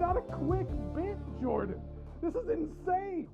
not a quick bit, Jordan. This is insane.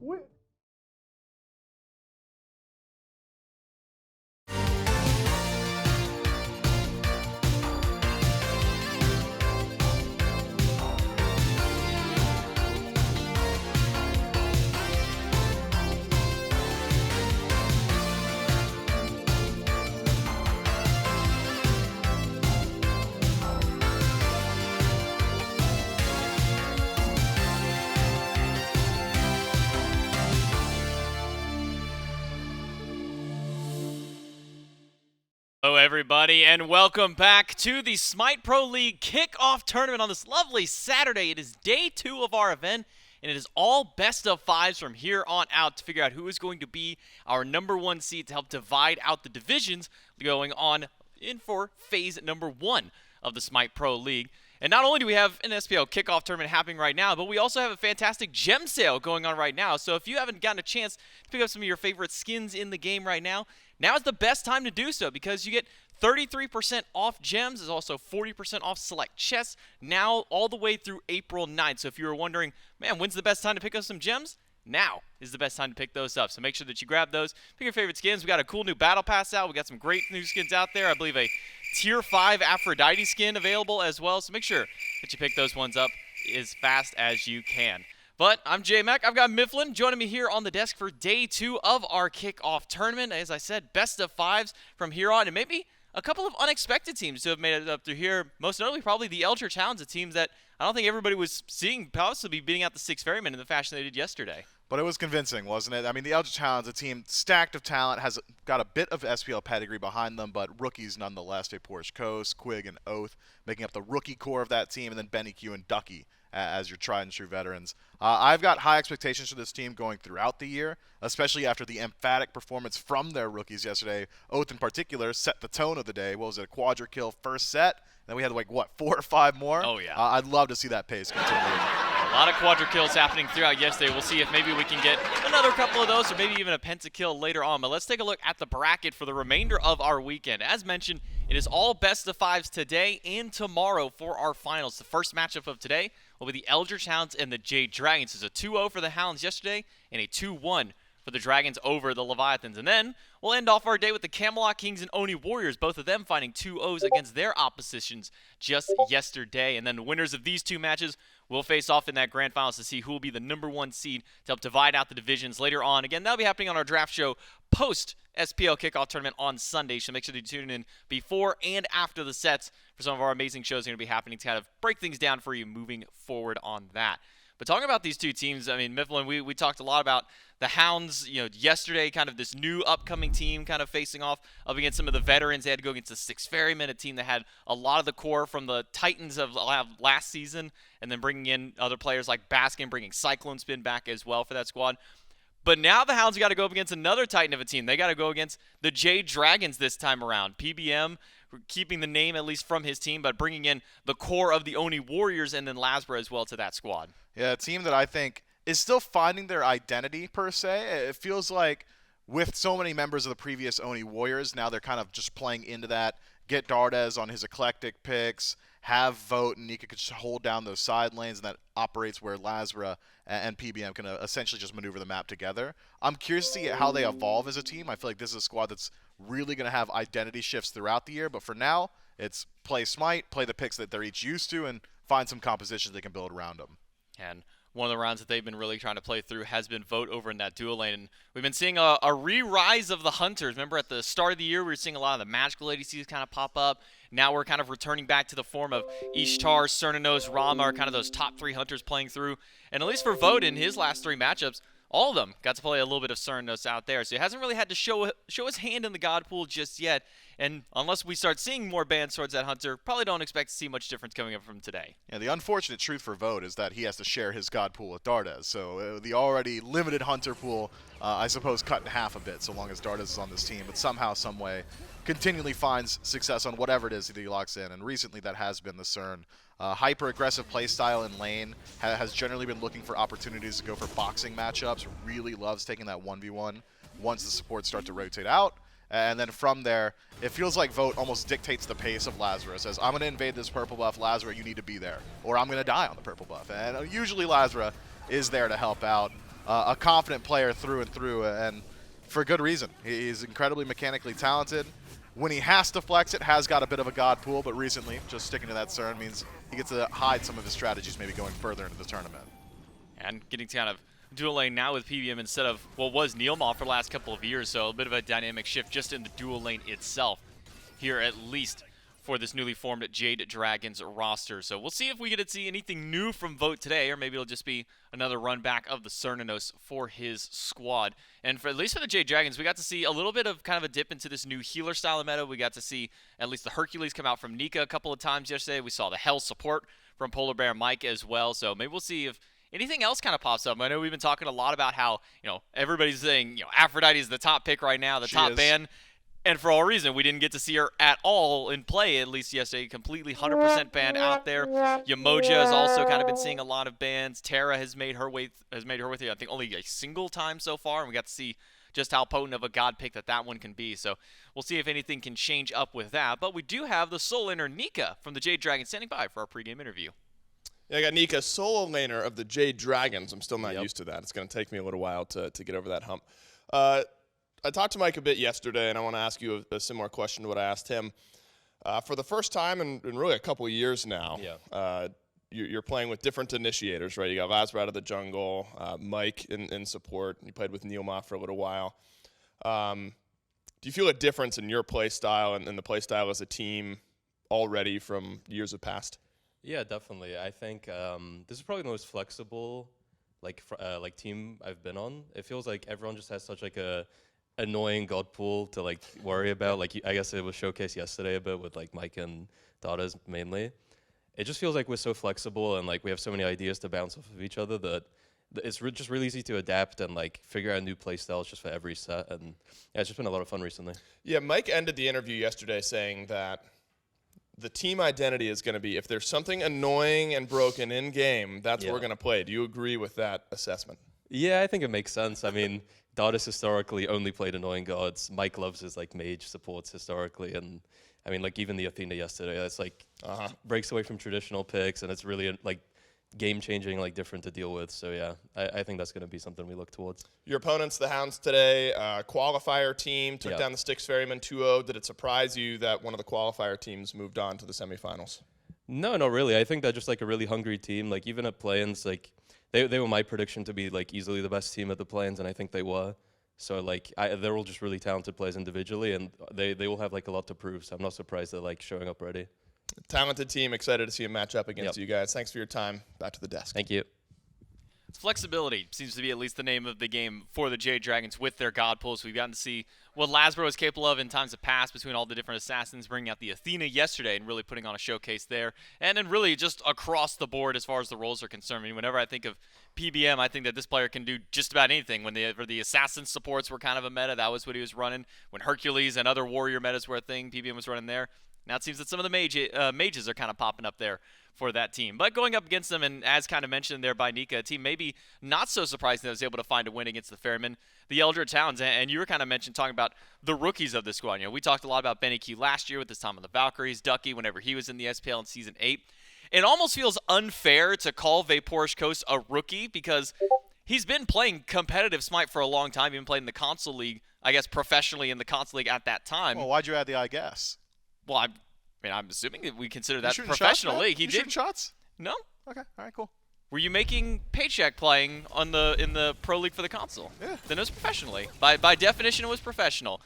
Hello everybody, and welcome back to the SMITE Pro League Kickoff Tournament on this lovely Saturday. It is day 2 of our event, and it is all best of 5s from here on out to figure out who is going to be our #1 seed to help divide out the divisions going on in for phase number 1 of the SMITE Pro League. And not only do we have an SPL kickoff tournament happening right now, but we also have a fantastic gem sale going on right now. So if you haven't gotten a chance to pick up some of your favorite skins in the game right now, now is the best time to do so because you get 33% off gems. There's also 40% off select chests now all the way through April 9th. So if you were wondering, man, when's the best time to pick up some gems? Now is the best time to pick those up. So make sure that you grab those. Pick your favorite skins. We got a cool new battle pass out. We got some great new skins out there. I believe a tier 5 Aphrodite skin available as well. So make sure that you pick those ones up as fast as you can. But I'm J-Mac. I've got Mifflin joining me here on the desk for day 2 of our kickoff tournament. As I said, best of 5s from here on, and maybe a couple of unexpected teams to have made it up through here. Most notably, probably the Eldritch Hounds, a team that I don't think everybody was seeing possibly beating out the 6 Ferrymen in the fashion they did yesterday. But it was convincing, wasn't it? I mean, the Eldritch Hounds, a team stacked of talent, has got a bit of SPL pedigree behind them, but rookies nonetheless. VaporishCoast, Quig, and Oathhh making up the rookie core of that team, and then BennyQ and Ducky as your tried and true veterans. I've got high expectations for this team going throughout the year, especially after the emphatic performance from their rookies yesterday. Oathhh in particular set the tone of the day. What was it, a quadra kill first set? Then we had like, what, 4 or 5 more? Oh, yeah. I'd love to see that pace continue. A lot of quadra kills happening throughout yesterday. We'll see if maybe we can get another couple of those or maybe even a pentakill later on. But let's take a look at the bracket for the remainder of our weekend. As mentioned, it is all best of 5s today and tomorrow for our finals. The first matchup of today will be the Eldritch Hounds and the Jade Dragons. It's a 2-0 for the Hounds yesterday and a 2-1 for the Dragons over the Leviathans. And then we'll end off our day with the Camelot Kings and Oni Warriors, both of them finding 2-0s against their oppositions just yesterday. And then the winners of these 2 matches will face off in that grand finals to see who will be the #1 seed to help divide out the divisions later on. Again, that'll be happening on our draft show post SPL Kickoff Tournament on Sunday, so make sure to tune in before and after the sets for some of our amazing shows that are going to be happening to kind of break things down for you moving forward on that. But talking about these 2 teams, I mean, Mifflin, we talked a lot about the Hounds, yesterday, kind of this new upcoming team kind of facing off up against some of the veterans. They had to go against the 6 Ferrymen, a team that had a lot of the core from the Titans of last season, and then bringing in other players like Bans.Game, bringing Cyclone Spin back as well for that squad. But now the Hounds got to go up against another Titan of a team. They got to go against the Jade Dragons this time around. PBM keeping the name at least from his team, but bringing in the core of the Oni Warriors and then LASBRA as well to that squad. Yeah, a team that I think is still finding their identity, per se. It feels like with so many members of the previous Oni Warriors, now they're kind of just playing into that. Get Dardez on his eclectic picks, have Vote, and Nika could just hold down those side lanes, and that operates where LASBRA and PBM can essentially just maneuver the map together. I'm curious to see how they evolve as a team. I feel like this is a squad that's really going to have identity shifts throughout the year, but for now, it's play SMITE, play the picks that they're each used to, and find some compositions they can build around them. And one of the rounds that they've been really trying to play through has been Vote over in that dual lane. And we've been seeing a re-rise of the Hunters. Remember at the start of the year, we were seeing a lot of the magical ADCs kind of pop up. Now we're kind of returning back to the form of Ishtar, Cernunnos, Rama are kind of those top 3 Hunters playing through. And at least for Vote in his last 3 matchups, all of them got to play a little bit of Cernunnos out there. So he hasn't really had to show his hand in the God pool just yet. And unless we start seeing more bans towards that Hunter, probably don't expect to see much difference coming up from today. Yeah, the unfortunate truth for Vote is that he has to share his God pool with Dardez. So the already limited Hunter pool, I suppose, cut in half a bit so long as Dardez is on this team. But somehow, some way, continually finds success on whatever it is that he locks in. And recently that has been the Cern. Hyper-aggressive playstyle in lane, has generally been looking for opportunities to go for boxing matchups, really loves taking that 1v1 once the supports start to rotate out. And then from there, it feels like Vote almost dictates the pace of LASBRA. It says, I'm going to invade this purple buff, LASBRA, you need to be there. Or I'm going to die on the purple buff. And usually LASBRA is there to help out. A confident player through and through, and for good reason. He's incredibly mechanically talented. When he has to flex it, has got a bit of a god pool, but recently, just sticking to that Cern means he gets to hide some of his strategies, maybe going further into the tournament. And getting to kind of dual lane now with PBM instead of what was Neilmaw for the last couple of years, so a bit of a dynamic shift just in the dual lane itself here, at least for this newly formed Jade Dragons roster. So we'll see if we get to see anything new from Vote today, or maybe it'll just be another run back of the Cernunnos for his squad. And for at least for the Jade Dragons, we got to see a little bit of kind of a dip into this new healer style of meta. We got to see at least the Hercules come out from Nika a couple of times yesterday. We saw the Hell support from PolarBearMike as well. So maybe we'll see if anything else kind of pops up. I know we've been talking a lot about how, everybody's saying, Aphrodite is the top pick right now, the top ban. And for all reason, we didn't get to see her at all in play, at least yesterday. Completely 100% banned out there. Yemoja has also kind of been seeing a lot of bans. Terra has made her way through, I think, only a single time so far, and we got to see just how potent of a god pick that one can be. So we'll see if anything can change up with that. But we do have the solo laner Nika from the Jade Dragons standing by for our pregame interview. Yeah, I got Nika, solo laner of the Jade Dragons. I'm still not used to that. It's going to take me a little while to get over that hump. I talked to Mike a bit yesterday, and I want to ask you a similar question to what I asked him. For the first time in really a couple of years now, you're playing with different initiators, right? You got LASBRA out of the jungle, Mike in support. You played with Neilmaw for a little while. Do you feel a difference in your play style and the play style as a team already from years of past? Yeah, definitely. I think this is probably the most flexible team I've been on. It feels like everyone just has such a annoying god pool to worry about. I guess it was showcased yesterday a bit with Mike and Dardez mainly. It just feels like we're so flexible and we have so many ideas to bounce off of each other that it's just really easy to adapt and figure out new play styles just for every set. And yeah, it's just been a lot of fun recently. Yeah, Mike ended the interview yesterday saying that the team identity is going to be if there's something annoying and broken in game, that's what we're going to play. Do you agree with that assessment? Yeah, I think it makes sense. I mean, Dardez historically only played annoying gods. Mike loves his mage supports historically, and I mean even the Athena yesterday. That's breaks away from traditional picks, and it's really game changing, different to deal with. So yeah, I think that's going to be something we look towards. Your opponents, the Hounds today, qualifier team took down the Styx Ferryman 2-0. Did it surprise you that one of the qualifier teams moved on to the semifinals? No, not really. I think they're just a really hungry team. Even at play-ins, they were my prediction to be easily the best team at the play-ins, and I think they were. So they're all just really talented players individually, and they will have a lot to prove. So I'm not surprised they're showing up ready. Talented team, excited to see them match up against you guys. Thanks for your time. Back to the desk. Thank you. Flexibility seems to be at least the name of the game for the Jade Dragons with their god pools. We've gotten to see what LASBRA was capable of in times of past between all the different assassins, bringing out the Athena yesterday and really putting on a showcase there. And then really just across the board as far as the roles are concerned. I mean, whenever I think of PBM, I think that this player can do just about anything. When the assassin supports were kind of a meta, that was what he was running. When Hercules and other warrior metas were a thing, PBM was running there. Now it seems that some of the mages are kind of popping up there for that team. But going up against them, and as kind of mentioned there by Nika, a team maybe not so surprising that was able to find a win against the Ferryman, the Eldritch Hounds. And you were kind of talking about the rookies of this squad. We talked a lot about BennyQ last year with his time on the Valkyries, Ducky whenever he was in the SPL in Season 8. It almost feels unfair to call VaporishCoast a rookie because he's been playing competitive Smite for a long time, even played in the console league, I guess professionally in the console league at that time. Well, why'd you add the I guess? Well, I'm assuming that we consider that professional league. He did shooting shots? No. Okay. All right. Cool. Were you making paycheck playing in the pro league for the console? Yeah. Then it was professionally. By definition, it was professional.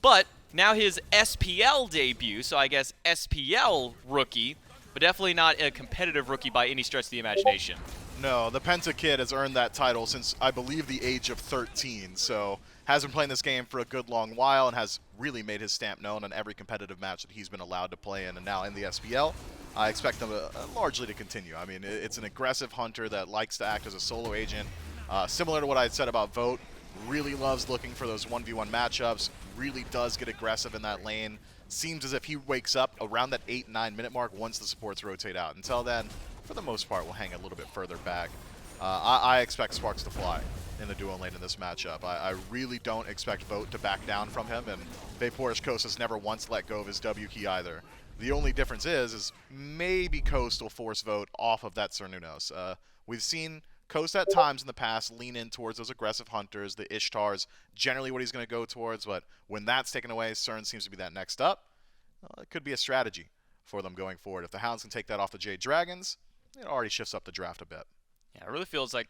But now his SPL debut, so I guess SPL rookie, but definitely not a competitive rookie by any stretch of the imagination. No, the Penta kid has earned that title since I believe the age of 13. So has been playing this game for a good long while and has really made his stamp known on every competitive match that he's been allowed to play in, and now in the SPL. I expect them largely to continue. I mean, it's an aggressive hunter that likes to act as a solo agent. Similar to what I had said about Vote, really loves looking for those 1v1 matchups, really does get aggressive in that lane. Seems as if he wakes up around that 8-9 minute mark once the supports rotate out. Until then, for the most part, we'll hang a little bit further back. I expect sparks to fly in the duo lane in this matchup. I really don't expect Vote to back down from him, and VaporishCoast has never once let go of his W key either. The only difference is maybe Coast will force Vote off of that Cernunnos. We've seen Coast at times in the past lean in towards those aggressive hunters, the Ishtars, generally what he's going to go towards, but when that's taken away, Cern seems to be that next up. It could be a strategy for them going forward. If the Hounds can take that off the Jade Dragons, it already shifts up the draft a bit. Yeah, it really feels like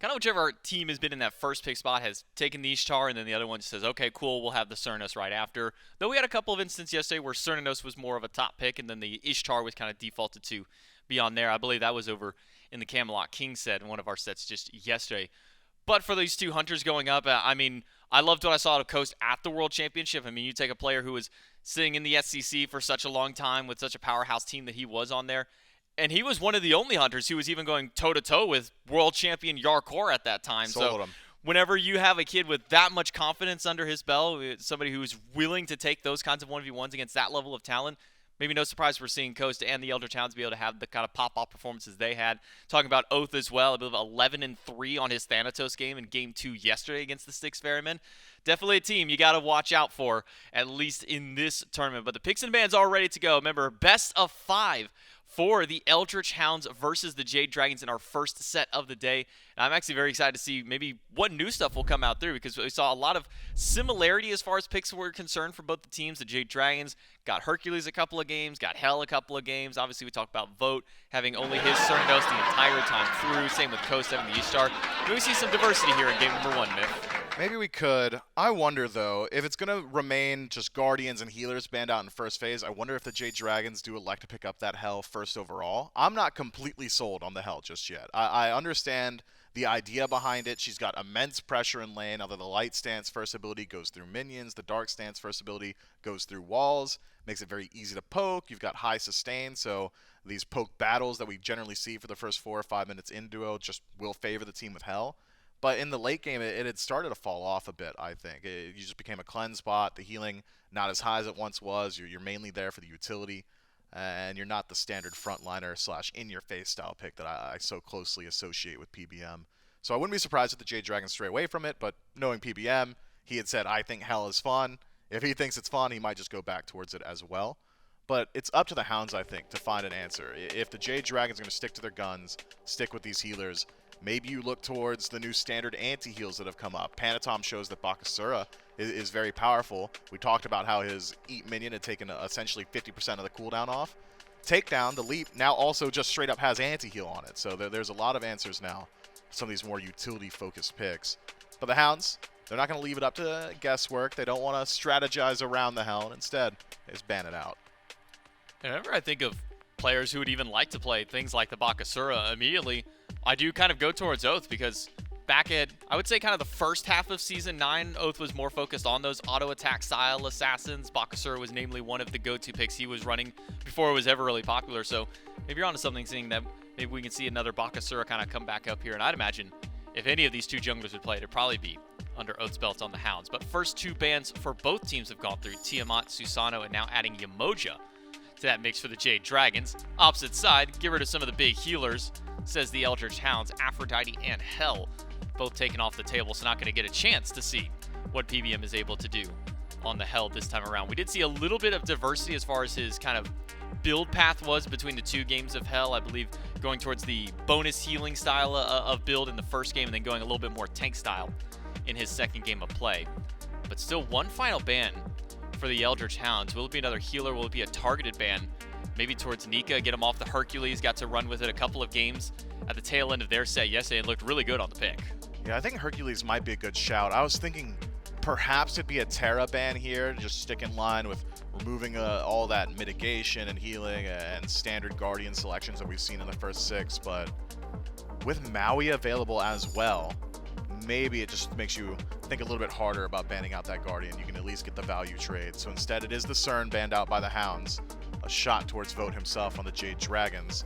kind of whichever team has been in that first pick spot has taken the Ishtar, and then the other one just says, okay, cool, we'll have the Cernunnos right after. Though we had a couple of instances yesterday where Cernunnos was more of a top pick, and then the Ishtar was kind of defaulted to be on there. I believe that was over in the Camelot King set in one of our sets just yesterday. But for these two hunters going up, I mean, I loved what I saw out of Coast at the World Championship. I mean, you take a player who was sitting in the SCC for such a long time with such a powerhouse team that he was on there, and he was one of the only hunters who was even going toe-to-toe with world champion Yarkor at that time. Sold him. Whenever you have a kid with that much confidence under his belt, somebody who's willing to take those kinds of 1v1s against that level of talent, maybe no surprise we're seeing Coast and the Eldritch Hounds be able to have the kind of pop-off performances they had. Talking about Oathhh as well, I believe 11-3 on his Thanatos game in Game 2 yesterday against the Styx Ferrymen. Definitely a team you got to watch out for, at least in this tournament. But the picks and bans are ready to go. Remember, best of 5 for the Eldritch Hounds versus the Jade Dragons in our first set of the day. And I'm actually very excited to see maybe what new stuff will come out through, because we saw a lot of similarity as far as picks were concerned for both the teams. The Jade Dragons got Hercules a couple of games, got Hell a couple of games. Obviously, we talked about Vote having only his Cernunnos the entire time through. Same with Coast having the Ishtar. Maybe we see some diversity here in game number 1, Myth. Maybe we could. I wonder, though, if it's going to remain just Guardians and Healers banned out in first phase, I wonder if the Jade Dragons do elect to pick up that Hell first overall. I'm not completely sold on the Hell just yet. I understand the idea behind it. She's got immense pressure in lane, although the Light Stance first ability goes through minions, the Dark Stance first ability goes through walls, makes it very easy to poke. You've got high sustain, so these poke battles that we generally see for the first 4 or 5 minutes in duo just will favor the team with Hell. But in the late game, it had started to fall off a bit, I think. You just became a cleanse bot, the healing not as high as it once was. You're mainly there for the utility, and you're not the standard frontliner / in-your-face style pick that I so closely associate with PBM. So I wouldn't be surprised if the Jade Dragons stray away from it, but knowing PBM, he had said, I think Hell is fun. If he thinks it's fun, he might just go back towards it as well. But it's up to the Hounds, I think, to find an answer. If the Jade Dragons are going to stick to their guns, stick with these healers, maybe you look towards the new standard anti-heals that have come up. Panatom shows that Bakasura is very powerful. We talked about how his Eat minion had taken essentially 50% of the cooldown off. Takedown, the Leap, now also just straight up has anti-heal on it. So there's a lot of answers now for some of these more utility-focused picks. But the Hounds, they're not going to leave it up to guesswork. They don't want to strategize around the Hell. Instead, they just ban it out. And whenever I think of players who would even like to play things like the Bakasura, immediately I do kind of go towards Oathhh, because back at, I would say, kind of the first half of Season 9, Oathhh was more focused on those auto-attack style assassins. Bakasura was namely one of the go-to picks he was running before it was ever really popular. So maybe you're onto something, seeing that maybe we can see another Bakasura kind of come back up here. And I'd imagine if any of these two junglers would play, it'd probably be under Oathh's belt on the Hounds. But first 2 bans for both teams have gone through: Tiamat, Susano, and now adding Yemoja to that mix for the Jade Dragons. Opposite side, get rid of some of the big healers, says the Eldritch Hounds. Aphrodite and Hell both taken off the table, so not going to get a chance to see what PBM is able to do on the Hell this time around. We did see a little bit of diversity as far as his kind of build path was between the 2 games of Hell. I believe going towards the bonus healing style of build in the first game, and then going a little bit more tank style in his second game of play. But still, one final ban for the Eldritch Hounds. Will it be another healer? Will it be a targeted ban? Maybe towards Nika, get him off the Hercules. Got to run with it a couple of games at the tail end of their set yesterday and looked really good on the pick. Yeah, I think Hercules might be a good shout. I was thinking perhaps it'd be a Terra ban here, to just stick in line with removing all that mitigation and healing and standard Guardian selections that we've seen in the first 6. But with Maui available as well, maybe it just makes you think a little bit harder about banning out that Guardian. You can at least get the value trade. So instead, it is the Cern banned out by the Hounds. A shot towards Vote himself on the Jade Dragons.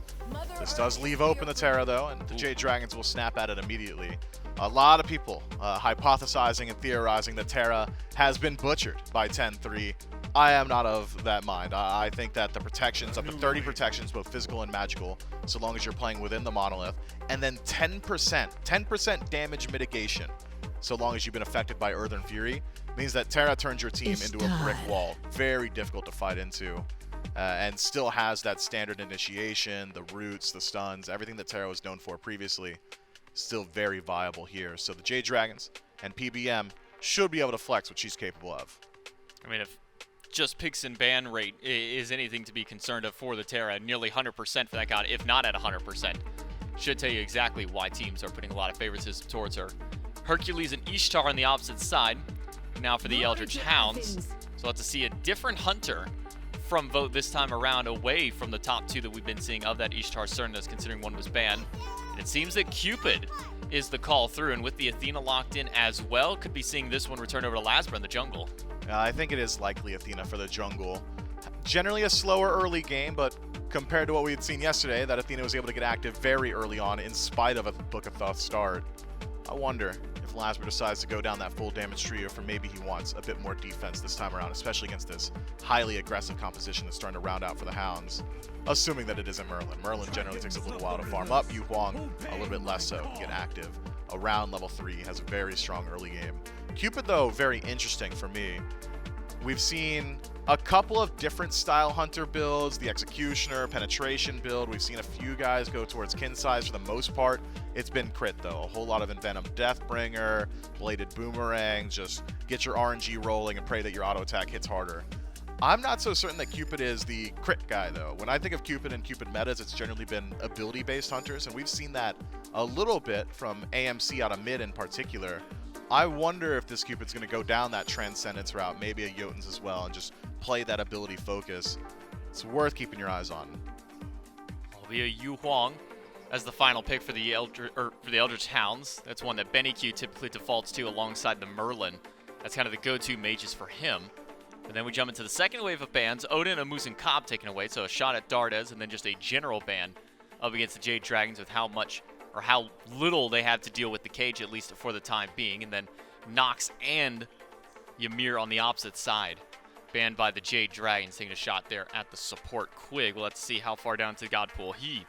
This does leave open the Terra, though, and the Jade Dragons will snap at it immediately. A lot of people hypothesizing and theorizing that Terra has been butchered by 10-3. I am not of that mind. I think that the protections, up to 30 protections, both physical and magical, so long as you're playing within the monolith, and then 10% damage mitigation so long as you've been affected by Earthen Fury, means that Terra turns your team into a brick wall. Very difficult to fight into. And still has that standard initiation, the roots, the stuns, everything that Terra was known for previously, still very viable here. So the Jade Dragons and PBM should be able to flex what she's capable of. I mean, if just picks and ban rate is anything to be concerned of for the Terra, nearly 100% for that god, if not at 100%, should tell you exactly why teams are putting a lot of favoritism towards her. Hercules and Ishtar on the opposite side. Now for the Eldritch Hounds. So we'll have to see a different hunter from Vote this time around, away from the top two that we've been seeing of that Ishtar Cernunnos, considering one was banned. And it seems that Cupid is the call through, and with the Athena locked in as well, could be seeing this one return over to LASBRA in the jungle. I think it is likely Athena for the jungle. Generally a slower early game, but compared to what we had seen yesterday, that Athena was able to get active very early on in spite of a Book of Thoth start. I wonder if LASBRA decides to go down that full damage tree, or if maybe he wants a bit more defense this time around, especially against this highly aggressive composition that's starting to round out for the Hounds, assuming that it isn't Merlin. Merlin generally takes a little while to farm up. Huang, a little bit less so, get active. Around level 3, has a very strong early game. Cupid, though, very interesting for me. We've seen a couple of different style hunter builds, the Executioner, Penetration build. We've seen a few guys go towards kin size. For the most part, it's been crit, though. A whole lot of Envenom Deathbringer, Bladed Boomerang, just get your RNG rolling and pray that your auto attack hits harder. I'm not so certain that Cupid is the crit guy, though. When I think of Cupid and Cupid metas, it's generally been ability-based hunters, and we've seen that a little bit from AMC out of mid in particular. I wonder if this Cupid's going to go down that Transcendence route, maybe a Jotuns as well, and just play that ability focus. It's worth keeping your eyes on. It'll be a Huang as the final pick for the Eldritch Hounds. That's one that BennyQ typically defaults to alongside the Merlin. That's kind of the go-to mages for him. And then we jump into the second wave of bans. Odin, Amuz, and Cobb taken away, so a shot at Dardez, and then just a general ban up against the Jade Dragons with how much or how little they have to deal with the cage, at least for the time being. And then Nox and Ymir on the opposite side, banned by the Jade Dragons, taking a shot there at the support Quig. We'll have to see how far down to the God Pool he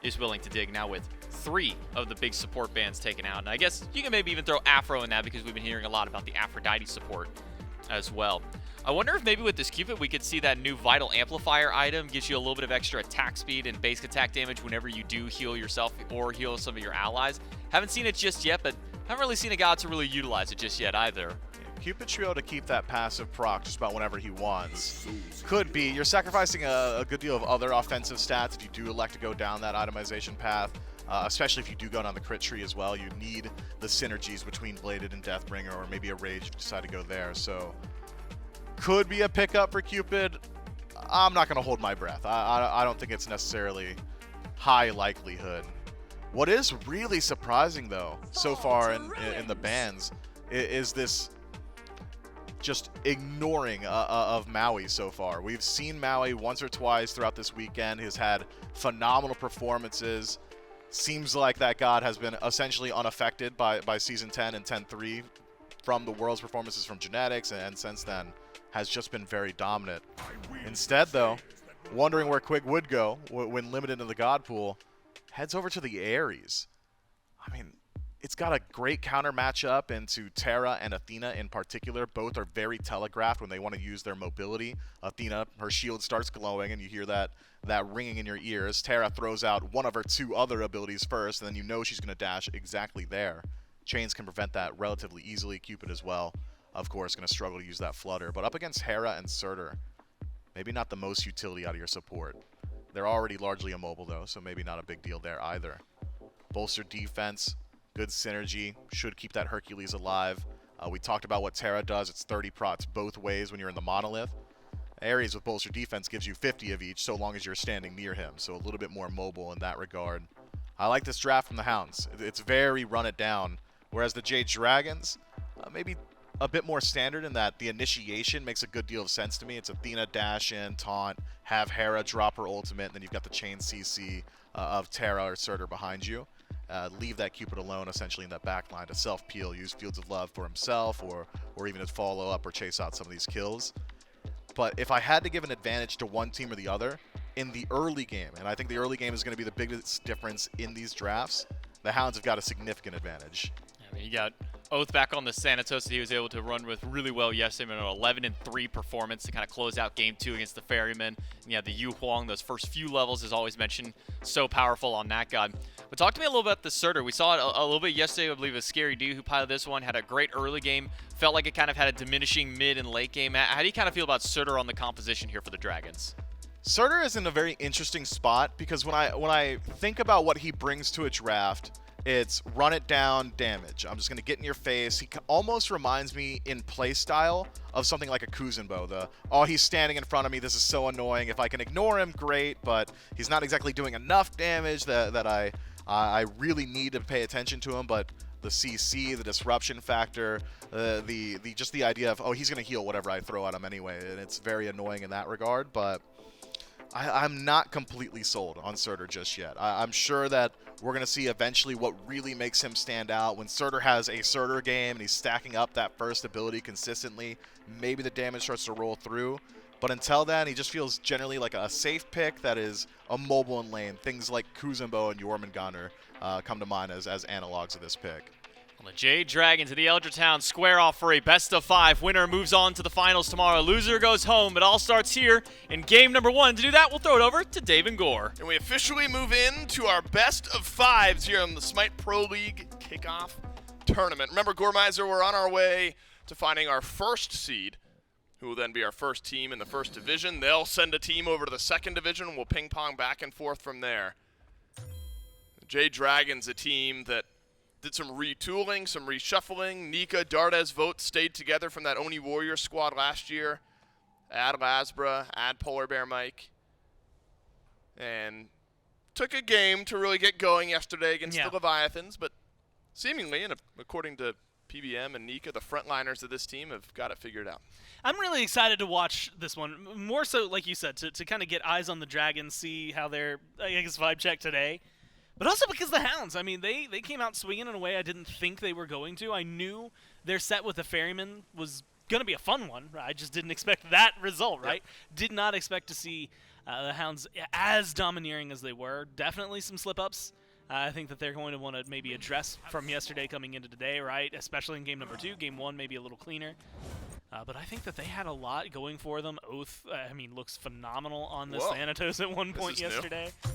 is willing to dig now, with 3 of the big support bans taken out. And I guess you can maybe even throw Afro in that, because we've been hearing a lot about the Aphrodite support as well. I wonder if maybe with this Cupid we could see that new Vital Amplifier item gives you a little bit of extra attack speed and basic attack damage whenever you do heal yourself or heal some of your allies. Haven't seen it just yet, but haven't really seen a god to really utilize it just yet either. Cupid should be able to keep that passive proc just about whenever he wants. Could be. You're sacrificing a good deal of other offensive stats if you do elect to go down that itemization path, especially if you do go down the crit tree as well. You need the synergies between Bladed and Deathbringer, or maybe a Rage if you decide to go there. So could be a pickup for Cupid. I'm not going to hold my breath. I don't think it's necessarily high likelihood. What is really surprising, though, so far in the bans is this just ignoring of Maui so far. We've seen Maui once or twice throughout this weekend. He's had phenomenal performances. Seems like that god has been essentially unaffected by Season 10 and 10-3 from the world's performances from Genetics, and since then has just been very dominant. Instead, though, wondering where Quig would go when limited in the god pool, heads over to the Ares. I mean, it's got a great counter matchup into Terra and Athena in particular. Both are very telegraphed when they want to use their mobility. Athena, her shield starts glowing, and you hear that ringing in your ears. Terra throws out one of her 2 other abilities first, and then you know she's going to dash exactly there. Chains can prevent that relatively easily. Cupid as well, of course, going to struggle to use that flutter. But up against Hera and Surtr, maybe not the most utility out of your support. They're already largely immobile, though, so maybe not a big deal there either. Bolstered defense, good synergy, should keep that Hercules alive. We talked about what Terra does. It's 30 procs both ways when you're in the monolith. Ares with bolstered defense gives you 50 of each so long as you're standing near him, so a little bit more mobile in that regard. I like this draft from the Hounds. It's very run it down, whereas the Jade Dragons, maybe a bit more standard in that the initiation makes a good deal of sense to me. It's Athena dash in, taunt, have Hera drop her ultimate, and then you've got the chain CC of Terra or Surtr behind you. Leave that Cupid alone essentially in that backline to self-peel, use Fields of Love for himself, or even to follow up or chase out some of these kills. But if I had to give an advantage to one team or the other in the early game, and I think the early game is going to be the biggest difference in these drafts, the Hounds have got a significant advantage. I mean, you got Oathhh back on the Thanatos that he was able to run with really well yesterday. An 11-3 performance to kind of close out Game 2 against the Ferryman. And yeah, the Huang, those first few levels, as always mentioned, so powerful on that god. But talk to me a little bit about the Surtr. We saw it a little bit yesterday. I believe it was Scary D who piloted this one. Had a great early game. Felt like it kind of had a diminishing mid and late game. How do you kind of feel about Surtr on the composition here for the Dragons? Surtr is in a very interesting spot because when I think about what he brings to a draft, it's run it down damage. I'm just going to get in your face. He almost reminds me in play style of something like a Kuzenbo. Oh, he's standing in front of me. This is so annoying. If I can ignore him, great, but he's not exactly doing enough damage that I really need to pay attention to him. But the CC, the disruption factor, just the idea of, oh, he's going to heal whatever I throw at him anyway, and it's very annoying in that regard, but I'm not completely sold on Surtr just yet. I'm sure that we're going to see eventually what really makes him stand out. When Surtr has a Surtr game and he's stacking up that first ability consistently, maybe the damage starts to roll through. But until then, he just feels generally like a safe pick that is a mobile in lane. Things like Kuzenbo and Jormungandr come to mind as analogs of this pick. Well, the Jade Dragons and the Eldritch Hounds square off for a best-of-5. Winner moves on to the finals tomorrow. Loser goes home. It all starts here in game number 1. To do that, we'll throw it over to Dave and Gore. And we officially move into our best-of-5s here on the SMITE Pro League Kickoff Tournament. Remember, Goremizer, we're on our way to finding our first seed, who will then be our first team in the first division. They'll send a team over to the second division. We'll ping-pong back and forth from there. The Jade Dragons, a team that did some retooling, some reshuffling. Nika, Dardez, Vote stayed together from that Oni Warrior squad last year. Add LASBRA, add PolarBearMike. And took a game to really get going yesterday against the Leviathans, but seemingly, and according to PBM and Nika, the frontliners of this team have got it figured out. I'm really excited to watch this one. More so, like you said, to kind of get eyes on the Dragons, see how they're, I guess, vibe check today. But also because the Hounds, I mean, they came out swinging in a way I didn't think they were going to. I knew their set with the Ferryman was going to be a fun one. I just didn't expect that result, right? Yep. Did not expect to see the Hounds as domineering as they were. Definitely some slip-ups. I think that they're going to want to maybe address from yesterday coming into today, right? Especially in game number 2. Game 1 maybe a little cleaner. But I think that they had a lot going for them. Oathhh, I mean, looks phenomenal on this Thanatos at one point yesterday. New.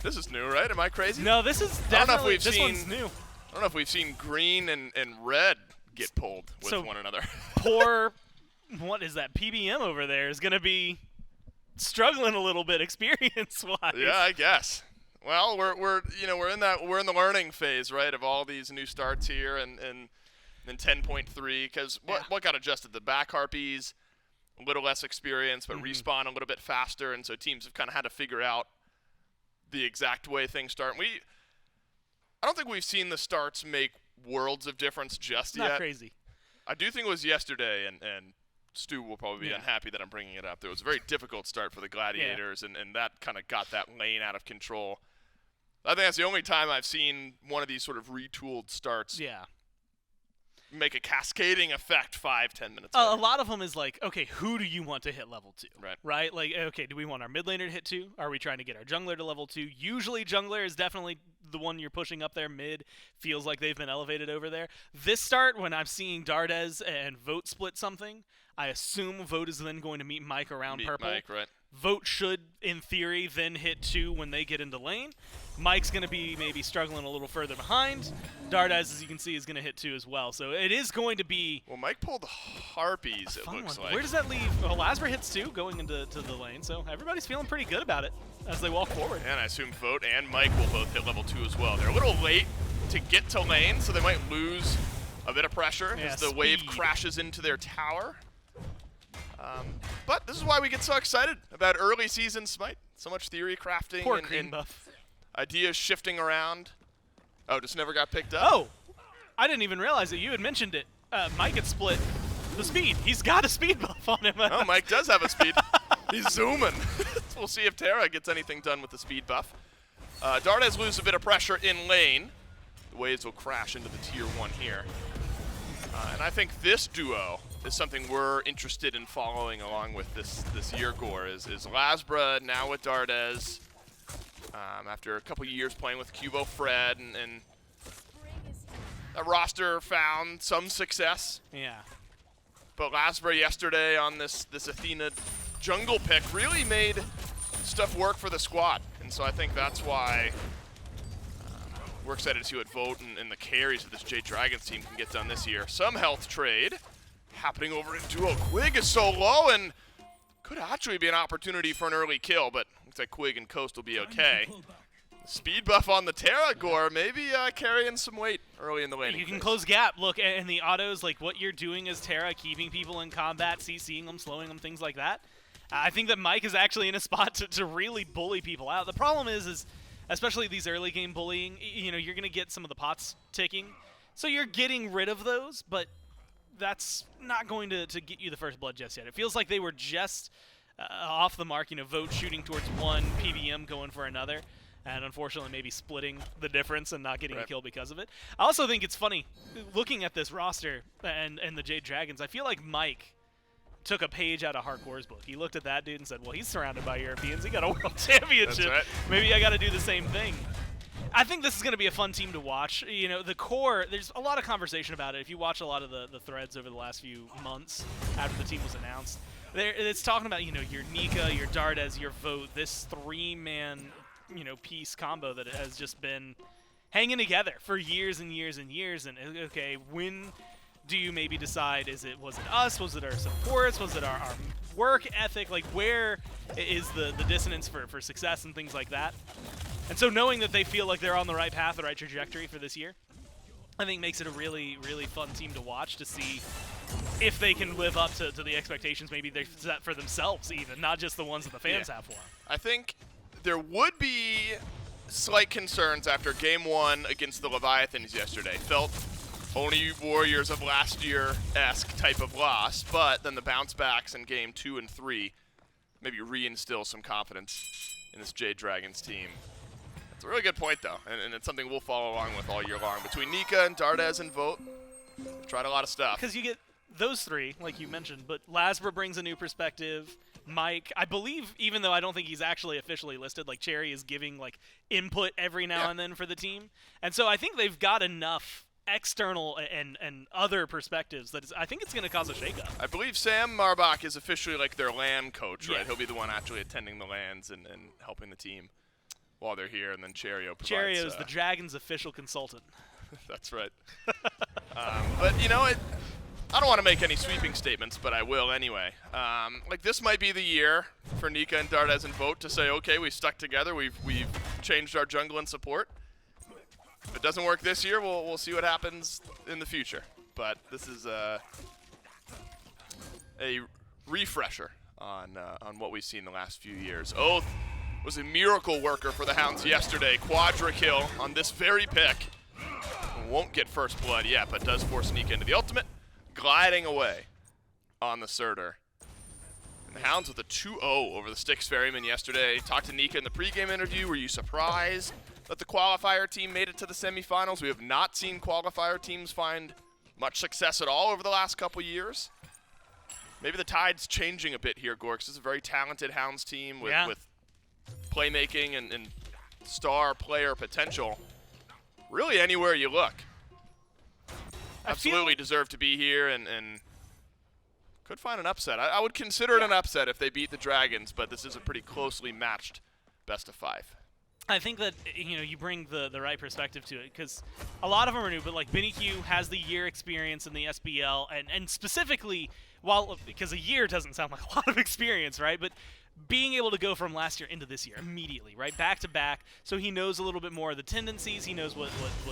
This is new, right? Am I crazy? No, this is definitely, this one's new. I don't know if we've seen green and red get pulled with one another. Poor, what is that, PBM over there is going to be struggling a little bit experience-wise. Yeah, I guess. Well, we're in the learning phase, right, of all these new starts here and 10.3, because what got adjusted? The back harpies, a little less experience, but respawn a little bit faster, and so teams have kind of had to figure out the exact way things start. I don't think we've seen the starts make worlds of difference just yet. Not crazy. I do think it was yesterday, and Stu will probably be unhappy that I'm bringing it up. There was a very difficult start for the Gladiators, and that kind of got that lane out of control. I think that's the only time I've seen one of these sort of retooled starts make a cascading effect 5-10 minutes later. A lot of them is like, okay, who do you want to hit level 2? Right? Like, okay, do we want our mid laner to hit 2? Are we trying to get our jungler to level 2? Usually jungler is definitely the one you're pushing up there. Mid feels like they've been elevated over there. This start, when I'm seeing Dardez and Vote split something, I assume Vote is then going to meet Mike around purple. Mike, right. Vote should, in theory, then hit 2 when they get into lane. Mike's going to be maybe struggling a little further behind. Dardez, as you can see, is going to hit 2 as well. So it is going to be... Well, Mike pulled Harpies, it looks like. Where does that leave? Well, LASBRA hits 2 going into the lane, so everybody's feeling pretty good about it as they walk forward. And I assume Vote and Mike will both hit level 2 as well. They're a little late to get to lane, so they might lose a bit of pressure as the wave crashes into their tower. But this is why we get so excited about early season SMITE. So much theory crafting and buff. Ideas shifting around. Oh, just never got picked up? Oh, I didn't even realize that you had mentioned it. Mike had split the speed. He's got a speed buff on him. Oh, Mike does have a speed. He's zooming. We'll see if Terra gets anything done with the speed buff. Dardez loses a bit of pressure in lane. The waves will crash into the tier 1 here. And I think this duo is something we're interested in following along with this year, Gore, is LASBRA now with Dardez. After a couple years playing with Cubo Fred, and That roster found some success. Yeah. But LASBRA yesterday on this Athena jungle pick really made stuff work for the squad. And so I think that's why we're excited to see what Vote and the carries of this Jade Dragons team can get done this year. Some health trade happening over in duo. Quig is so low and could actually be an opportunity for an early kill, but looks like Quig and Coast will be okay. Speed buff on the Terra Gore, maybe carrying some weight early in the laning. You can phase. close gap. Look, and the autos, like what you're doing as Terra, keeping people in combat, CCing them, slowing them, things like that. I think that Mike is actually in a spot to really bully people out. The problem is especially these early game bullying, you know, you're going to get some of the pots ticking. So you're getting rid of those, but that's not going to get you the first blood just yet. It feels like they were just off the mark, you know, Vote shooting towards one, PBM going for another. And unfortunately, maybe splitting the difference and not getting a kill because of it. I also think it's funny, looking at this roster and the Jade Dragons, I feel like Mike took a page out of Hardcore's book. He looked at that dude and said, well, he's surrounded by Europeans. He got a world championship. That's right. Maybe I got to do the same thing. I think this is going to be a fun team to watch. You know, the core, there's a lot of conversation about it. If you watch a lot of the threads over the last few months after the team was announced, it's talking about, you know, your Nika, your Dardez, your Vote, this three-man, you know, piece combo that has just been hanging together for years and years and years. And okay, when do you maybe decide, was it us, was it our supports, was it our work ethic, like where is the dissonance for success and things like that? And so knowing that they feel like they're on the right path, the right trajectory for this year, I think makes it a really, really fun team to watch, to see if they can live up to the expectations maybe they've set for themselves even, not just the ones that the fans have for them. I think there would be slight concerns after Game 1 against the Leviathans yesterday. Felt only Warriors of last year-esque type of loss, but then the bounce backs in Game 2 and 3 maybe reinstill some confidence in this Jade Dragons team. It's a really good point, though, and it's something we'll follow along with all year long. Between Nika and Dardez and Vote, we've tried a lot of stuff. Because you get those three, like you mentioned, but LASBRA brings a new perspective. Mike, I believe, even though I don't think he's actually officially listed, like Cherry is giving like input every now and then for the team. And so I think they've got enough external and other perspectives that I think it's going to cause a shakeup. I believe Sam Marbach is officially like their LAN coach, right? He'll be the one actually attending the LANs and helping the team while they're here, and then Cherio provides... Cherio's the Dragon's official consultant. That's right. But, you know, I don't want to make any sweeping statements, but I will anyway. Like, this might be the year for Nika and Dardez and Vote to say, okay, we stuck together, we've changed our jungle and support. If it doesn't work this year, we'll see what happens in the future. But this is a refresher on what we've seen the last few years. Oathhh was a miracle worker for the Hounds yesterday. Quadra kill on this very pick. Won't get first blood yet, but does force Nika into the ultimate. Gliding away on the Surtr. And the Hounds with a 2-0 over the Styx Ferryman yesterday. Talked to Nika in the pregame interview. Were you surprised that the qualifier team made it to the semifinals? We have not seen qualifier teams find much success at all over the last couple years. Maybe the tide's changing a bit here, Gorks. This is a very talented Hounds team with playmaking and star player potential. Really anywhere you look. Absolutely deserve to be here and could find an upset. I would consider it an upset if they beat the Dragons, but this is a pretty closely matched best of 5. I think that, you know, you bring the right perspective to it, because a lot of them are new, but like BennyQ has the year experience in the SBL, and specifically, because a year doesn't sound like a lot of experience, right? But being able to go from last year into this year immediately, right, back to back, so he knows a little bit more of the tendencies, he knows what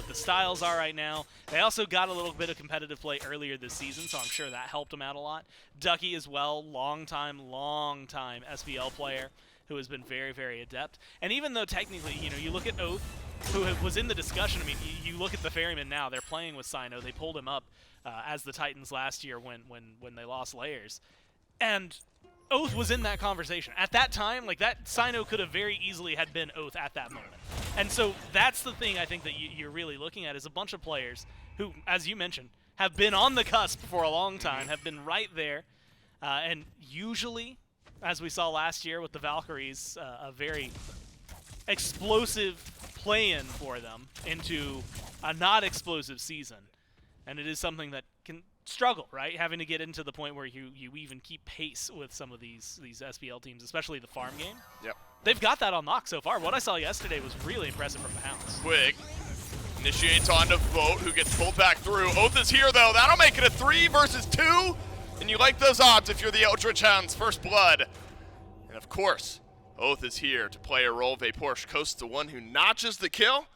the styles are right now. They also got a little bit of competitive play earlier this season, so I'm sure that helped him out a lot. Ducky as well, long time SBL player who has been very, very adept. And even though technically, you know, you look at Oathhh, who was in the discussion, I mean, you look at the Ferryman now, they're playing with Cyno, they pulled him up as the Titans last year when they lost Layers. And Oathhh was in that conversation. At that time, like, that Cyno could have very easily had been Oathhh at that moment. And so that's the thing I think that you're really looking at, is a bunch of players who, as you mentioned, have been on the cusp for a long time, have been right there, and usually, as we saw last year with the Valkyries, a very explosive play-in for them into a not explosive season. And it is something that can struggle, right? Having to get into the point where you even keep pace with some of these SPL teams, especially the farm game. Yep. They've got that on lock so far. What I saw yesterday was really impressive from the Hounds. Quig initiates onto Vote, who gets pulled back through. Oathhh is here, though. That'll make it a 3 versus 2. And you like those odds if you're the Eldritch Hounds' first blood. And of course, Oathhh is here to play a role. VaporishCoast, the one who notches the kill.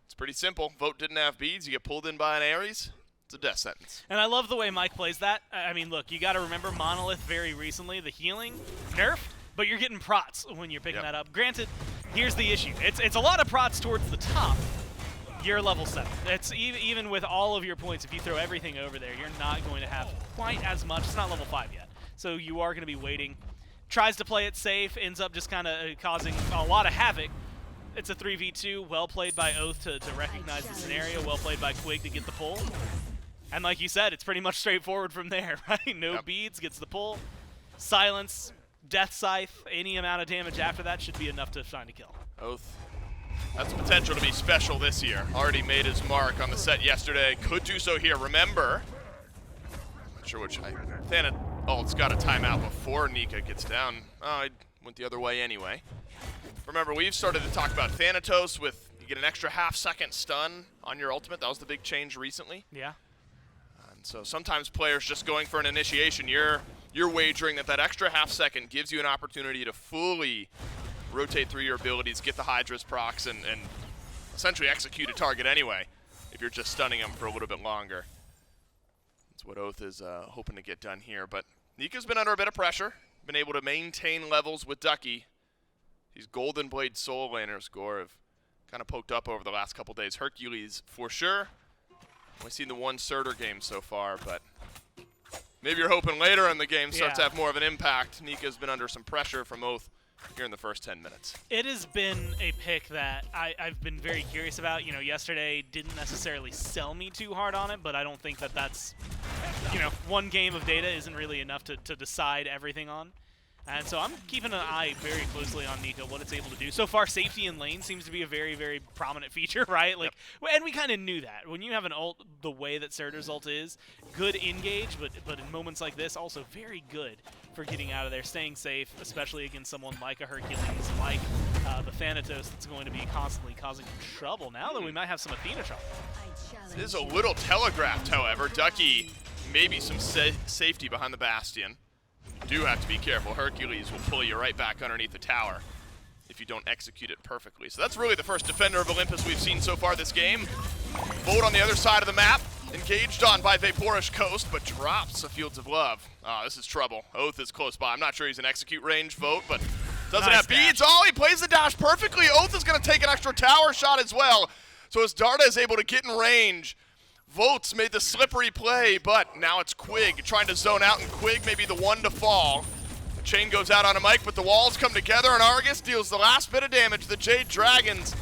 It's pretty simple. Vote didn't have beads. You get pulled in by an Ares. It's a death sentence. And I love the way Mike plays that. I mean, look, you got to remember Monolith very recently, the healing nerfed, but you're getting prots when you're picking that up. Granted, here's the issue. It's a lot of prots towards the top. You're level 7. It's even with all of your points, if you throw everything over there, you're not going to have quite as much. It's not level 5 yet. So you are going to be waiting. Tries to play it safe, ends up just kind of causing a lot of havoc. It's a 3v2, well played by Oathhh to recognize the scenario, well played by Quig to get the pull. And like you said, it's pretty much straightforward from there, right? No beads, gets the pull. Silence, Death Scythe, any amount of damage after that should be enough to find a kill. Oathhh has the potential to be special this year. Already made his mark on the set yesterday. Could do so here. Remember, I'm not sure which Thanatos. Oh, it's got a timeout before Nika gets down. Oh, I went the other way anyway. Remember, we've started to talk about Thanatos with you get an extra half-second stun on your ultimate. That was the big change recently. Yeah. And so sometimes players just going for an initiation, you're wagering that extra half-second gives you an opportunity to fully rotate through your abilities, get the Hydra's procs, and essentially execute a target anyway if you're just stunning them for a little bit longer. That's what Oathhh is hoping to get done here. But Nika's been under a bit of pressure, been able to maintain levels with Ducky. These Golden Blade Soul Laner score have kind of poked up over the last couple days. Hercules, for sure. Only seen the one Surtr game so far, but maybe you're hoping later in the game starts to have more of an impact. Nika's been under some pressure from Oathhh here in the first 10 minutes. It has been a pick that I've been very curious about. You know, yesterday didn't necessarily sell me too hard on it, but I don't think that that's, you know, one game of data isn't really enough to decide everything on. And so I'm keeping an eye very closely on Nika, what it's able to do. So far, safety in lane seems to be a very, very prominent feature, right? Like, and we kind of knew that. When you have an ult the way that Surtr's ult is, good engage, but in moments like this, also very good for getting out of there, staying safe, especially against someone like a Hercules, like the Thanatos that's going to be constantly causing trouble. Now that we might have some Athena trouble. This is a little telegraphed, however. Ducky, maybe some safety behind the Bastion. You do have to be careful. Hercules will pull you right back underneath the tower if you don't execute it perfectly. So that's really the first defender of Olympus we've seen so far this game. Vote on the other side of the map, engaged on by VaporishCoast, but drops a Fields of Love. This is trouble. Oathhh is close by. I'm not sure he's in execute range, Vote, but doesn't have beads. Oh, he plays the dash perfectly. Oathhh is going to take an extra tower shot as well. So as Dardez is able to get in range, Vote's made the slippery play, but now it's Quig trying to zone out, and Quig may be the one to fall. The chain goes out on a mic, but the walls come together, and Argus deals the last bit of damage. The Jade Dragons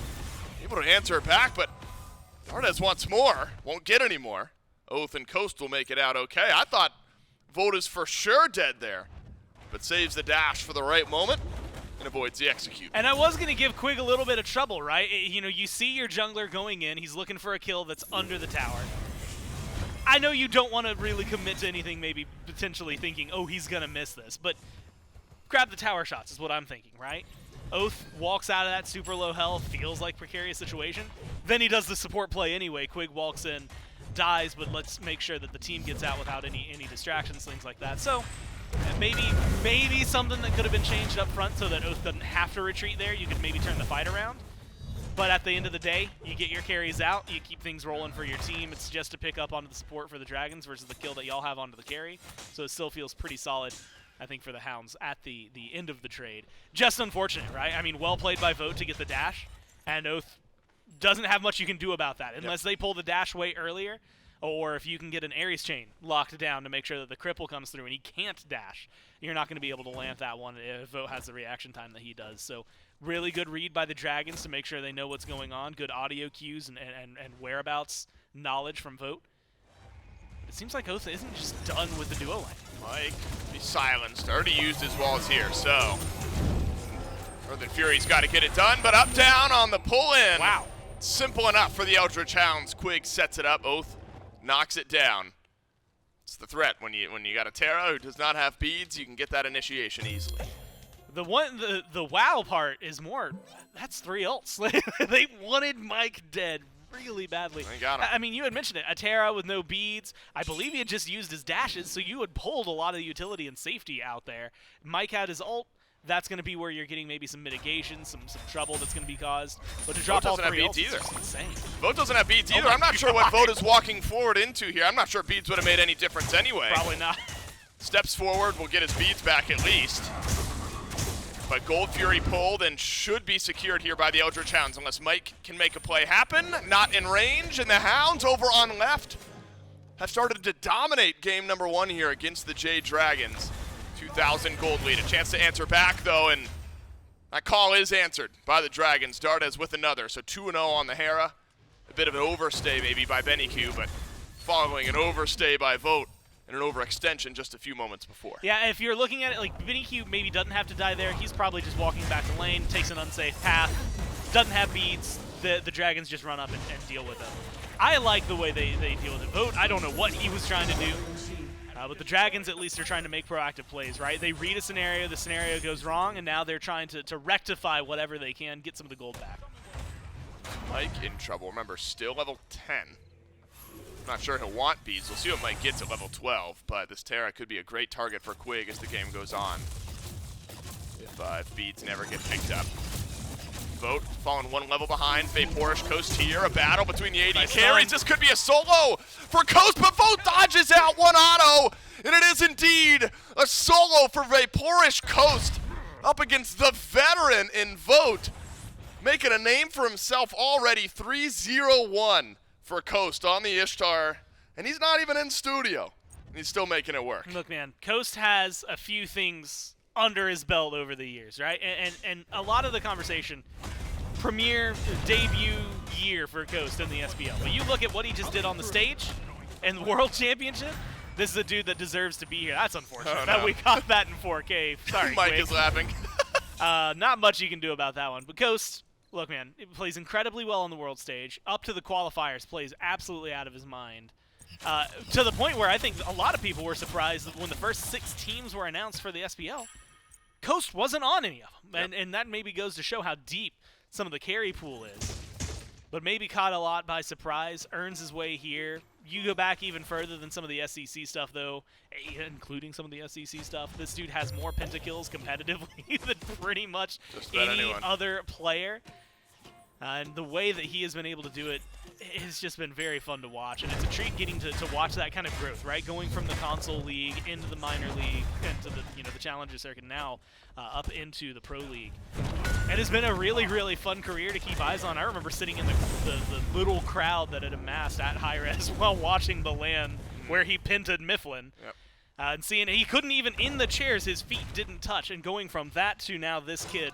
able to answer it back, but Dardez wants more. Won't get any more. Oathhh and Coast will make it out okay. I thought Vote is for sure dead there, but saves the dash for the right moment and avoids the execute. And I was going to give Quig a little bit of trouble, right? You know, you see your jungler going in. He's looking for a kill that's under the tower. I know you don't want to really commit to anything, maybe potentially thinking, oh, he's going to miss this. But grab the tower shots is what I'm thinking, right? Oathhh walks out of that super low health, feels like precarious situation. Then he does the support play anyway. Quig walks in, dies, but let's make sure that the team gets out without any distractions, things like that. So maybe something that could have been changed up front so that Oathhh doesn't have to retreat there. You could maybe turn the fight around. But at the end of the day, you get your carries out, you keep things rolling for your team. It's just to pick up onto the support for the Dragons versus the kill that y'all have onto the carry. So it still feels pretty solid, I think, for the Hounds at the end of the trade. Just unfortunate, right? I mean, well played by Vote to get the dash, and Oathhh doesn't have much you can do about that unless they pull the dash way earlier, or if you can get an Ares chain locked down to make sure that the cripple comes through and he can't dash. You're not going to be able to land that one if Vote has the reaction time that he does. So really good read by the Dragons to make sure they know what's going on. Good audio cues and whereabouts knowledge from Vote. It seems like Oathhh isn't just done with the duo lane. Mike, he's silenced. Already used his walls here, so Northern Fury's got to get it done, but up-down on the pull-in. Wow. Simple enough for the Eldritch Hounds. Quig sets it up. Oathhh knocks it down. It's the threat when you got a Terra who does not have beads, you can get that initiation easily. The wow part is more, that's 3 ults. They wanted Mike dead really badly. They got him. I mean, you had mentioned it, a Terra with no beads. I believe he had just used his dashes, so you had pulled a lot of the utility and safety out there. Mike had his ult. That's going to be where you're getting maybe some mitigation, some trouble that's going to be caused. But to drop all 3 ults is just insane. Vote doesn't have beads either. I'm not sure what Vote is walking forward into here. I'm not sure beads would have made any difference anyway. Probably not. Steps forward, will get his beads back at least. But Gold Fury pulled and should be secured here by the Eldritch Hounds unless Mike can make a play happen. Not in range, and the Hounds over on left have started to dominate game number 1 here against the Jade Dragons. 2,000 gold lead. A chance to answer back, though, and that call is answered by the Dragons. Dardez with another, so 2-0 on the Hera. A bit of an overstay maybe by BennyQ, but following an overstay by Vote and an overextension just a few moments before. Yeah, if you're looking at it, like, BennyQ maybe doesn't have to die there. He's probably just walking back to lane, takes an unsafe path, doesn't have beads. The Dragons just run up and deal with him. I like the way they deal with it. Vote, I don't know what he was trying to do. But the Dragons at least are trying to make proactive plays, right? They read a scenario, the scenario goes wrong, and now they're trying to rectify whatever they can, get some of the gold back. Mike in trouble. Remember, still level 10. Not sure he'll want beads. We'll see what Mike gets at level 12, but this Terra could be a great target for Quig as the game goes on. If beads never get picked up. Vote falling 1 level behind. VaporishCoast here. A battle between the AD carries. This could be a solo for Coast, but Vote dodges out 1 auto. And it is indeed a solo for VaporishCoast up against the veteran in Vote. Making a name for himself already. 3-0-1 for Coast on the Ishtar. And he's not even in studio. And he's still making it work. Look, man, Coast has a few things under his belt over the years, right? And a lot of the conversation, premier debut year for Coast in the SPL. But you look at what he just did on the stage and the World Championship, this is a dude that deserves to be here. That's unfortunate that we caught that in 4K. Sorry, Mike Quig. is laughing. Not much you can do about that one. But Coast, look, man, it plays incredibly well on the world stage. Up to the qualifiers, plays absolutely out of his mind. To the point where I think a lot of people were surprised that when the first 6 teams were announced for the SPL, Coast wasn't on any of them. And that maybe goes to show how deep some of the carry pool is. But maybe caught a lot by surprise, earns his way here. You go back even further than some of the SEC stuff, though, including some of the SEC stuff. This dude has more pentakills competitively than pretty much any other player. And the way that he has been able to do it has just been very fun to watch. And it's a treat getting to watch that kind of growth, right? Going from the console league into the minor league, into the challenger circuit, now up into the pro league. It has been a really, really fun career to keep eyes on. I remember sitting in the little crowd that had amassed at Hi-Res while watching the LAN where he pinted Mifflin. Yep. And seeing he couldn't even, in the chairs, his feet didn't touch. And going from that to now this kid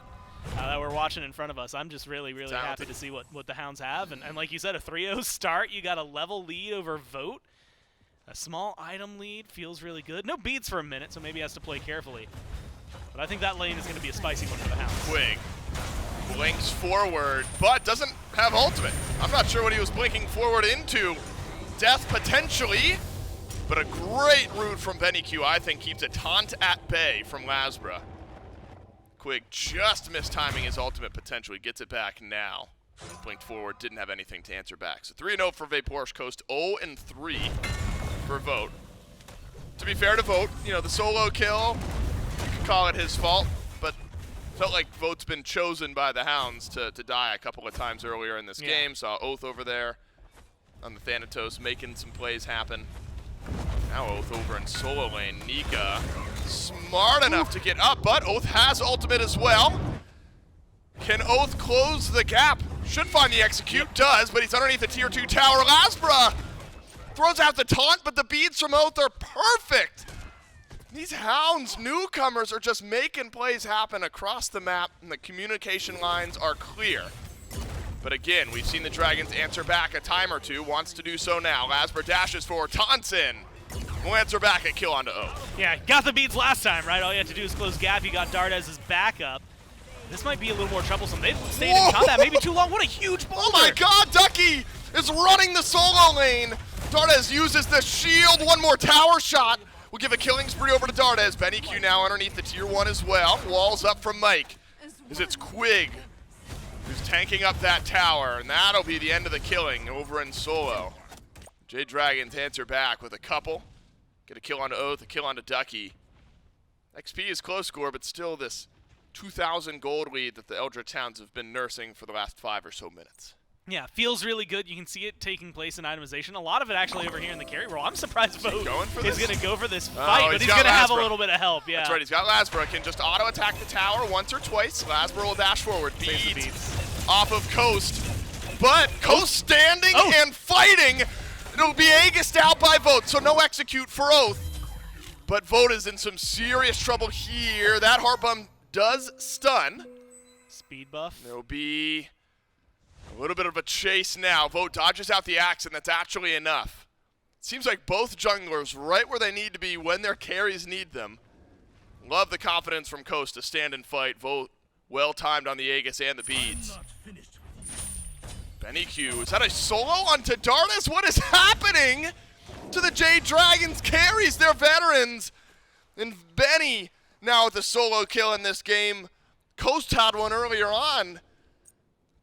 that we're watching in front of us, I'm just really, really happy to see what the Hounds have. And like you said, a 3-0 start. You got a level lead over Vote. A small item lead feels really good. No beads for a minute, so maybe he has to play carefully. But I think that lane is going to be a spicy one for the Hounds. Quig blinks forward, but doesn't have ultimate. I'm not sure what he was blinking forward into. Death potentially, but a great route from BennyQ, I think, keeps a taunt at bay from LASBRA. Quig just missed timing his ultimate potential. He gets it back now. Blinked forward, didn't have anything to answer back. So 3-0 for VaporishCoast, 0-3 for Vote. To be fair to Vote, the solo kill, you could call it his fault, but felt like Vote's been chosen by the Hounds to die a couple of times earlier in this game. Saw Oathhh over there on the Thanatos making some plays happen. Now Oathhh over in solo lane. Nika smart enough to get up, but Oathhh has ultimate as well. Can Oathhh close the gap? Should find the execute, does, but he's underneath the tier 2 tower. LASBRA throws out the taunt, but the beads from Oathhh are perfect. These Hounds newcomers are just making plays happen across the map, and the communication lines are clear. But again, we've seen the Dragons answer back a time or two, wants to do so now. LASBRA dashes forward, taunts in. We'll answer back and kill onto Oathhh. Yeah, got the beads last time, right? All you had to do is close gap. You got Dardez's backup. This might be a little more troublesome. They've stayed in combat maybe too long. What a huge boulder. Oh my god, Ducky is running the solo lane Dardez uses the shield. One more tower shot. We'll give a killing spree over to Dardez. BennyQ now underneath the tier 1 as well. Walls up from Mike. As it's Quig who's tanking up that tower, and that'll be the end of the killing over in solo. Jade Dragons answer back with a couple. Get a kill onto Oathhh, a kill onto Ducky. XP is close score, but still this 2,000 gold lead that the Eldritch Hounds have been nursing for the last 5 or so minutes. Yeah, feels really good. You can see it taking place in itemization. A lot of it actually over here in the carry role. I'm surprised Vote is going to go for this fight, but he's going to have a little bit of help. Yeah, that's right. He's got LASBRA. Can just auto attack the tower once or twice. LASBRA will dash forward. Beads off of Coast, but Coast standing and fighting. It'll be Aegis out by Vote, so no execute for Oathhh. But Vote is in some serious trouble here. That heart bomb does stun. Speed buff. There'll be a little bit of a chase now. Vote dodges out the axe, and that's actually enough. Seems like both junglers right where they need to be when their carries need them. Love the confidence from Coast to stand and fight. Vote well timed on the Aegis and the beads. BennyQ, is that a solo onto Dardez? What is happening to the Jade Dragons? Carries their veterans. And Benny now with the solo kill in this game. Coast had one earlier on.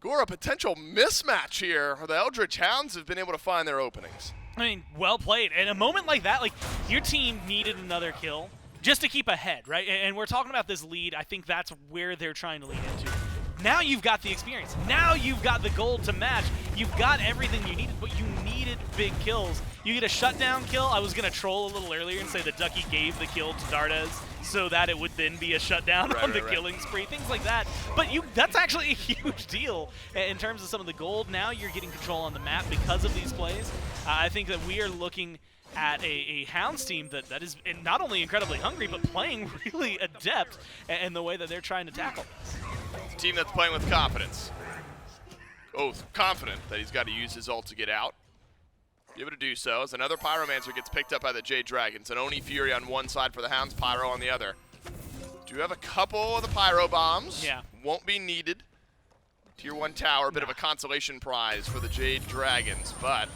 Gore, a potential mismatch here. The Eldritch Hounds have been able to find their openings. I mean, well played. In a moment like that, like, your team needed another kill just to keep ahead, right? And we're talking about this lead. I think that's where they're trying to lead into. Now you've got the experience. Now you've got the gold to match. You've got everything you needed, but you needed big kills. You get a shutdown kill. I was going to troll a little earlier and say that Ducky gave the kill to Dardez so that it would then be a shutdown on the killing spree, things like that. But that's actually a huge deal in terms of some of the gold. Now you're getting control on the map because of these plays. I think that we are looking at a Hounds team that is not only incredibly hungry, but playing really adept in the way that they're trying to tackle this. It's a team that's playing with confidence. Oathhh confident that he's got to use his ult to get out. Able to do so as another Pyromancer gets picked up by the Jade Dragons. An Oni Fury on one side for the Hounds, Pyro on the other. Do have a couple of the Pyro bombs. Yeah. Won't be needed. Tier 1 tower, a bit of a consolation prize for the Jade Dragons, but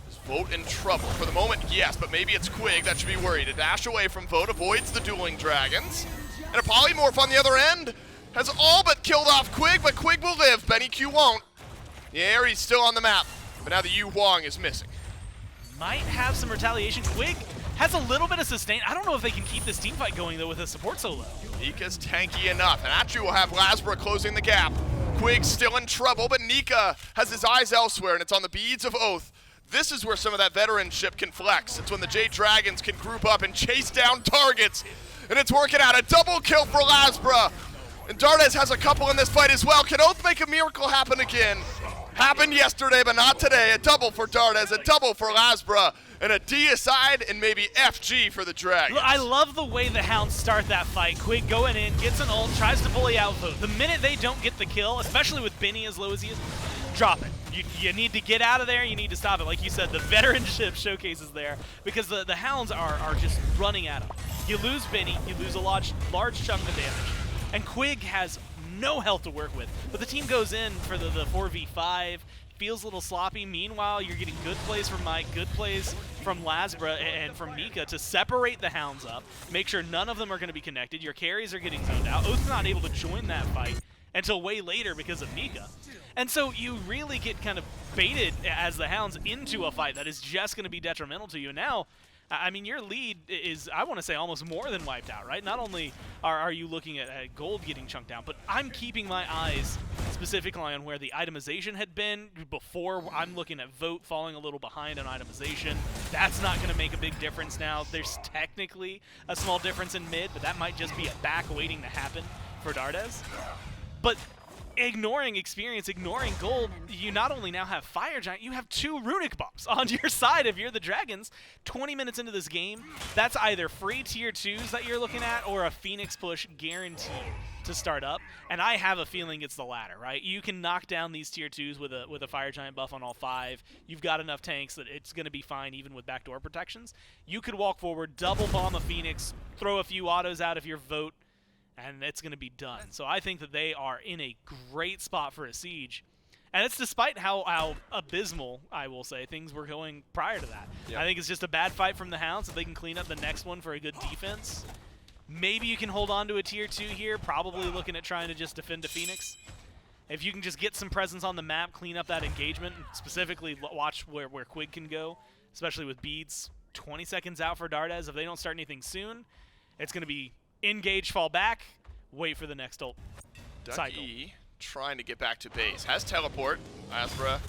is Vote in trouble? For the moment, yes, but maybe it's Quig that should be worried. A dash away from Vote, avoids the dueling dragons. And a Polymorph on the other end has all but killed off Quig, but Quig will live. BennyQ won't. Yeah, he's still on the map, but now the Huang is missing. Might have some retaliation. Quig has a little bit of sustain. I don't know if they can keep this team fight going, though, with a support solo. Nika's tanky enough, and actually will have LASBRA closing the gap. Quig's still in trouble, but Nika has his eyes elsewhere, and it's on the beads of Oathhh. This is where some of that veteranship can flex. It's when the Jade Dragons can group up and chase down targets, and it's working out. A double kill for LASBRA, and Dardez has a couple in this fight as well. Can Oathhh make a miracle happen again? Happened yesterday, but not today. A double for Dardez, a double for LASBRA, and a D aside, and maybe FG for the Dragons. I love the way the Hounds start that fight. Quig going in, gets an ult, tries to bully out Vote. The minute they don't get the kill, especially with Benny as low as he is, drop it. You need to get out of there, you need to stop it. Like you said, the veteranship showcases there, because the Hounds are just running at him. You lose Benny, you lose a large chunk of damage, and Quig has no health to work with. But the team goes in for the 4v5, feels a little sloppy. Meanwhile, you're getting good plays from Mike, good plays from LASBRA and from Nika to separate the Hounds up, make sure none of them are going to be connected. Your carries are getting zoned out. Oathh's not able to join that fight until way later because of Nika. And so you really get kind of baited as the Hounds into a fight that is just going to be detrimental to you. Now, I mean, your lead is, I want to say, almost more than wiped out, right? Not only are you looking at gold getting chunked down, but I'm keeping my eyes specifically on where the itemization had been before. I'm looking at Vote falling a little behind on itemization. That's not going to make a big difference now. There's technically a small difference in mid, but that might just be a back waiting to happen for Dardez. But ignoring experience, ignoring gold, you not only now have Fire Giant, you have 2 runic bombs on your side if you're the Dragons. 20 minutes into this game, that's either free tier 2s that you're looking at or a Phoenix push guaranteed to start up. And I have a feeling it's the latter, right? You can knock down these tier 2s with a Fire Giant buff on all 5. You've got enough tanks that it's going to be fine even with backdoor protections. You could walk forward, double bomb a Phoenix, throw a few autos out if you're Vote, and it's going to be done. So I think that they are in a great spot for a siege. And it's despite how abysmal, I will say, things were going prior to that. Yep. I think it's just a bad fight from the Hounds. If they can clean up the next one for a good defense, maybe you can hold on to a tier 2 here, probably looking at trying to just defend a Phoenix. If you can just get some presence on the map, clean up that engagement, and specifically watch where Quig can go, especially with beads. 20 seconds out for Dardez. If they don't start anything soon, it's going to be engage, fall back, wait for the next ult cycle. Ducky trying to get back to base. Has teleport. LASBRA,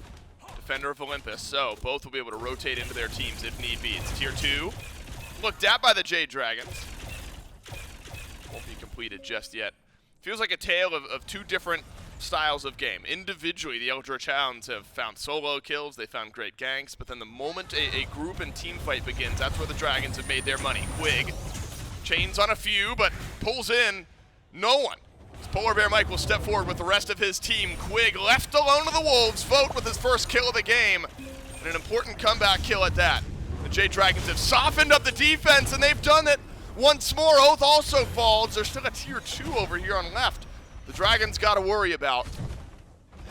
defender of Olympus. So both will be able to rotate into their teams if need be. It's tier 2. Looked at by the Jade Dragons. Won't be completed just yet. Feels like a tale of two different styles of game. Individually, the Eldritch Hounds have found solo kills, they found great ganks, but then the moment a group and team fight begins, that's where the Dragons have made their money. Quig chains on a few, but pulls in no one. PolarBearMike will step forward with the rest of his team. Quig left alone with the Wolves, vote with his first kill of the game, and an important comeback kill at that. The Jade Dragons have softened up the defense, and they've done it once more. Oathhh also falls. There's still a tier 2 over here on left. The Dragons got to worry about.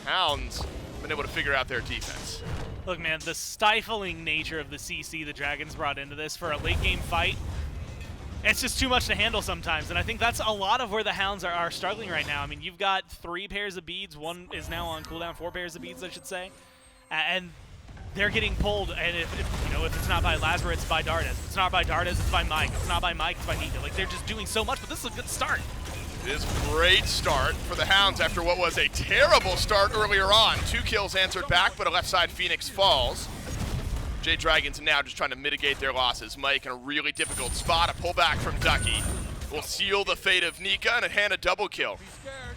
Hounds been able to figure out their defense. Look, man, the stifling nature of the CC the Dragons brought into this for a late-game fight, it's just too much to handle sometimes, and I think that's a lot of where the Hounds are struggling right now. I mean, you've got 3 pairs of beads, 1 is now on cooldown, 4 pairs of beads, I should say, and they're getting pulled, and if it's not by LASBRA, it's by Dardez. If it's not by Dardez, it's by Mike. If it's not by Mike, it's by Nika. Like, they're just doing so much, but this is a good start. It is a great start for the Hounds after what was a terrible start earlier on. 2 kills answered back, but a left side Phoenix falls. Jade Dragons now just trying to mitigate their losses. Mike in a really difficult spot. A pullback from Ducky will seal the fate of Nika, and a hand a double kill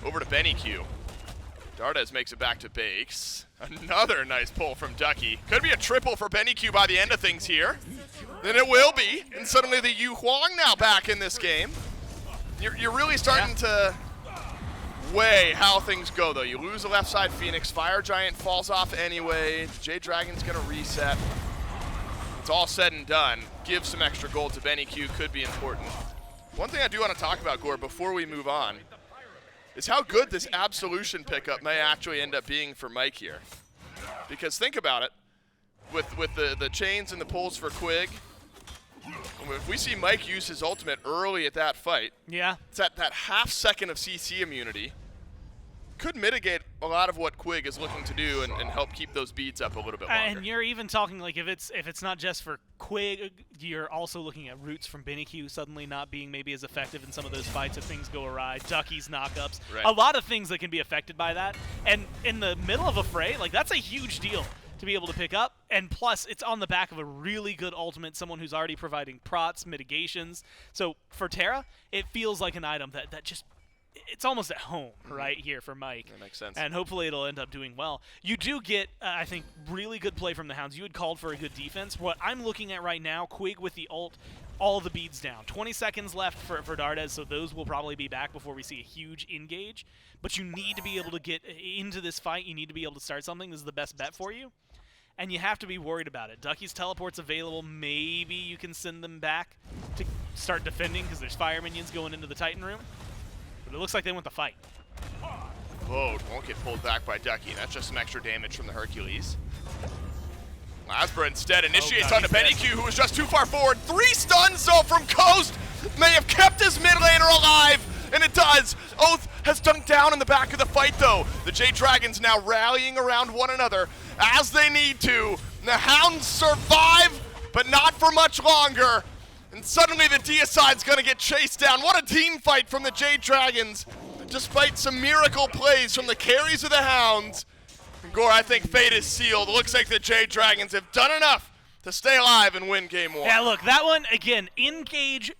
over to BennyQ. Dardez makes it back to base. Another nice pull from Ducky. Could be a triple for BennyQ by the end of things here. Then it will be, and suddenly the Huang now back in this game. You're really starting to weigh how things go, though. You lose a left side Phoenix. Fire Giant falls off anyway. Jade Dragon's going to reset. It's all said and done. Give some extra gold to BennyQ could be important. One thing I do want to talk about, Gore, before we move on, is how good this Absolution pickup may actually end up being for Mike here. Because think about it. With the chains and the pulls for Quig, if we see Mike use his ultimate early at that fight, it's that half second of CC immunity could mitigate a lot of what Quig is looking to do and help keep those beads up a little bit longer. And you're even talking like if it's not just for Quig, you're also looking at roots from BennyQ suddenly not being maybe as effective in some of those fights if things go awry. Ducky's knockups, right. A lot of things that can be affected by that. And in the middle of a fray, like that's a huge deal to be able to pick up, and plus it's on the back of a really good ultimate, someone who's already providing prots, mitigations. So for Terra, it feels like an item that just, it's almost at home right here for Mike. That makes sense. And hopefully it'll end up doing well. You do get, I think, really good play from the Hounds. You had called for a good defense. What I'm looking at right now, Quig with the ult, all the beads down. 20 seconds left for Dardez, so those will probably be back before we see a huge engage. But you need to be able to get into this fight. You need to be able to start something. This is the best bet for you. And you have to be worried about it. Ducky's teleport's available. Maybe you can send them back to start defending because there's fire minions going into the Titan room. But it looks like they want the fight. Vote won't get pulled back by Ducky. That's just some extra damage from the Hercules. LASBRA instead initiates onto BennyQ, who was just too far forward. 3 stuns, though, from Coast. May have kept his mid laner alive, and it does. Oathhh has dunked down in the back of the fight, though. The Jade Dragons now rallying around one another as they need to. The Hounds survive, but not for much longer. And suddenly the Deicide's going to get chased down. What a team fight from the Jade Dragons, despite some miracle plays from the carries of the Hounds. And Gore, I think fate is sealed. It looks like the Jade Dragons have done enough to stay alive and win game 1. Yeah, look, that one, again, engage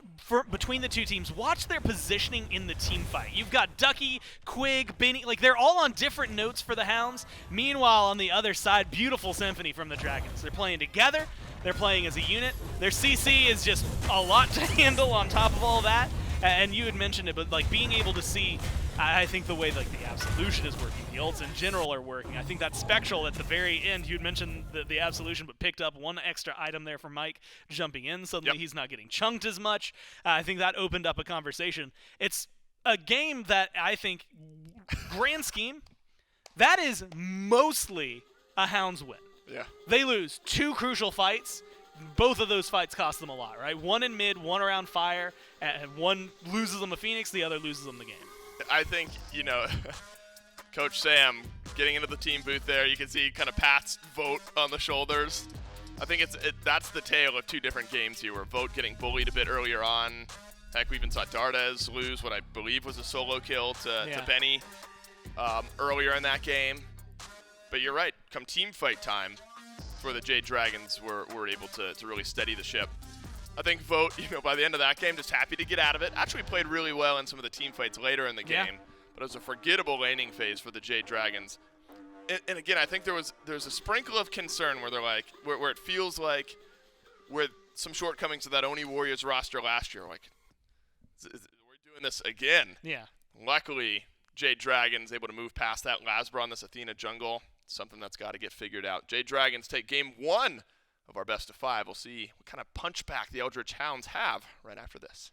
between the two teams. Watch their positioning in the team fight. You've got Ducky, Quig, Benny, like they're all on different notes for the Hounds. Meanwhile, on the other side, beautiful symphony from the Dragons. They're playing together. They're playing as a unit. Their CC is just a lot to handle on top of all that. And you had mentioned it, but like being able to see, I think the way like the Absolution is working, the ults in general are working. I think that Spectral at the very end, you had mentioned the Absolution, but picked up one extra item there for Mike jumping in. Suddenly he's not getting chunked as much. I think that opened up a conversation. It's a game that I think, grand scheme, That is mostly a Hounds win. Yeah. They lose 2 crucial fights. Both of those fights cost them a lot, right? One in mid, one around fire, and one loses them a Phoenix, the other loses them the game. I think, Coach Sam getting into the team booth there, you can see kind of Pat's Vote on the shoulders. I think that's the tale of 2 different games here, where Vote getting bullied a bit earlier on. Heck, we even saw Dardez lose what I believe was a solo kill to Benny earlier in that game. But you're right, come team fight time, where the Jade Dragons were able to really steady the ship. I think Vote, by the end of that game, just happy to get out of it. Actually played really well in some of the team fights later in the game, but it was a forgettable laning phase for the Jade Dragons. And again, I think there's a sprinkle of concern where they're like, where it feels like, with some shortcomings of that Oni Warriors roster last year, like, we're doing this again. Yeah. Luckily, Jade Dragons able to move past that LASBRA on this Athena jungle. Something that's got to get figured out. Jade Dragons take game 1 of our best of 5. We'll see what kind of punchback the Eldritch Hounds have right after this.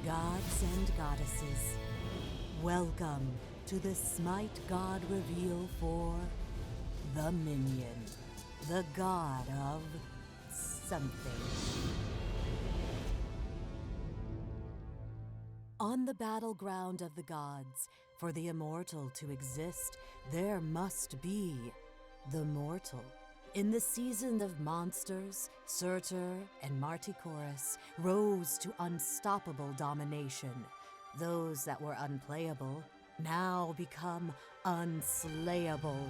Gods and goddesses, welcome to the SMITE God reveal for the Minion, the god of something. On the battleground of the gods, for the immortal to exist, there must be the mortal. In the season of monsters, Surtr and Martichorus rose to unstoppable domination. Those that were unplayable now become unslayable.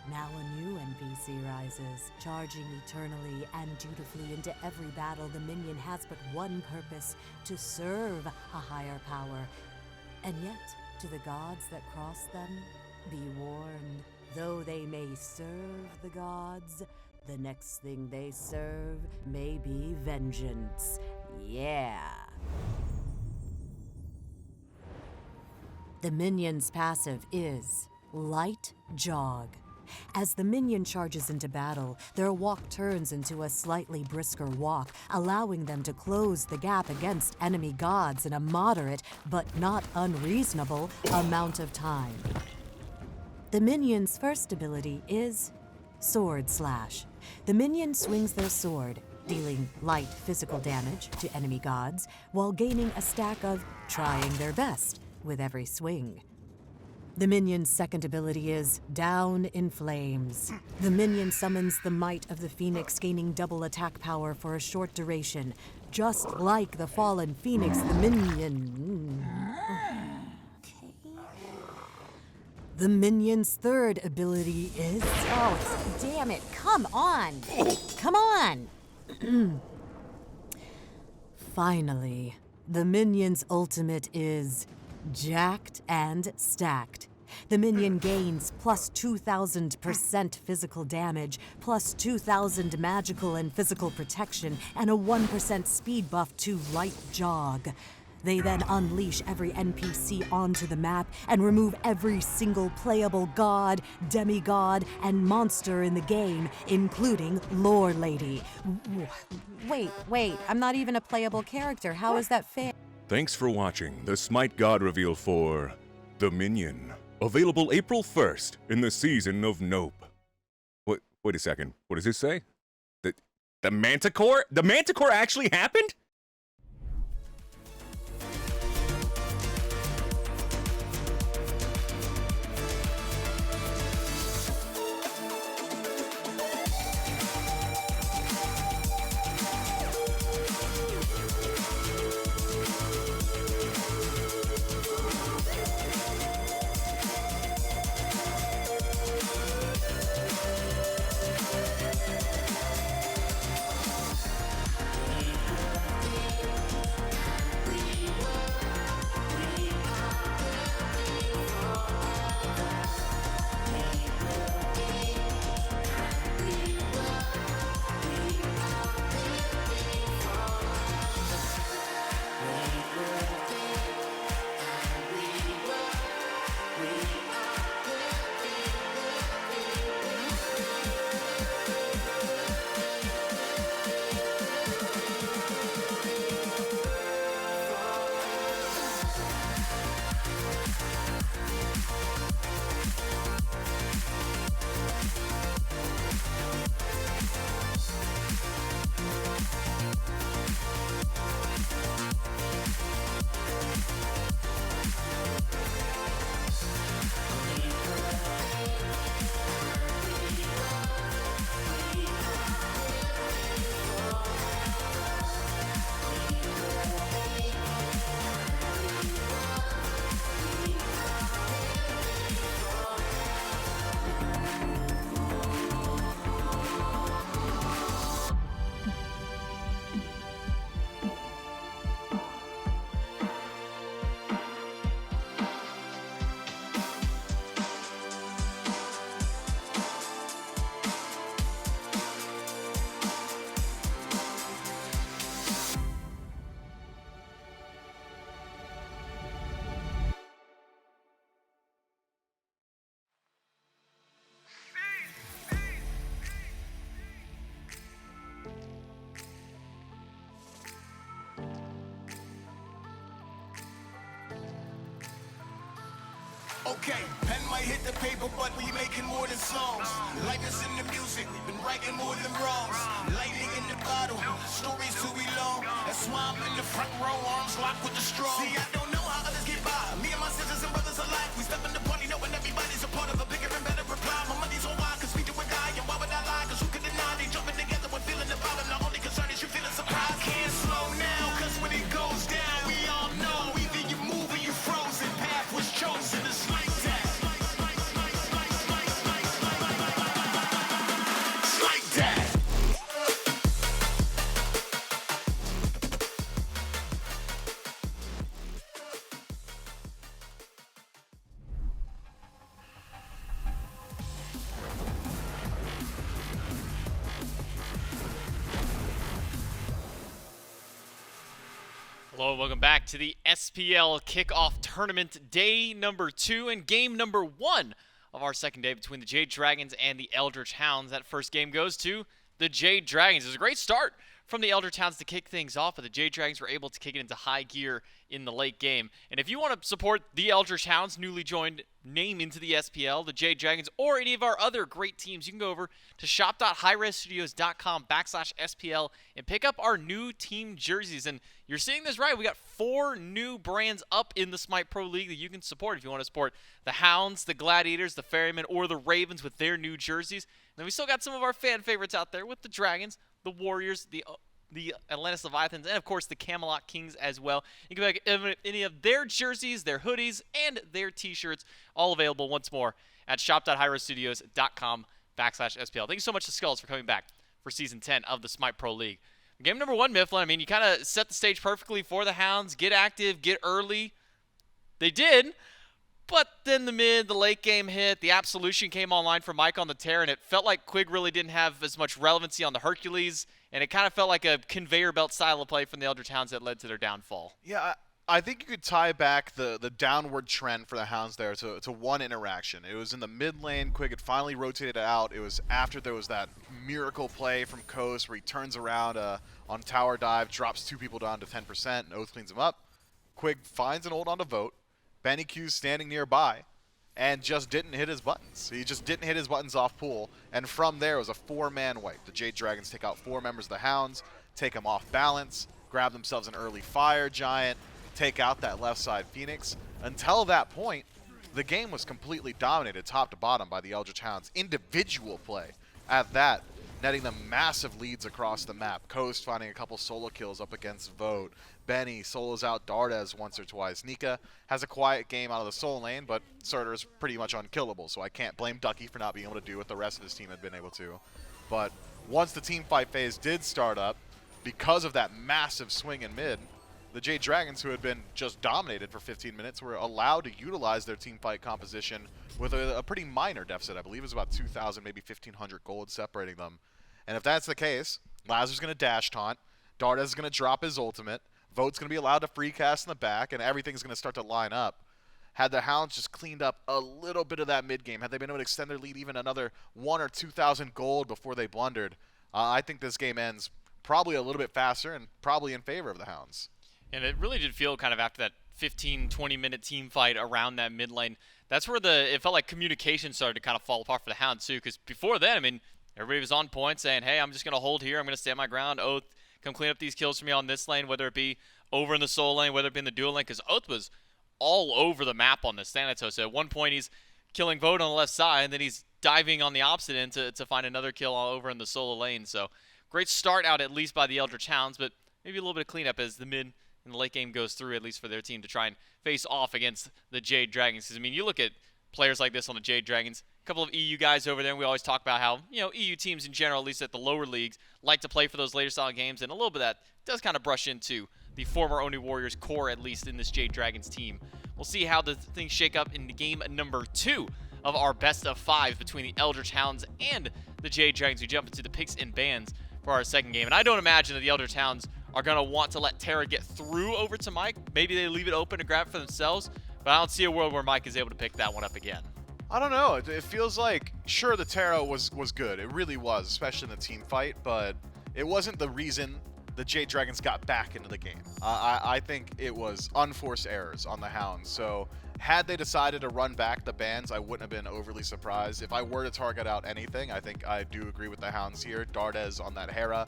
Now a new NPC rises, charging eternally and dutifully into every battle. The minion has but one purpose: to serve a higher power. And yet, to the gods that cross them, be warned. Though they may serve the gods, the next thing they serve may be vengeance. Yeah. The minion's passive is Light Jog. As the minion charges into battle, their walk turns into a slightly brisker walk, allowing them to close the gap against enemy gods in a moderate, but not unreasonable, amount of time. The minion's first ability is Sword Slash. The minion swings their sword, dealing light physical damage to enemy gods, while gaining a stack of trying their best with every swing. The minion's second ability is Down in Flames. The minion summons the might of the Phoenix, gaining double attack power for a short duration. Just like the fallen Phoenix, the minion... The minion's third ability is... Oh, damn it. Come on. Come on. Finally, the minion's ultimate is Jacked and Stacked. The minion gains plus 2,000% physical damage, plus 2,000 magical and physical protection, and a 1% speed buff to Light Jog. They then unleash every NPC onto the map and remove every single playable god, demigod, and monster in the game, including Lore Lady. Wait, I'm not even a playable character. How is that fair? Thanks for watching the SMITE God reveal for The Minion. Available April 1st in the season of Nope. Wait a second. What does this say? The Manticore? The Manticore actually happened? Okay, pen might hit the paper, but we making more than songs. Life is in the music, been writing more than wrongs. Lightning in the bottle, stories too long. That's why I'm in the front row, arms locked with the strong. See, I don't know how others get by. Me and my sisters and brothers alike, we step in the party knowing everybody's a part of a bigger and better reply. My money's on why, cause we do it die, and why would I lie? Cause who could deny they jumping together when feeling the vibe? And the only concern is you feeling surprised. I can't slow now, cause when it goes down, we all know either you move or you frozen. Path was chosen, it's like that. It's like that. Hello, and welcome back to the SPL Kickoff Tournament, day number 2 and game number 1 of our second day between the Jade Dragons and the Eldritch Hounds. That first game goes to the Jade Dragons. It was a great start from the Eldritch Hounds to kick things off, but the Jade Dragons were able to kick it into high gear in the late game. And if you want to support the Eldritch Hounds, newly joined name into the SPL, the Jade Dragons, or any of our other great teams, you can go over to shop.highresstudios.com/SPL and pick up our new team jerseys. And you're seeing this right. We got 4 new brands up in the SMITE Pro League that you can support if you want to support the Hounds, the Gladiators, the Ferrymen, or the Ravens with their new jerseys. And then we still got some of our fan favorites out there with the Dragons, the Warriors, the Atlantis Leviathans, and of course the Camelot Kings as well. You can pick up any of their jerseys, their hoodies, and their t-shirts, all available once more at shop.highresstudios.com/SPL. Thank you so much to Skulls for coming back for Season 10 of the SMITE Pro League. Game number 1, Mifflin, I mean, you kind of set the stage perfectly for the Hounds. Get active, get early. They did, but then the late game hit. The Absolution came online for Mike on the Terra, and it felt like Quig really didn't have as much relevancy on the Hercules, and it kind of felt like a conveyor belt style of play from the Eldritch Hounds that led to their downfall. Yeah, I think you could tie back the downward trend for the Hounds there to one interaction. It was in the mid lane. Quig had finally rotated out. It was after there was that miracle play from Coast where he turns around on tower dive, drops 2 people down to 10%, and Oathhh cleans him up. Quig finds an ult on to vote. BennyQ standing nearby and just didn't hit his buttons. He just didn't hit his buttons off pool, and from there it was a 4-man wipe. The Jade Dragons take out 4 members of the Hounds, take them off balance, grab themselves an early fire giant, take out that left side Phoenix. Until that point, the game was completely dominated top to bottom by the Eldritch Hounds. Individual play at that, netting them massive leads across the map. Coast finding a couple solo kills up against Vote. Benny solos out Dardez once or twice. Nika has a quiet game out of the solo lane, but Surtr is pretty much unkillable, so I can't blame Ducky for not being able to do what the rest of his team had been able to. But once the team fight phase did start up, because of that massive swing in mid, the Jade Dragons, who had been just dominated for 15 minutes, were allowed to utilize their team fight composition with a pretty minor deficit. I believe it was about 2,000, maybe 1,500 gold separating them. And if that's the case, LASBRA's going to dash taunt, Dardez is going to drop his ultimate, Vote's going to be allowed to free cast in the back, and everything's going to start to line up. Had the Hounds just cleaned up a little bit of that mid game, had they been able to extend their lead even another 1,000 or 2,000 gold before they blundered, I think this game ends probably a little bit faster and probably in favor of the Hounds. And it really did feel kind of after that 15, 20-minute team fight around that mid lane, that's where it felt like communication started to kind of fall apart for the Hounds too, because before then, I mean, everybody was on point saying, hey, I'm just going to hold here, I'm going to stand my ground, Oathhh, come clean up these kills for me on this lane, whether it be over in the solo lane, whether it be in the dual lane, because Oathhh was all over the map on this Thanatos. So at one point, he's killing Vote on the left side, and then he's diving on the opposite end to find another kill all over in the solo lane. So great start out at least by the Eldritch Hounds, but maybe a little bit of cleanup as the mid and the late game goes through, at least for their team, to try and face off against the Jade Dragons. Because, I mean, you look at players like this on the Jade Dragons, a couple of EU guys over there, and we always talk about how, you know, EU teams in general, at least at the lower leagues, like to play for those later style games, and a little bit of that does kind of brush into the former Oni Warriors core, at least in this Jade Dragons team. We'll see how the things shake up in game number 2 of our best of 5 between the Eldritch Hounds and the Jade Dragons. We jump into the picks and bans for our second game, and I don't imagine that the Eldritch Hounds are going to want to let Terra get through over to Mike. Maybe they leave it open to grab it for themselves, but I don't see a world where Mike is able to pick that one up again. I don't know. It feels like, sure, the Terra was good. It really was, especially in the team fight, but it wasn't the reason the Jade Dragons got back into the game. I think it was unforced errors on the Hounds. So Had they decided to run back the bans, I wouldn't have been overly surprised. If I were to target out anything, I think I do agree with the Hounds here. Dardez on that Hera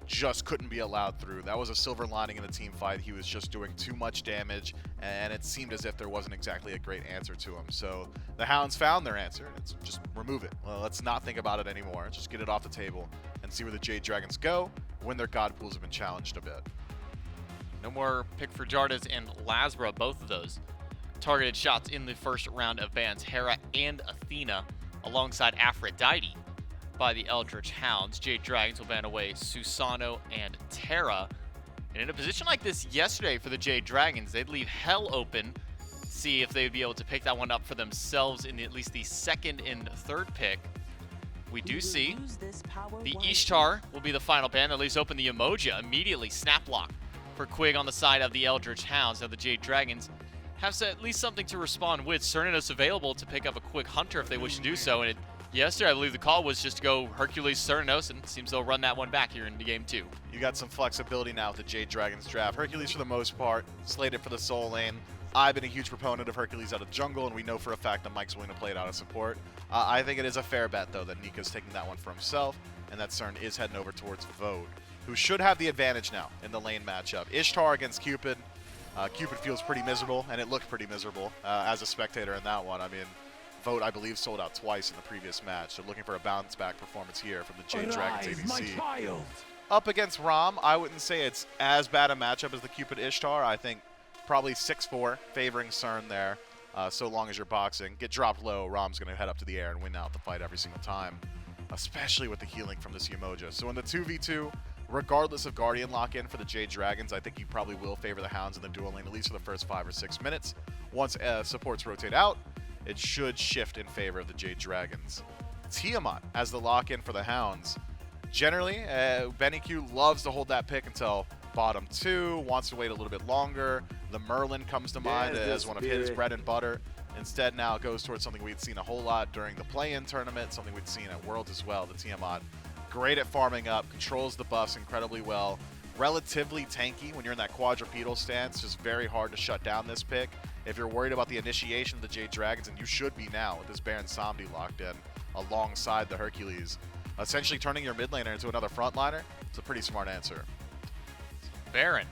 just couldn't be allowed through. That was a silver lining in the team fight. He was just doing too much damage, and it seemed as if there wasn't exactly a great answer to him. So the Hounds found their answer. It's just remove it. Well, let's not think about it anymore. Just get it off the table and see where the Jade Dragons go when their god pools have been challenged a bit. No more pick for Dardez and LASBRA, both of those targeted shots in the first round of bans. Hera and Athena alongside Aphrodite by the Eldritch Hounds. Jade Dragons will ban away Susano and Terra. And in a position like this yesterday for the Jade Dragons, they'd leave hell open, see if they'd be able to pick that one up for themselves in at least the second and third pick. We do see the Ishtar will be the final ban. That leaves open the Yemoja immediately. Snap lock for Quig on the side of the Eldritch Hounds. Now the Jade Dragons have at least something to respond with. Cernunnos available to pick up a quick Hunter if they wish to do so. And yesterday, I believe the call was just to go Hercules, Cernunnos, and it seems they'll run that one back here into game 2. You got some flexibility now with the Jade Dragons draft. Hercules, for the most part, slated for the soul lane. I've been a huge proponent of Hercules out of jungle, and we know for a fact that Mike's willing to play it out of support. I think it is a fair bet, though, that Nika's taking that one for himself, and that Cern is heading over towards Vode, who should have the advantage now in the lane matchup. Ishtar against Cupid. Cupid feels pretty miserable, and it looked pretty miserable as a spectator in that one. I mean, Vode, I believe, sold out twice in the previous match, so looking for a bounce-back performance here from the Jade Dragons ADC. Up against Ram, I wouldn't say it's as bad a matchup as the Cupid Ishtar. I think probably 6-4, favoring Cern there, so long as you're boxing. Get dropped low, Ram's going to head up to the air and win out the fight every single time, especially with the healing from this Yemoja. So in the 2v2, regardless of Guardian lock-in for the Jade Dragons, I think you probably will favor the Hounds in the dual lane, at least for the first 5 or 6 minutes. Once supports rotate out, it should shift in favor of the Jade Dragons. Tiamat as the lock-in for the Hounds. Generally, BennyQ loves to hold that pick until bottom 2, wants to wait a little bit longer. The Merlin comes to mind as one of his bread and butter. Instead, now it goes towards something we'd seen a whole lot during the play-in tournament, something we'd seen at Worlds as well, the Tiamat. Great at farming up, controls the buffs incredibly well. Relatively tanky when you're in that quadrupedal stance, just very hard to shut down this pick. If you're worried about the initiation of the Jade Dragons, and you should be now with this Baron Samedi locked in alongside the Hercules, essentially turning your mid laner into another frontliner, it's a pretty smart answer. Baron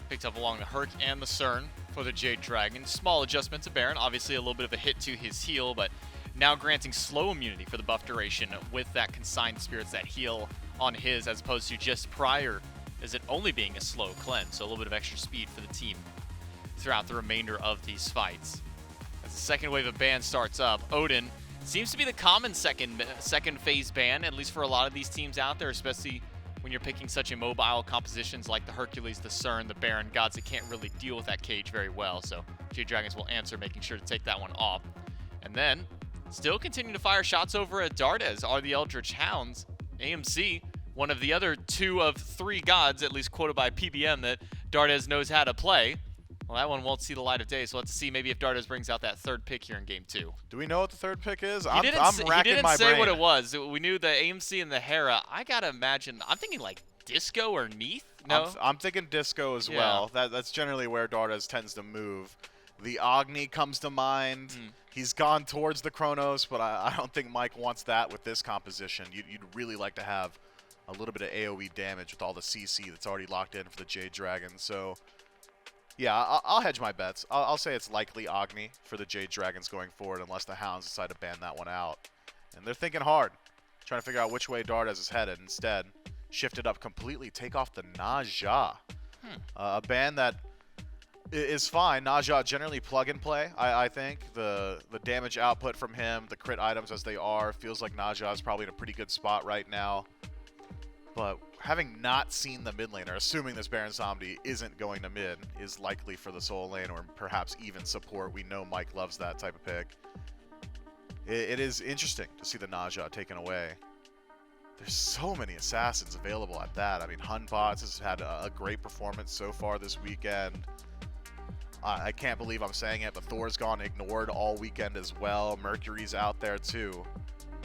picked up along the Herc and the Cern for the Jade Dragons. Small adjustment to Baron, obviously a little bit of a hit to his heal, but now granting slow immunity for the buff duration with that consigned spirits that heal on his, as opposed to just prior as it only being a slow cleanse, so a little bit of extra speed for the team throughout the remainder of these fights. As the second wave of bans starts up, Odin seems to be the common second phase ban, at least for a lot of these teams out there, especially when you're picking such immobile compositions like the Hercules, the Cern, the Baron, gods that can't really deal with that cage very well. So Jade Dragons will answer, making sure to take that one off. And then, still continuing to fire shots over at Dardez are the Eldritch Hounds. AMC, one of the other 2 of 3 gods, at least quoted by PBM, that Dardez knows how to play. Well, that one won't see the light of day, so let's see maybe if Dardez brings out that third pick here in game 2. Do we know what the third pick is? He didn't say brain. what it was. We knew the AMC and the Hera. I gotta imagine, I'm thinking like Disco or Neath? No? I'm thinking Disco as well. That's generally where Dardez tends to move. The Agni comes to mind. He's gone towards the Chronos, but I don't think Mike wants that with this composition. You'd really like to have a little bit of AoE damage with all the CC that's already locked in for the Jade Dragons. So, yeah, I'll hedge my bets. I'll say it's likely Agni for the Jade Dragons going forward, unless the Hounds decide to ban that one out. And they're thinking hard, trying to figure out which way Dardez is headed. Instead, shift it up completely, take off the Naja. A ban that is fine. Naja generally plug and play, I think. The damage output from him, the crit items as they are, feels like Naja is probably in a pretty good spot right now. But having not seen the mid laner, assuming this Baron Samedi isn't going to mid, is likely for the soul lane or perhaps even support. We know Mike loves that type of pick. It is interesting to see the Naja taken away. There's so many assassins available at that. I mean, Batz has had a great performance so far this weekend. I can't believe I'm saying it, but Thor's gone ignored all weekend as well. Mercury's out there too.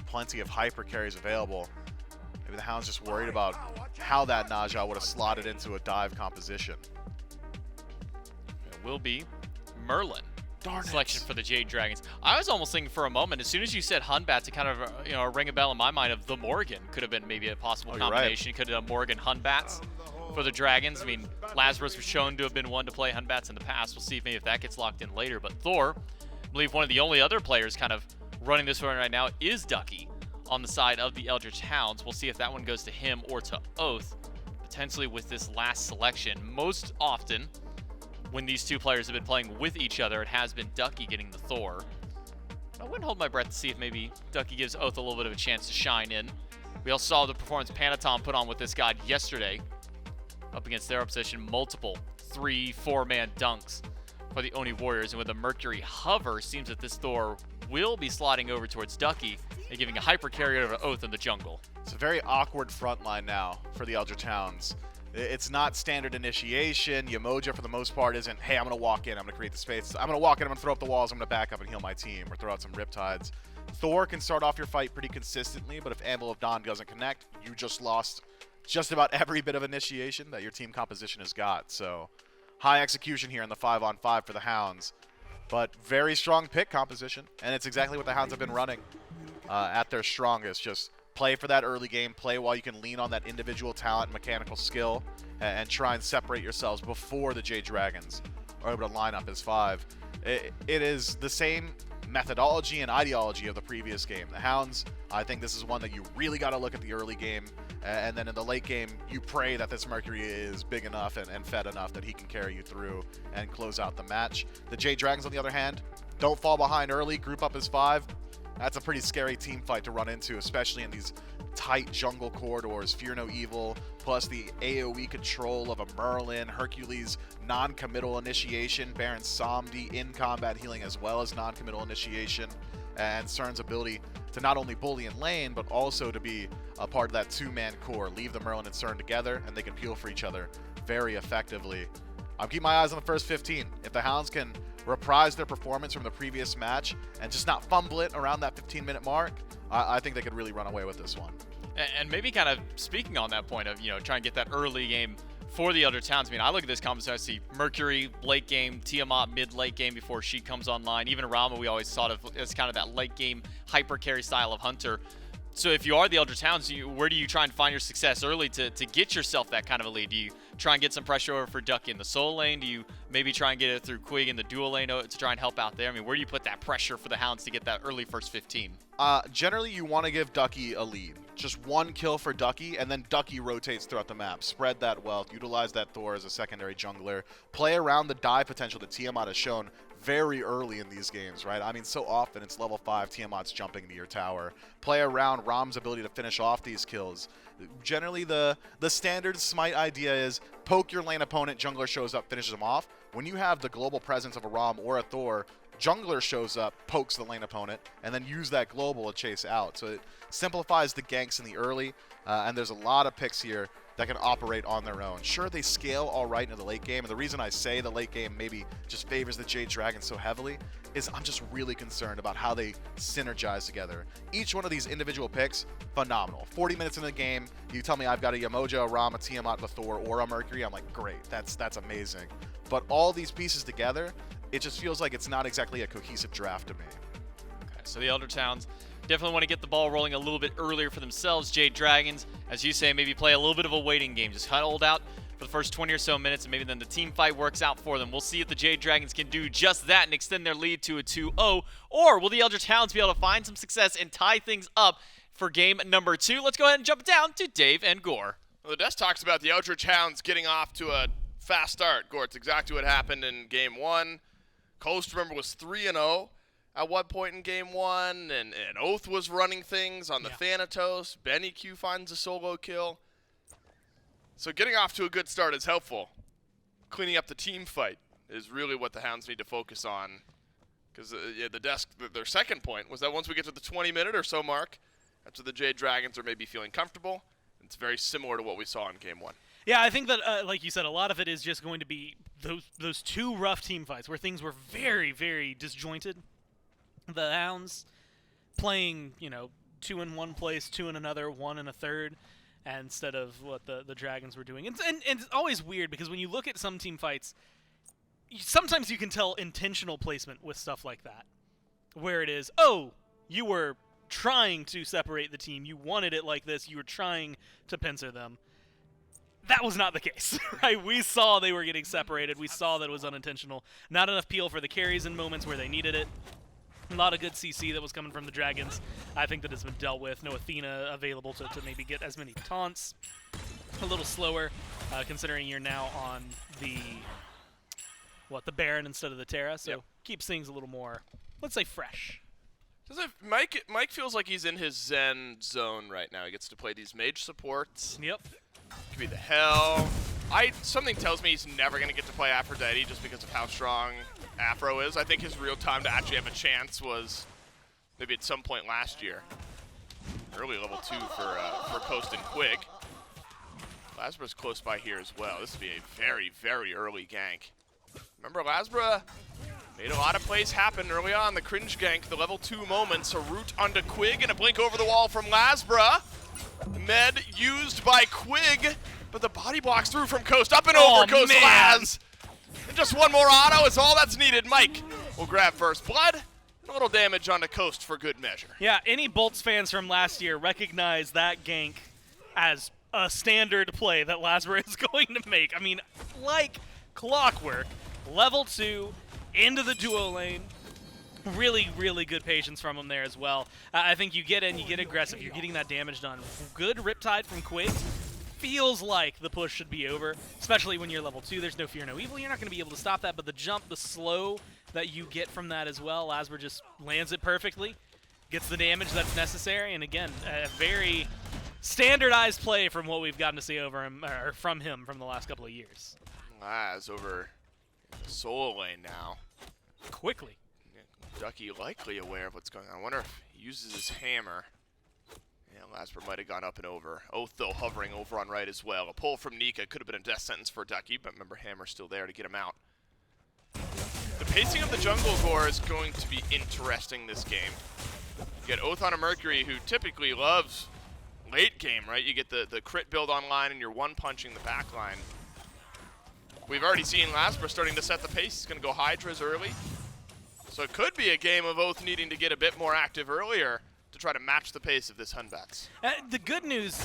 Plenty of hyper carries available. Maybe the Hound's just worried about how that Naja would have slotted into a dive composition. It will be Merlin. selection for the Jade Dragons. I was almost thinking for a moment, as soon as you said Hunbats, it kind of rang a bell in my mind of the Morgan. Could have been maybe a possible combination. Could have done Morgan Hunbats for the Dragons. I mean, LASBRA was shown to have been one to play Hunbats in the past. We'll see if maybe if that gets locked in later. But Thor, I believe one of the only other players kind of running this one right now is Ducky on the side of the Eldritch Hounds. We'll see if that one goes to him or to Oathhh, potentially with this last selection. Most often, when these two players have been playing with each other, it has been Ducky getting the Thor. I wouldn't hold my breath to see if maybe Ducky gives Oathhh a little bit of a chance to shine in. We also saw the performance Panatom put on with this god yesterday up against their opposition. Multiple 3-4-man dunks for the Oni Warriors. And with a Mercury hover, seems that this Thor will be sliding over towards Ducky and giving a hyper carry over to Oathhh in the jungle. It's a very awkward front line now for the Eldritch Hounds. It's not standard initiation. Yemoja, for the most part, isn't, hey, I'm going to walk in, I'm going to create the space. I'm going to walk in, I'm going to throw up the walls, I'm going to back up and heal my team, or throw out some Riptides. Thor can start off your fight pretty consistently, but if Anvil of Dawn doesn't connect, you just lost just about every bit of initiation that your team composition has got. So high execution here in the 5-on-5 for the Hounds, but very strong pick composition, and it's exactly what the Hounds have been running at their strongest. Just play for that early game, play while you can lean on that individual talent and mechanical skill, and try and separate yourselves before the Jade Dragons are able to line up as 5. It is the same methodology and ideology of the previous game. The Hounds, I think this is one that you really got to look at the early game, and then in the late game, you pray that this Mercury is big enough and fed enough that he can carry you through and close out the match. The Jade Dragons, on the other hand, don't fall behind early, group up as 5. That's a pretty scary team fight to run into, especially in these tight jungle corridors. Fear No Evil, plus the AoE control of a Merlin, Hercules non-committal initiation, Baron Samedi in combat healing as well as non-committal initiation, and Cern's ability to not only bully in lane, but also to be a part of that 2-man core. Leave the Merlin and Cern together, and they can peel for each other very effectively. I'm keeping my eyes on the first 15. If the Hounds can reprise their performance from the previous match and just not fumble it around that 15-minute mark, I think they could really run away with this one. And maybe kind of speaking on that point of, trying to get that early game for the other towns. I mean, I look at this composition, I see Mercury late game, Tiamat mid-late game before she comes online. Even Rama, we always thought of as kind of that late game hyper carry style of Hunter. So if you are the Eldritch Hounds, where do you try and find your success early to get yourself that kind of a lead? Do you try and get some pressure over for Ducky in the solo lane? Do you maybe try and get it through Quig in the dual lane to try and help out there? I mean, where do you put that pressure for the Hounds to get that early first 15? Generally, you want to give Ducky a lead. Just one kill for Ducky, and then Ducky rotates throughout the map. Spread that wealth, utilize that Thor as a secondary jungler, play around the dive potential that Tiamat has shown very early in these games, right? I mean, so often it's level 5, Tiamat's jumping into your tower. Play around Ram's ability to finish off these kills. Generally, the standard SMITE idea is poke your lane opponent, jungler shows up, finishes them off. When you have the global presence of a Ram or a Thor, jungler shows up, pokes the lane opponent, and then use that global to chase out. So it simplifies the ganks in the early, and there's a lot of picks here that can operate on their own. Sure, they scale all right into the late game, and the reason I say the late game maybe just favors the Jade Dragons so heavily is I'm just really concerned about how they synergize together. Each one of these individual picks, phenomenal. 40 minutes into the game, you tell me I've got a Yemoja, a Rama, a Tiamat, a Thor, or a Mercury, I'm like, great, that's amazing. But all these pieces together, it just feels like it's not exactly a cohesive draft to me. Okay, so the Eldritch Hounds definitely want to get the ball rolling a little bit earlier for themselves. Jade Dragons, as you say, maybe play a little bit of a waiting game. Just kind of hold out for the first 20 or so minutes, and maybe then the team fight works out for them. We'll see if the Jade Dragons can do just that and extend their lead to a 2-0, or will the Eldritch Hounds be able to find some success and tie things up for game number 2? Let's go ahead and jump down to Dave and Gore. Well, the desk talks about the Eldritch Hounds getting off to a fast start. Gore, it's exactly what happened in game 1. Coast, remember, was 3-0 at one point in game 1, and Oathhh was running things on the Thanatos. BennyQ finds a solo kill. So getting off to a good start is helpful. Cleaning up the team fight is really what the Hounds need to focus on. Because the desk, their second point was that once we get to the 20-minute or so mark, that's where the Jade Dragons are maybe feeling comfortable. It's very similar to what we saw in game 1. Yeah, I think that, like you said, a lot of it is just going to be those two rough team fights where things were very, very disjointed. The Hounds playing, 2 in one place, 2 in another, 1 in a third, instead of what the Dragons were doing. And it's always weird because when you look at some team fights, sometimes you can tell intentional placement with stuff like that, where it is, oh, you were trying to separate the team, you wanted it like this, you were trying to pincer them. That was not the case, right? We saw they were getting separated. We saw that it was unintentional. Not enough peel for the carries in moments where they needed it. A lot of good CC that was coming from the Dragons. I think that has been dealt with. No Athena available to maybe get as many taunts. A little slower, considering you're now on the Baron instead of the Terra. So keeps things a little more, let's say, fresh. Mike feels like he's in his zen zone right now. He gets to play these mage supports. Yep. Could be the hell. Something tells me he's never going to get to play Aphrodite just because of how strong Afro is. I think his real time to actually have a chance was maybe at some point last year. Early level 2 for Coast and Quig. LASBRA's close by here as well. This would be a very, very early gank. Remember, LASBRA made a lot of plays happen early on. The cringe gank, the level 2 moments, a root onto Quig and a blink over the wall from LASBRA. Med used by Quig, but the body blocks through from Coast. Up and over, Coast Laz. And just one more auto is all that's needed. Mike will grab first blood. And a little damage onto Coast for good measure. Yeah, any Bolts fans from last year recognize that gank as a standard play that LASBRA is going to make. I mean, like clockwork, level 2, into the duo lane. Really, really good patience from him there as well. I think you get in, you get aggressive, you're getting that damage done. Good Riptide from Quig. Feels like the push should be over, especially when you're level 2. There's no fear, no evil. You're not going to be able to stop that, but the jump, the slow that you get from that as well, LASBRA just lands it perfectly, gets the damage that's necessary, and again, a very standardized play from what we've gotten to see over him, or from him from the last couple of years. Laz over in the solo lane now. Quickly. Ducky likely aware of what's going on. I wonder if he uses his hammer. Yeah, LASBRA might have gone up and over. Oathhh, though, hovering over on right as well. A pull from Nika could have been a death sentence for Ducky, but remember, hammer's still there to get him out. The pacing of the jungle gore is going to be interesting this game. You get Oathhh on a Mercury, who typically loves late game, right? You get the crit build online, and you're one-punching the backline. We've already seen LASBRA starting to set the pace. He's going to go Hydras early. So it could be a game of Oathhh needing to get a bit more active earlier to try to match the pace of this Hun Batz. The good news,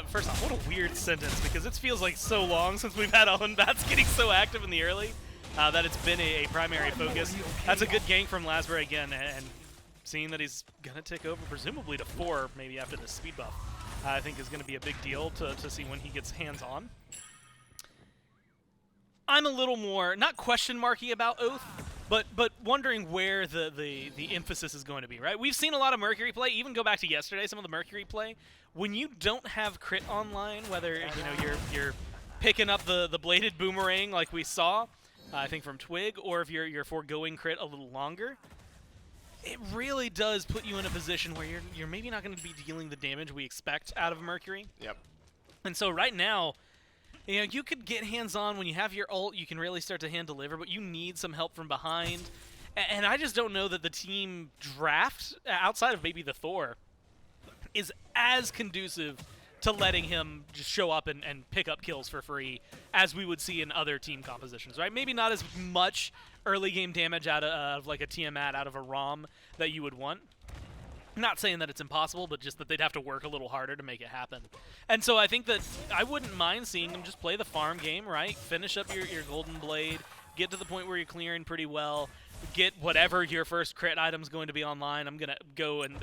first off, what a weird sentence, because it feels like so long since we've had a Hun Batz getting so active in the early that it's been a primary focus. That's a good gank from LASBRA again, and seeing that he's going to tick over presumably to 4 maybe after the speed buff, I think is going to be a big deal to see when he gets hands-on. I'm a little more, not question marky about Oathhh, but wondering where the emphasis is going to be, right? We've seen a lot of Mercury play, even go back to yesterday, some of the Mercury play. When you don't have crit online, whether you're picking up the bladed boomerang like we saw, I think from Twig, or if you're foregoing crit a little longer, it really does put you in a position where you're maybe not going to be dealing the damage we expect out of Mercury. Yep. And so right now, you know, you could get hands-on when you have your ult, you can really start to hand-deliver, but you need some help from behind. And I just don't know that the team draft, outside of maybe the Thor, is as conducive to letting him just show up and pick up kills for free as we would see in other team compositions, right? Maybe not as much early game damage out of like a Tiamat, out of a Ram that you would want. Not saying that it's impossible, but just that they'd have to work a little harder to make it happen. And so I think that I wouldn't mind seeing them just play the farm game, right? Finish up your Golden Blade, get to the point where you're clearing pretty well, get whatever your first crit item's going to be online. I'm going to go and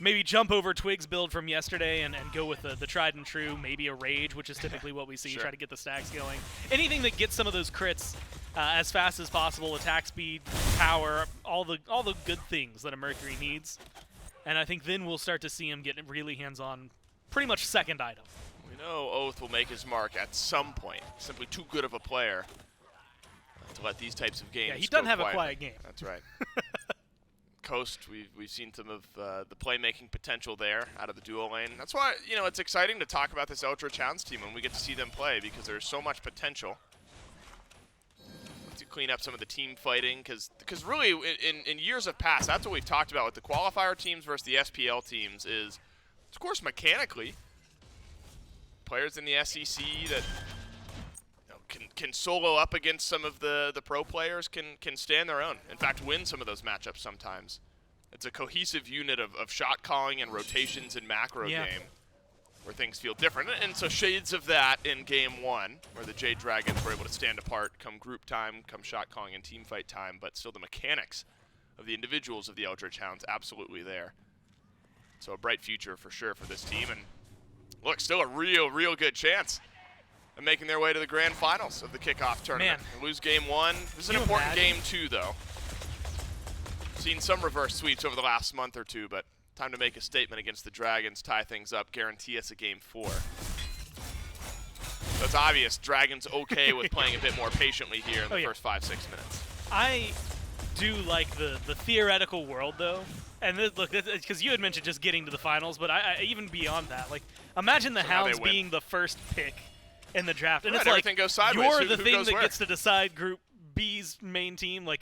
maybe jump over Twig's build from yesterday and go with the tried and true, maybe a Rage, which is typically what we see. Sure. Try to get the stacks going. Anything that gets some of those crits as fast as possible, attack speed, power, all the good things that a Mercury needs. And I think then we'll start to see him get really hands-on, pretty much second item. We know Oathhh will make his mark at some point. Simply too good of a player to let these types of games Yeah, he doesn't have quietly. a quiet game. That's right. Coast, we've seen some of the playmaking potential there out of the duo lane. That's why, you know, it's exciting to talk about this Eldritch Hounds team when we get to see them play, because there's so much potential to clean up some of the team fighting, because really in years of past, that's what we've talked about with the qualifier teams versus the SPL teams is, of course, mechanically, players in the SEC that can solo up against some of the pro players, can stand their own. In fact, win some of those matchups sometimes. It's a cohesive unit of shot calling and rotations in macro game where things feel different. And so shades of that in game 1, where the Jade Dragons were able to stand apart come group time, come shot calling and team fight time, but still the mechanics of the individuals of the Eldritch Hounds absolutely there. So a bright future for sure for this team. And look, still a real good chance of making their way to the grand finals of the Kickoff tournament. They lose game 1. This is an important game 2, though. Seen some reverse sweeps over the last month or two, but time to make a statement against the Dragons, tie things up, guarantee us a game 4. So it's obvious Dragons okay with playing a bit more patiently here in the first 5-6 minutes. I do like the theoretical world, though. And look, because you had mentioned just getting to the finals, but I even beyond that, like, imagine the Hounds being the first pick in the draft. And it's like, everything goes sideways. You're the thing that gets to decide Group B's main team. Like,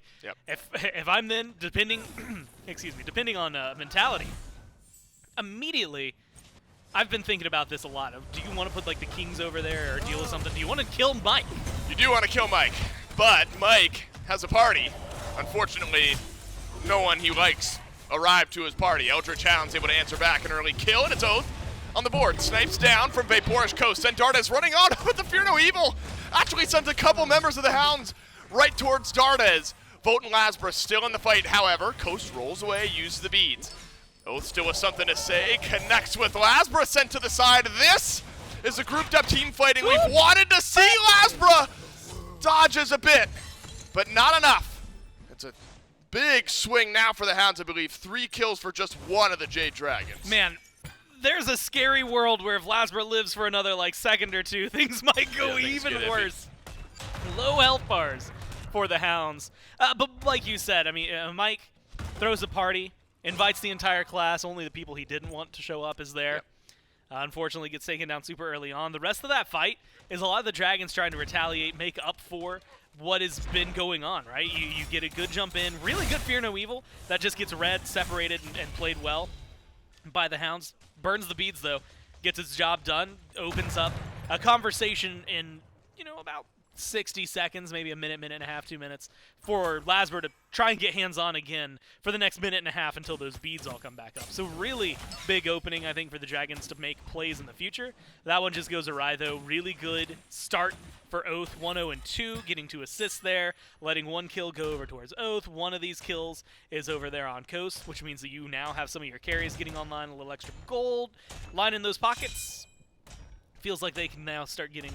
if I'm then, depending on mentality, immediately, I've been thinking about this a lot. Do you want to put, like, the Kings over there or deal with something? Do you want to kill Mike? You do want to kill Mike, but Mike has a party. Unfortunately, no one he likes arrived to his party. Eldritch Hounds able to answer back an early kill, and it's Oathhh on the board. Snipes down from VaporishCoast, and Dardez running on with the Fear No Evil. Actually sends a couple members of the Hounds right towards Dardez. Vote and LASBRA still in the fight, however. Coast rolls away, uses the beads. Oathhh still with something to say, connects with LASBRA, sent to the side. This is a grouped up team fighting we've wanted to see. LASBRA dodges a bit, but not enough. It's a big swing now for the Hounds, I believe. 3 kills for just one of the Jade Dragons. Man, there's a scary world where if LASBRA lives for another, like, second or two, things might go even worse. Low health bars for the Hounds. But like you said, I mean, Mike throws a party, invites the entire class. Only the people he didn't want to show up is there. Unfortunately, gets taken down super early on. The rest of that fight is a lot of the Dragons trying to retaliate, make up for what has been going on, right? You get a good jump in, really good Fear No Evil. That just gets read, separated, and played well by the Hounds. Burns the beads, though, gets its job done, opens up a conversation in, about 60 seconds, maybe a minute and a half, 2 minutes, for LASBRA to try and get hands-on again for the next minute and a half until those beads all come back up. So really big opening, I think, for the Dragons to make plays in the future. That one just goes awry, though. Really good start for Oathhh, 1-0-2, getting 2 assists there, letting 1 kill go over towards Oathhh. One of these kills is over there on Coast, which means that you now have some of your carries getting online, a little extra gold, line in those pockets. Feels like they can now start getting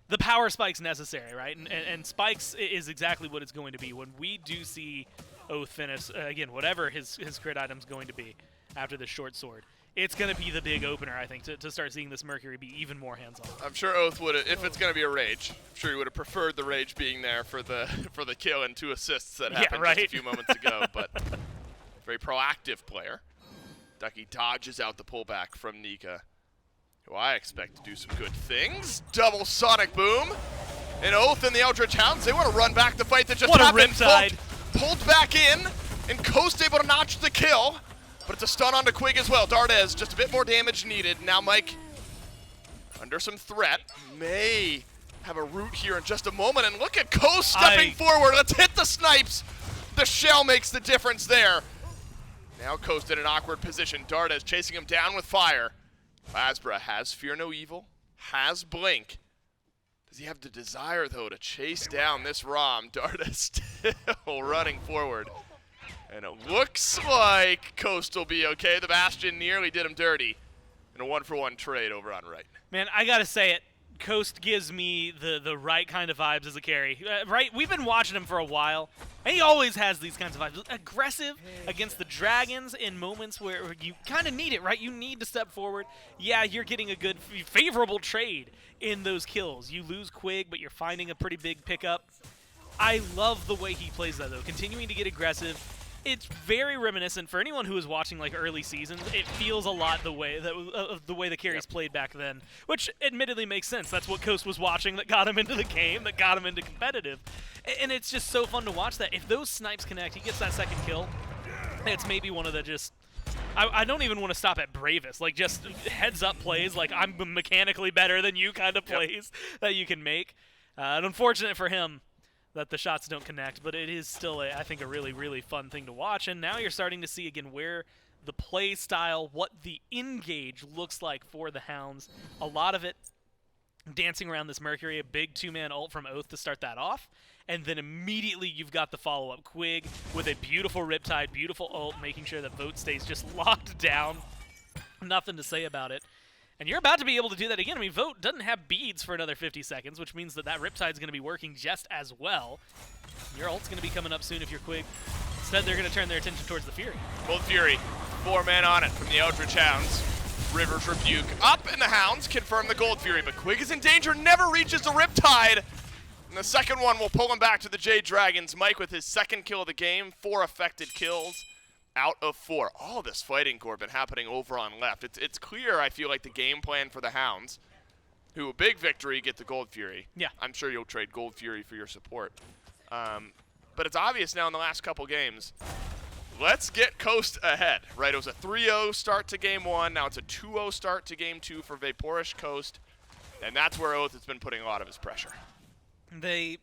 the power spikes necessary, right? And spikes is exactly what it's going to be. When we do see Oathhh finish, again, whatever his crit item's going to be after the short sword, it's going to be the big opener, I think, to start seeing this Mercury be even more hands-on. I'm sure Oathhh would have, if it's going to be a rage, I'm sure he would have preferred the rage being there for the kill and 2 assists that happened just a few moments ago, but very proactive player. Ducky dodges out the pullback from Nika, who I expect to do some good things. Double Sonic Boom. And Oathhh and the Eldritch Hounds, they want to run back the fight that just happened. Pulled back in, and Coast able to notch the kill. But it's a stun onto Quig as well. Dardez, just a bit more damage needed. Now Mike, under some threat, may have a root here in just a moment. And look at Coast stepping forward. Let's hit the snipes. The shell makes the difference there. Now Coast in an awkward position. Dardez chasing him down with fire. LASBRA has Fear No Evil, has Blink. Does he have the desire, though, to chase down this ROM? Dardez still running forward. And it looks like Coast will be okay. The Bastion nearly did him dirty in a 1-for-1 trade over on right. Man, I got to say it. Coast gives me the right kind of vibes as a carry. Right? We've been watching him for a while, and he always has these kinds of vibes. Aggressive against the Dragons in moments where you kind of need it, right? You need to step forward. Yeah, you're getting a good, favorable trade in those kills. You lose Quig, but you're finding a pretty big pickup. I love the way he plays that, though, continuing to get aggressive. It's very reminiscent for anyone who was watching like early seasons. It feels a lot the way the carries played back then, which admittedly makes sense. That's what Coast was watching that got him into the game, that got him into competitive, and it's just so fun to watch that. If those snipes connect, he gets that second kill. It's maybe one of the just. I don't even want to stop at bravest, like just heads up plays, like I'm mechanically better than you kind of plays that you can make. And unfortunate for him that the shots don't connect, but it is still, I think, a really, really fun thing to watch. And now you're starting to see, again, where the play style, what the engage looks like for the Hounds. A lot of it dancing around this Mercury, a big two-man ult from Oathhh to start that off. And then immediately you've got the follow-up Quig with a beautiful Riptide, beautiful ult, making sure that Vote stays just locked down. Nothing to say about it. And you're about to be able to do that again. I mean, Vote doesn't have beads for another 50 seconds, which means that that Riptide's going to be working just as well. Your ult's going to be coming up soon if you're Quig. Instead, they're going to turn their attention towards the Fury. Gold Fury, 4-man on it from the Eldritch Hounds. River's Rebuke up, and the Hounds confirm the Gold Fury, but Quig is in danger, never reaches the Riptide. And the second one will pull him back to the Jade Dragons. Mike with his second kill of the game, 4 affected kills out of 4. All this fighting, Corbin, happening over on left. It's clear, I feel like, the game plan for the Hounds, who a big victory get the Gold Fury. Yeah. I'm sure you'll trade Gold Fury for your support. But it's obvious now in the last couple games, let's get Coast ahead, right? It was a 3-0 start to game 1. Now it's a 2-0 start to game 2 for VaporishCoast. And that's where Oathhh has been putting a lot of his pressure. They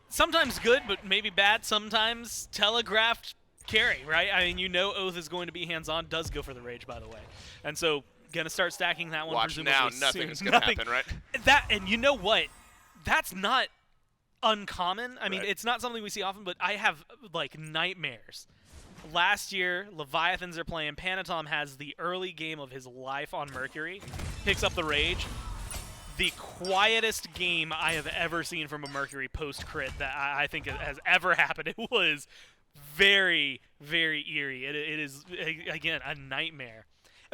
sometimes good, but maybe bad, sometimes telegraphed carry, right? I mean, you know Oathhh is going to be hands-on, does go for the Rage, by the way. And so, going to start stacking that one. Watch now, nothing's going to happen, right? And you know what? That's not uncommon. I mean, it's not something we see often, but I have, like, nightmares. Last year, Leviathans are playing. Panatom has the early game of his life on Mercury, picks up the Rage. The quietest game I have ever seen from a Mercury post-crit that I think has ever happened. It was very, very eerie. It is, again, a nightmare.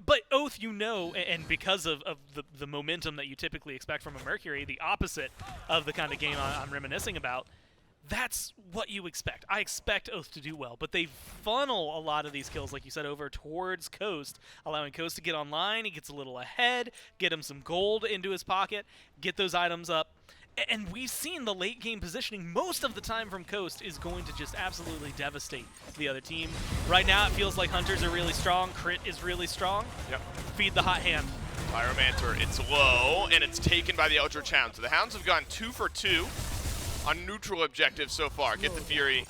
But Oathhh, you know, and because of the momentum that you typically expect from a Mercury, the opposite of the kind of game I'm reminiscing about, that's what you expect. I expect Oathhh to do well, but they funnel a lot of these kills, like you said, over towards Coast, allowing Coast to get online. He gets a little ahead, get him some gold into his pocket, get those items up. And we've seen the late game positioning most of the time from Coast is going to just absolutely devastate the other team. Right now it feels like Hunters are really strong, Crit is really strong. Yep. Feed the hot hand. Pyromancer, it's low, and it's taken by the Eldritch Hounds. So the Hounds have gone 2 for 2 on neutral objectives so far. Get the Fury,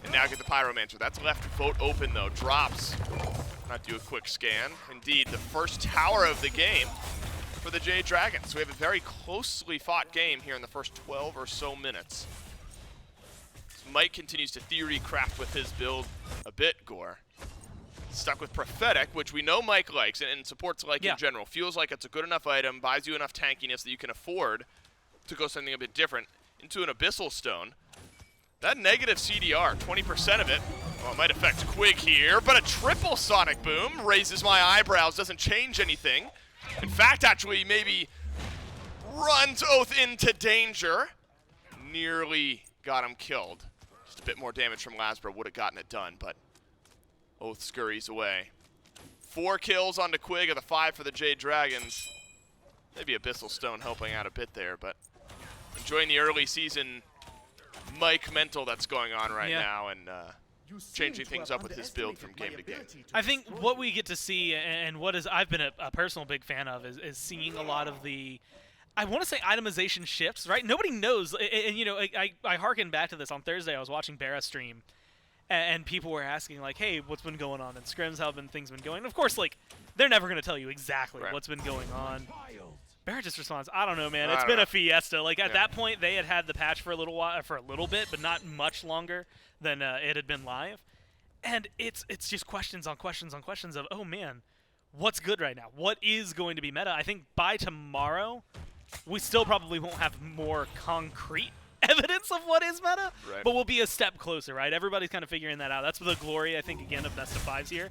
and now get the Pyromancer. That's left Vote open though, drops. Not do a quick scan. Indeed, the first tower of the game for the Jade Dragons. So we have a very closely fought game here in the first 12 or so minutes. Mike continues to theory craft with his build a bit, Gore. Stuck with Prophetic, which we know Mike likes and supports like in general. Feels like it's a good enough item, buys you enough tankiness that you can afford to go something a bit different into an Abyssal Stone. That negative CDR, 20% of it, well, it might affect Quig here, but a triple Sonic Boom raises my eyebrows, doesn't change anything. In fact, actually, maybe runs Oathhh into danger. Nearly got him killed. Just a bit more damage from LASBRA would have gotten it done, but Oathhh scurries away. 4 kills onto Quig of the 5 for the Jade Dragons. Maybe Abyssal Stone helping out a bit there, but enjoying the early season Mike mental that's going on right now, and changing things up with his build from game to game. I think what we get to see, and what I've been a personal big fan of, is seeing a lot of the, I want to say, itemization shifts, right? Nobody knows, and you know, I hearken back to this on Thursday. I was watching Barra stream, and people were asking, like, hey, what's been going on in scrims? How have things been going? And of course, like, they're never going to tell you exactly what's been going on. Barra just responds, I don't know, man. It's been a fiesta. Like, at that point, they had the patch for a little while, for a little bit, but not much longer than it had been live. And it's just questions on questions on questions of, oh, man, what's good right now? What is going to be meta? I think by tomorrow, we still probably won't have more concrete evidence of what is meta, but we'll be a step closer, right? Everybody's kind of figuring that out. That's the glory, I think, again, of Best of Fives here,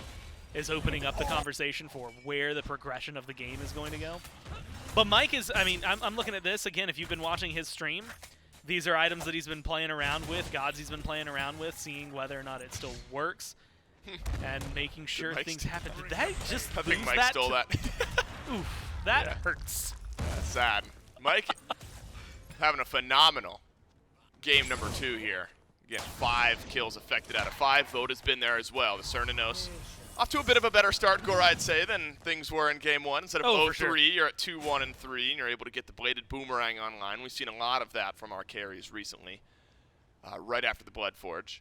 is opening up the conversation for where the progression of the game is going to go. But Mike is, I mean, I'm looking at this, again, if you've been watching his stream, these are items that he's been playing around with, gods he's been playing around with, seeing whether or not it still works, and making sure things happen. Did that just I think lose Mike that stole that. Oof, that hurts. That's sad. Mike having a phenomenal game number 2 here. Again, 5 kills affected out of 5. Vote has been there as well. The Cernunnos Off to a bit of a better start, Gore, I'd say, than things were in Game 1. Instead of 0-3, sure. you're at 2-1-3, and you're able to get the bladed boomerang online. We've seen a lot of that from our carries recently, right after the Bloodforge.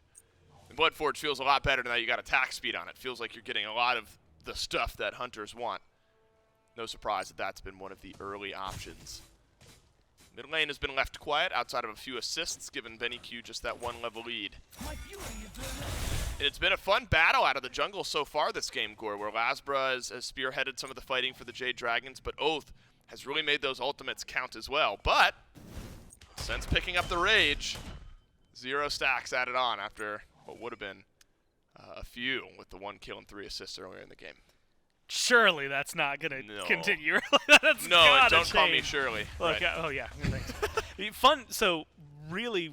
And Bloodforge feels a lot better now you got attack speed on it. Feels like you're getting a lot of the stuff that hunters want. No surprise that that's been one of the early options. Mid lane has been left quiet outside of a few assists, giving BennyQ just that 1-level lead. And it's been a fun battle out of the jungle so far this game, Gore, where LASBRA has spearheaded some of the fighting for the Jade Dragons, but Oathhh has really made those ultimates count as well. But since picking up the Rage, 0 stacks added on after what would have been a few with the 1 kill and 3 assists earlier in the game. Surely that's not going to continue. That's no, don't change. Call me Shirley. Look, right. oh yeah, thanks. Fun. So really,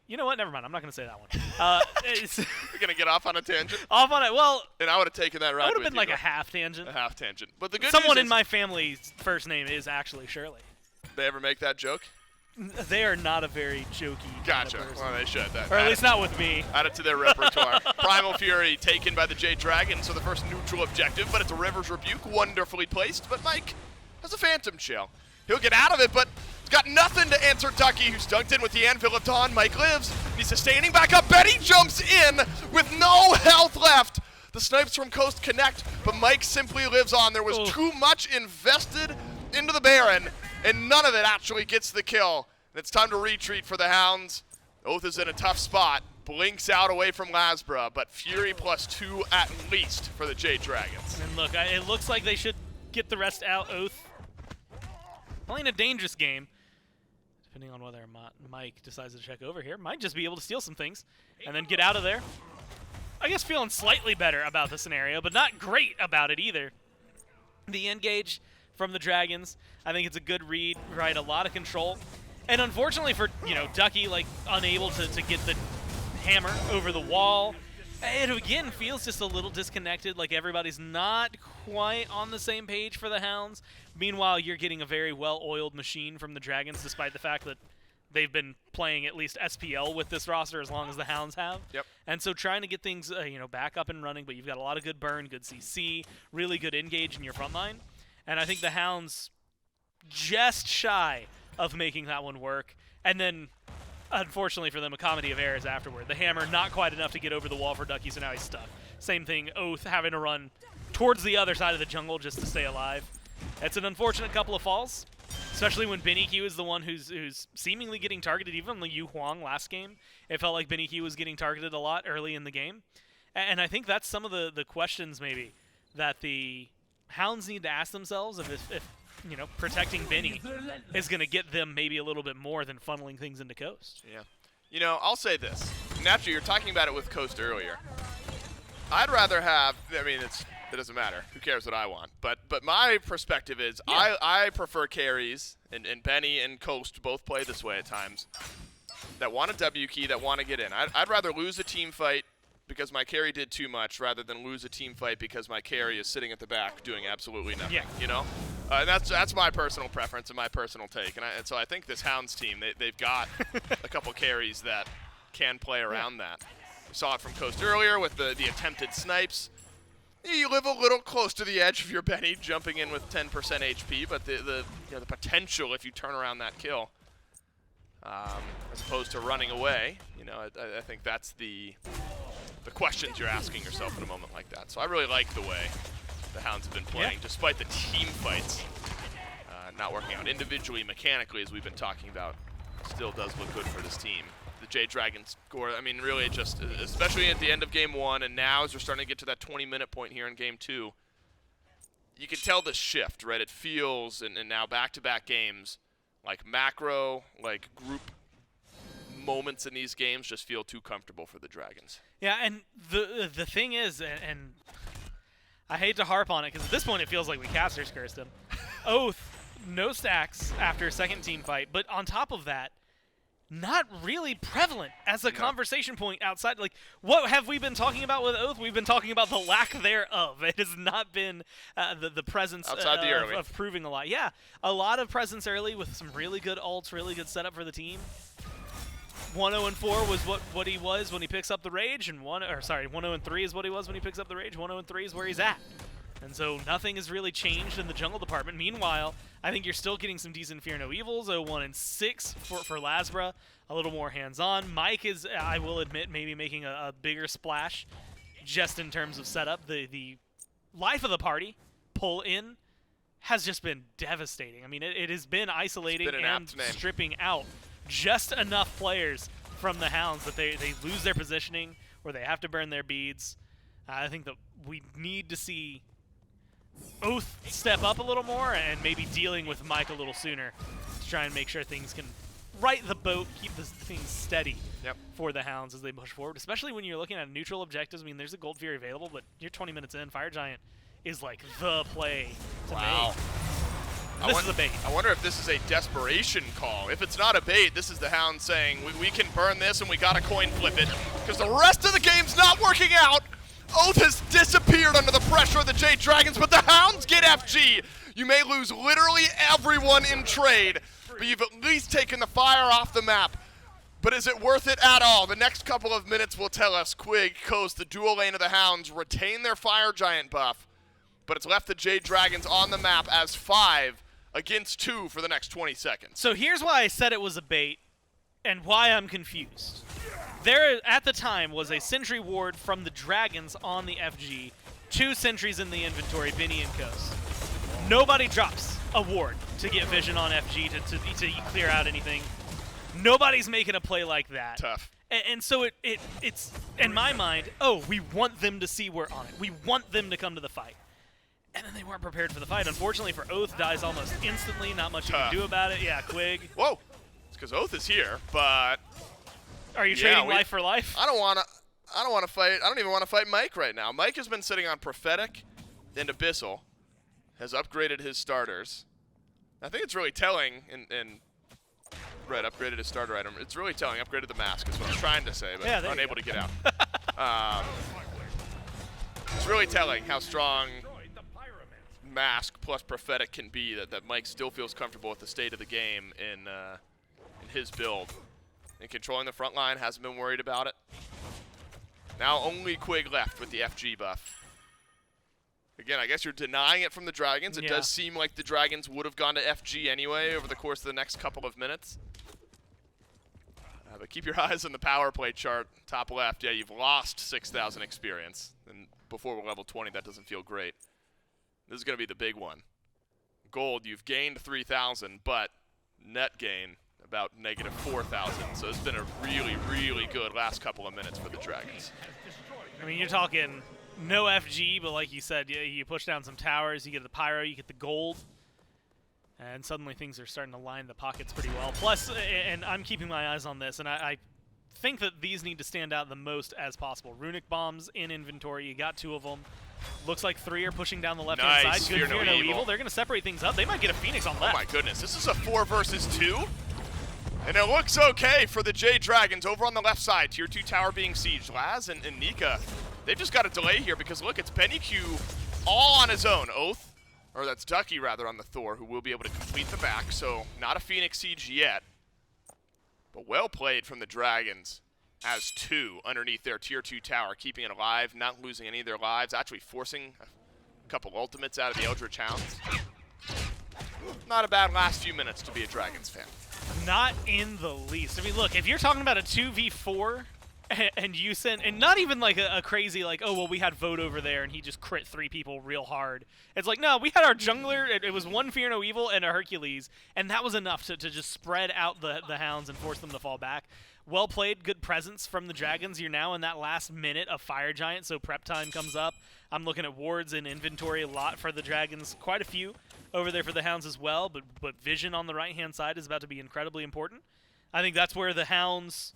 you know what? Never mind. I'm not going to say that one. You're going to get off on a tangent? Off on it. Well, and I would have taken that ride. It would have been like a half tangent. A half tangent. But the good Someone news in my family's first name is actually Shirley. They ever make that joke? They are not a very jokey Gotcha. kind of person. Well, they should. Or at least not with me. Add it to their repertoire. Primal Fury taken by the Jade Dragons, so the first neutral objective, but it's a River's Rebuke, wonderfully placed. But Mike has a Phantom Shell. He'll get out of it, but he's got nothing to answer Ducky, who's dunked in with the Anvil of Dawn. Mike lives. He's sustaining back up. Benny jumps in with no health left. The snipes from Coast connect, but Mike simply lives on. There was too much invested into the Baron, and none of it actually gets the kill. And it's time to retreat for the Hounds. Oathhh is in a tough spot. Blinks out away from LASBRA, but Fury +2 at least for the Jade Dragons. And look, it looks like they should get the rest out. Oathhh playing a dangerous game. Depending on whether Mike decides to check over here, might just be able to steal some things and then get out of there. I guess feeling slightly better about the scenario, but not great about it either. The engage from the Dragons, I think it's a good read, right? A lot of control. And unfortunately for, Ducky, like, unable to get the hammer over the wall. It, again, feels just a little disconnected, like everybody's not quite on the same page for the Hounds. Meanwhile, you're getting a very well-oiled machine from the Dragons, despite the fact that they've been playing at least SPL with this roster as long as the Hounds have. Yep. And so trying to get things, back up and running, but you've got a lot of good burn, good CC, really good engage in your front line. And I think the Hounds just shy of making that one work. And then, unfortunately for them, a comedy of errors afterward. The hammer not quite enough to get over the wall for Ducky, so now he's stuck. Same thing, Oathhh having to run towards the other side of the jungle just to stay alive. It's an unfortunate couple of falls, especially when BennyQ is the one who's seemingly getting targeted. Even the Huang last game, it felt like BennyQ was getting targeted a lot early in the game. And I think that's some of the questions maybe that the Hounds need to ask themselves if protecting Benny is going to get them maybe a little bit more than funneling things into Coast. Yeah. I'll say this. Naturally, you're talking about it with Coast earlier. I'd rather have, it doesn't matter. Who cares what I want? But my perspective is I prefer carries, and Benny and Coast both play this way at times, that want a W key, that want to get in. I'd rather lose a team fight because my carry did too much rather than lose a team fight because my carry is sitting at the back doing absolutely nothing, And that's my personal preference and my personal take. And so I think this Hounds team, they've got a couple carries that can play around that. We saw it from Coast earlier with the attempted snipes. You live a little close to the edge of your Benny, jumping in with 10% HP, but the potential if you turn around that kill, as opposed to running away, I think that's the questions you're asking yourself in a moment like that. So I really like the way the Hounds have been playing, despite the team fights not working out. Individually, mechanically, as we've been talking about, still does look good for this team. The Jade Dragons score, really just, especially at the end of Game 1, and now as we're starting to get to that 20-minute point here in Game 2, you can tell the shift, right? It feels, and now back-to-back games, like macro, like group moments in these games just feel too comfortable for the Dragons. Yeah, and the thing is, and I hate to harp on it, because at this point it feels like we casters cursed him. Oathhh, no stacks after a second team fight, but on top of that, not really prevalent as a conversation point outside. Like, what have we been talking about with Oathhh? We've been talking about the lack thereof. It has not been the presence outside the early of proving a lot. Yeah, a lot of presence early with some really good ults, really good setup for the team. 1-0-4 was what he was when he picks up the Rage, and 1-0-3 is what he was when he picks up the Rage. 1-0-3 is where he's at. And so nothing has really changed in the jungle department. Meanwhile, I think you're still getting some decent Fear No Evils. 0-1-6 for LASBRA, a little more hands-on. Mike is, I will admit, maybe making a bigger splash just in terms of setup. The life of the party, pull in, has just been devastating. I mean, it has been isolating and stripping out just enough players from the Hounds that they lose their positioning or they have to burn their beads. I think that we need to see Oathhh step up a little more and maybe dealing with Mike a little sooner to try and make sure things can right the boat, keep the things steady for the Hounds as they push forward, especially when you're looking at neutral objectives. I mean, there's a Gold Fury available, but you're 20 minutes in. Fire Giant is like the play to make. This is a bait. I wonder if this is a desperation call. If it's not a bait, this is the Hound saying, we can burn this and we gotta coin flip it, because the rest of the game's not working out. Oathhh has disappeared under the pressure of the Jade Dragons, but the Hounds get FG. You may lose literally everyone in trade, but you've at least taken the fire off the map. But is it worth it at all? The next couple of minutes will tell us. Quig, Coast, the dual lane of the Hounds retain their Fire Giant buff, but it's left the Jade Dragons on the map as 5 against 2 for the next 20 seconds. So here's why I said it was a bait and why I'm confused. There, at the time, was a sentry ward from the Dragons on the FG. 2 sentries in the inventory, Benny and Coast. Nobody drops a ward to get vision on FG to clear out anything. Nobody's making a play like that. Tough. And so it's, in my mind, oh, we want them to see we're on it. We want them to come to the fight. And then they weren't prepared for the fight. Unfortunately for Oathhh, dies almost instantly. Not much you can do about it. Yeah, Quig. Whoa. It's because Oathhh is here, but... Are you trading life for life? I don't want to fight. I don't even want to fight Mike right now. Mike has been sitting on Prophetic and Abyssal, has upgraded his starters. I think it's really telling Red upgraded his starter item. It's really telling. Upgraded the mask is what I'm trying to say, but unable to get out. It's really telling how strong mask plus Prophetic can be, that Mike still feels comfortable with the state of the game in his build. And controlling the front line, hasn't been worried about it. Now only Quig left with the FG buff. Again, I guess you're denying it from the Dragons. It does seem like the Dragons would have gone to FG anyway over the course of the next couple of minutes. But keep your eyes on the power play chart, top left. Yeah, you've lost 6,000 experience. And before we're level 20, that doesn't feel great. This is going to be the big one. Gold, you've gained 3,000, but net gain about negative 4,000. So it's been a really, really good last couple of minutes for the Dragons. I mean, you're talking no FG, but like you said, you push down some towers, you get the pyro, you get the gold, and suddenly things are starting to line the pockets pretty well. Plus, and I'm keeping my eyes on this, and I think that these need to stand out the most as possible. Runic bombs in inventory, you got 2 of them. Looks like 3 are pushing down the left-hand side. Good Fear No Evil. They're going to separate things up. They might get a Phoenix on left. Oh my goodness, this is a 4 versus 2? And it looks okay for the Jade Dragons over on the left side. Tier 2 tower being sieged. Laz and Nika, they've just got a delay here because look, it's BennyQ all on his own. Oathhh, or that's Ducky rather, on the Thor, who will be able to complete the back. So not a Phoenix siege yet. But well played from the Dragons as 2 underneath their tier 2 tower, keeping it alive, not losing any of their lives, actually forcing a couple ultimates out of the Eldritch Hounds. Not a bad last few minutes to be a Dragons fan. Not in the least. I mean, look, if you're talking about a 2v4 and you send, and not even like a crazy like, oh, well, we had Vote over there and he just crit 3 people real hard. It's like, no, we had our jungler, it was 1 Fear No Evil and a Hercules, and that was enough to just spread out the Hounds and force them to fall back. Well played, good presence from the Dragons. You're now in that last minute of Fire Giant, so prep time comes up. I'm looking at wards and inventory a lot for the Dragons, quite a few over there for the Hounds as well, but vision on the right-hand side is about to be incredibly important. I think that's where the Hounds,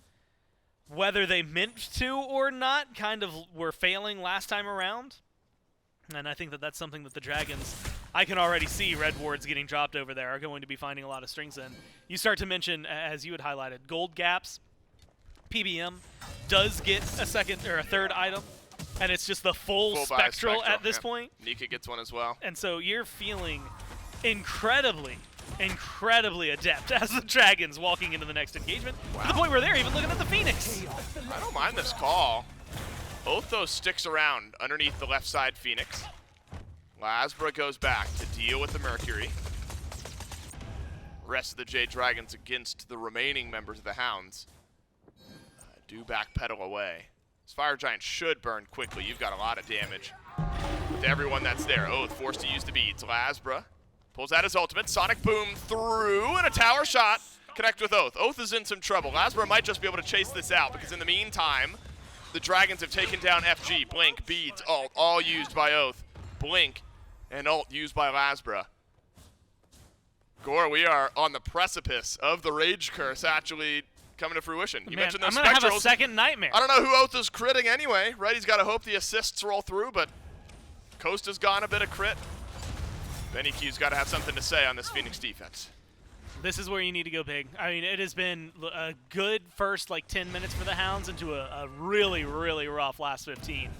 whether they meant to or not, kind of were failing last time around. And I think that that's something that the Dragons, I can already see red wards getting dropped over there, are going to be finding a lot of strings in. You start to mention, as you had highlighted, gold gaps. PBM does get a second or a third item, and it's just the full spectral at this point. Nika gets one as well. And so you're feeling incredibly incredibly adept as the Dragons walking into the next engagement, to the point where they're even looking at the Phoenix. I don't mind this call. Oathhh sticks around underneath the left side Phoenix. LASBRA goes back to deal with the Mercury. Rest of the Jade Dragons against the remaining members of the Hounds do backpedal away. This Fire Giant should burn quickly. You've got a lot of damage with everyone that's there. Oathhh forced to use the beads. LASBRA pulls out his ultimate. Sonic Boom through, and a tower shot. Connect with Oathhh. Oathhh is in some trouble. LASBRA might just be able to chase this out, because in the meantime, the Dragons have taken down FG, Blink, Beads, Ult, all used by Oathhh. Blink and Ult used by LASBRA. Gore, we are on the precipice of the Rage Curse actually coming to fruition. You mentioned those I'm going to have a Spectrals. second nightmare. I don't know who Oathhh is critting anyway, right? He's got to hope the assists roll through, but Coast has gone a bit of crit. BennyQ's got to have something to say on this Phoenix defense. This is where you need to go big. I mean, it has been a good first, 10 minutes for the Hounds into a really, really rough last 15.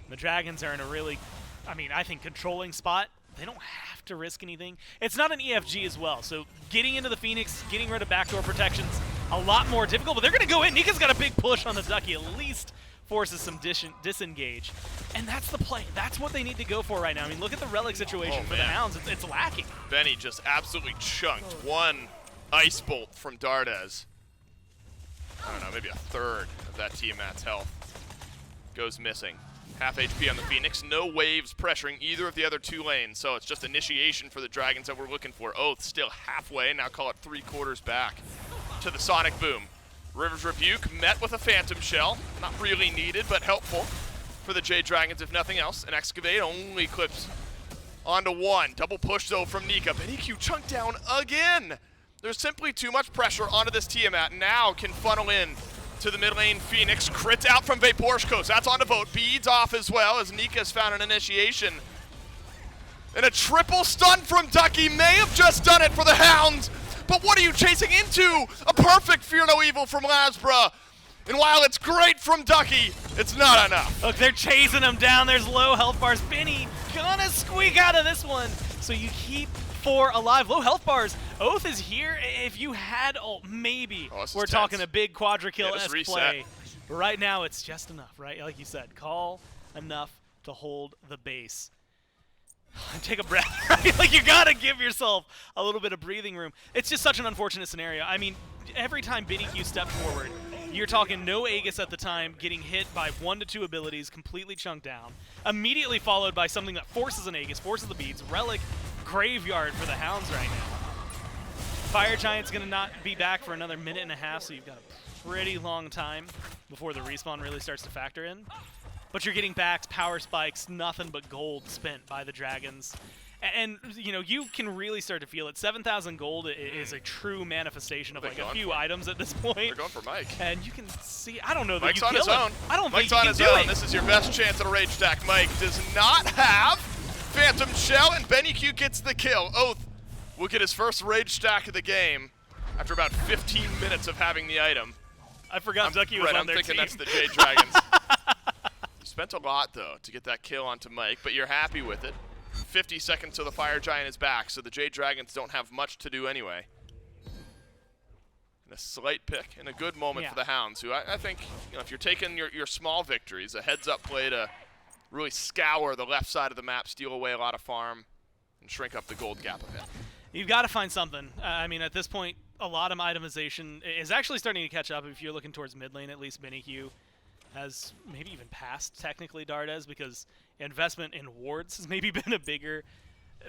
The Dragons are in a really, I think, controlling spot. They don't have to risk anything. It's not an EFG as well, so getting into the Phoenix, getting rid of backdoor protections, a lot more difficult, but they're going to go in. Nika's got a big push on the Ducky, at least forces some disengage. And that's the play. That's what they need to go for right now. I mean, look at the relic situation for the Hounds. It's lacking. Benny just absolutely chunked one Ice Bolt from Dardez. I don't know, maybe a third of that Tiamat's health goes missing. Half HP on the Phoenix. No waves pressuring either of the other two lanes, so it's just initiation for the Dragons that we're looking for. Oathhh still halfway, now call it 3/4 back to the Sonic Boom. River's Rebuke met with a Phantom Shell. Not really needed, but helpful for the Jade Dragons, if nothing else. An Excavate only clips onto one. Double push, though, from Nika. BennyQ chunked down again. There's simply too much pressure onto this Tiamat. Now can funnel in to the mid lane. Phoenix crit out from VaporishCoast. That's on the vote. Beads off as well, as Nika's found an initiation. And a triple stun from Ducky may have just done it for the Hounds. But what are you chasing into? A perfect Fear No Evil from LASBRA. And while it's great from Ducky, it's not enough. Look, they're chasing him down. There's low health bars. Benny gonna squeak out of this one. So you keep 4 alive. Low health bars. Oathhh is here. If you had ult, maybe we're talking a big quadra kill-esque play. But right now, it's just enough, right? Like you said, call enough to hold the base. Take a breath, right? Like, you gotta give yourself a little bit of breathing room. It's just such an unfortunate scenario. I mean, every time BennyQ steps forward, you're talking no Aegis at the time, getting hit by 1 to 2 abilities, completely chunked down, immediately followed by something that forces an Aegis, forces the beads, Relic, Graveyard for the Hounds right now. Fire Giant's gonna not be back for another 1.5 minutes, so you've got a pretty long time before the respawn really starts to factor in. But you're getting backs, power spikes, nothing but gold spent by the Dragons. And, you can really start to feel it. 7,000 gold is a true manifestation of, a few items at this point. They're going for Mike. And you can see, I don't know that Mike's you on kill his him. own. I don't Mike's think on you his can do own. it. This is your best chance at a rage stack. Mike does not have Phantom Shell, and BennyQ gets the kill. Oathhh will get his first rage stack of the game after about 15 minutes of having the item. I forgot Ducky was on their team. I'm thinking that's the Jade Dragons. You spent a lot, though, to get that kill onto Mike, but you're happy with it. 50 seconds till the Fire Giant is back, so the Jade Dragons don't have much to do anyway. And a slight pick and a good moment for the Hounds, who I think, if you're taking your small victories, a heads-up play to really scour the left side of the map, steal away a lot of farm, and shrink up the gold gap a bit. You've got to find something. I mean, at this point, a lot of itemization is actually starting to catch up. If you're looking towards mid lane, at least BennyQ has maybe even passed, technically, Dardez, because investment in wards has maybe been a bigger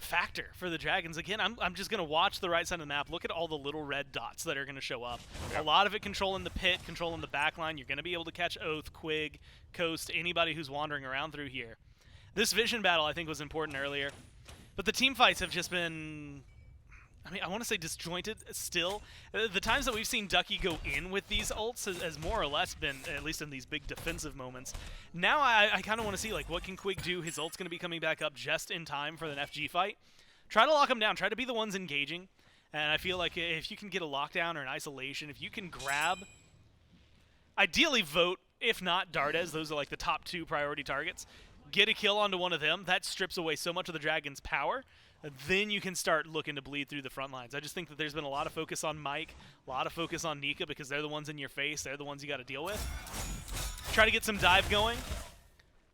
factor for the Dragons. Again, I'm just going to watch the right side of the map. Look at all the little red dots that are going to show up. A lot of it controlling the pit, controlling the backline. You're going to be able to catch Oathhh, Quig, Coast, anybody who's wandering around through here. This vision battle, I think, was important earlier. But the team fights have just been, I want to say disjointed still. The times that we've seen Ducky go in with these ults has more or less been, at least in these big defensive moments. Now I kind of want to see, what can Quig do? His ult's going to be coming back up just in time for the FG fight. Try to lock him down. Try to be the ones engaging. And I feel like if you can get a lockdown or an isolation, if you can grab, ideally Vote, if not Dardez, those are the top 2 priority targets. Get a kill onto one of them. That strips away so much of the Dragon's power. then you can start looking to bleed through the front lines. I just think that there's been a lot of focus on Mike, a lot of focus on Nika because they're the ones in your face. They're the ones you got to deal with. Try to get some dive going.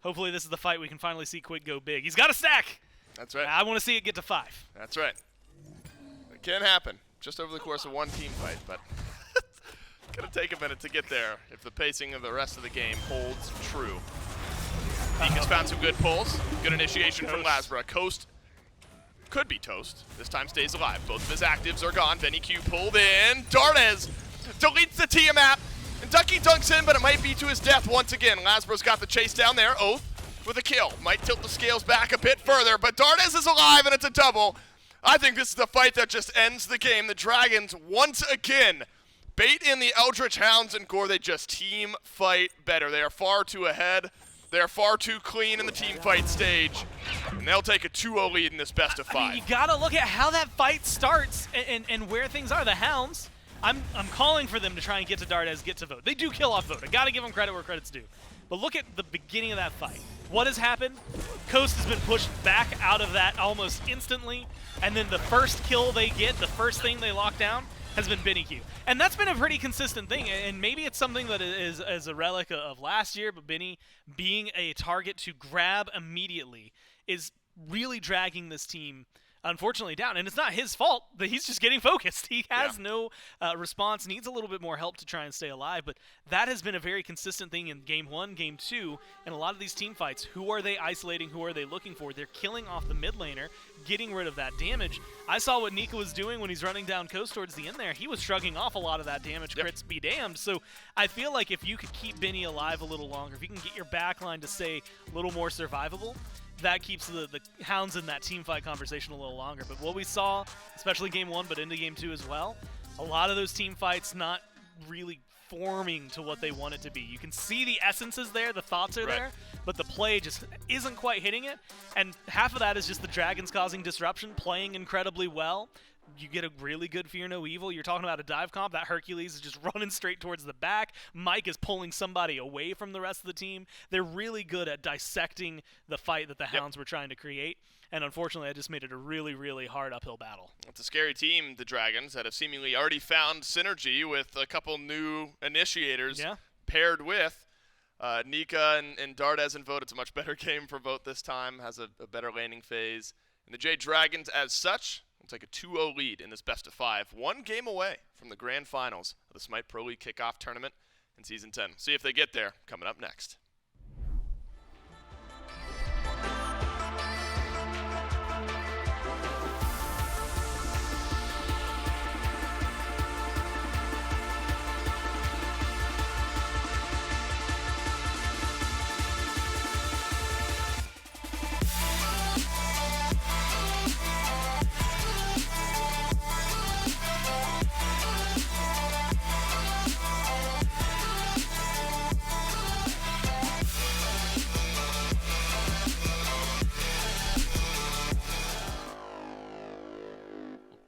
Hopefully this is the fight we can finally see Quig go big. He's got a stack. That's right. I want to see it get to 5. That's right. It can happen just over the course of one team fight, but it's going to take a minute to get there if the pacing of the rest of the game holds true. Nika's found some good pulls. Good initiation from LASBRA. Coast could be toast. This time stays alive. Both of his actives are gone. BennyQ pulled in. Dardez deletes the Tiamat. And Ducky dunks in, but it might be to his death once again. LASBRA's got the chase down there. Oathhh with a kill. Might tilt the scales back a bit further, but Dardez is alive, and it's a double. I think this is the fight that just ends the game. The Dragons, once again, bait in the Eldritch Hounds and Gore. They just team fight better. They are far too ahead. They are far too clean in the team fight stage. And they'll take a 2-0 lead in this best of 5. I mean, you got to look at how that fight starts and where things are. The Hounds, I'm calling for them to try and get to Dardez, get to vote. They do kill off vote. I got to give them credit where credit's due. But look at the beginning of that fight. What has happened? Coast has been pushed back out of that almost instantly, and then the first kill they get, the first thing they lock down, has been BennyQ. And that's been a pretty consistent thing, and maybe it's something that is as a relic of last year, but Benny being a target to grab immediately is really dragging this team unfortunately down. And it's not his fault, but he's just getting focused. He has no response, needs a little bit more help to try and stay alive, but that has been a very consistent thing in Game 1, Game 2, and a lot of these team fights. Who are they isolating? Who are they looking for? They're killing off the mid laner, getting rid of that damage. I saw what Nika was doing when he's running down Coast towards the end there. He was shrugging off a lot of that damage, crits be damned. So I feel like if you could keep Benny alive a little longer, if you can get your backline to stay a little more survivable, that keeps the Hounds in that team fight conversation a little longer. But what we saw, especially Game 1, but into Game 2 as well, a lot of those team fights not really forming to what they want it to be. You can see the essences there, the thoughts are there, but the play just isn't quite hitting it. And half of that is just the Dragons causing disruption, playing incredibly well. You get a really good Fear No Evil. You're talking about a dive comp. That Hercules is just running straight towards the back. Mike is pulling somebody away from the rest of the team. They're really good at dissecting the fight that the Hounds were trying to create. And unfortunately, I just made it a really, really hard uphill battle. It's a scary team, the Dragons, that have seemingly already found synergy with a couple new initiators paired with Nika and Dardez and Vote. It's a much better game for Vote this time, has a better laning phase. And the Jade Dragons, as such, will take a 2-0 lead in this best of 5. One game away from the grand finals of the SMITE Pro League Kickoff tournament in Season 10. See if they get there coming up next.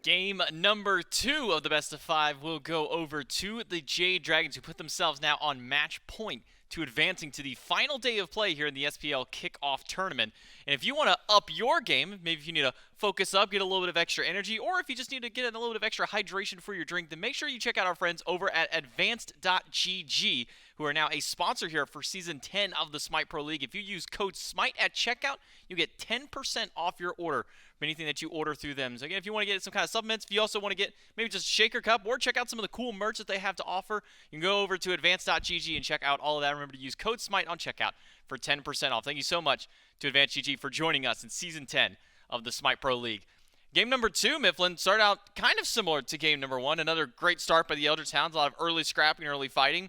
Game number 2 of the best of 5 will go over to the Jade Dragons, who put themselves now on match point to advancing to the final day of play here in the SPL Kickoff tournament. And if you want to up your game, maybe if you need to focus up, get a little bit of extra energy, or if you just need to get a little bit of extra hydration for your drink, then make sure you check out our friends over at Advanced.GG, who are now a sponsor here for Season 10 of the SMITE Pro League. If you use code SMITE at checkout, you get 10% off your order for anything that you order through them. So again, if you want to get some kind of supplements, if you also want to get maybe just a shaker cup, or check out some of the cool merch that they have to offer, you can go over to Advanced.GG and check out all of that. Remember to use code SMITE on checkout for 10% off. Thank you so much to Advanced.GG for joining us in Season 10 of the SMITE Pro League. Game number 2, Mifflin, started out kind of similar to game number 1. Another great start by the Eldritch Hounds, a lot of early scrapping, early fighting.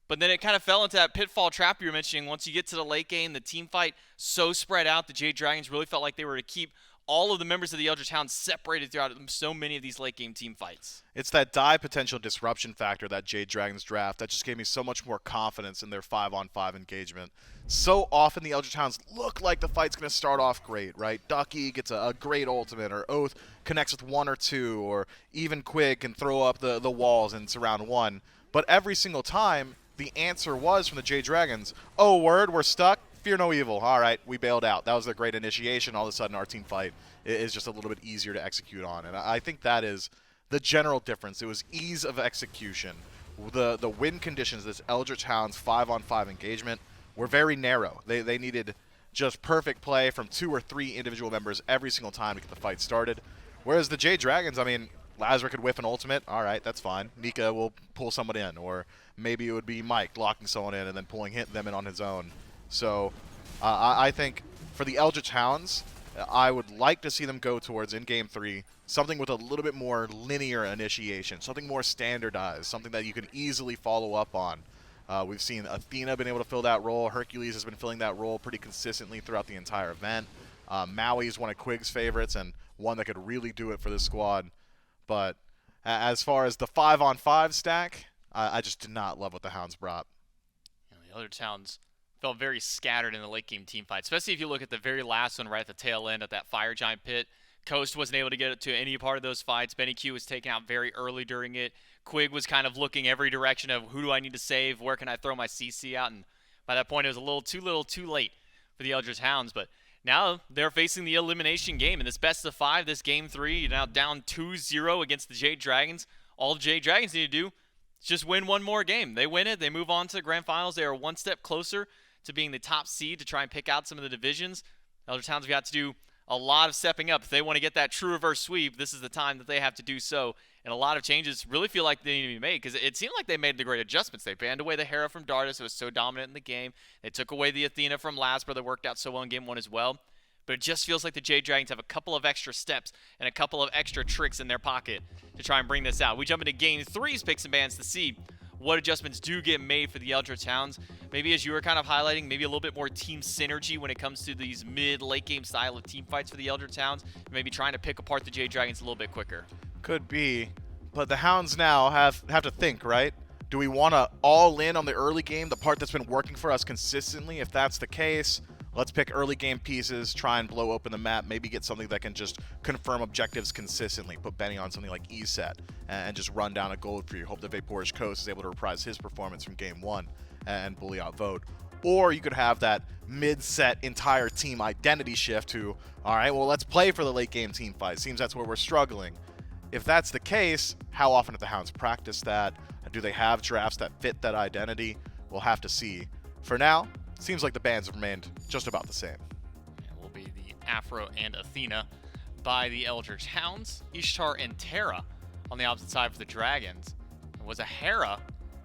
But then it kind of fell into that pitfall trap you were mentioning. Once you get to the late game, the team fight so spread out, the Jade Dragons really felt like they were to keep all of the members of the Eldritch Hounds separated throughout so many of these late game team fights. It's that die potential disruption factor, that Jade Dragons draft, that just gave me so much more confidence in their 5-on-5 engagement. So often the Eldritch Hounds look like the fight's going to start off great, right? Ducky gets a great ultimate, or Oathhh connects with 1 or 2, or even Quig can throw up the walls and it's around 1. But every single time, the answer was from the Jade Dragons, oh, word, we're stuck, fear no evil. All right, we bailed out. That was a great initiation. All of a sudden, our team fight is just a little bit easier to execute on. And I think that is the general difference. It was ease of execution. The win conditions, this Eldritch Hounds 5-on-5 engagement, were very narrow. They needed just perfect play from 2 or 3 individual members every single time to get the fight started. Whereas the Jade Dragons, I mean, LASBRA could whiff an ultimate. All right, that's fine. Nika will pull someone in, or maybe it would be Mike locking someone in and then pulling them in on his own. So I think for the Eldritch Hounds, I would like to see them go towards, in Game 3, something with a little bit more linear initiation, something more standardized, something that you can easily follow up on. We've seen Athena been able to fill that role. Hercules has been filling that role pretty consistently throughout the entire event. Maui is one of Quig's favorites and one that could really do it for this squad. But as far as the 5-on-5 stack, I just did not love what the Hounds brought. The other Hounds felt very scattered in the late game team fight, especially if you look at the very last one right at the tail end of that Fire Giant pit. Coast wasn't able to get to any part of those fights. BennyQ was taken out very early during it. Quig was kind of looking every direction of who do I need to save, where can I throw my CC out, and by that point it was a little too late for the Eldritch Hounds. But now they're facing the elimination game in this best of 5, this Game 3. You're now down 2-0 against the Jade Dragons. All the Jade Dragons need to do is just win one more game. They win it, they move on to the grand finals. They are one step closer to being the top seed to try and pick out some of the divisions. Eldritch Hounds have got to do a lot of stepping up. If they want to get that true reverse sweep, this is the time that they have to do so. And a lot of changes really feel like they need to be made, because it seemed like they made the great adjustments. They banned away the Hera from Dardez, who was so dominant in the game. They took away the Athena from LASBRA that worked out so well in Game 1 as well. But it just feels like the Jade Dragons have a couple of extra steps and a couple of extra tricks in their pocket to try and bring this out. We jump into Game 3's picks and bans to see what adjustments do get made for the Eldritch Hounds. Maybe, as you were kind of highlighting, maybe a little bit more team synergy when it comes to these mid-late game style of team fights for the Eldritch Hounds, and maybe trying to pick apart the Jade Dragons a little bit quicker. Could be, but the Hounds now have to think, right? Do we want to all in on the early game, the part that's been working for us consistently? If that's the case, let's pick early game pieces, try and blow open the map, maybe get something that can just confirm objectives consistently. Put Benny on something like E-Set and just run down a gold for you. Hope that VaporishCoast is able to reprise his performance from Game 1 and bully out Vote. Or you could have that mid-set entire team identity shift to, all right, well, let's play for the late game team fight. Seems that's where we're struggling. If that's the case, how often have the Hounds practiced that? Do they have drafts that fit that identity? We'll have to see. For now, seems like the bans have remained just about the same. It will be the Afro and Athena by the Eldritch Hounds. Ishtar and Terra on the opposite side for the Dragons. It was a Hera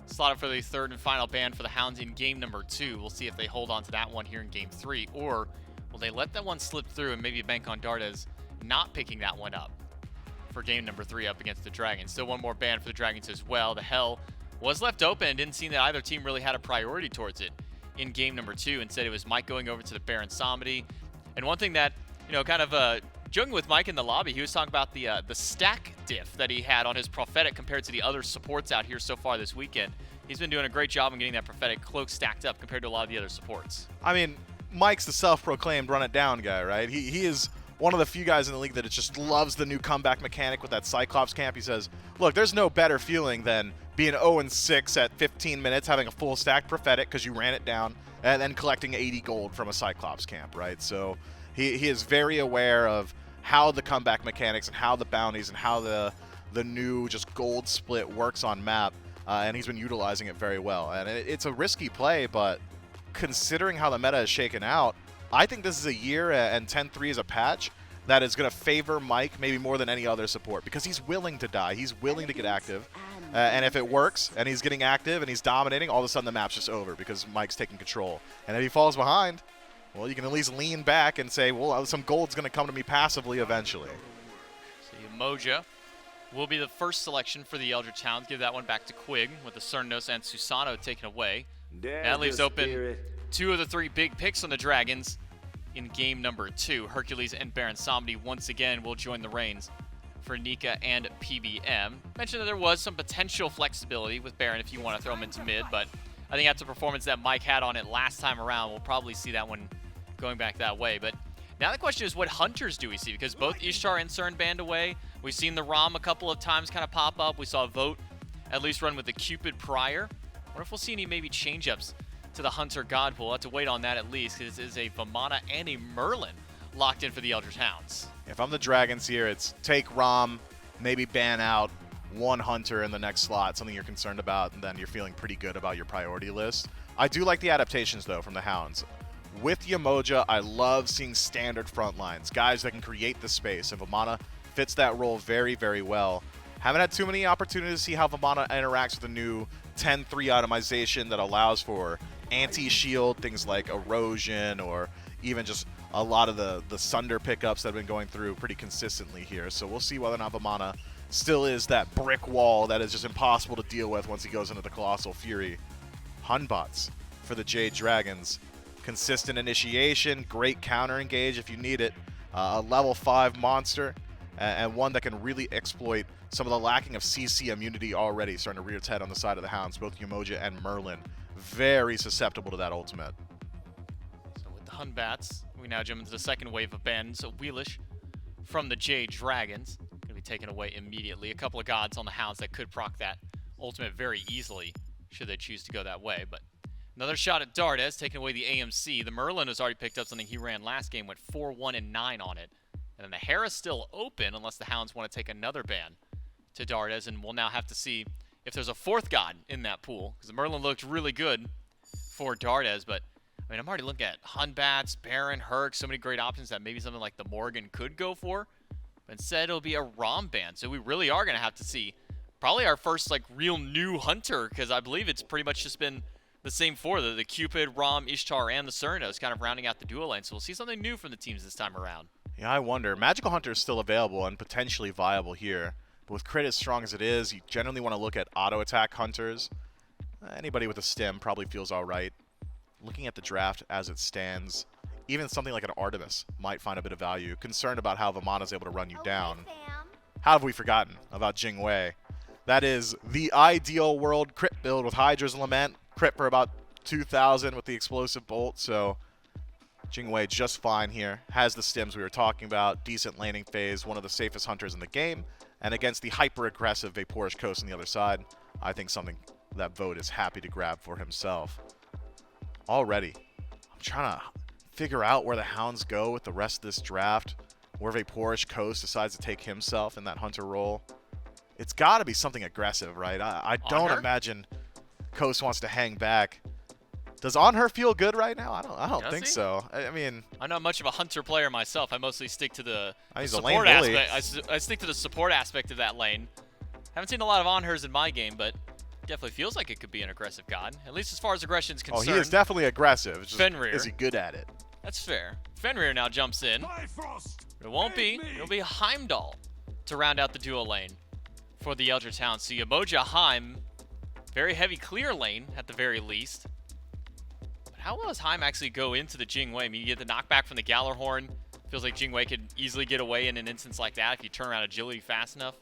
slotted for the third and final ban for the Hounds in Game number 2. We'll see if they hold on to that one here in Game 3, or will they let that one slip through and maybe bank on Dardez not picking that one up for Game number 3 up against the Dragons. Still one more ban for the Dragons as well. The Hell was left open and didn't seem that either team really had a priority towards it in Game number 2. Instead, it was Mike going over to the Baron Samedi. And one thing that, kind of joking with Mike in the lobby, he was talking about the stack diff that he had on his Prophetic compared to the other supports out here so far this weekend. He's been doing a great job in getting that Prophetic cloak stacked up compared to a lot of the other supports. I mean, Mike's the self-proclaimed run-it-down guy, right? He is one of the few guys in the league that just loves the new comeback mechanic with that Cyclops camp. He says, look, there's no better feeling than being 0-6 at 15 minutes, having a full stack Prophetic because you ran it down, and then collecting 80 gold from a Cyclops camp, right? So he is very aware of how the comeback mechanics and how the bounties and how the new just gold split works on map, and he's been utilizing it very well. And it's a risky play, but considering how the meta is shaken out, I think this is a year, and 10-3 is a patch that is going to favor Mike maybe more than any other support, because he's willing to die. He's willing to get active. And if it works and he's getting active and he's dominating, all of a sudden the map's just over because Mike's taking control. And if he falls behind, well, you can at least lean back and say, well, some gold's going to come to me passively eventually. So Yemoja will be the first selection for the Eldritch Hounds. Give that one back to Quig with the Cernunnos and Susano taken away. That leaves open 2 of the 3 big picks on the Dragons in Game number 2. Hercules and Baron Samedi once again will join the reins for Nika and PBM. Mentioned that there was some potential flexibility with Baron if you want to throw him into mid, but I think that's a performance that Mike had on it last time around. We'll probably see that one going back that way. But now the question is, what hunters do we see? Because both Ishtar and Cern banned away. We've seen the Rama a couple of times kind of pop up. We saw Vote at least run with the Cupid prior. I wonder if we'll see any maybe change-ups to the Hunter God pool. We'll have to wait on that at least, because this is a Vamana and a Merlin locked in for the Eldritch Hounds. If I'm the Dragons here, it's take Rom, maybe ban out one Hunter in the next slot, something you're concerned about, and then you're feeling pretty good about your priority list. I do like the adaptations, though, from the Hounds. With Yemoja, I love seeing standard front lines, guys that can create the space, and Vamana fits that role very, very well. Haven't had too many opportunities to see how Vamana interacts with the new 10-3 itemization that allows for anti-shield, things like erosion, or even just a lot of the Sunder pickups that have been going through pretty consistently here. So we'll see whether or not Vamana still is that brick wall that is just impossible to deal with once he goes into the Colossal Fury. Hunbots for the Jade Dragons. Consistent initiation, great counter engage if you need it. A level 5 monster, and one that can really exploit some of the lacking of CC immunity already starting to rear its head on the side of the Hounds, both Yemoja and Merlin. Very susceptible to that ultimate. So with the Hunbats, we now jump into the second wave of bans. So Wheelish from the Jade Dragons going to be taken away immediately. A couple of gods on the Hounds that could proc that ultimate very easily should they choose to go that way. But another shot at Dardez, taking away the AMC. The Merlin has already picked up something he ran last game, went 4-1 and 9 on it. And then the Hera's still open unless the Hounds want to take another ban to Dardez, and we'll now have to see if there's a fourth god in that pool, because the Merlin looked really good for Dardez, but I mean, I'm already looking at Hunbats, Baron, Herc, so many great options that maybe something like the Morgan could go for, but instead it'll be a Rom ban, so we really are going to have to see probably our first like real new Hunter, because I believe it's pretty much just been the same for the Cupid, Rom, Ishtar, and the Cernunnos kind of rounding out the dual lane, so we'll see something new from the teams this time around. Yeah, I wonder. Magical Hunter is still available and potentially viable here. But with crit as strong as it is, you generally want to look at auto-attack Hunters. Anybody with a stim probably feels all right. Looking at the draft as it stands, even something like an Artemis might find a bit of value. Concerned about how Vamana's able to run you down. How have we forgotten about Jingwei? That is the ideal world crit build with Hydra's Lament. Crit for about 2,000 with the Explosive Bolt, so Jingwei just fine here. Has the stims we were talking about. Decent laning phase, one of the safest Hunters in the game. And against the hyper-aggressive VaporishCoast on the other side, I think something that Vote is happy to grab for himself. Already, I'm trying to figure out where the Hounds go with the rest of this draft, where VaporishCoast decides to take himself in that Hunter role. It's got to be something aggressive, right? I don't imagine Coast wants to hang back. Does On Her feel good right now? I don't think so. I mean, I'm not much of a Hunter player myself. I mostly stick to the he's support a lane aspect. I stick to the support aspect of that lane. Haven't seen a lot of On Hers in my game, but definitely feels like it could be an aggressive god, at least as far as aggression is concerned. Oh, he is definitely aggressive. Just, Fenrir. Is he good at it? That's fair. Fenrir now jumps in. It won't be. It'll be Heimdall to round out the dual lane for the Eldritch Hounds. So Yemoja, Heim, very heavy clear lane at the very least. How well does Heim actually go into the Jingwei? I mean, you get the knockback from the Gallarhorn. Feels like Jingwei could easily get away in an instance like that if you turn around agility fast enough.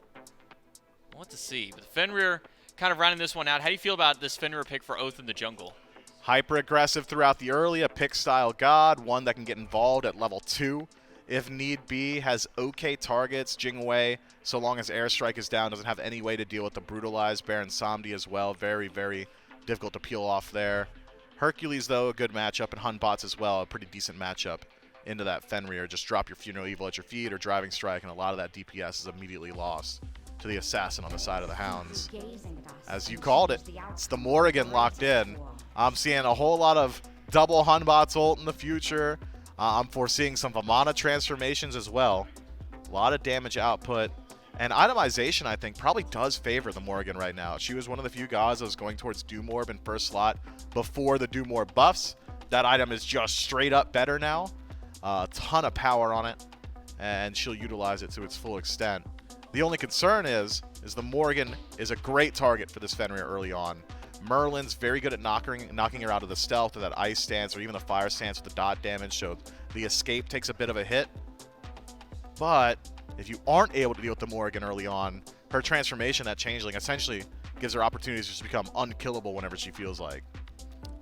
We'll have to see. But Fenrir kind of rounding this one out. How do you feel about this Fenrir pick for Oathhh in the jungle? Hyper-aggressive throughout the early, a pick-style god, one that can get involved at level 2 if need be, has okay targets. Jingwei, so long as airstrike is down, doesn't have any way to deal with the brutalized Baron Samedi as well. Very, very difficult to peel off there. Hercules, though, a good matchup, and Hunbots as well, a pretty decent matchup into that Fenrir. Just drop your Funeral Evil at your feet or Driving Strike, and a lot of that DPS is immediately lost to the Assassin on the side of the Hounds. As you called it, it's the Morrigan locked in. I'm seeing a whole lot of double Hunbots ult in the future. I'm foreseeing some Vamana transformations as well. A lot of damage output. And itemization, I think, probably does favor the Morrigan right now. She was one of the few gods that was going towards Doom Orb in first slot before the Doom Orb buffs. That item is just straight up better now. A ton of power on it, and she'll utilize it to its full extent. The only concern is the Morrigan is a great target for this Fenrir early on. Merlin's very good at knocking her out of the stealth or that ice stance or even the fire stance with the dot damage, so the escape takes a bit of a hit. But if you aren't able to deal with the Morrigan early on, her transformation, that changeling, essentially gives her opportunities to just become unkillable whenever she feels like.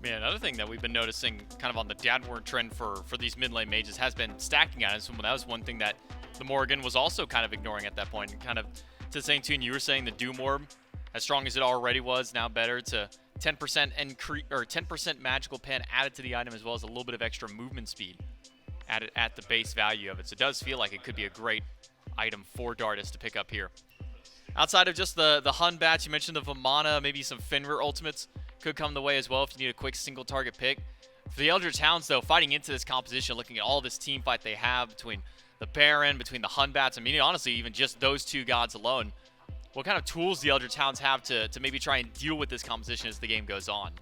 Man, another thing that we've been noticing kind of on the downward trend for these mid lane mages has been stacking items. That was one thing that the Morrigan was also kind of ignoring at that point. And kind of to the same tune you were saying, the Doom Orb, as strong as it already was, now better to 10% 10% magical pen added to the item, as well as a little bit of extra movement speed added at the base value of it. So it does feel like it could be a great item for Dardez to pick up here. Outside of just the Hun bats, you mentioned the Vamana, maybe some Fenrir ultimates could come the way as well if you need a quick single target pick. For the Eldritch Hounds, though, fighting into this composition, looking at all this team fight they have between the Baron, between the Hun bats, I mean, honestly, even just those two gods alone, what kind of tools the Eldritch Hounds have to maybe try and deal with this composition as the game goes on?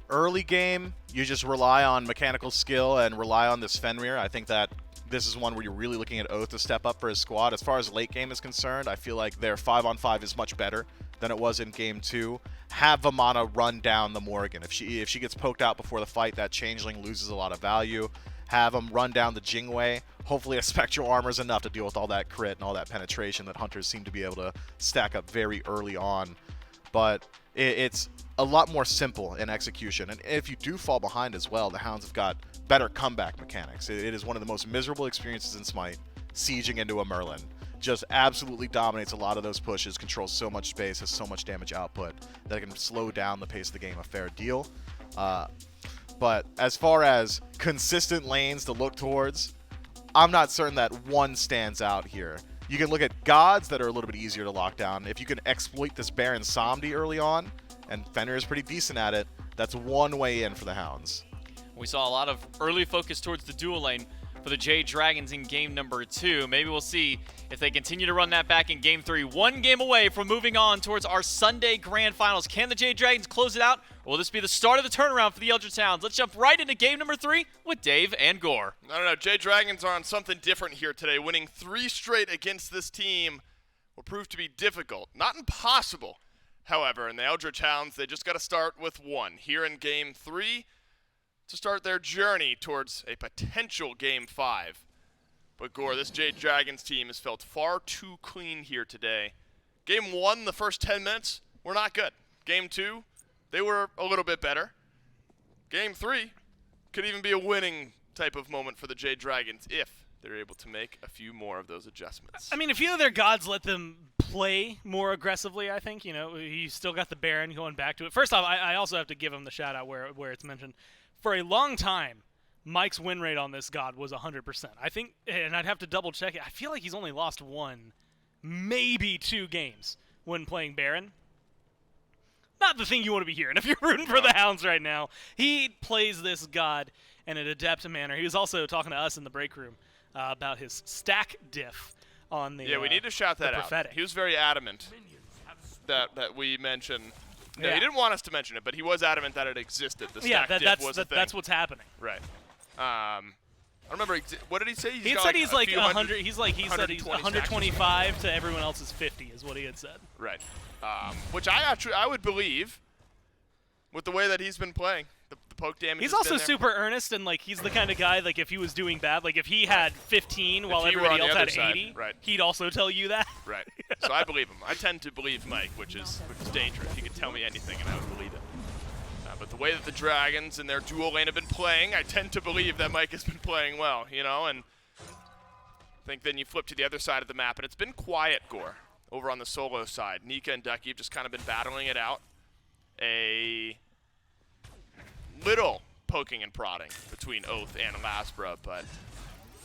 Early game, you just rely on mechanical skill and rely on this Fenrir. I think that this is one where you're really looking at Oathhh to step up for his squad. As far as late game is concerned, I feel like their 5-on-5 is much better than it was in game 2. Have Vamana run down the Morrigan. If she gets poked out before the fight, that Changeling loses a lot of value. Have him run down the Jingwei. Hopefully a Spectral Armor is enough to deal with all that crit and all that penetration that Hunters seem to be able to stack up very early on. But it's a lot more simple in execution. And if you do fall behind as well, the Hounds have got better comeback mechanics. It is one of the most miserable experiences in Smite, sieging into a Merlin. Just absolutely dominates a lot of those pushes, controls so much space, has so much damage output that it can slow down the pace of the game a fair deal. But as far as consistent lanes to look towards, I'm not certain that one stands out here. You can look at gods that are a little bit easier to lock down. If you can exploit this Baron Samedi early on, and Fenrir is pretty decent at it, that's one way in for the Hounds. We saw a lot of early focus towards the dual lane for the Jade Dragons in game number 2. Maybe we'll see if they continue to run that back in game 3. One game away from moving on towards our Sunday Grand Finals. Can the Jade Dragons close it out, or will this be the start of the turnaround for the Eldritch Hounds? Let's jump right into game number 3 with Dave and Gore. I don't know. Jade Dragons are on something different here today. Winning 3 straight against this team will prove to be difficult. Not impossible, however. And the Eldritch Hounds, they just got to start with 1 here in game 3 to start their journey towards a potential game 5. But Gore, this Jade Dragons team has felt far too clean here today. Game 1, the first 10 minutes, were not good. Game 2, they were a little bit better. Game 3 could even be a winning type of moment for the Jade Dragons if they're able to make a few more of those adjustments. I mean, a few of their gods let them play more aggressively, I think. You know, you still got the Baron going back to it. First off, I also have to give him the shout-out where it's mentioned. For a long time, Mike's win rate on this god was 100%. I think, and I'd have to double-check it, I feel like he's only lost 1, maybe 2 games when playing Baron. Not the thing you want to be hearing if you're rooting for the Hounds right now. He plays this god in an adept manner. He was also talking to us in the break room about his stack diff on the Yeah, we need to shout that out. prophetic. He was very adamant that we mention. No, he didn't want us to mention it, but he was adamant that it existed. The stack diff was a thing. That's what's happening. Right. I don't remember. What did he say? He said he's like 100. He said he's 120 125 to everyone else's 50 is what he had said. Right. Which I would believe with the way that he's been playing. The poke damage. He's has also been there. super earnest, and like he's the kind of guy like if he was doing bad, like if he had 15 while he were everybody on the else other had side, 80, right. he'd also tell you that. Right. So I believe him. I tend to believe Mike, which is dangerous. He could tell me anything and I would believe it. But the way that the Dragons and their dual lane have been playing, I tend to believe that Mike has been playing well, you know, and I think then you flip to the other side of the map, and it's been quiet, Gore, over on the solo side. Nika and Ducky have just kind of been battling it out. A little poking and prodding between Oathhh and LASBRA, but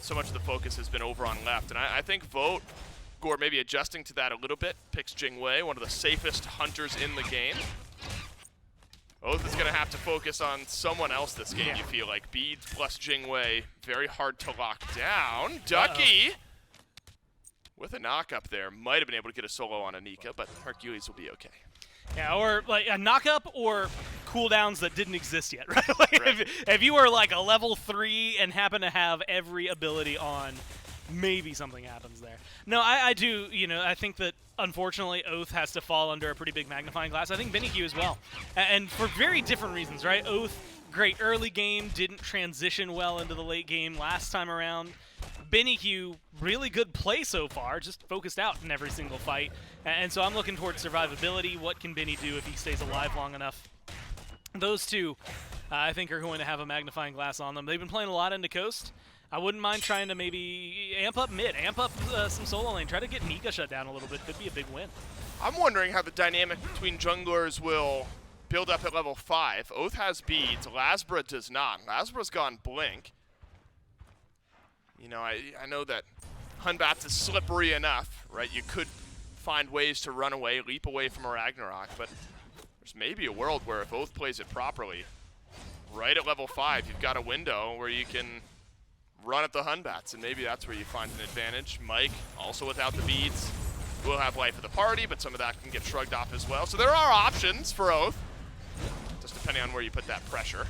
so much of the focus has been over on left. And I think Vote, Gore maybe adjusting to that a little bit, picks Jingwei, one of the safest hunters in the game. Oathhh is going to have to focus on someone else this game, you feel like. Beads plus Jingwei, very hard to lock down. Ducky, with a knock up there, might have been able to get a solo on a Nika, but Hercules will be okay. Yeah, or like a knock-up or cooldowns that didn't exist yet, right? Like Right. If you were like a level 3 and happen to have every ability on, maybe something happens there. No, I do, you know, I think that unfortunately Oathhh has to fall under a pretty big magnifying glass. I think BennyQ as well. And for very different reasons, right? Oathhh, great early game, didn't transition well into the late game last time around. BennyQ, really good play so far, just focused out in every single fight. And so I'm looking towards survivability. What can Benny do if he stays alive long enough? Those two, I think, are going to have a magnifying glass on them. They've been playing a lot into Coast. I wouldn't mind trying to maybe amp up mid, amp up some solo lane, try to get Nika shut down a little bit. Could be a big win. I'm wondering how the dynamic between junglers will build up at level 5. Oathhh has beads. LASBRA does not. LASBRA's gone blink. You know, I know that Batz is slippery enough, right? You could find ways to run away, leap away from a Ragnarok, but there's maybe a world where if Oathhh plays it properly, right at level 5, you've got a window where you can run at the Batz, and maybe that's where you find an advantage. Mike, also without the beads, will have life of the party, but some of that can get shrugged off as well. So there are options for Oathhh, just depending on where you put that pressure.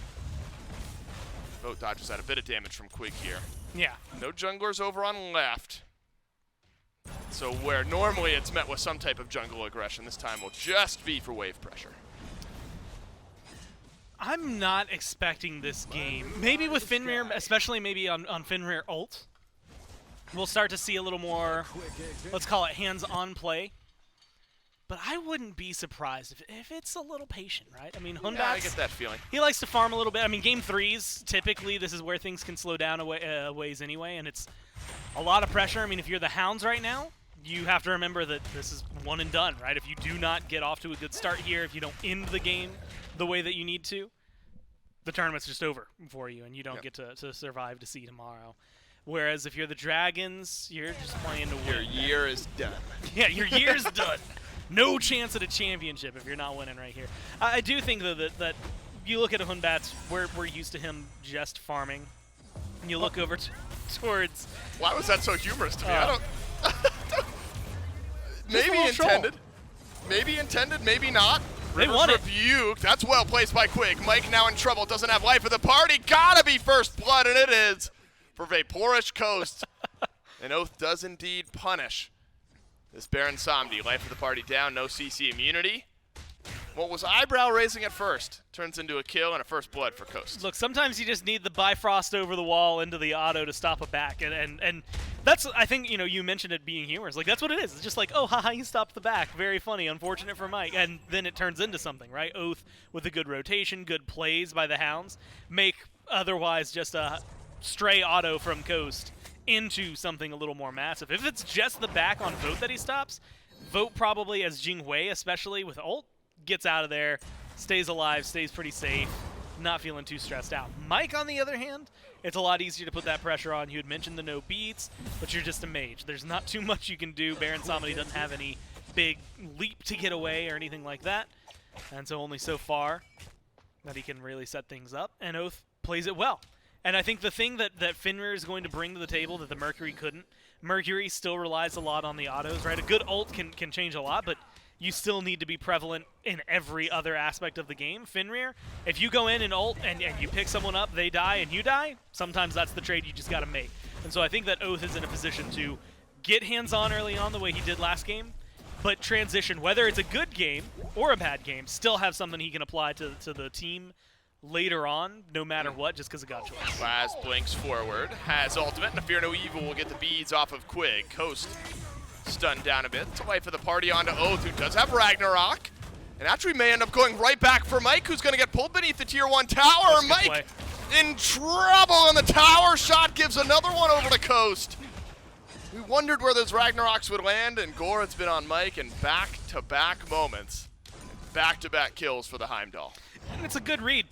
Boat dodges out a bit of damage from Quig here. Yeah. No junglers over on left. So where normally it's met with some type of jungle aggression, this time will just be for wave pressure. I'm not expecting this game. Maybe with Fenrir, especially maybe on Fenrir ult, we'll start to see a little more, let's call it hands-on play. But I wouldn't be surprised if it's a little patient, right? I mean, Batz, Yeah, I get that feeling. he likes to farm a little bit. I mean, game 3s, typically this is where things can slow down a ways anyway, and it's a lot of pressure. I mean, if you're the Hounds right now, you have to remember that this is one and done, right? If you do not get off to a good start here, if you don't end the game the way that you need to, the tournament's just over for you, and you don't get to survive to see tomorrow. Whereas if you're the Dragons, you're just playing to win. Your year is done. Yeah, your year's done. No chance at a championship if you're not winning right here. I do think, though, that you look at Batz, we're used to him just farming. And you look over towards... Why was that so humorous to me? I don't... Just a maybe little intended. Maybe intended, maybe not. They won it. Rebuke. That's well placed by Quig. Mike now in trouble. Doesn't have life of the party. Gotta be first blood, and it is for VaporishCoast. And Oathhh does indeed punish this Baron Samedi. Life of the party down. No CC immunity. What was eyebrow raising at first turns into a kill and a first blood for Coast. Look, sometimes you just need the Bifrost over the wall into the auto to stop a back, and that's, I think, you know, you mentioned it being humorous. Like, that's what it is. It's just like, oh, haha, you stopped the back. Very funny. Unfortunate for Mike. And then it turns into something, right? Oathhh with a good rotation, good plays by the Hounds, make otherwise just a stray auto from Coast into something a little more massive. If it's just the back on Vote that he stops, Vote probably, as Jinghui, especially with ult, gets out of there, stays alive, stays pretty safe, not feeling too stressed out. Mike, on the other hand, it's a lot easier to put that pressure on. You had mentioned the no beats, but you're just a mage. There's not too much you can do. Baron Samedi doesn't have any big leap to get away or anything like that, and so only so far that he can really set things up, and Oathhh plays it well. And I think the thing that Fenrir is going to bring to the table that the Mercury couldn't, Mercury still relies a lot on the autos, right? A good ult can change a lot, but you still need to be prevalent in every other aspect of the game. Fenrir, if you go in and ult and you pick someone up, they die and you die, sometimes that's the trade you just got to make. And so I think that Oathhh is in a position to get hands-on early on the way he did last game, but transition, whether it's a good game or a bad game, still have something he can apply to the team later on, no matter what, just because of God choice. Laz blinks forward, has ultimate, and a Fear No Evil will get the beads off of Quig. Coast stunned down a bit. It's a life of the party onto Oathhh, who does have Ragnarok. And actually may end up going right back for Mike, who's going to get pulled beneath the tier 1 tower. Mike in trouble, and the tower shot gives another one over to Coast. We wondered where those Ragnaroks would land, and Gore has been on Mike in back-to-back moments. Back-to-back kills for the Heimdall. And it's a good read.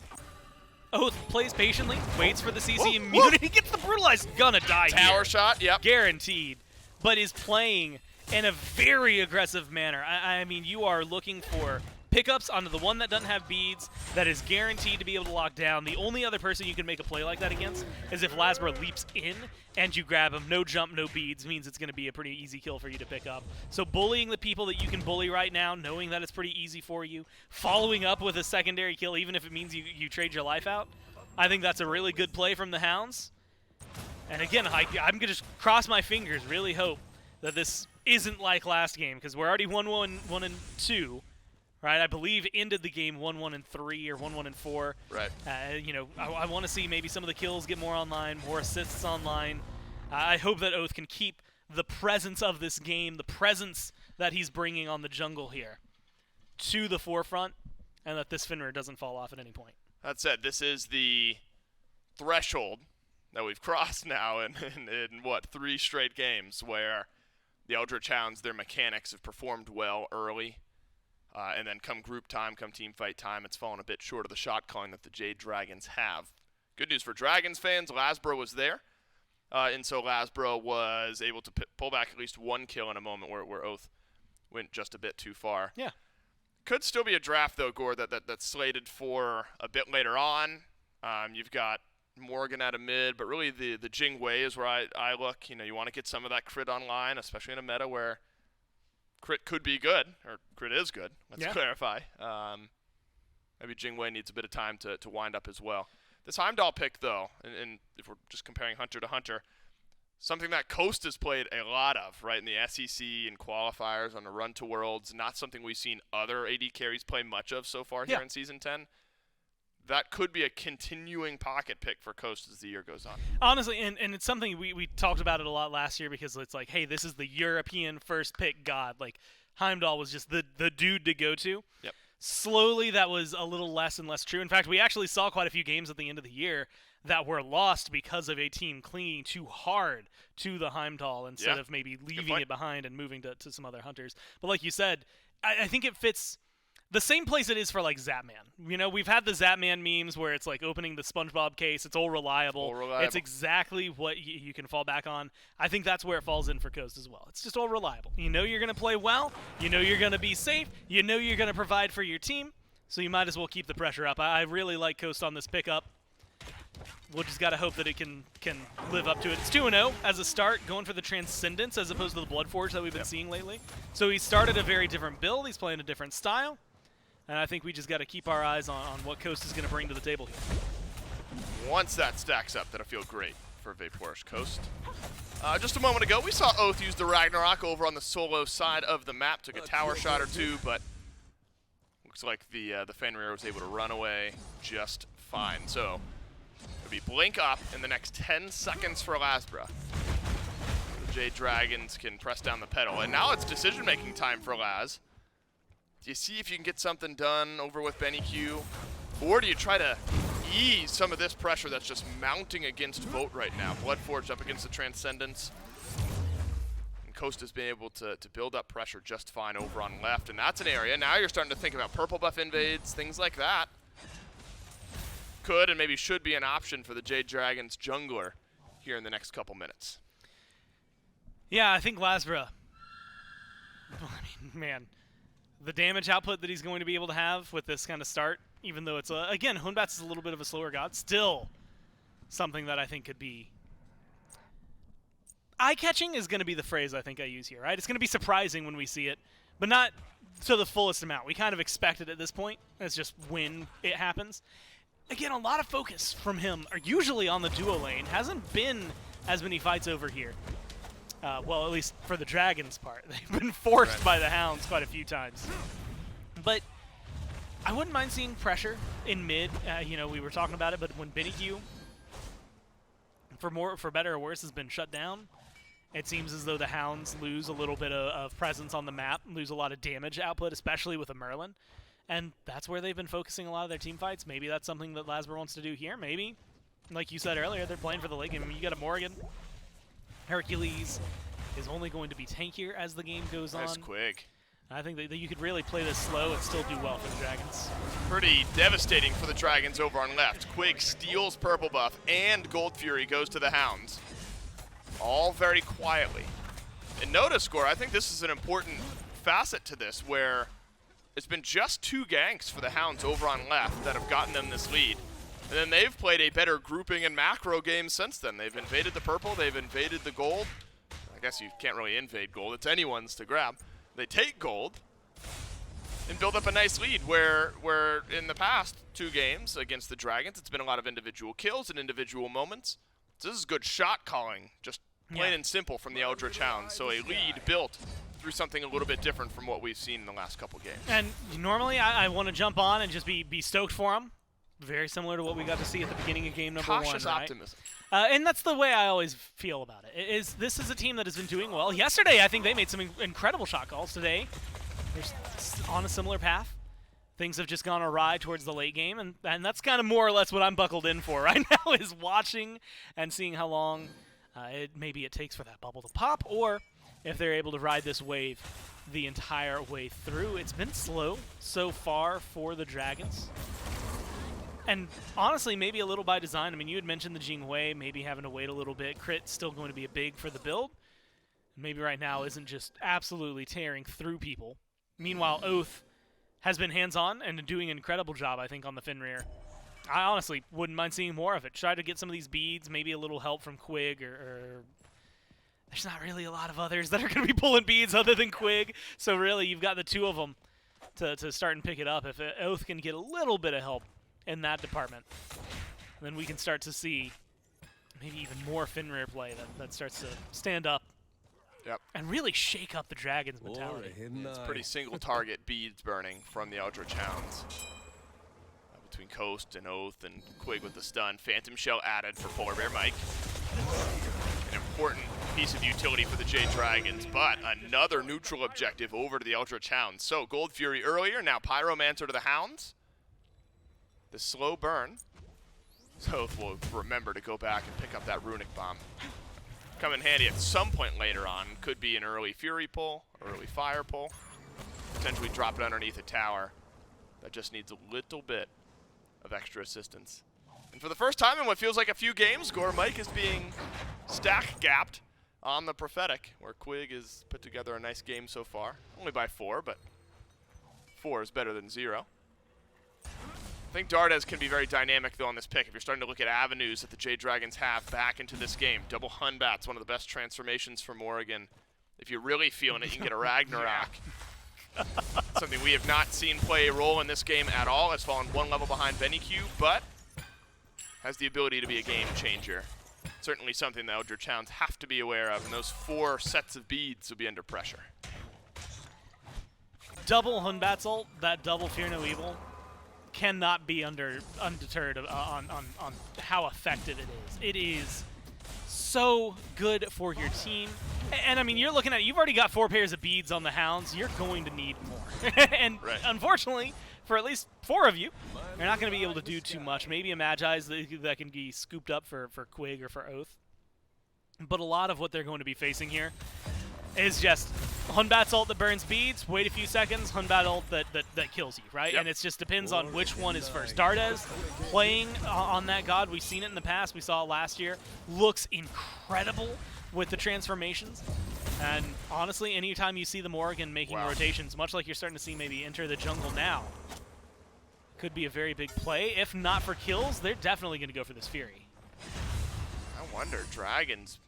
Oathhh plays patiently, waits for the CC immunity, gets the brutalized, gonna die Tower shot, yep. Guaranteed. But is playing in a very aggressive manner. I mean, you are looking for pickups onto the one that doesn't have beads, that is guaranteed to be able to lock down. The only other person you can make a play like that against is if LASBRA leaps in and you grab him. No jump, no beads means it's going to be a pretty easy kill for you to pick up. So bullying the people that you can bully right now, knowing that it's pretty easy for you, following up with a secondary kill, even if it means you trade your life out, I think that's a really good play from the Hounds. And again, I'm going to just cross my fingers, really hope that this isn't like last game, because we're already 1-1-2, right? I believe ended the game 1-1-3 or 1-1-4. Right. You know, I want to see maybe some of the kills get more online, more assists online. I hope that Oathhh can keep the presence of this game, the presence that he's bringing on the jungle here, to the forefront, and that this Fenrir doesn't fall off at any point. That said, this is the threshold that we've crossed now in what, 3 straight games where the Eldritch Hounds, their mechanics have performed well early. And then come group time, come team fight time, it's fallen a bit short of the shot calling that the Jade Dragons have. Good news for Dragons fans, LASBRA was there. And so LASBRA was able to pull back at least one kill in a moment where Oathhh went just a bit too far. Yeah. Could still be a draft, though, Gore, that's slated for a bit later on. You've got Morgan at a mid, but really the Jingwei is where I look. You know, you want to get some of that crit online, especially in a meta where crit could be good, or crit is good. Let's clarify. Maybe Jingwei needs a bit of time to wind up as well. This Heimdall pick, though, and if we're just comparing Hunter to Hunter, something that Coast has played a lot of, right, in the SEC and qualifiers on the run to Worlds, not something we've seen other AD carries play much of so far here in Season 10. That could be a continuing pocket pick for Coast as the year goes on. Honestly, and it's something we talked about it a lot last year because it's like, hey, this is the European first pick god. Like, Heimdall was just the dude to go to. Yep. Slowly, that was a little less and less true. In fact, we actually saw quite a few games at the end of the year that were lost because of a team clinging too hard to the Heimdall instead of maybe leaving it behind and moving to some other hunters. But like you said, I think it fits the same place it is for like Zapman. You know, we've had the Zapman memes where it's like opening the SpongeBob case. It's all reliable. It's exactly what you can fall back on. I think that's where it falls in for Coast as well. It's just all reliable. You know you're going to play well. You know you're going to be safe. You know you're going to provide for your team. So you might as well keep the pressure up. I really like Coast on this pickup. We'll just got to hope that it can live up to it. It's 2-0 as a start, going for the Transcendence as opposed to the Bloodforge that we've been seeing lately. So he started a very different build. He's playing a different style. And I think we just got to keep our eyes on what Coast is going to bring to the table here. Once that stacks up, that'll feel great for VaporishCoast. Just a moment ago, we saw Oathhh use the Ragnarok over on the solo side of the map. Took a tower shot or two, but looks like the Fenrir was able to run away just fine. So it'll be blink up in the next 10 seconds for LASBRA. The Jade Dragons can press down the pedal. And now it's decision-making time for Laz. Do you see if you can get something done over with BennyQ? Or do you try to ease some of this pressure that's just mounting against Vote right now? Bloodforge up against the Transcendence. And Coast has been able to build up pressure just fine over on left, and that's an area. Now you're starting to think about purple buff invades, things like that. Could and maybe should be an option for the Jade Dragons jungler here in the next couple minutes. Yeah, I think LASBRA, I mean, man, the damage output that he's going to be able to have with this kind of start, even though it's, again, Hunbatz is a little bit of a slower god, still something that I think could be eye-catching is going to be the phrase I think I use here, right? It's going to be surprising when we see it, but not to the fullest amount. We kind of expect it at this point. It's just when it happens. Again, a lot of focus from him, usually on the duo lane. Hasn't been as many fights over here. Well, at least for the Dragons part. They've been forced by the Hounds quite a few times. But I wouldn't mind seeing pressure in mid. You know, we were talking about it, but when BennyQ, for better or worse, has been shut down, it seems as though the Hounds lose a little bit of presence on the map, lose a lot of damage output, especially with a Merlin. And that's where they've been focusing a lot of their team fights. Maybe that's something that LASBRA wants to do here. Maybe, like you said earlier, they're playing for the late game. I mean, you got a Morgan. Hercules is only going to be tankier as the game goes on. Nice Quig. I think that you could really play this slow and still do well for the Dragons. Pretty devastating for the Dragons over on left. Quig steals purple buff, and Gold Fury goes to the Hounds. All very quietly. And notice, Score, I think this is an important facet to this, where it's been just 2 ganks for the Hounds over on left that have gotten them this lead. And then they've played a better grouping and macro game since then. They've invaded the purple, they've invaded the gold. I guess you can't really invade gold, it's anyone's to grab. They take gold and build up a nice lead where in the past 2 games against the Dragons, it's been a lot of individual kills and individual moments. So this is good shot calling, just plain and simple from the Eldritch Hounds. So a lead built through something a little bit different from what we've seen in the last couple games. And normally I want to jump on and just be stoked for them. Very similar to what we got to see at the beginning of game number 1, Cautious right? optimism. And that's the way I always feel about it. This is a team that has been doing well. Yesterday, I think they made some incredible shot calls. Today, they're on a similar path. Things have just gone awry towards the late game, and that's kind of more or less what I'm buckled in for right now, is watching and seeing how long maybe it takes for that bubble to pop, or if they're able to ride this wave the entire way through. It's been slow so far for the Dragons. And honestly, maybe a little by design. I mean, you had mentioned the Jinghui, maybe having to wait a little bit. Crit's still going to be a big for the build. Maybe right now isn't just absolutely tearing through people. Meanwhile, Oathhh has been hands-on and doing an incredible job, I think, on the Fenrir. I honestly wouldn't mind seeing more of it. Try to get some of these beads, maybe a little help from Quig, or there's not really a lot of others that are going to be pulling beads other than Quig. So really, you've got the two of them to start and pick it up. If Oathhh can get a little bit of help in that department, then we can start to see maybe even more Fenrir play that starts to stand up. Yep. And really shake up the Dragons' mentality. It's pretty single target beads burning from the Eldritch Hounds. Between Coast and Oathhh and Quig with the stun. Phantom Shell added for PolarBearMike. An important piece of utility for the Jade Dragons, but another neutral objective over to the Eldritch Hounds. So Gold Fury earlier, now Pyromancer to the Hounds. The slow burn. So Oathhh will remember to go back and pick up that Runic Bomb. Come in handy at some point later on. Could be an early Fury pull, early Fire pull. Potentially drop it underneath a tower. That just needs a little bit of extra assistance. And for the first time in what feels like a few games, Mike is being stack-gapped on the Prophetic, where Quig has put together a nice game so far. Only by 4, but 4 is better than 0. I think Dardez can be very dynamic, though, on this pick. If you're starting to look at avenues that the Jade Dragons have back into this game, double Hun Bats, one of the best transformations from Oregon. If you're really feeling it, you can get a Ragnarok. Something we have not seen play a role in this game at all. Has fallen 1 level behind BennyQ, but has the ability to be a game changer. Certainly something the Eldritch Hounds have to be aware of, and those 4 sets of beads will be under pressure. Double Hun Bats ult, that double Fear No Evil, cannot be undeterred on how effective it is. It is so good for your team. And I mean, you're looking at, you've already got 4 pairs of beads on the Hounds. You're going to need more. And unfortunately, for at least 4 of you, you're not going to be able to do too much. Maybe a Magi's that can be scooped up for Quig or for Oathhh. But a lot of what they're going to be facing here is just Hun Bat's ult that burns beads, wait a few seconds, Hun Bat ult that kills you, right? Yep. And it just depends on which one is first. Dardez playing on that god, we've seen it in the past, we saw it last year, looks incredible with the transformations. And honestly, anytime you see the Morrigan making rotations, much like you're starting to see maybe Enter the Jungle now, could be a very big play. If not for kills, they're definitely going to go for this Fury. I wonder, Dragons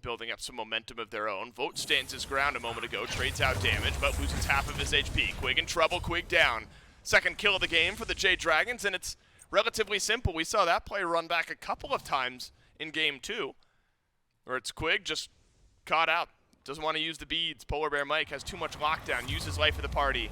building up some momentum of their own. Vote stands his ground a moment ago, trades out damage, but loses half of his HP. Quig in trouble, Quig down. Second kill of the game for the Jade Dragons, and it's relatively simple. We saw that play run back a couple of times in game 2, where it's Quig just caught out. Doesn't want to use the beads. PolarBearMike has too much lockdown, uses life of the party.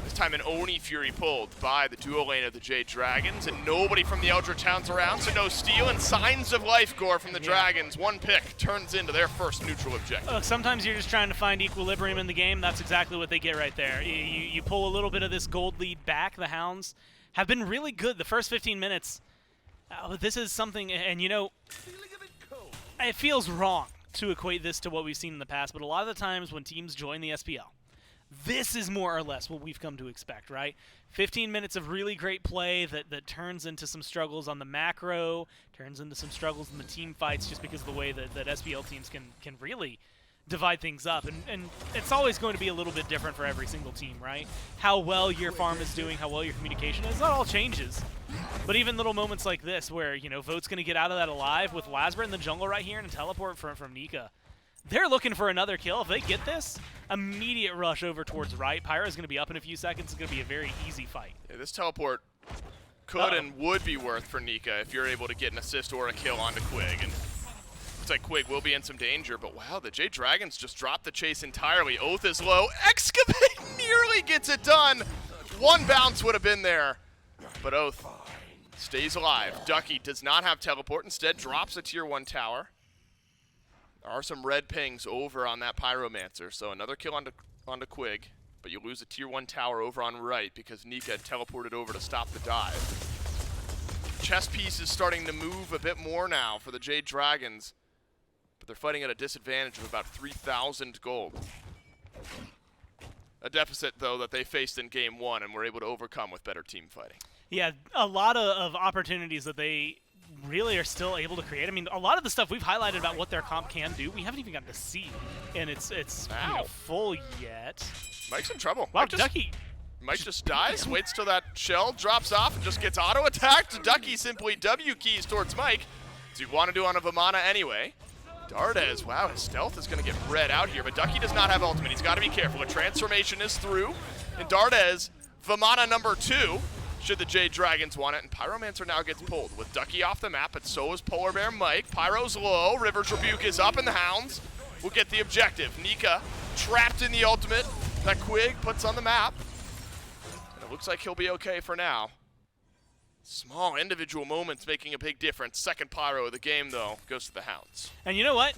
This time an Oni Fury pulled by the duo lane of the Jade Dragons, and nobody from the Eldritch Hounds around, so no steal and signs of life gore from the Dragons. 1 pick turns into their first neutral objective. Look, sometimes you're just trying to find equilibrium in the game. That's exactly what they get right there. You pull a little bit of this gold lead back. The Hounds have been really good the first 15 minutes. But this is something, and you know, it feels wrong to equate this to what we've seen in the past, but a lot of the times when teams join the SPL, this is more or less what we've come to expect, right? 15 minutes of really great play that turns into some struggles on the macro, turns into some struggles in the team fights just because of the way that SPL teams can really divide things up. And it's always going to be a little bit different for every single team, right? How well your farm is doing, how well your communication is, that all changes. But even little moments like this where, you know, Vote's going to get out of that alive with LASBRA in the jungle right here and a teleport from Nika. They're looking for another kill. If they get this, immediate rush over towards right. Pyro's going to be up in a few seconds. It's going to be a very easy fight. Yeah, this teleport could and would be worth for Nika if you're able to get an assist or a kill onto Quig. And looks like Quig will be in some danger, but wow, the Jade Dragons just dropped the chase entirely. Oathhh is low. Excavate nearly gets it done. 1 bounce would have been there, but Oathhh stays alive. Ducky does not have teleport, instead drops a tier 1 tower. There are some red pings over on that Pyromancer, so another kill onto Quig, but you lose a tier 1 tower over on right because Nika teleported over to stop the dive. Chess piece is starting to move a bit more now for the Jade Dragons, but they're fighting at a disadvantage of about 3,000 gold. A deficit, though, that they faced in Game 1 and were able to overcome with better team fighting. Yeah, a lot of opportunities that they really are still able to create. I mean, a lot of the stuff we've highlighted about what their comp can do, we haven't even gotten to see, and it's you know, full yet. Mike's in trouble. Wow, Ducky. Mike just dies, waits till that shell drops off and just gets auto-attacked. Ducky simply W keys towards Mike. So you want to do on a Vamana anyway. Dardez, wow, his stealth is going to get read out here, but Ducky does not have ultimate. He's got to be careful. A transformation is through, and Dardez, Vamana number 2, should the Jade Dragons want it, and Pyromancer now gets pulled. With Ducky off the map, but so is PolarBearMike. Pyro's low, River's Rebuke is up, and the Hounds will get the objective. Nika trapped in the ultimate that Quig puts on the map, and it looks like he'll be okay for now. Small individual moments making a big difference. Second Pyro of the game, though, goes to the Hounds. And you know what?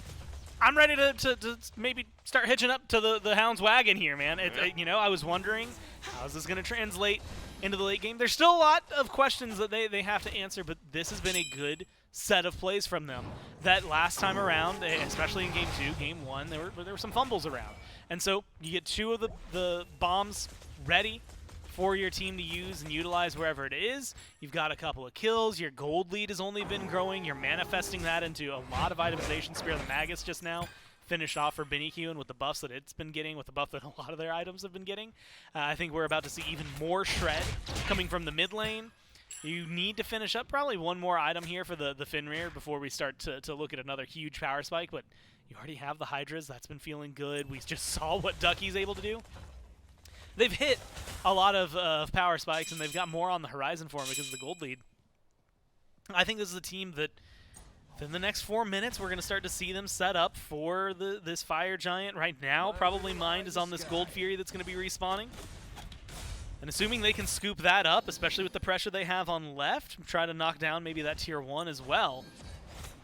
I'm ready to maybe start hitching up to the Hounds wagon here, man. You know, I was wondering, how's this going to translate into the late game? There's still a lot of questions that they have to answer, but this has been a good set of plays from them. That last time around, especially in Game 2, Game 1, there were some fumbles around. And so you get 2 of the bombs ready for your team to use and utilize wherever it is. You've got a couple of kills. Your gold lead has only been growing. You're manifesting that into a lot of itemization. Spear of the Magus just now finished off for BennyQ, and with the buffs that it's been getting, with the buff that a lot of their items have been getting, I think we're about to see even more shred coming from the mid lane. You need to finish up probably one more item here for the Fenrir before we start to look at another huge power spike, but you already have the Hydras. That's been feeling good. We just saw what Ducky's able to do. They've hit a lot of power spikes, and they've got more on the horizon for them because of the gold lead. I think this is a team that, in the next 4 minutes, we're going to start to see them set up for this Fire Giant. Right now, probably Mind is on this Gold Fury that's going to be respawning. And assuming they can scoop that up, especially with the pressure they have on left, try to knock down maybe that Tier 1 as well.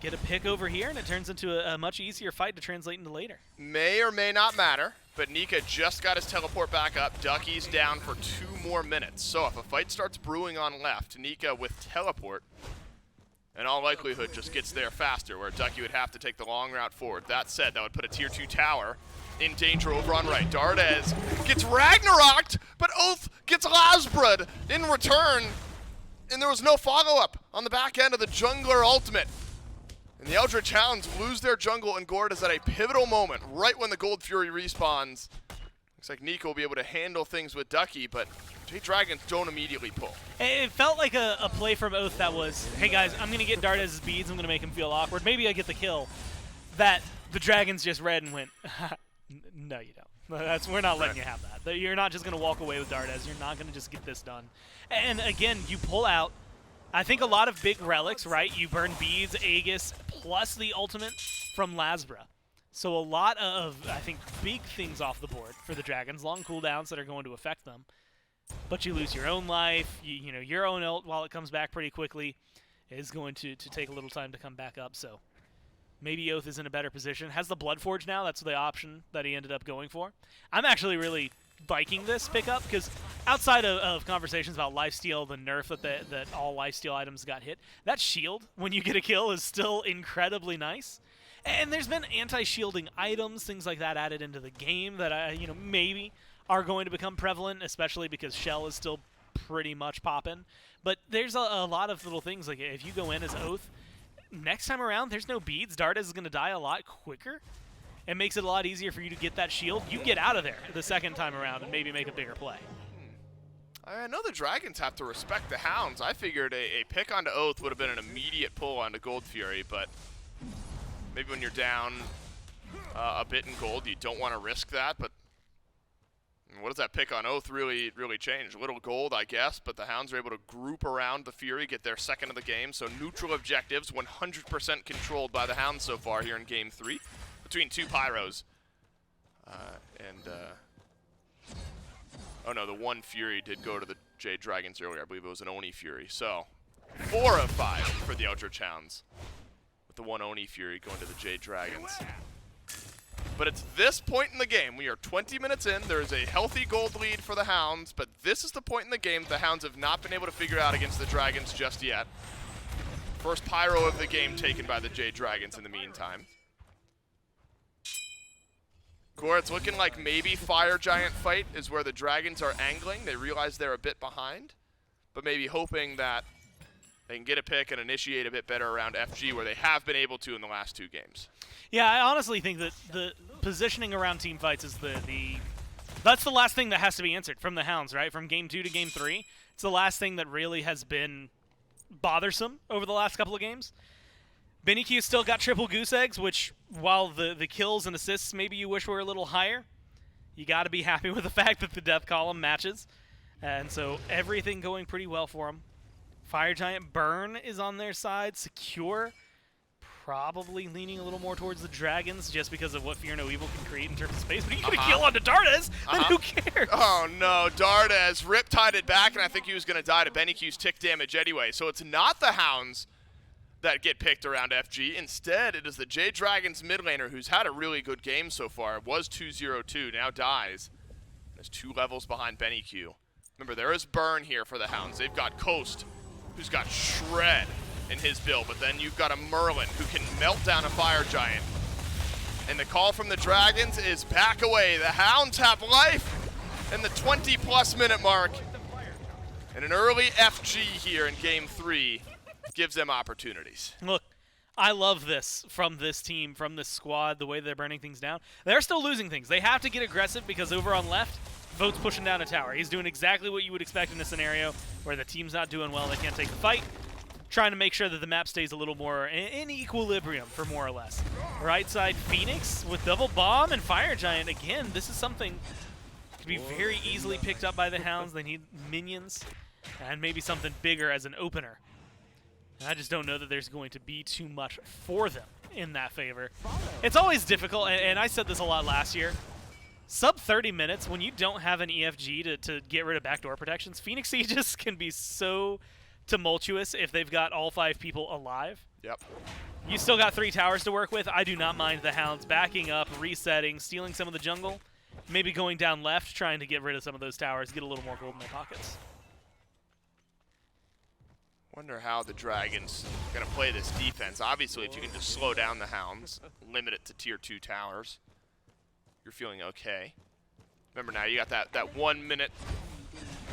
Get a pick over here, and it turns into a much easier fight to translate into later. May or may not matter, but Nika just got his teleport back up. Ducky's down for 2 more minutes. So if a fight starts brewing on left, Nika with teleport, in all likelihood, just gets there faster, where Ducky would have to take the long route forward. That said, that would put a Tier 2 tower in danger over on right. Dardez gets Ragnaroked, but Oathhh gets LASBRA'd in return, and there was no follow-up on the back end of the jungler ultimate. And the Eldritch Hounds lose their jungle, and Gord is at a pivotal moment, right when the Gold Fury respawns. Looks like Nika will be able to handle things with Ducky, but Jade Dragons don't immediately pull. It felt like a play from Oathhh that was, hey guys, I'm going to get Dardez's beads, I'm going to make him feel awkward. Maybe I get the kill. That the Dragons just read and went, no you don't. We're not letting you have that. You're not just going to walk away with Dardez. You're not going to just get this done. And again, you pull out, I think, a lot of big relics, right? You burn beads, Aegis, plus the ultimate from LASBRA. So a lot of, I think, big things off the board for the Dragons, long cooldowns that are going to affect them. But you lose your own life, you know, your own ult, while it comes back pretty quickly, is going to take a little time to come back up. So maybe Oathhh is in a better position. Has the Bloodforge now. That's the option that he ended up going for. I'm actually really liking this pickup, because outside of conversations about lifesteal, the nerf that all lifesteal items got hit, that shield when you get a kill is still incredibly nice. And there's been anti-shielding items, things like that added into the game that maybe are going to become prevalent, especially because Shell is still pretty much popping. But there's a lot of little things, like if you go in as Oathhh, next time around there's no beads, Dardez is going to die a lot quicker. It makes it a lot easier for you to get that shield. You get out of there the second time around and maybe make a bigger play. I know the Dragons have to respect the Hounds. I figured a pick onto Oathhh would have been an immediate pull onto Gold Fury, but maybe when you're down a bit in gold, you don't want to risk that. But what does that pick on Oathhh really change? A little gold, I guess, but the Hounds are able to group around the Fury, get their second of the game. So neutral objectives, 100% controlled by the Hounds so far here in Game 3. Between 2 Pyros. Oh no, the one Fury did go to the Jade Dragons earlier. I believe it was an Oni Fury. So 4 of 5 for the Eldritch Hounds, with the one Oni Fury going to the Jade Dragons. But it's this point in the game. We are 20 minutes in. There is a healthy gold lead for the Hounds, but this is the point in the game the Hounds have not been able to figure out against the Dragons just yet. First Pyro of the game taken by the Jade Dragons in the meantime. Gore, it's looking like maybe Fire Giant fight is where the Dragons are angling. They realize they're a bit behind, but maybe hoping that they can get a pick and initiate a bit better around FG, where they have been able to in the last 2 games. Yeah, I honestly think that the positioning around team fights is that's the last thing that has to be answered from the Hounds, right? From game 2 to game 3. It's the last thing that really has been bothersome over the last couple of games. BennyQ still got triple goose eggs, which, while the kills and assists maybe you wish were a little higher, you got to be happy with the fact that the death column matches. And so everything going pretty well for him. Fire Giant Burn is on their side. Secure, probably leaning a little more towards the Dragons just because of what Fear No Evil can create in terms of space. But he can get a kill onto Dardez, then who cares? Oh no, Dardez rip-tied it back, and I think he was going to die to BennyQ's tick damage anyway. So it's not the Hounds that get picked around FG. Instead, it is the Jade Dragons mid laner, who's had a really good game so far. It was 2-0-2, now dies. There's 2 levels behind BennyQ. Remember, there is Burn here for the Hounds. They've got Coast, who's got Shred in his build, but then you've got a Merlin who can melt down a Fire Giant. And the call from the Dragons is back away. The Hounds have life in the 20-plus minute mark. And an early FG here in game 3 gives them opportunities. Look, I love this from this team, from this squad, the way they're burning things down. They're still losing things. They have to get aggressive because over on left, Vote's pushing down a tower. He's doing exactly what you would expect in a scenario where the team's not doing well, they can't take the fight. Trying to make sure that the map stays a little more in equilibrium, for more or less. Right side, Phoenix with double bomb and Fire Giant. Again, this is something that could be very easily picked up by the Hounds. They need minions and maybe something bigger as an opener. And I just don't know that there's going to be too much for them in that favor. It's always difficult, and I said this a lot last year. Sub 30 minutes, when you don't have an EFG to get rid of backdoor protections, Phoenix Sieges can be so tumultuous if they've got all 5 people alive. Yep. You still got 3 towers to work with. I do not mind the Hounds backing up, resetting, stealing some of the jungle, maybe going down left, trying to get rid of some of those towers, get a little more gold in their pockets. Wonder how the Dragons are going to play this defense. Obviously, if you can just slow down the Hounds, limit it to tier 2 towers, you're feeling okay. Remember now, you got that 1 minute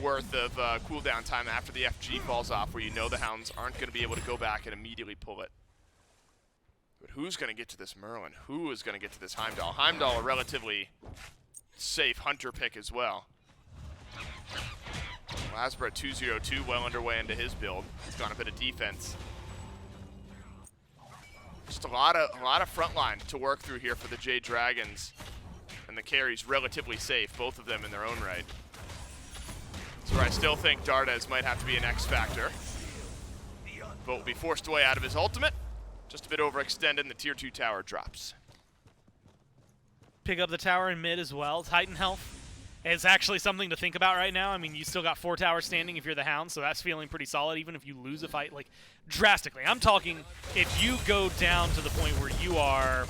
worth of cooldown time after the FG falls off where you know the Hounds aren't going to be able to go back and immediately pull it. But who's going to get to this Merlin? Who is going to get to this Heimdall? Heimdall, a relatively safe hunter pick as well. LASBRA 2-0-2, well underway into his build. He's gone a bit of defense. Just a lot of front line to work through here for the Jade Dragons. And the carry's relatively safe, both of them in their own right. So I still think Dardez might have to be an X factor. But will be forced away out of his ultimate. Just a bit overextended, and the tier 2 tower drops. Pick up the tower in mid as well. Titan health is actually something to think about right now. I mean, you still got 4 towers standing if you're the Hound, so that's feeling pretty solid, even if you lose a fight, like, drastically. I'm talking if you go down to the point where you are,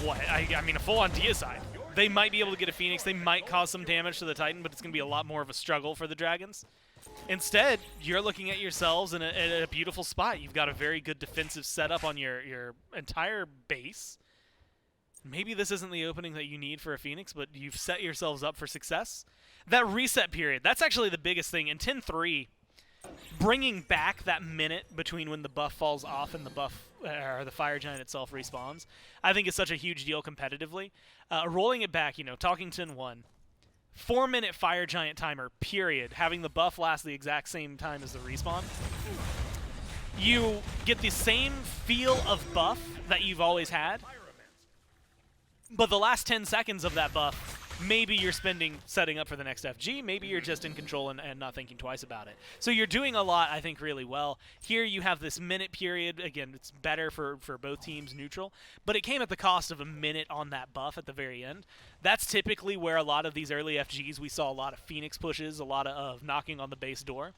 what, I mean, a full-on deicide. They might be able to get a Phoenix. They might cause some damage to the Titan, but it's going to be a lot more of a struggle for the Dragons. Instead, you're looking at yourselves in a beautiful spot. You've got a very good defensive setup on your entire base. Maybe this isn't the opening that you need for a Phoenix, but you've set yourselves up for success. That reset period, that's actually the biggest thing. In 10-3, bringing back that minute between when the buff falls off and the buff or the Fire Giant itself respawns, I think is such a huge deal competitively. Rolling it back, you know, talking 10-1, 4-minute Fire Giant timer, period, having the buff last the exact same time as the respawn. You get the same feel of buff that you've always had, but the last 10 seconds of that buff, maybe you're spending setting up for the next FG, maybe you're just in control and not thinking twice about it. So you're doing a lot, I think, really well. Here you have this minute period. Again, it's better for both teams neutral, but it came at the cost of a minute on that buff at the very end. That's typically where a lot of these early FGs, we saw a lot of Phoenix pushes, a lot of knocking on the base door.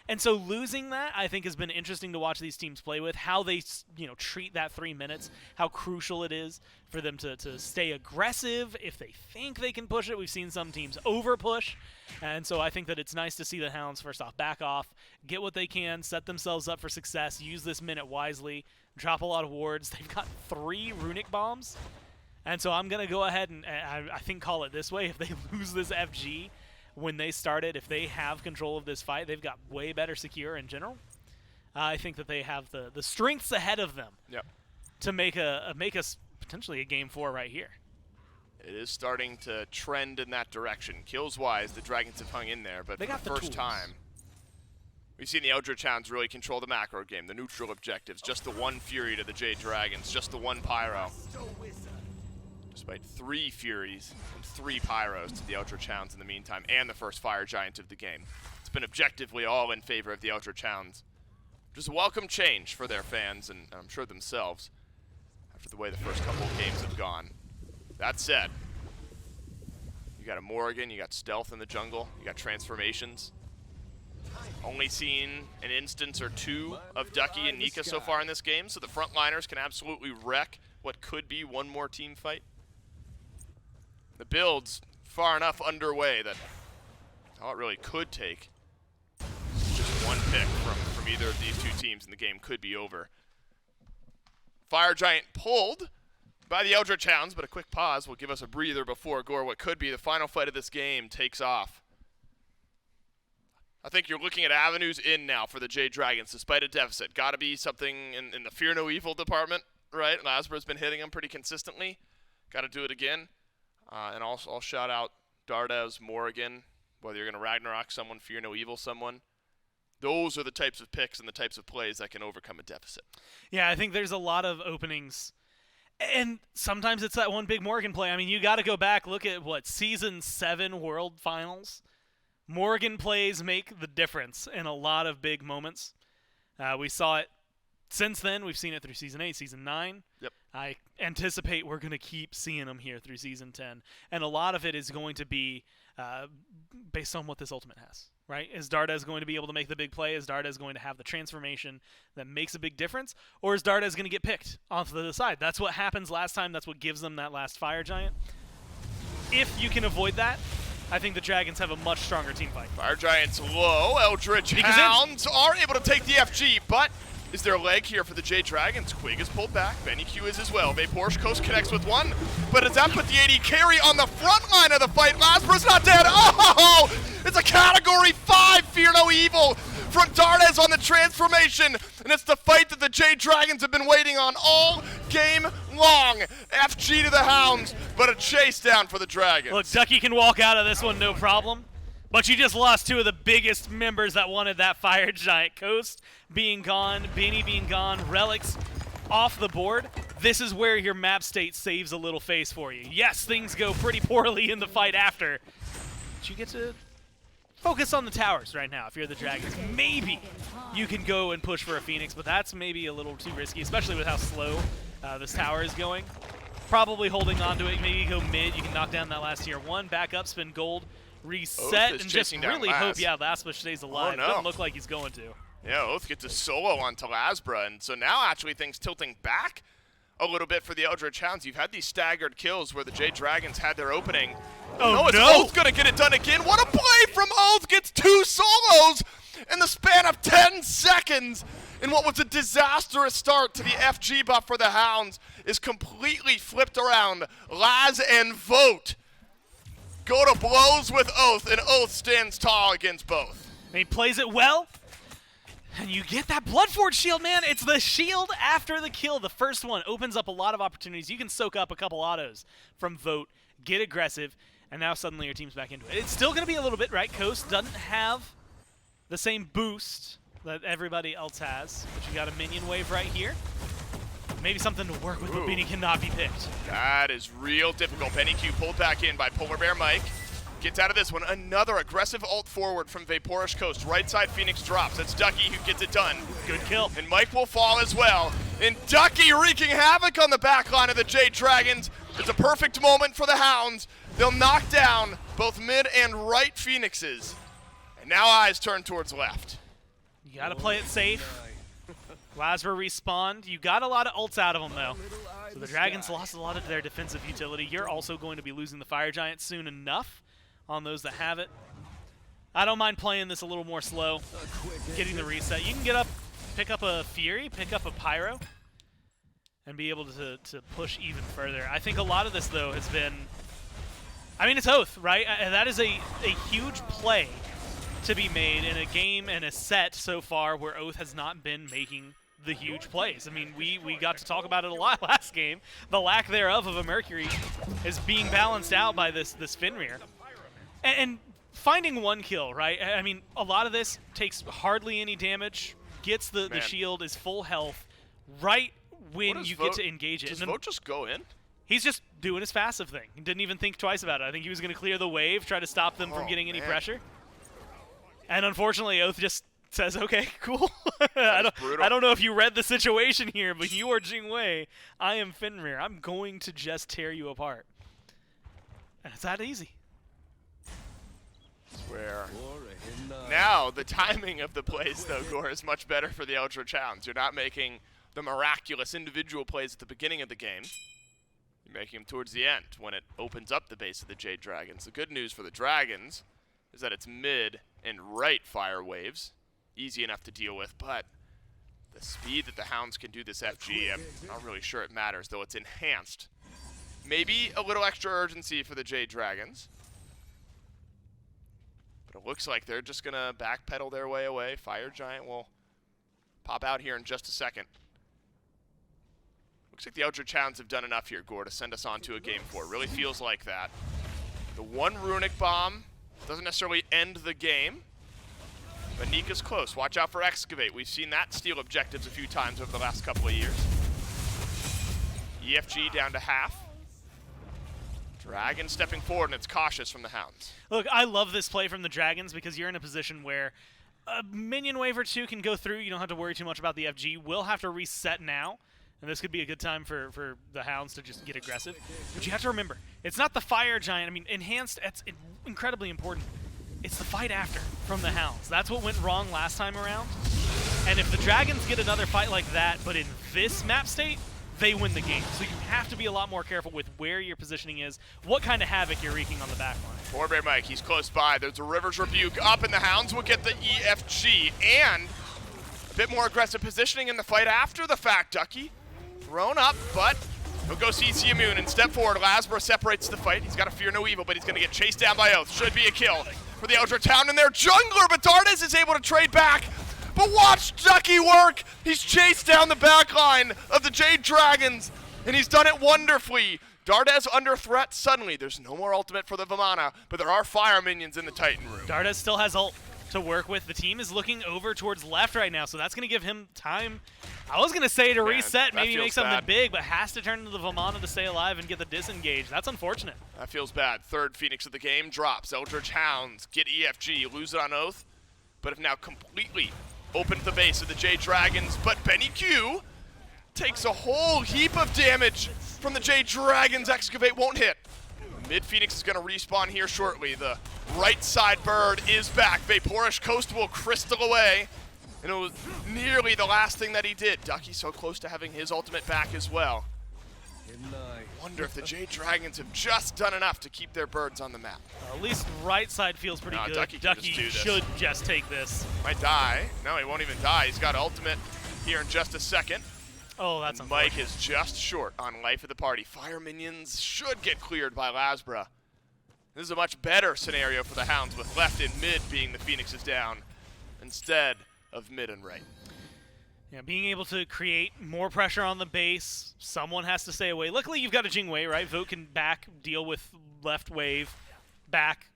And so losing that, I think, has been interesting to watch these teams play with, how they, you know, treat that 3 minutes, how crucial it is for them to stay aggressive if they think they can push it. We've seen some teams over-push, and so I think that it's nice to see the Hounds, first off, back off, get what they can, set themselves up for success, use this minute wisely, drop a lot of wards. They've got 3 runic bombs. And so I'm going to go ahead and I think call it this way. If they lose this FG when they started, if they have control of this fight, they've got way better secure in general. I think that they have the strengths ahead of them to make us potentially a game 4 right here. It is starting to trend in that direction. Kills-wise, the Dragons have hung in there, but they got for the first time, we've seen the Eldritch Hounds really control the macro game, the neutral objectives, just the one Fury to the Jade Dragons, just the one Pyro. Despite 3 Furies and 3 Pyros to the Eldritch Hounds in the meantime, and the first Fire Giant of the game. It's been objectively all in favor of the Eldritch Hounds. Just a welcome change for their fans, and I'm sure themselves, after the way the first couple of games have gone. That said, you got a Morrigan, you got Stealth in the jungle, you got Transformations. Only seen an instance or 2 of Ducky and Nika so far in this game, so the frontliners can absolutely wreck what could be one more team fight. The build's far enough underway that all it really could take is just one pick from either of these 2 teams and the game could be over. Fire Giant pulled by the Eldritch Hounds, but a quick pause will give us a breather before what could be the final fight of this game takes off. I think you're looking at avenues in now for the Jade Dragons, despite a deficit. Got to be something in the Fear No Evil department, right? LASBRA's been hitting them pretty consistently. Got to do it again. And also, I'll shout out Dardez, Morrigan, whether you're going to Ragnarok someone, Fear No Evil someone. Those are the types of picks and the types of plays that can overcome a deficit. Yeah, I think there's a lot of openings. And sometimes it's that one big Morgan play. I mean, you got to go back, look at Season 7 World Finals. Morgan plays make the difference in a lot of big moments. We saw it since then. We've seen it through Season 8, Season 9. Yep. I anticipate we're going to keep seeing them here through Season 10. And a lot of it is going to be based on what this ultimate has, right? Is Dardez going to be able to make the big play? Is Dardez going to have the transformation that makes a big difference? Or is Dardez going to get picked off to the side? That's what happens last time. That's what gives them that last Fire Giant. If you can avoid that, I think the Dragons have a much stronger team fight. Fire Giant's low. Eldritch Hounds are able to take the FG, but is there a leg here for the Jade Dragons? Quig is pulled back. BennyQ is as well. VaporishCoast connects with one, but does that put the AD carry on the front line of the fight? LASBRA's not dead. Oh! It's a Category 5 Fear No Evil from Dardez on the transformation, and it's the fight that the Jade Dragons have been waiting on all game long. FG to the Hounds, but a chase down for the Dragons. Look, Ducky can walk out of this one no problem. But you just lost 2 of the biggest members that wanted that Fire Giant. Coast being gone, Benny being gone, Relics off the board. This is where your map state saves a little face for you. Yes, things go pretty poorly in the fight after, but you get to focus on the towers right now if you're the Dragons. Maybe you can go and push for a Phoenix, but that's maybe a little too risky, especially with how slow this tower is going. Probably holding on to it. Maybe you go mid. You can knock down that last tier 1. Back up, spin gold. Reset and just really hope, LASBRA stays alive. Oh, no. Doesn't look like he's going to. Yeah, Oathhh gets a solo onto LASBRA, and so now actually things tilting back a little bit for the Eldritch Hounds. You've had these staggered kills where the Jade Dragons had their opening. Oh, no! Oathhh gonna get it done again. What a play from Oathhh! Gets 2 solos in the span of 10 seconds. And what was a disastrous start to the FG buff for the Hounds is completely flipped around. Laz and Vote go to blows with Oathhh, and Oathhh stands tall against both. And he plays it well, and you get that Bloodforge shield, man. It's the shield after the kill. The first one opens up a lot of opportunities. You can soak up a couple autos from Vote, get aggressive, and now suddenly your team's back into it. It's still going to be a little bit, right? Coast doesn't have the same boost that everybody else has, but you got a minion wave right here. Maybe something to work with, but Benny cannot be picked. That is real difficult. BennyQ pulled back in by PolarBearMike. Gets out of this one. Another aggressive ult forward from VaporishCoast. Right side Phoenix drops. That's Ducky who gets it done. Good kill. And Mike will fall as well. And Ducky wreaking havoc on the back line of the Jade Dragons. It's a perfect moment for the Hounds. They'll knock down both mid and right Phoenixes. And now eyes turn towards left. You got to play it safe. LASBRA respawned. You got a lot of ults out of them, though. So the Dragons lost a lot of their defensive utility. You're also going to be losing the Fire Giant soon enough on those that have it. I don't mind playing this a little more slow, getting the reset. You can get up, pick up a Fury, pick up a Pyro, and be able to push even further. I think a lot of this, though, has been, I mean, it's Oathhh, right? That is a huge play to be made in a game and a set so far where Oathhh has not been making the huge plays. I mean, we got to talk about it a lot last game. The lack thereof of a Mercury is being balanced out by this Fenrir. And finding one kill, right? I mean, a lot of this takes hardly any damage, gets the shield, is full health, right when you get to engage it. Does Vote just go in? He's just doing his passive thing. He didn't even think twice about it. I think he was going to clear the wave, try to stop them from getting any pressure. And unfortunately, Oathhh just says, okay, cool. I don't know if you read the situation here, but you are Jingwei. I am Fenrir. I'm going to just tear you apart. And it's that easy. Where now the timing of the plays, though, Gore, is much better for the Eldritch Hounds. You're not making the miraculous individual plays at the beginning of the game. You're making them towards the end when it opens up the base of the Jade Dragons. The good news for the Dragons is that it's mid and right fire waves. Easy enough to deal with, but the speed that the Hounds can do this FG, I'm not really sure it matters, though it's enhanced. Maybe a little extra urgency for the Jade Dragons. But it looks like they're just going to backpedal their way away. Fire Giant will pop out here in just a second. Looks like the Eldritch Hounds have done enough here, Gore, to send us on to a game 4. Really feels like that. The one Runic Bomb doesn't necessarily end the game, but Nika's close. Watch out for Excavate. We've seen that steal objectives a few times over the last couple of years. EFG down to half. Dragon stepping forward, and it's cautious from the Hounds. Look, I love this play from the Dragons because you're in a position where a minion wave or two can go through. You don't have to worry too much about the FG. We'll have to reset now, and this could be a good time for the Hounds to just get aggressive. But you have to remember, it's not the Fire Giant. I mean, enhanced, it's incredibly important. It's the fight after from the Hounds. That's what went wrong last time around. And if the Dragons get another fight like that, but in this map state, they win the game. So you have to be a lot more careful with where your positioning is, what kind of havoc you're wreaking on the backline. PolarBearMike, he's close by. There's a River's Rebuke up, and the Hounds will get the EFG. And a bit more aggressive positioning in the fight after the fact. Ducky thrown up, but he'll go CC immune and step forward. LASBRA separates the fight. He's got to fear no evil, but he's going to get chased down by Oathhh. Should be a kill for the Eldritch Hound and their jungler, but Dardez is able to trade back. But watch Ducky work! He's chased down the backline of the Jade Dragons, and he's done it wonderfully. Dardez under threat suddenly. There's no more ultimate for the Vamana, but there are fire minions in the Titan room. Dardez still has ult to work with. The team is looking over towards left right now, so that's going to give him time. I was going to say to reset, maybe make something big, but has to turn to the Vamana to stay alive and get the disengage. That's unfortunate. That feels bad. Third Phoenix of the game drops. Eldritch Hounds get EFG, lose it on Oathhh, but have now completely opened the base of the Jade Dragons. But BennyQ takes a whole heap of damage from the Jade Dragons. Excavate won't hit. Mid Phoenix is going to respawn here shortly. The right side bird is back. VaporishCoast will crystal away. And it was nearly the last thing that he did. Ducky's so close to having his ultimate back as well. Wonder if the Jade Dragons have just done enough to keep their birds on the map. At least right side feels pretty good. Ducky should just take this. Might die. No, he won't even die. He's got ultimate here in just a second. Oh, that's Mike is just short on life of the party. Fire minions should get cleared by LASBRA. This is a much better scenario for the Hounds, with left and mid being the Phoenixes down instead of mid and right. Yeah, being able to create more pressure on the base. Someone has to stay away. Luckily, you've got a Jingwei, right? Vote can back, deal with left wave, back,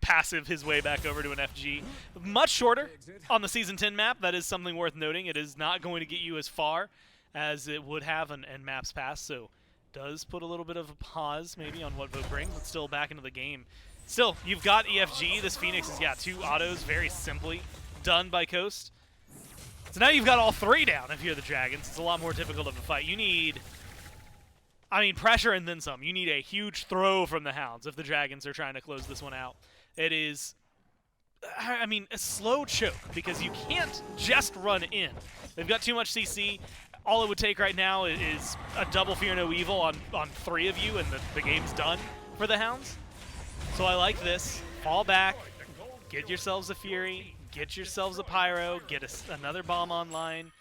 passive his way back over to an FG. Much shorter on the Season 10 map. That is something worth noting. It is not going to get you as far as it would have in maps past, so does put a little bit of a pause maybe on what Vote brings, but still back into the game. Still, you've got EFG. This Phoenix has got 2 autos very simply done by Coast. So now you've got all 3 down if you're the Dragons. It's a lot more difficult of a fight. You need, I mean, pressure and then some. You need a huge throw from the Hounds if the Dragons are trying to close this one out. It is, I mean, a slow choke because you can't just run in. They've got too much CC. All it would take right now is a double Fear No Evil on 3 of you, and the game's done for the Hounds. So I like this. Fall back, get yourselves a Fury, get yourselves a Pyro, get another bomb online.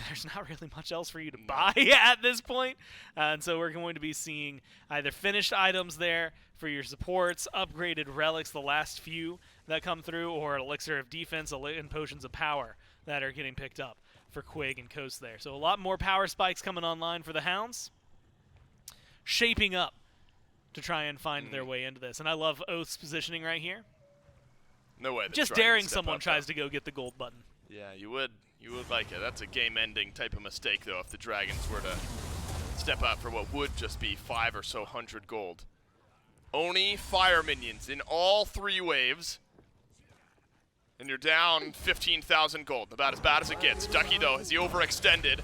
there's not really much else for you to buy at this point. And so we're going to be seeing either finished items there for your supports, upgraded relics, the last few that come through, or an elixir of defense and potions of power that are getting picked up for Quig and Coast there. So a lot more power spikes coming online for the Hounds, shaping up to try and find their way into this. And I love Oathh's positioning right here. No way. Just daring someone tries to go get the gold button. Yeah, you would like it. That's a game-ending type of mistake, though, if the Dragons were to step up for what would just be 500 or so gold. Oni fire minions in all 3 waves, and you're down 15,000 gold. About as bad as it gets. Ducky, though, has he overextended.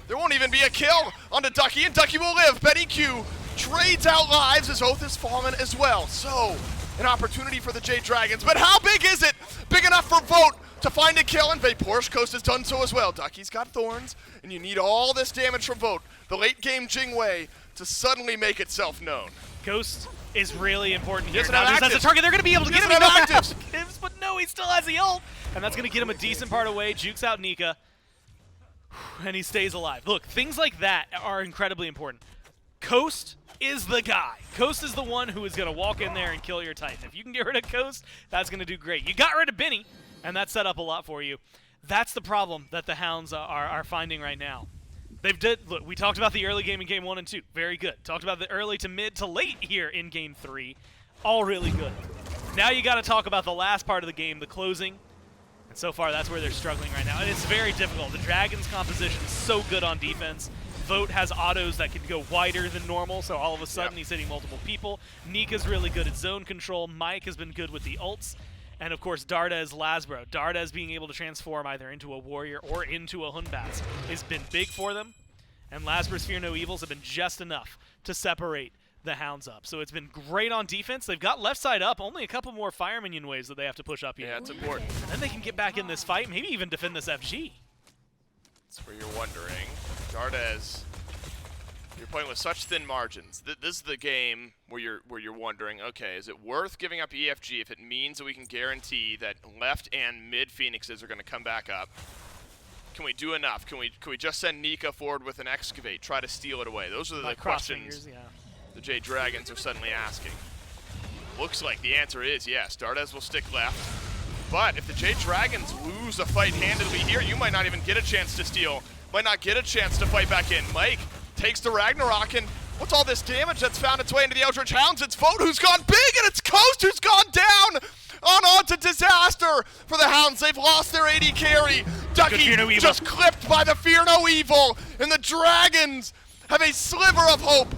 There won't even be a kill onto Ducky, and Ducky will live. BennyQ trades out lives as Oathhh has fallen as well. So, an opportunity for the Jade Dragons, but how big is it? Big enough for Vote to find a kill, and VaporishCoast has done so as well. Ducky's got thorns, and you need all this damage from Vote, the late game Jingwei, to suddenly make itself known. Ghost is really important here. Doesn't Now, have just as a actives. target, they're going to be able to get him. Doesn't have No actives. actives, but no, he still has the ult, and that's going to get him a decent part away. Jukes out Nika, and he stays alive. Look, things like that are incredibly important. Coast is the guy. Coast is the one who is going to walk in there and kill your Titan. If you can get rid of Coast, that's going to do great. You got rid of Benny, and that set up a lot for you. That's the problem that the Hounds are finding right now. Look, we talked about the early game in Game 1 and 2. Very good. Talked about the early to mid to late here in Game 3. All really good. Now you got to talk about the last part of the game, the closing. And so far, that's where they're struggling right now. And it's very difficult. The Dragons' composition is so good on defense. Vote has autos that can go wider than normal, so all of a sudden he's hitting multiple people. Nika's really good at zone control. Mike has been good with the ults. And of course, Dardez, LASBRA. Dardez being able to transform either into a warrior or into a Hunbatz has been big for them. And LASBRA's Fear No Evils have been just enough to separate the Hounds up. So it's been great on defense. They've got left side up. Only a couple more Fire Minion waves that they have to push up here. Yeah, it's important. And then they can get back in this fight, maybe even defend this FG. That's where you're wondering. Dardez, you're playing with such thin margins. This is the game where you're wondering, okay, is it worth giving up EFG if it means that we can guarantee that left and mid Phoenixes are going to come back up? Can we do enough? Can we just send Nika forward with an excavate, try to steal it away? Those are the questions the Jade Dragons are suddenly asking. Looks like the answer is yes. Dardez will stick left. But if the Jade Dragons lose a fight handedly here, you might not even get a chance to steal. Might not get a chance to fight back in. Mike takes the Ragnarok, and what's all this damage that's found its way into the Eldritch Hounds? It's Vote who's gone big, and it's Coast who's gone down! On to disaster for the Hounds. They've lost their AD carry. Ducky just clipped by the Fear No Evil, and the Dragons have a sliver of hope.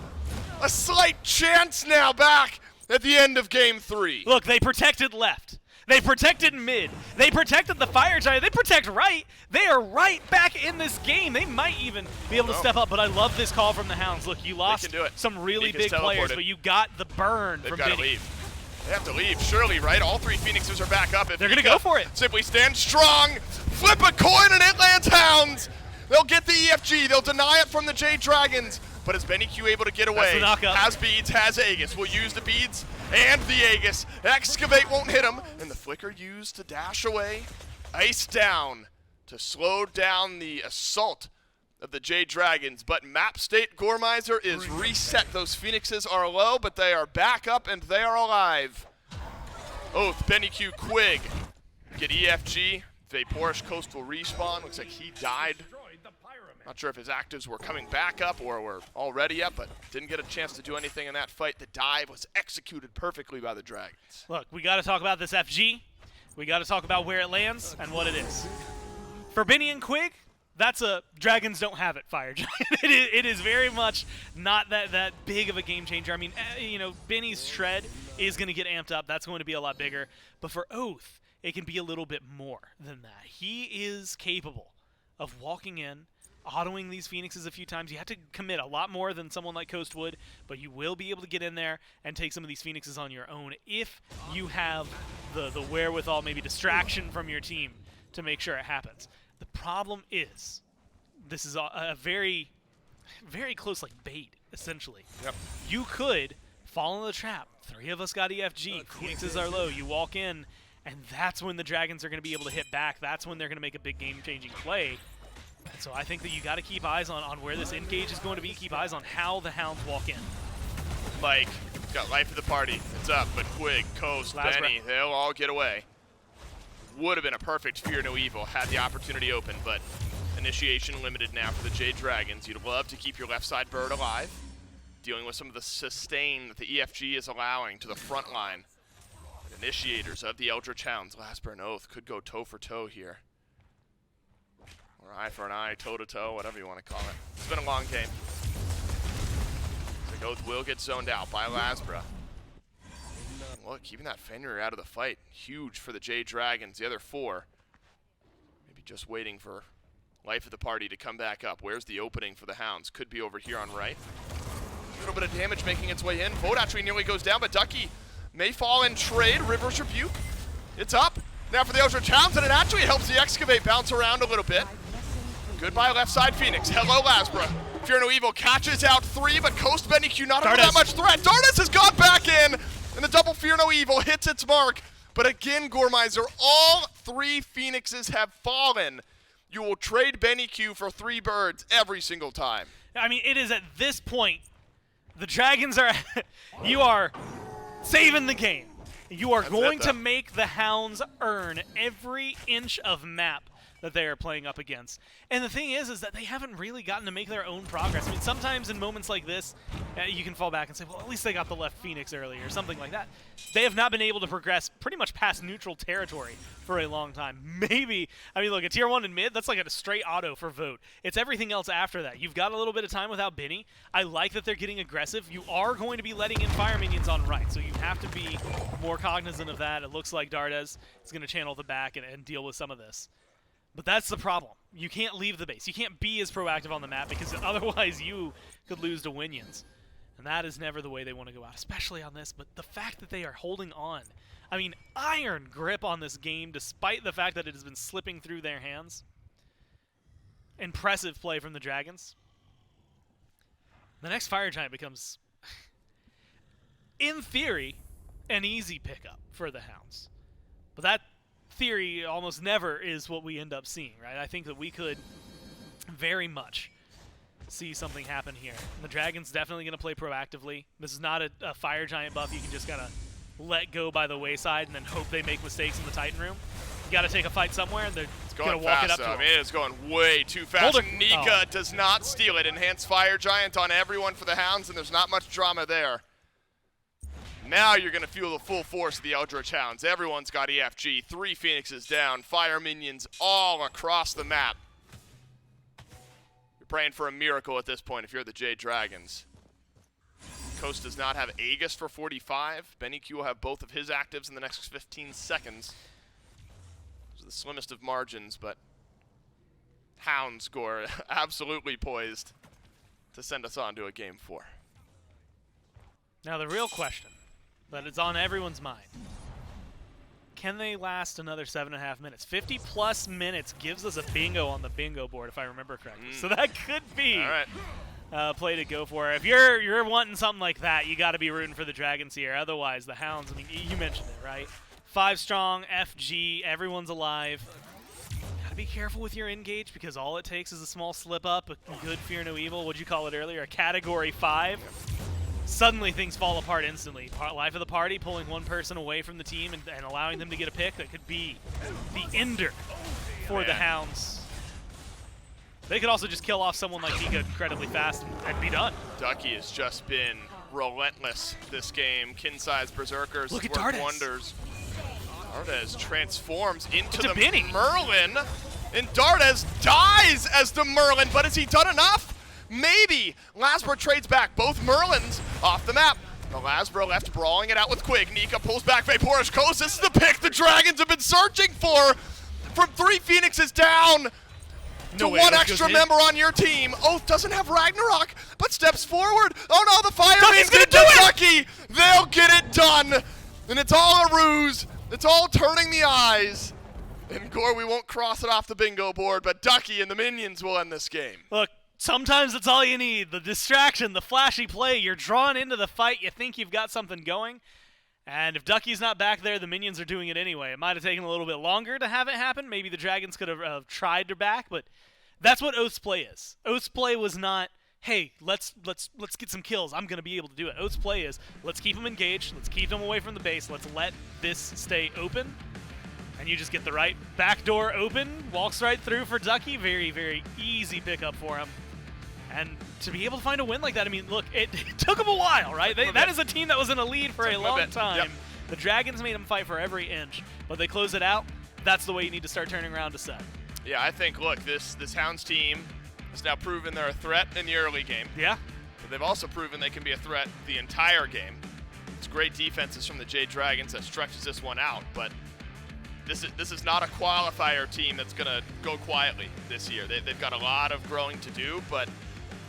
A slight chance now back at the end of Game 3. Look, they protected left. They protected mid. They protected the Fire Giant. They protect right. They are right back in this game. They might even be able to step up, but I love this call from the Hounds. Look, you lost some really big players, but you got the burn from Benny. They've got to leave. They have to leave, surely, right? All 3 Phoenixes are back up. If they're going to go for it. Simply stand strong, flip a coin, and it lands Hounds. They'll get the EFG. They'll deny it from the Jade Dragons. But is BennyQ able to get away? Has beads, has Aegis. We'll use the beads and the Aegis. Excavate won't hit him. And the flicker used to dash away. Ice down to slow down the assault of the Jade Dragons. But Map State Gormizer is reset. Those Phoenixes are low, but they are back up and they are alive. Oathhh, BennyQ, Quig get EFG. VaporishCoast will respawn. Looks like he died. Not sure if his actives were coming back up or were already up, but didn't get a chance to do anything in that fight. The dive was executed perfectly by the Dragons. Look, we got to talk about this FG. We got to talk about where it lands and what it is. For Benny and Quig, that's a Dragons don't have it Fire Giant. it is very much not that big of a game changer. I mean, you know, Benny's shred is going to get amped up. That's going to be a lot bigger. But for Oathhh, it can be a little bit more than that. He is capable of walking in, autoing these Phoenixes a few times. You have to commit a lot more than someone like Coast would, but you will be able to get in there and take some of these Phoenixes on your own if you have the wherewithal, maybe distraction from your team to make sure it happens. The problem is, this is a very, very close like bait, essentially. Yep. You could fall in the trap. 3 of us got EFG. Phoenixes are low. You walk in, and that's when the Dragons are going to be able to hit back. That's when they're going to make a big game-changing play. So I think that you got to keep eyes on where this engage is going to be. Keep eyes on how the Hounds walk in. Mike got life of the party. It's up, but Quig, Coast, LASBRA. Benny, they'll all get away. Would have been a perfect Fear No Evil had the opportunity open, but initiation limited now for the Jade Dragons. You'd love to keep your left side bird alive, dealing with some of the sustain that the EFG is allowing to the front line. And initiators of the Eldritch Hounds, LASBRA and Oathhh, could go toe for toe here. Or eye for an eye, toe to toe, whatever you want to call it. It's been a long game. Oathhh will get zoned out by LASBRA. Look, keeping that Fenrir out of the fight, huge for the Jade Dragons. The other 4, maybe just waiting for life of the party to come back up. Where's the opening for the Hounds? Could be over here on right. A little bit of damage making its way in. Vote actually nearly goes down, but Ducky may fall in trade. Reverse Rebuke. It's up. Now for the Eldritch Hounds, and it actually helps the Excavate bounce around a little bit. Goodbye left side Phoenix. Hello LASBRA. Fear No Evil catches out 3, but Coast BennyQ not under that much threat. Dardez has gone back in, and the double Fear No Evil hits its mark. But again, Gormizer, all 3 Phoenixes have fallen. You will trade BennyQ for 3 birds every single time. I mean, it is at this point, the Dragons are, you are saving the game. You are going to make the Hounds earn every inch of map that they are playing up against. And the thing is that they haven't really gotten to make their own progress. I mean, sometimes in moments like this, you can fall back and say, well, at least they got the left Phoenix early or something like that. They have not been able to progress pretty much past neutral territory for a long time. Maybe, I mean, look, a tier 1 in mid, that's like a straight auto for vote. It's everything else after that. You've got a little bit of time without Benny. I like that they're getting aggressive. You are going to be letting in fire minions on right, so you have to be more cognizant of that. It looks like Dardez is going to channel the back and deal with some of this. But that's the problem. You can't leave the base. You can't be as proactive on the map because otherwise you could lose to Winions. And that is never the way they want to go out, especially on this. But the fact that they are holding on, I mean, iron grip on this game despite the fact that it has been slipping through their hands. Impressive play from the Dragons. The next Fire Giant becomes, in theory, an easy pickup for the Hounds. But that theory almost never is what we end up seeing, right? I think that we could very much see something happen here. And the Dragon's definitely going to play proactively. This is not a Fire Giant buff you can just kind of let go by the wayside and then hope they make mistakes in the Titan room. You got to take a fight somewhere, and they're going to walk it up to them. them. It is going way too fast. Nika does not steal it. Enhanced Fire Giant on everyone for the Hounds, and there's not much drama there. Now you're going to feel the full force of the Eldritch Hounds. Everyone's got EFG. 3 Phoenixes down. Fire minions all across the map. You're praying for a miracle at this point if you're the Jade Dragons. Coast does not have Aegis for 45. BennyQ will have both of his actives in the next 15 seconds. Those are the slimmest of margins, but Hounds score absolutely poised to send us on to a Game 4. Now the real question that is on everyone's mind. Can they last another 7.5 minutes? 50+ minutes gives us a bingo on the bingo board, if I remember correctly. So that could be a play to go for. If you're wanting something like that, you got to be rooting for the Dragons here. Otherwise, the Hounds, I mean, you mentioned it, right? 5 strong, FG, everyone's alive. Got to be careful with your engage because all it takes is a small slip up, a good Fear No Evil. What'd you call it earlier? A category 5. Suddenly things fall apart instantly. Life of the party pulling one person away from the team and allowing them to get a pick that could be the ender for the Hounds. They could also just kill off someone like Nika incredibly fast and be done. Ducky has just been relentless this game. Kin-size Berserkers Look at work Dardez. wonders. Dardez transforms into the Benny. Merlin, and Dardez dies as the Merlin, but has he done enough? Maybe. LASBRA trades back both Merlins off the map. The LASBRA left brawling it out with Quig. Nika pulls back VaporishCoast. This is the pick the Dragons have been searching for. From 3 Phoenixes down to 1 extra member on your team. Oathhh doesn't have Ragnarok, but steps forward. Oh no, the Fire Minions get Ducky. They'll get it done. And it's all a ruse. It's all turning the eyes. And Gore, we won't cross it off the bingo board, but Ducky and the Minions will end this game. Look, sometimes that's all you need. The distraction, the flashy play. You're drawn into the fight. You think you've got something going. And if Ducky's not back there, the Minions are doing it anyway. It might have taken a little bit longer to have it happen. Maybe the Dragons could have tried to back, but That's what Oathh's play is. Oathh's play was not, hey, let's get some kills. I'm going to be able to do it. Oathh's play is, let's keep them engaged. Let's keep them away from the base. Let's let this stay open. And you just get the right back door open. Walks right through for Ducky. Very, very easy pickup for him. And to be able to find a win like that, I mean, look, it took them a while, right? That is a team that was in a lead for a long time. Yep. The Dragons made them fight for every inch, but they close it out. That's the way you need to start turning around to set. Yeah, I think, look, this Hounds team has now proven they're a threat in the early game. Yeah. But they've also proven they can be a threat the entire game. It's great defenses from the Jade Dragons that stretches this one out, but this is not a qualifier team that's going to go quietly this year. They've got a lot of growing to do, but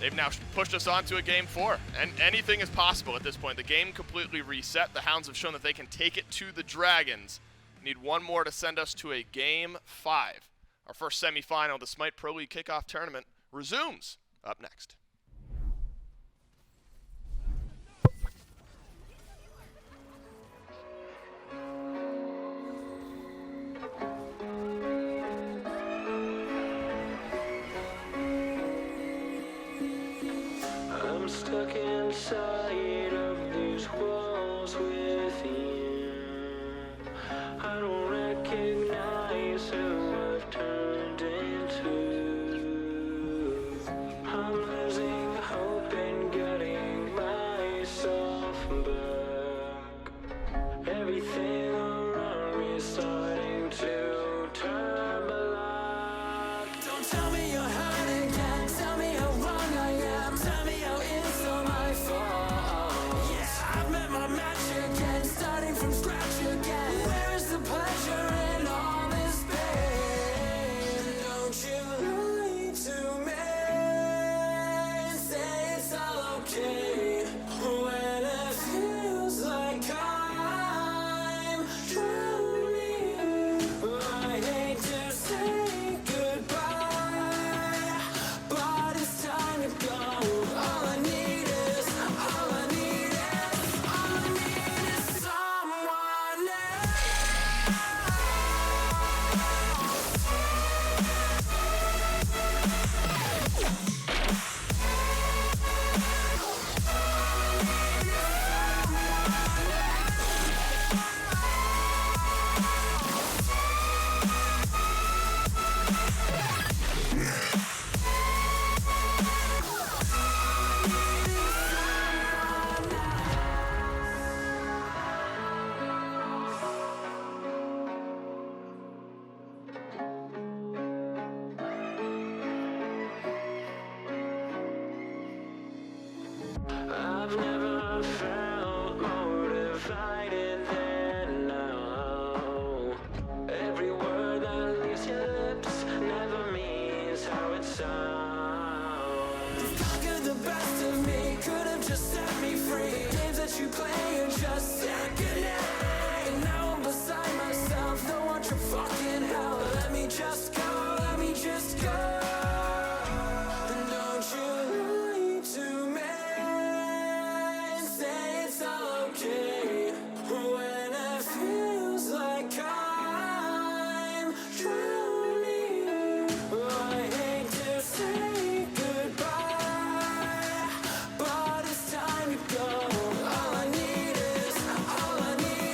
they've now pushed us on to a Game 4. And anything is possible at this point. The game completely reset. The Hounds have shown that they can take it to the Dragons. Need one more to send us to a Game 5. Our first semifinal of the SMITE Pro League Kickoff Tournament resumes up next. I'm stuck inside of these walls within. I don't recognize who I've turned into. I'm losing hope and getting myself back. Everything around me is starting to turn black. Don't tell me you're hurt again. Tell me how wrong I am. Tell me how it's all my fault. Yeah, I've met my match again, starting from scratch again. Where is the pleasure in all this pain? Don't you lie to me and say it's all okay when it feels like I'm drowning. I hate to say goodbye, but it's time to go. All I need is someone else. I've never felt more divided than now. Every word that leaves your lips never means how it sounds. You've conquered the best of me, could have just set me free. Games that you play are just second hand. Now I'm beside myself, don't want your fucking help. Let me just go, let me just go. And don't you lie to me and say it's all okay when it feels like I'm drowning. I hate to say goodbye, but it's time to go. All I need is someone else.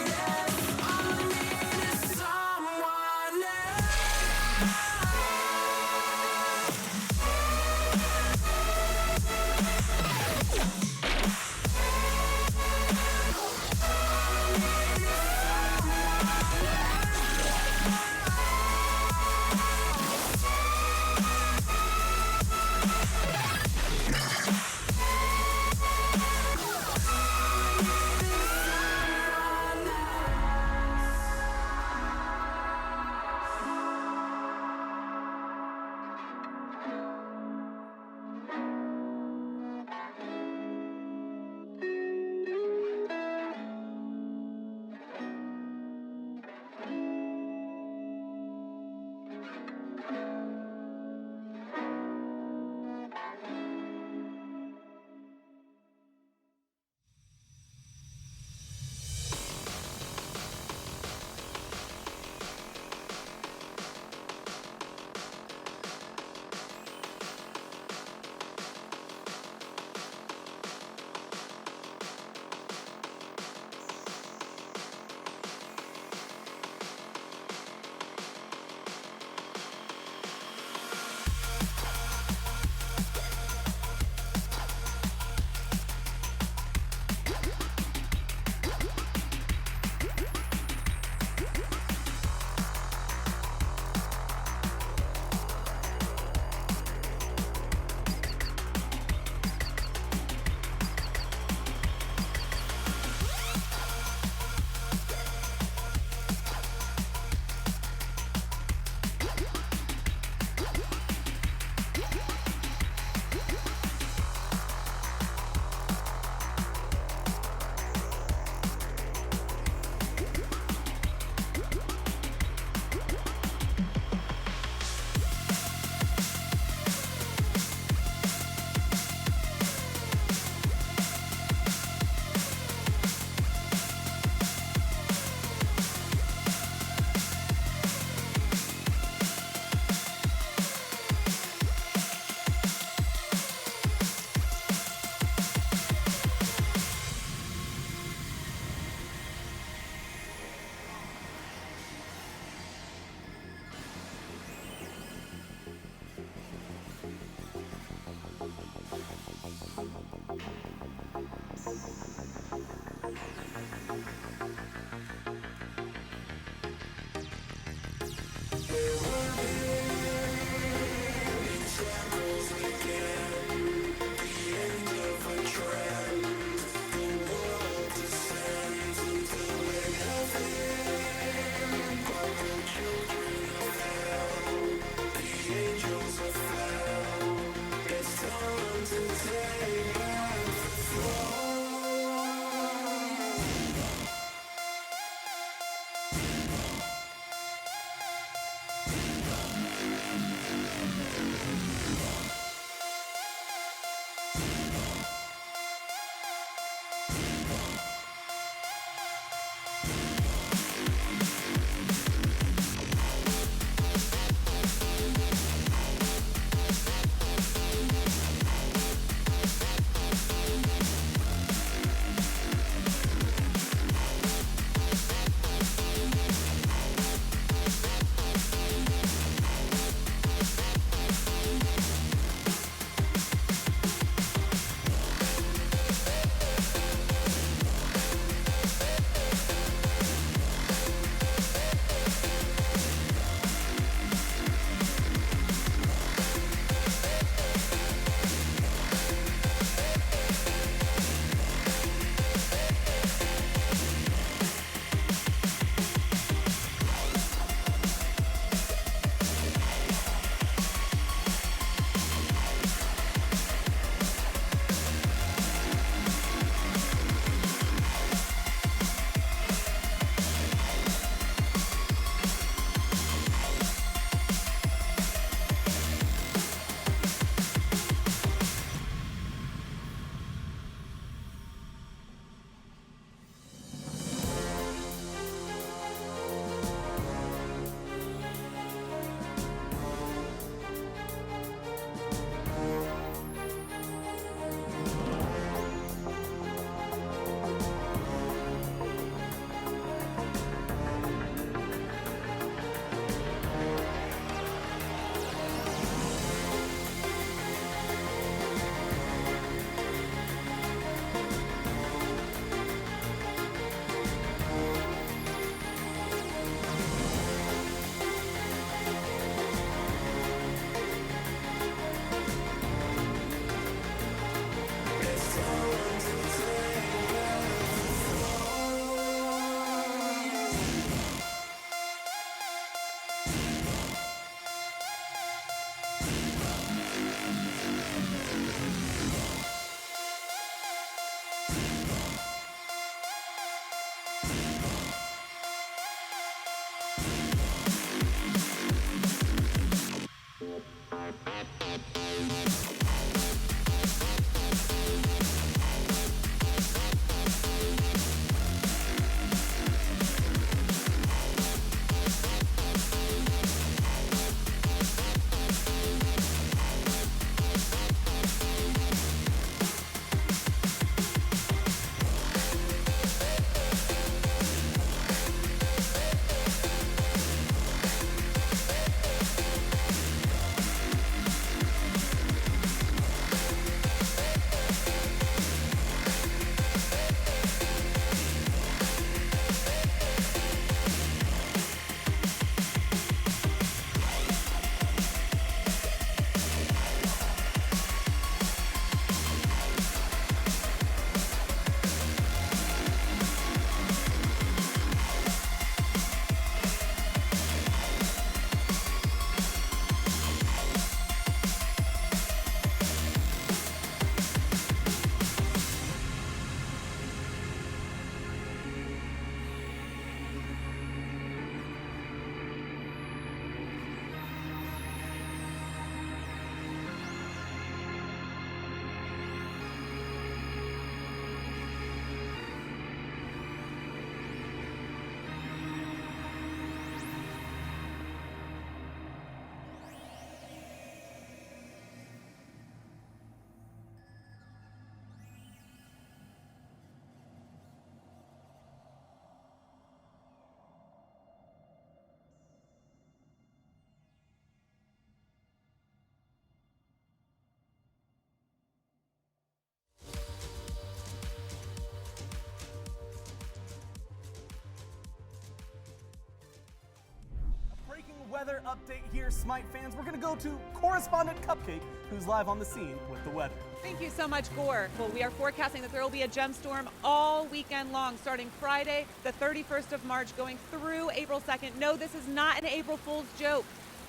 Weather update here, SMITE fans. We're going to go to correspondent Cupcake, who's live on the scene with the weather. Thank you so much, Gore. Well, we are forecasting that there will be a gemstorm all weekend long, starting Friday, the 31st of March, going through April 2nd. No, this is not an April Fool's joke.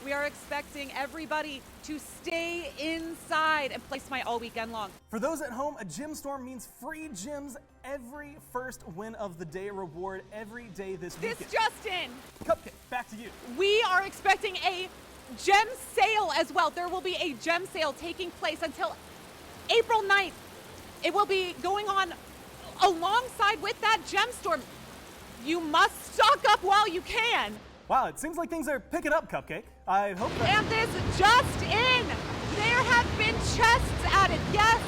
We are expecting everybody to stay inside and play SMITE all weekend long. For those at home, a gemstorm means free gems every first win of the day reward every day this weekend. This just in. Cupcake, back to you. We are expecting a gem sale as well. There will be a gem sale taking place until April 9th. It will be going on alongside with that gemstorm. You must stock up while you can. Wow, it seems like things are picking up, Cupcake. I hope that... And this just in. There have been chests added. Yes,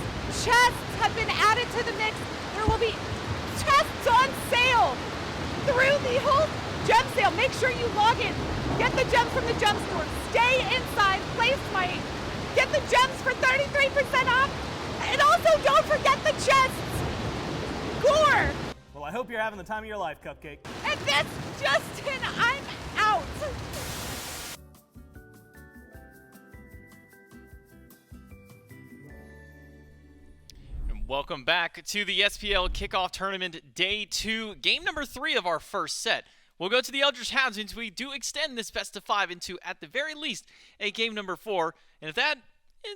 chests have been added to the mix. There will be chests on sale through the whole gem sale. Make sure you log in. Get the gems from the gem store. Stay inside. Play SMITE. Get the gems for 33% off. And also don't forget the chests. Gore. Well, I hope you're having the time of your life, Cupcake. And this just in. I'm out. Welcome back to the SPL Kickoff Tournament Day 2, game number 3 of our first set. We'll go to the Eldritch Hounds since we do extend this best of 5 into, at the very least, a game number 4. And if that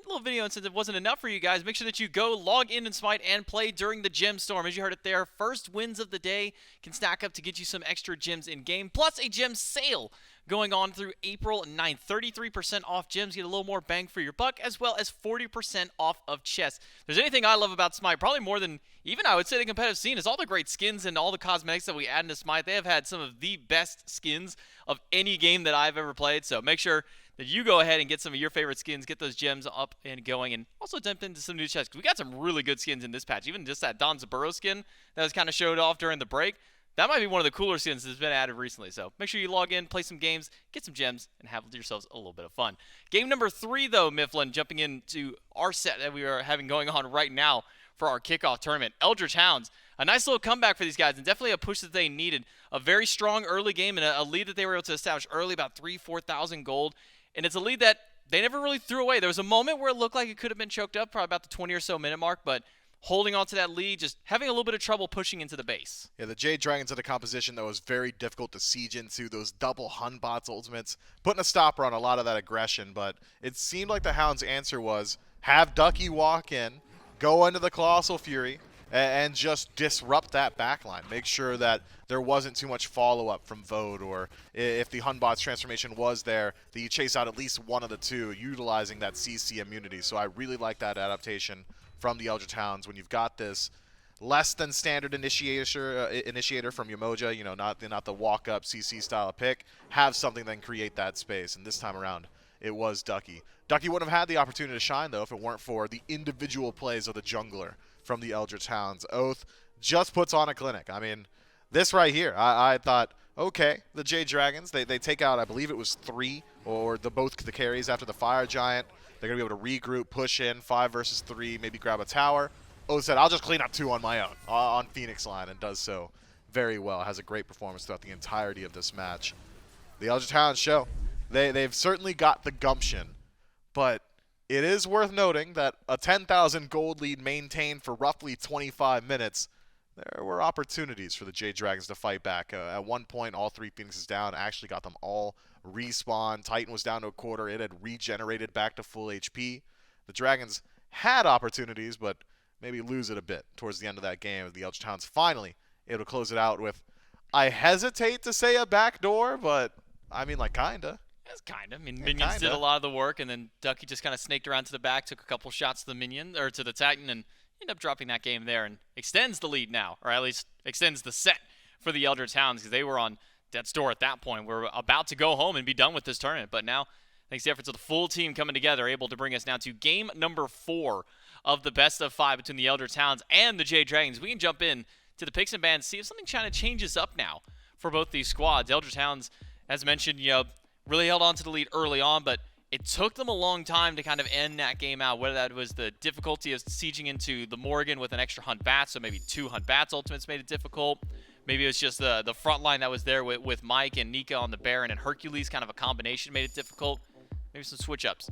little video incentive wasn't enough for you guys, make sure that you go log in SMITE and play during the gem storm. As you heard it there, first wins of the day can stack up to get you some extra gems in game, plus a gem sale going on through April 9th. 33% off gems, get a little more bang for your buck, as well as 40% off of chests. If there's anything I love about SMITE, probably more than even I would say the competitive scene, is all the great skins and all the cosmetics that we add into SMITE. They have had some of the best skins of any game that I've ever played, so make sure that you go ahead and get some of your favorite skins, get those gems up and going, and also jump into some new chests. We got some really good skins in this patch. Even just that Don Zaburo skin that was kind of showed off during the break. That might be one of the cooler skins that's been added recently. So make sure you log in, play some games, get some gems, and have yourselves a little bit of fun. Game number 3, though, Mifflin, jumping into our set that we are having going on right now for our kickoff tournament. Eldritch Hounds. A nice little comeback for these guys, and definitely a push that they needed. A very strong early game and a lead that they were able to establish early, about 3,000-4,000 gold. And it's a lead that they never really threw away. There was a moment where it looked like it could have been choked up, probably about the 20 or so minute mark, but holding on to that lead, just having a little bit of trouble pushing into the base. Yeah, the Jade Dragons had a composition that was very difficult to siege into, those double Hun bots ultimates, putting a stopper on a lot of that aggression, but it seemed like the Hounds' answer was have Ducky walk in, go into the Colossal Fury, and just disrupt that backline. Make sure that there wasn't too much follow-up from Vode, or if the Hunbot's transformation was there, that you chase out at least one of the two, utilizing that CC immunity. So I really like that adaptation from the Eldritch Hounds when you've got this less than standard initiator from Yemoja, you know, not the walk-up CC style pick, have something that can create that space. And this time around, it was Ducky. Ducky wouldn't have had the opportunity to shine, though, if it weren't for the individual plays of the jungler from the Eldritch Hounds. Oathhh just puts on a clinic. I mean, this right here, I thought, okay, the Jade Dragons, they take out, I believe it was 3, or both the carries after the Fire Giant. They're going to be able to regroup, push in, 5 versus 3, maybe grab a tower. Oathhh said, I'll just clean up 2 on my own, on Phoenix line, and does so very well. Has a great performance throughout the entirety of this match. The Eldritch Hounds show, they've certainly got the gumption, but it is worth noting that a 10,000 gold lead maintained for roughly 25 minutes, there were opportunities for the Jade Dragons to fight back. At one point, all 3 Phoenixes down, actually got them all respawn. Titan was down to a quarter. It had regenerated back to full HP. The Dragons had opportunities, but maybe lose it a bit towards the end of that game. The Eldritch Hounds finally able to close it out with, I hesitate to say a backdoor, but I mean, like, kinda. It's kind of. I mean, minions did a lot of the work, and then Ducky just kind of snaked around to the back, took a couple shots to the minion, or to the Titan, and ended up dropping that game there and extends the lead now, or at least extends the set for the Eldritch Hounds, because they were on death's door at that point. We're about to go home and be done with this tournament, but now, thanks to the efforts of the full team coming together, able to bring us now to game number 4 of the best of 5 between the Eldritch Hounds and the Jade Dragons. We can jump in to the picks and bans, see if something kind of changes up now for both these squads. Eldritch Hounds, as mentioned, you know, really held on to the lead early on, but it took them a long time to kind of end that game out, whether that was the difficulty of sieging into the Morgan with an extra Hunt Batz, so maybe 2 Hunt Batz ultimates made it difficult. Maybe it was just the front line that was there with Mike and Nika on the Baron and Hercules, kind of a combination made it difficult. Maybe some switch-ups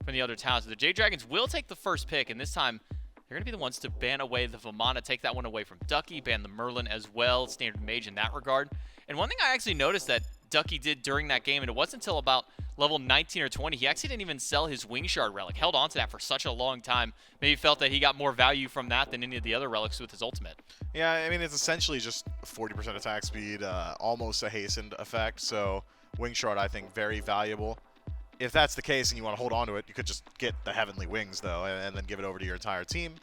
from the Eldritch Hounds. The Jade Dragons will take the first pick, and this time they're going to be the ones to ban away the Vamana, take that one away from Ducky, ban the Merlin as well, standard mage in that regard. And one thing I actually noticed that Ducky did during that game, and it wasn't until about level 19 or 20, he actually didn't even sell his Wing Shard relic, held on to that for such a long time. Maybe felt that he got more value from that than any of the other relics with his ultimate. Yeah, I mean, it's essentially just 40% attack speed, almost a hastened effect, so Wing Shard, I think, very valuable. If that's the case and you want to hold on to it, you could just get the Heavenly Wings, though, and then give it over to your entire team.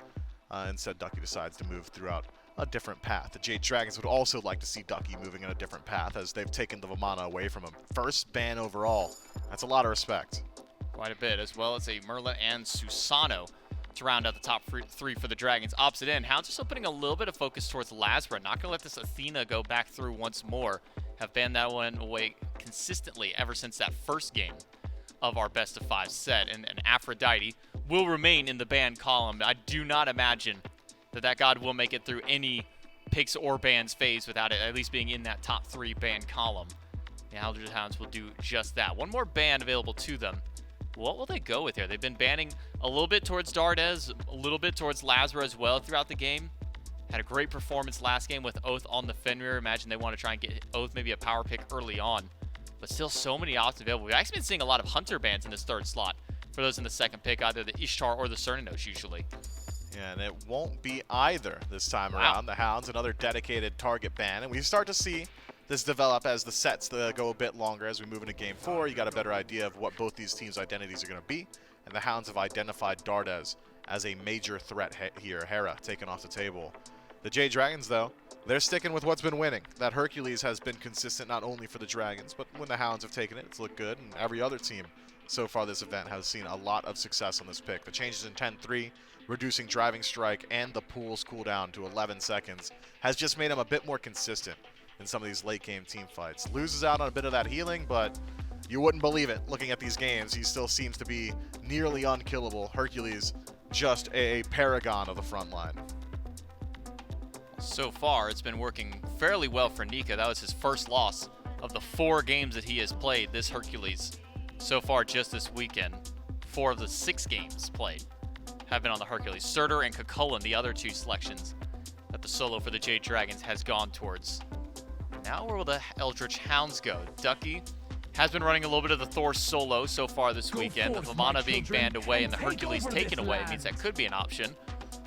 Instead, Ducky decides to move throughout a different path. The Jade Dragons would also like to see Ducky moving in a different path, as they've taken the Vamana away from him. First ban overall. That's a lot of respect. Quite a bit, as well as a Merlin and Susano to round out the top 3 for the Dragons. Opposite end, Hounds are still putting a little bit of focus towards LASBRA. Not going to let this Athena go back through once more. Have banned that one away consistently ever since that first game of our best of 5 set. And Aphrodite will remain in the ban column. I do not imagine that god will make it through any picks or bans phase without it at least being in that top 3 ban column. The Eldritch Hounds will do just that. One more ban available to them. What will they go with here? They've been banning a little bit towards Dardez, a little bit towards LASBRA as well throughout the game. Had a great performance last game with Oathhh on the Fenrir. Imagine they want to try and get Oathhh maybe a power pick early on. But still so many options available. We've actually been seeing a lot of Hunter bans in this 3rd slot for those in the 2nd pick, either the Ishtar or the Cernunnos usually. Yeah, and it won't be either this time around. The Hounds, another dedicated target ban. And we start to see this develop as the sets go a bit longer as we move into Game 4. You got a better idea of what both these teams' identities are going to be. And the Hounds have identified Dardez as a major threat here. Hera taken off the table. The Jade Dragons, though, they're sticking with what's been winning. That Hercules has been consistent not only for the Dragons, but when the Hounds have taken it, it's looked good. And every other team so far this event has seen a lot of success on this pick. The changes in 10-3, reducing driving strike and the pool's cooldown to 11 seconds, has just made him a bit more consistent in some of these late game team fights. Loses out on a bit of that healing, but you wouldn't believe it looking at these games. He still seems to be nearly unkillable. Hercules, just a paragon of the front line. So far, it's been working fairly well for Nika. That was his first loss of the 4 games that he has played, this Hercules. So far, just this weekend, 4 of the 6 games played have been on the Hercules. Surtr and Kukulkan, the other 2 selections that the solo for the Jade Dragons has gone towards. Now where will the Eldritch Hounds go? Ducky has been running a little bit of the Thor solo so far this weekend. The Vamana being banned away and the Hercules taken away means that could be an option.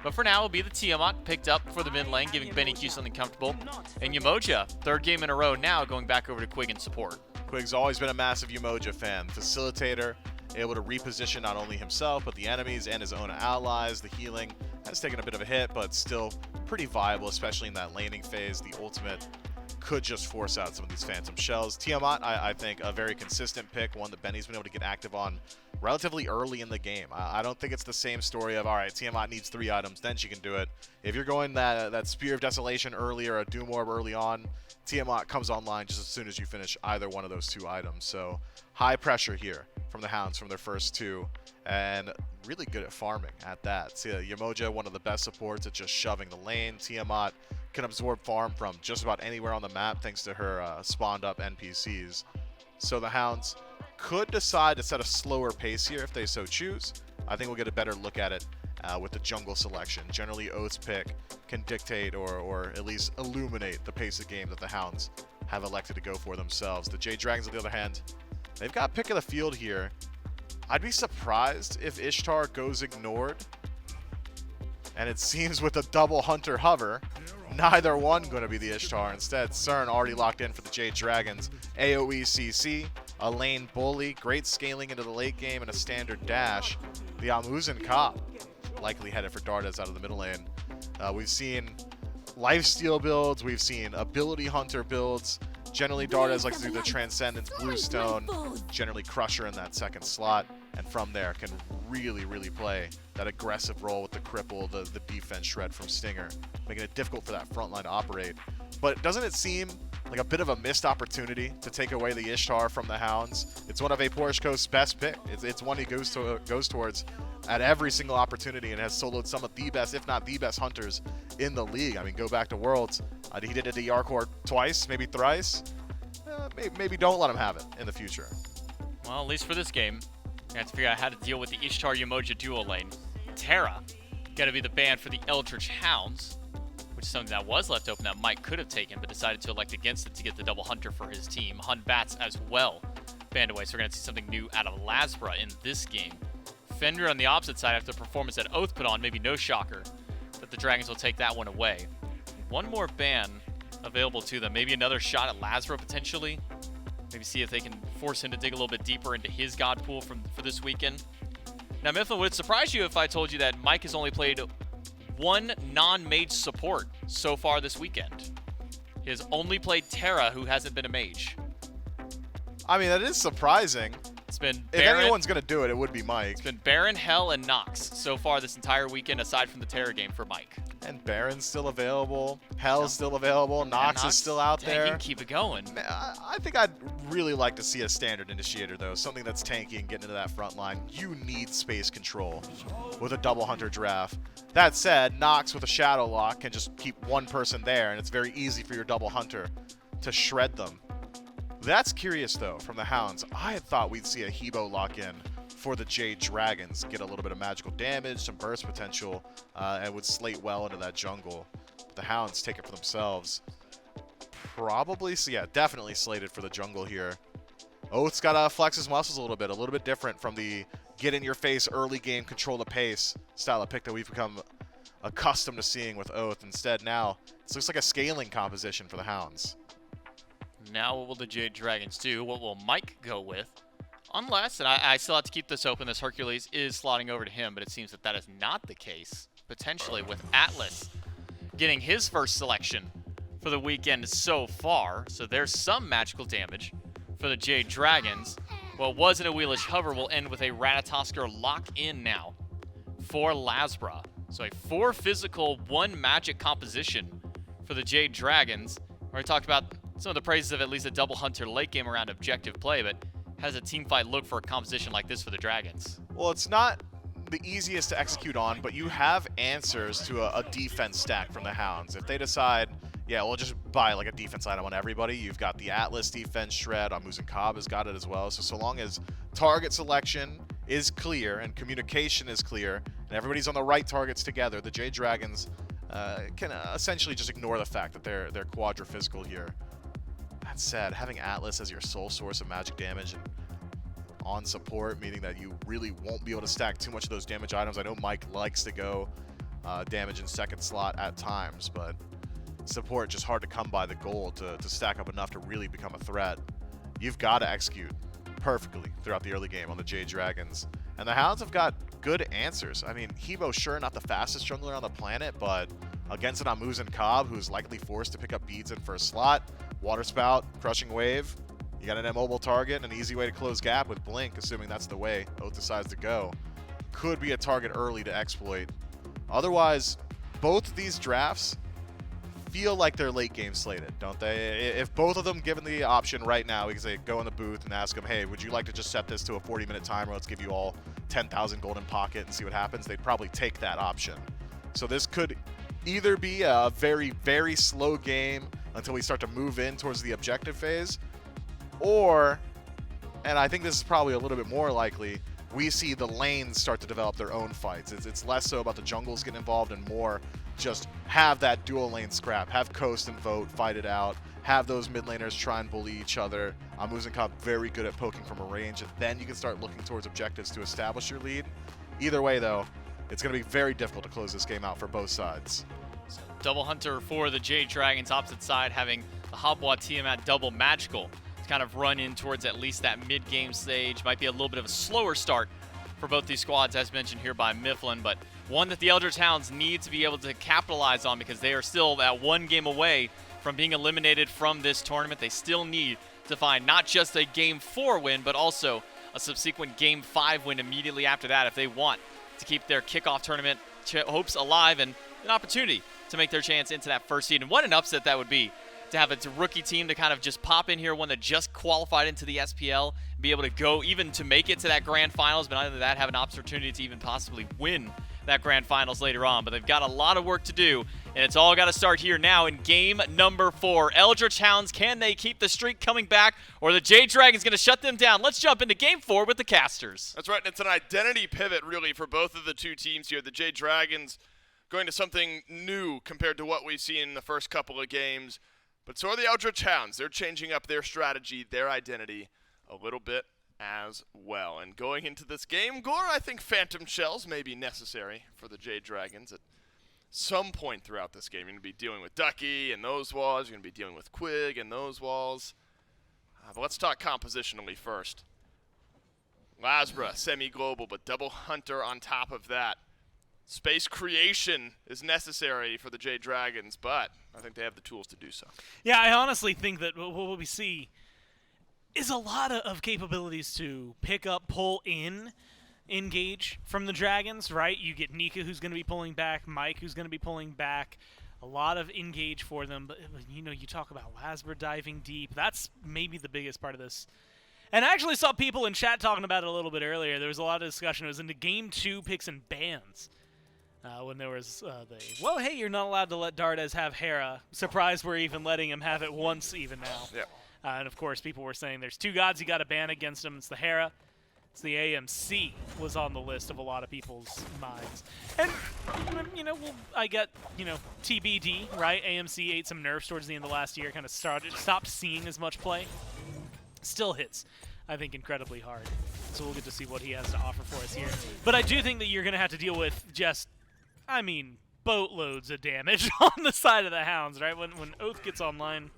But for now, it'll be the Tiamat picked up for the mid lane, giving BennyQ something comfortable. And Yemoja, third game in a row now, going back over to Quig in support. Quig's always been a massive Yemoja fan. Facilitator, able to reposition not only himself, but the enemies and his own allies. The healing has taken a bit of a hit, but still pretty viable, especially in that laning phase. The ultimate could just force out some of these Phantom Shells. Tiamat, I think, a very consistent pick, one that Benny's been able to get active on relatively early in the game. I don't think it's the same story of, all right, Tiamat needs 3 items, then she can do it. If you're going that Spear of Desolation early or a Doom Orb early on, Tiamat comes online just as soon as you finish either one of those 2 items. So high pressure here from the Hounds from their first 2, and really good at farming at that. See, Yemoja, one of the best supports at just shoving the lane. Tiamat can absorb farm from just about anywhere on the map thanks to her spawned up NPCs. So the Hounds could decide to set a slower pace here if they so choose. I think we'll get a better look at it with the jungle selection. Generally, Oathh's pick can dictate or at least illuminate the pace of game that the Hounds have elected to go for themselves. The Jade Dragons, on the other hand, they've got pick of the field here. I'd be surprised if Ishtar goes ignored. And it seems with a double Hunter hover, neither one going to be the Ishtar. Instead, Cern already locked in for the Jade Dragons. AoE CC, a lane bully, great scaling into the late game, and a standard dash. The Amuzin Cop likely headed for Dardez out of the middle lane. We've seen lifesteal builds, we've seen ability hunter builds. Generally, Dardez likes to do the Transcendence Bluestone, generally Crusher in that second slot, and from there can really, really play that aggressive role with the cripple, the defense shred from Stinger, making it difficult for that front line to operate. But doesn't it seem like a bit of a missed opportunity to take away the Ishtar from the Hounds? It's one of VaporishCoast's best pick. It's one he goes towards at every single opportunity and has soloed some of the best, if not the best, hunters in the league. I mean, go back to Worlds. He did it to Yarkor twice, maybe thrice. Maybe don't let him have it in the future. Well, at least for this game, you have to figure out how to deal with the Ishtar Yemoja duo lane. Terra, got to be the ban for the Eldritch Hounds, which is something that was left open that Mike could have taken, but decided to elect against it to get the double hunter for his team. Batz as well banned away, so we're going to see something new out of LASBRA in this game. Fender on the opposite side after the performance that Oathhh put on, maybe no shocker that the Dragons will take that one away. One more ban available to them, maybe another shot at LASBRA potentially. Maybe see if they can force him to dig a little bit deeper into his god pool for this weekend. Now, Mifflin, would it surprise you if I told you that Mike has only played one non-mage support so far this weekend? He has only played Terra, who hasn't been a mage. I mean, that is surprising. It's been if anyone's going to do it, it would be Mike. It's been Baron, Hell, and Nox so far this entire weekend, aside from the Terra game for Mike. And Baron's still available. Hell's still available. Nox is still out there. He can keep it going. I think I'd really like to see a standard initiator, though. Something that's tanky and getting into that front line. You need space control with a double hunter draft. That said, Nox with a shadow lock can just keep one person there, and it's very easy for your double hunter to shred them. That's curious, though, from the Hounds. I had thought we'd see a Hebo lock-in for the Jade Dragons, get a little bit of magical damage, some burst potential, and would slate well into that jungle. The Hounds take it for themselves. Probably, so yeah, definitely slated for the jungle here. Oathh's got to flex his muscles a little bit different from the get-in-your-face, early game, control the pace style of pick that we've become accustomed to seeing with Oathhh. Instead, now, it looks like a scaling composition for the Hounds. Now what will the Jade Dragons do? What will Mike go with? Unless, and I still have to keep this open, this Hercules is slotting over to him, but it seems that that is not the case. Potentially with Atlas getting his first selection for the weekend so far. So there's some magical damage for the Jade Dragons. What wasn't a Wheelish Hover will end with a Ratatosker lock-in now for LASBRA. So a 4 physical, 1 magic composition for the Jade Dragons. We already talked about some of the praises of at least a double hunter late game around objective play, but has a team fight look for a composition like this for the Dragons? Well, it's not the easiest to execute on, but you have answers to a defense stack from the Hounds. If they decide, yeah, we'll just buy like a defense item on everybody, you've got the Atlas defense shred, Amuzin Cobb has got it as well. So long as target selection is clear and communication is clear and everybody's on the right targets together, the Jade Dragons can essentially just ignore the fact that they're quadra-physical here. That said, having Atlas as your sole source of magic damage and on support, meaning that you really won't be able to stack too much of those damage items. I know Mike likes to go damage in second slot at times, but support just hard to come by the gold to stack up enough to really become a threat. You've got to execute perfectly throughout the early game on the Jade Dragons. And the Hounds have got good answers. I mean, Hebo, sure, not the fastest jungler on the planet, but against an Amuzen Cobb, who's likely forced to pick up beads in first slot, Water Spout, Crushing Wave, you got an immobile target and an easy way to close gap with Blink, assuming that's the way Oathhh decides to go. Could be a target early to exploit. Otherwise, both of these drafts feel like they're late game slated, don't they? If both of them given the option right now, we can say go in the booth and ask them, hey, would you like to just set this to a 40-minute timer? Let's give you all 10,000 gold in pocket and see what happens. They'd probably take that option. So this could either be a very, very slow game until we start to move in towards the objective phase, or, and I think this is probably a little bit more likely, we see the lanes start to develop their own fights. It's less so about the jungles getting involved and more just have that dual lane scrap, have Coast and Vote fight it out, have those mid laners try and bully each other. Amuzen Cobb very good at poking from a range, and then you can start looking towards objectives to establish your lead. Either way though, it's going to be very difficult to close this game out for both sides. So, double hunter for the Jade Dragons, opposite side having the Hopwa Tiamat double magical to kind of run in towards at least that mid-game stage. Might be a little bit of a slower start for both these squads, as mentioned here by Mifflin, but one that the Eldritch Hounds need to be able to capitalize on because they are still that one game away from being eliminated from this tournament. They still need to find not just a Game 4 win, but also a subsequent Game 5 win immediately after that if they want to keep their kickoff tournament hopes alive and an opportunity to make their chance into that first seed. And what an upset that would be to have a rookie team to kind of just pop in here, one that just qualified into the SPL, and be able to go even to make it to that grand finals, but other than that, have an opportunity to even possibly win that grand finals later on. But they've got a lot of work to do, and it's all got to start here now in game number 4. Eldritch Hounds, can they keep the streak coming back, or the Jade Dragons going to shut them down? Let's jump into game 4 with the casters. That's right, and it's an identity pivot really for both of the two teams here. The Jade Dragons going to something new compared to what we've seen in the first couple of games. But so are the Eldritch Hounds. They're changing up their strategy, their identity a little bit as well. And going into this game, Gore, I think Phantom Shells may be necessary for the Jade Dragons at some point throughout this game. You're going to be dealing with Ducky and those walls. You're going to be dealing with Quig and those walls. But let's talk compositionally first. LASBRA, semi-global, but double hunter on top of that. Space creation is necessary for the Jade Dragons, but I think they have the tools to do so. Yeah, I honestly think that what we see is a lot of capabilities to pick up, pull in, engage from the Dragons, right? You get Nika, who's going to be pulling back, Mike, who's going to be pulling back. A lot of engage for them, but you know, you talk about LASBRA diving deep. That's maybe the biggest part of this. And I actually saw people in chat talking about it a little bit earlier. There was a lot of discussion. It was into Game 2 picks and bans. When there was well, hey, you're not allowed to let Dardez have Hera. Surprised we're even letting him have it once even now. Yep. And of course, people were saying there's two gods you got to ban against him. It's the Hera. It's the AMC was on the list of a lot of people's minds. And, you know, I get, you know, TBD, right? AMC ate some nerfs towards the end of last year, kind of stopped seeing as much play. Still hits, I think, incredibly hard. So we'll get to see what he has to offer for us here. But I do think that you're going to have to deal with just, I mean, boatloads of damage on the side of the Hounds, right? When Oathhh gets online,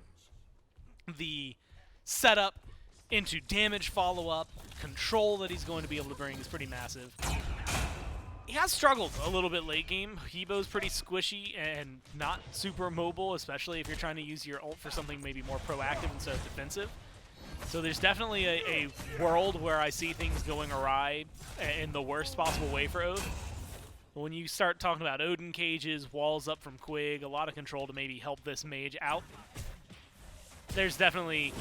the setup into damage follow-up, control that he's going to be able to bring is pretty massive. He has struggled a little bit late game. Hebo's pretty squishy and not super mobile, especially if you're trying to use your ult for something maybe more proactive instead of defensive. So there's definitely a world where I see things going awry in the worst possible way for Oathhh. When you start talking about Odin cages, walls up from Quig, a lot of control to maybe help this mage out, there's definitely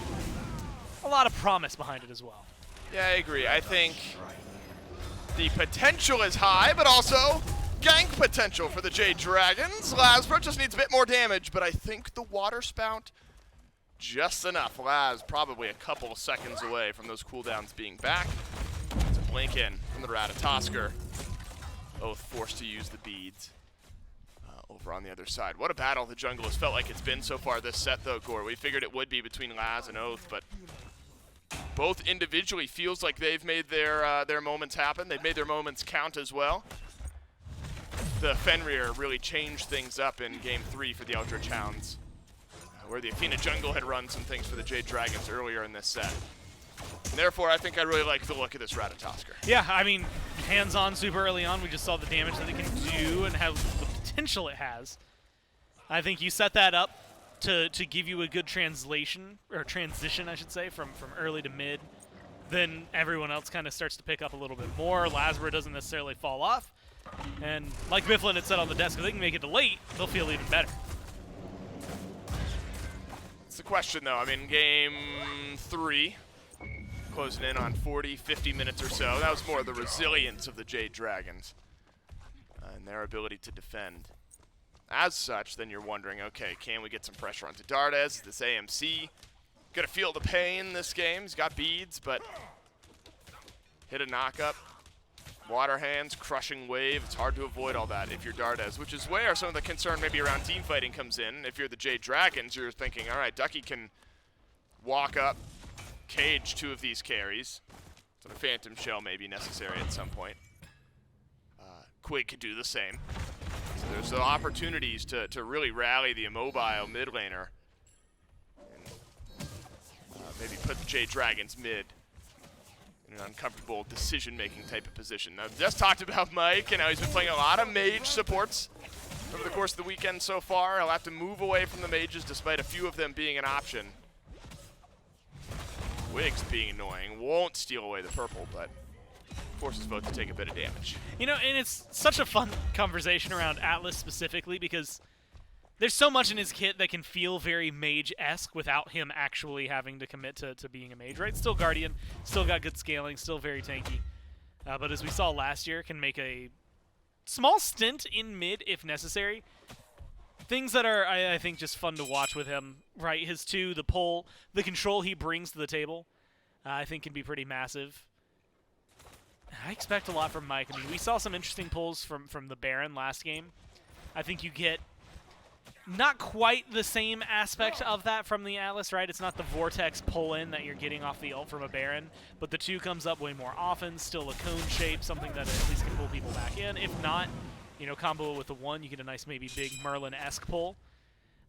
a lot of promise behind it as well. Yeah, I agree. I think the potential is high, but also gank potential for the Jade Dragons. LASBRA just needs a bit more damage, but I think the Water Spout, just enough. Laz probably a couple of seconds away from those cooldowns being back. It's a blink in from the Ratatosker. Oathhh forced to use the beads. over on the other side. What a battle the jungle has felt like it's been so far this set, though, Gore. We figured it would be between Laz and Oathhh, but both individually feels like they've made their moments happen. They've made their moments count as well. The Fenrir really changed things up in Game 3 for the Eldritch Hounds, where the Athena jungle had run some things for the Jade Dragons earlier in this set. And therefore, I think I really like the look of this Ratatosker. Yeah, I mean, hands-on super early on. We just saw the damage that it can do and how the potential it has. I think you set that up to give you a good transition, I should say, from early to mid. Then everyone else kind of starts to pick up a little bit more. LASBRA doesn't necessarily fall off. And like Mifflin had said on the desk, if they can make it to late, they'll feel even better. It's the question, though. I mean, Game 3, closing in on 40, 50 minutes or so. That was more of the resilience of the Jade Dragons and their ability to defend. As such, then you're wondering, okay, can we get some pressure onto Dardez, this AMC? Gonna feel the pain this game. He's got beads, but hit a knock-up. Water hands, crushing wave. It's hard to avoid all that if you're Dardez, which is where some of the concern maybe around team fighting comes in. If you're the Jade Dragons, you're thinking, all right, Ducky can walk up, cage 2 of these carries. So the Phantom Shell may be necessary at some point. Quig could do the same. So there's the opportunities to really rally the immobile mid laner. And maybe put the Jade Dragons mid in an uncomfortable decision-making type of position. Now, just talked about Mike, and now he's been playing a lot of mage supports over the course of the weekend so far. He'll have to move away from the mages despite a few of them being an option. Quig's being annoying. Won't steal away the purple, but forces both to take a bit of damage. You know, and it's such a fun conversation around Atlas specifically because there's so much in his kit that can feel very mage-esque without him actually having to commit to being a mage, right? Still Guardian, still got good scaling, still very tanky. But as we saw last year, can make a small stint in mid if necessary. Things that are, I think, just fun to watch with him, right? His 2, the pull, the control he brings to the table, I think can be pretty massive. I expect a lot from Mike. I mean, we saw some interesting pulls from the Baron last game. I think you get not quite the same aspect of that from the Atlas, right? It's not the Vortex pull-in that you're getting off the ult from a Baron, but the 2 comes up way more often, still a cone shape, something that at least can pull people back in. If not, you know, combo it with the 1, you get a nice maybe big Merlin-esque pull.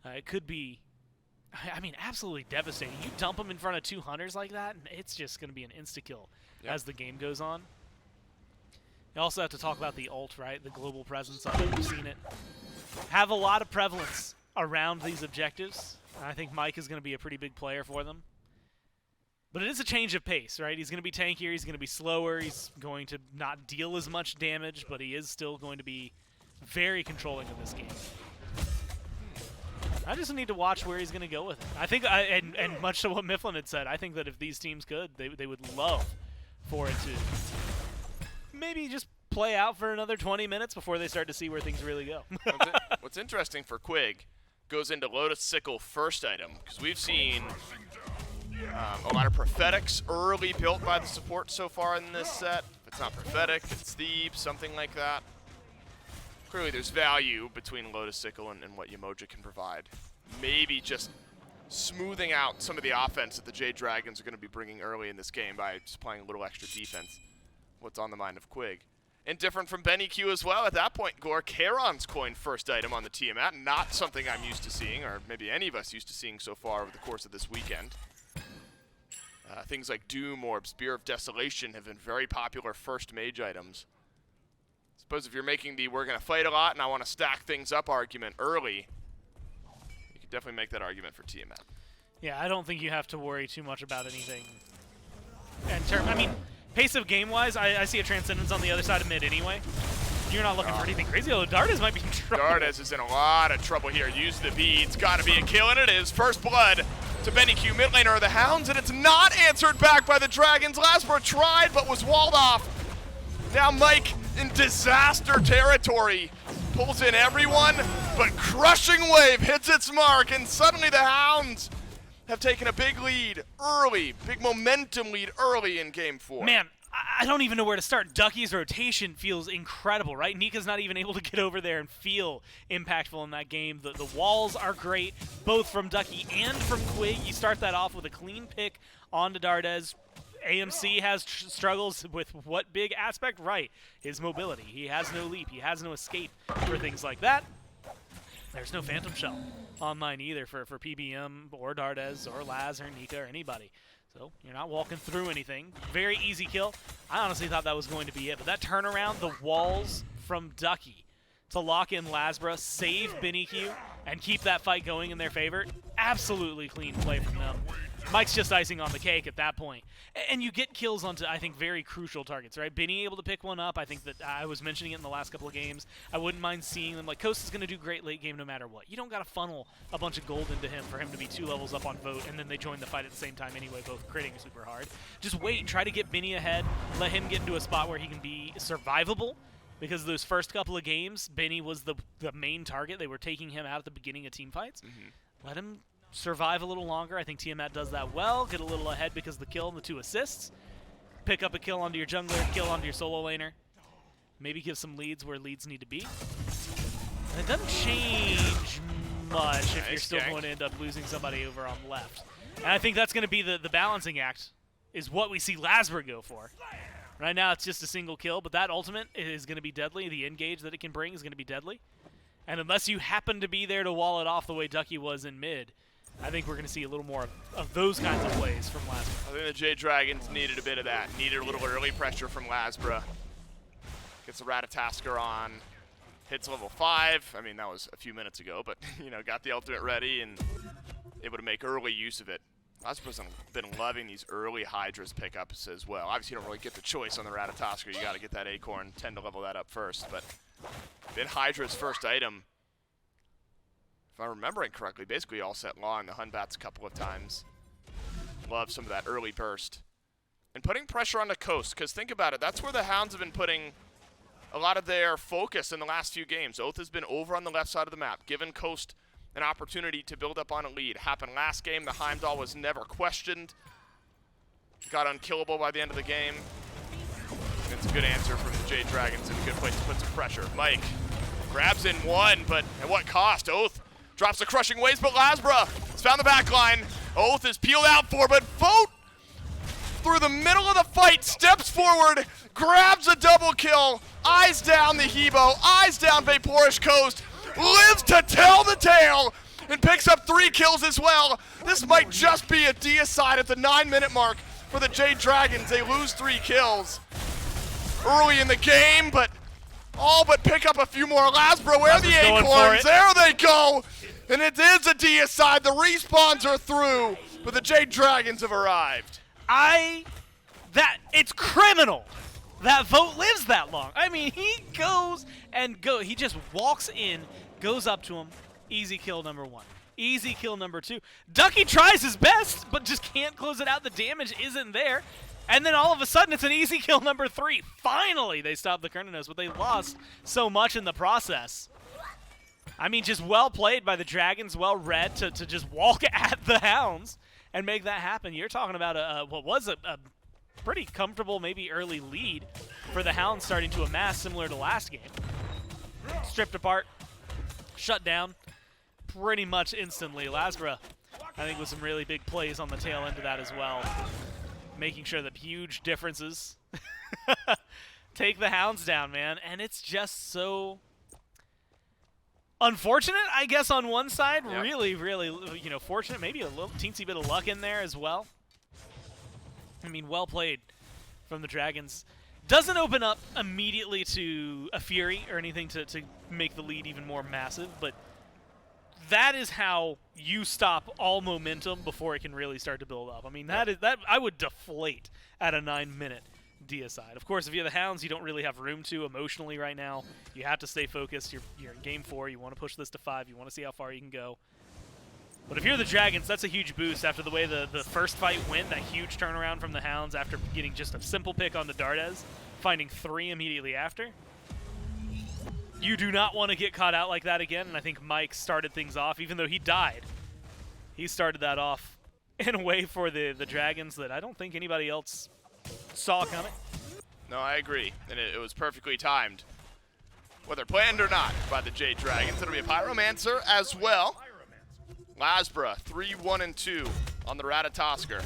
It could be, I mean, absolutely devastating. You dump them in front of 2 hunters like that, and it's just going to be an insta-kill as the game goes on. You also have to talk about the ult, right? The global presence of it. We've seen it have a lot of prevalence around these objectives. I think Mike is going to be a pretty big player for them. But it is a change of pace, right? He's going to be tankier, he's going to be slower, he's going to not deal as much damage, but he is still going to be very controlling in this game. I just need to watch where he's going to go with it. I think, and much to what Mifflin had said, I think that if these teams could, they would love for it to maybe just play out for another 20 minutes before they start to see where things really go. What's interesting for Quig goes into Lotus Sickle first item, because we've seen a lot of prophetics early built by the support so far in this set. If it's not prophetic, it's Thebes, something like that. Clearly there's value between Lotus Sickle and what Yemoja can provide. Maybe just smoothing out some of the offense that the Jade Dragons are going to be bringing early in this game by just playing a little extra defense. What's on the mind of Quig. And different from BennyQ as well. At that point, Gore, Charon's coin first item on the Tiamat. Not something I'm used to seeing, or maybe any of us used to seeing so far over the course of this weekend. Things like Doom or Spear of Desolation have been very popular first mage items. I suppose if you're making the we're going to fight a lot and I want to stack things up argument early, you could definitely make that argument for Tiamat. Yeah, I don't think you have to worry too much about anything. I mean, pace of game-wise, I see a Transcendence on the other side of mid anyway. You're not looking for anything crazy, although Dardez might be in trouble. Dardez is in a lot of trouble here. Use the beads. Got to be a kill, and it is. First blood to BennyQ, mid laner of the Hounds, and it's not answered back by the Dragons. LASBRA tried, but was walled off. Now Mike in disaster territory. Pulls in everyone, but crushing wave hits its mark, and suddenly the Hounds have taken a big lead early, big momentum lead early in Game 4. Man, I don't even know where to start. Ducky's rotation feels incredible, right? Nika's not even able to get over there and feel impactful in that game. The walls are great, both from Ducky and from Quig. You start that off with a clean pick onto Dardez. AMC has struggles with what big aspect? Right, his mobility. He has no leap. He has no escape for things like that. There's no Phantom Shell online either for PBM or Dardez or Laz or Nika or anybody. So you're not walking through anything. Very easy kill. I honestly thought that was going to be it. But that turnaround, the walls from Ducky to lock in LASBRA, save BennyQ, and keep that fight going in their favor, absolutely clean play from them. Mike's just icing on the cake at that point. And you get kills onto, I think, very crucial targets, right? Benny able to pick one up. I think that I was mentioning it in the last couple of games. I wouldn't mind seeing them. Like, Coast is going to do great late game no matter what. You don't got to funnel a bunch of gold into him for him to be 2 levels up on vote, and then they join the fight at the same time anyway, both critting super hard. Just wait. Try to get Benny ahead. Let him get into a spot where he can be survivable. Because those first couple of games, Benny was the main target. They were taking him out at the beginning of team fights. Let him survive a little longer. I think Tiamat does that well. Get a little ahead because of the kill and the 2 assists. Pick up a kill onto your jungler, kill onto your solo laner. Maybe give some leads where leads need to be. And it doesn't change much if you're still going to end up losing somebody over on left. And I think that's going to be the balancing act, is what we see LASBRA go for. Right now it's just a single kill, but that ultimate is going to be deadly. The engage that it can bring is going to be deadly. And unless you happen to be there to wall it off the way Ducky was in mid, I think we're going to see a little more of those kinds of plays from LASBRA. I think the Jade Dragons needed a bit of that. Needed a little early pressure from LASBRA. Gets the Ratatasker on. Hits level 5. I mean, that was a few minutes ago, but, you know, got the ultimate ready and able to make early use of it. LASBRA's been loving these early Hydra's pickups as well. Obviously, you don't really get the choice on the Ratatasker. You got to get that Acorn, tend to level that up first. But then Hydra's first item, if I'm remembering correctly, basically all set long. The Hunbats a couple of times. Love some of that early burst. And putting pressure on the coast, because think about it, that's where the Hounds have been putting a lot of their focus in the last few games. Oathhh has been over on the left side of the map, giving Coast an opportunity to build up on a lead. Happened last game. The Heimdall was never questioned. Got unkillable by the end of the game. It's a good answer from the Jade Dragons and a good place to put some pressure. Mike grabs in one, but at what cost? Oathhh drops the crushing waves, but LASBRA has found the back line. Oathhh is peeled out for, but Vote through the middle of the fight, steps forward, grabs a double kill, eyes down the Hebo, eyes down VaporishCoast, lives to tell the tale, and picks up 3 kills as well. This might just be a deicide at the 9-minute mark for the Jade Dragons. They lose 3 kills early in the game, but all but pick up a few more. LASBRA, where are the Acorns? There they go! And it is a deicide. The respawns are through, but the Jade Dragons have arrived. It's criminal that Vote lives that long. I mean, he goes and he just walks in, goes up to him, easy kill number 1. Easy kill number 2. Ducky tries his best, but just can't close it out. The damage isn't there. And then all of a sudden, it's an easy kill number 3. Finally, they stopped the Cernunnos, but they lost so much in the process. I mean, just well played by the Dragons, well read to just walk at the Hounds and make that happen. You're talking about what was a pretty comfortable, maybe early lead for the Hounds starting to amass, similar to last game. Stripped apart, shut down pretty much instantly. LASBRA, I think, with some really big plays on the tail end of that as well. Making sure that huge differences take the Hounds down, man. And it's just so unfortunate, I guess, on one side. Yep. Really, really, fortunate. Maybe a little teensy bit of luck in there as well. I mean, well played from the Dragons. Doesn't open up immediately to a Fury or anything to make the lead even more massive, but that is how you stop all momentum before it can really start to build up. I mean, that I would deflate at a 9-minute deicide. Of course, if you're the Hounds, you don't really have room to emotionally right now. You have to stay focused. You're in game 4. You want to push this to 5. You want to see how far you can go. But if you're the Dragons, that's a huge boost after the way the first fight went, that huge turnaround from the Hounds after getting just a simple pick on the Dardez, finding 3 immediately after. You do not want to get caught out like that again, and I think Mike started things off, even though he died. He started that off in a way for the Dragons that I don't think anybody else saw coming. No, I agree. And it was perfectly timed, whether planned or not, by the Jade Dragons. It'll be a Pyromancer as well. LASBRA, 3-1-2 on the Ratatosker.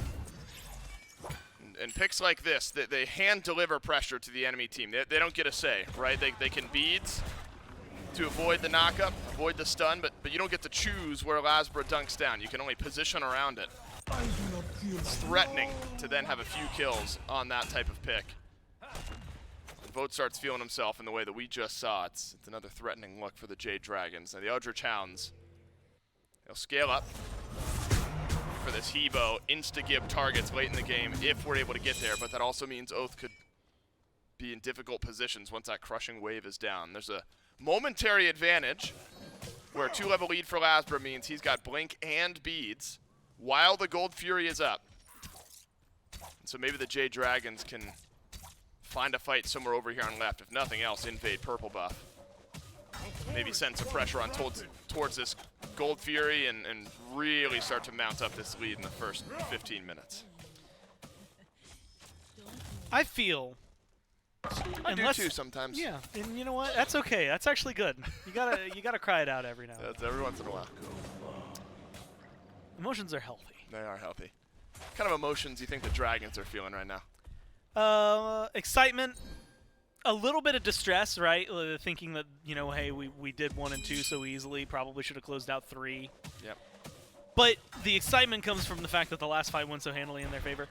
And picks like this, they hand-deliver pressure to the enemy team. They don't get a say, right? They can beads to avoid the knockup, avoid the stun, but you don't get to choose where LASBRA dunks down. You can only position around it. It's threatening to then have a few kills on that type of pick. And Vote starts feeling himself in the way that we just saw. It's another threatening look for the Jade Dragons. Now the Eldritch Hounds, they'll scale up for this Hebo, insta-gib targets late in the game if we're able to get there, but that also means Oathhh could be in difficult positions once that crushing wave is down. There's a momentary advantage where a 2-level lead for LASBRA means he's got Blink and Beads while the Gold Fury is up. And so maybe the Jade Dragons can find a fight somewhere over here on left. If nothing else, invade purple buff. Maybe send some pressure on towards this Gold Fury and really start to mount up this lead in the first 15 minutes. I feel... I do too sometimes. Yeah, and you know what? That's okay. That's actually good. You gotta cry it out every now and then. That's every once in a while. Emotions are healthy. They are healthy. What kind of emotions do you think the Dragons are feeling right now? Excitement, a little bit of distress, right? Thinking that, you know, hey, we did 1 and 2 so easily, probably should have closed out 3. Yep. But the excitement comes from the fact that the last fight went so handily in their favor.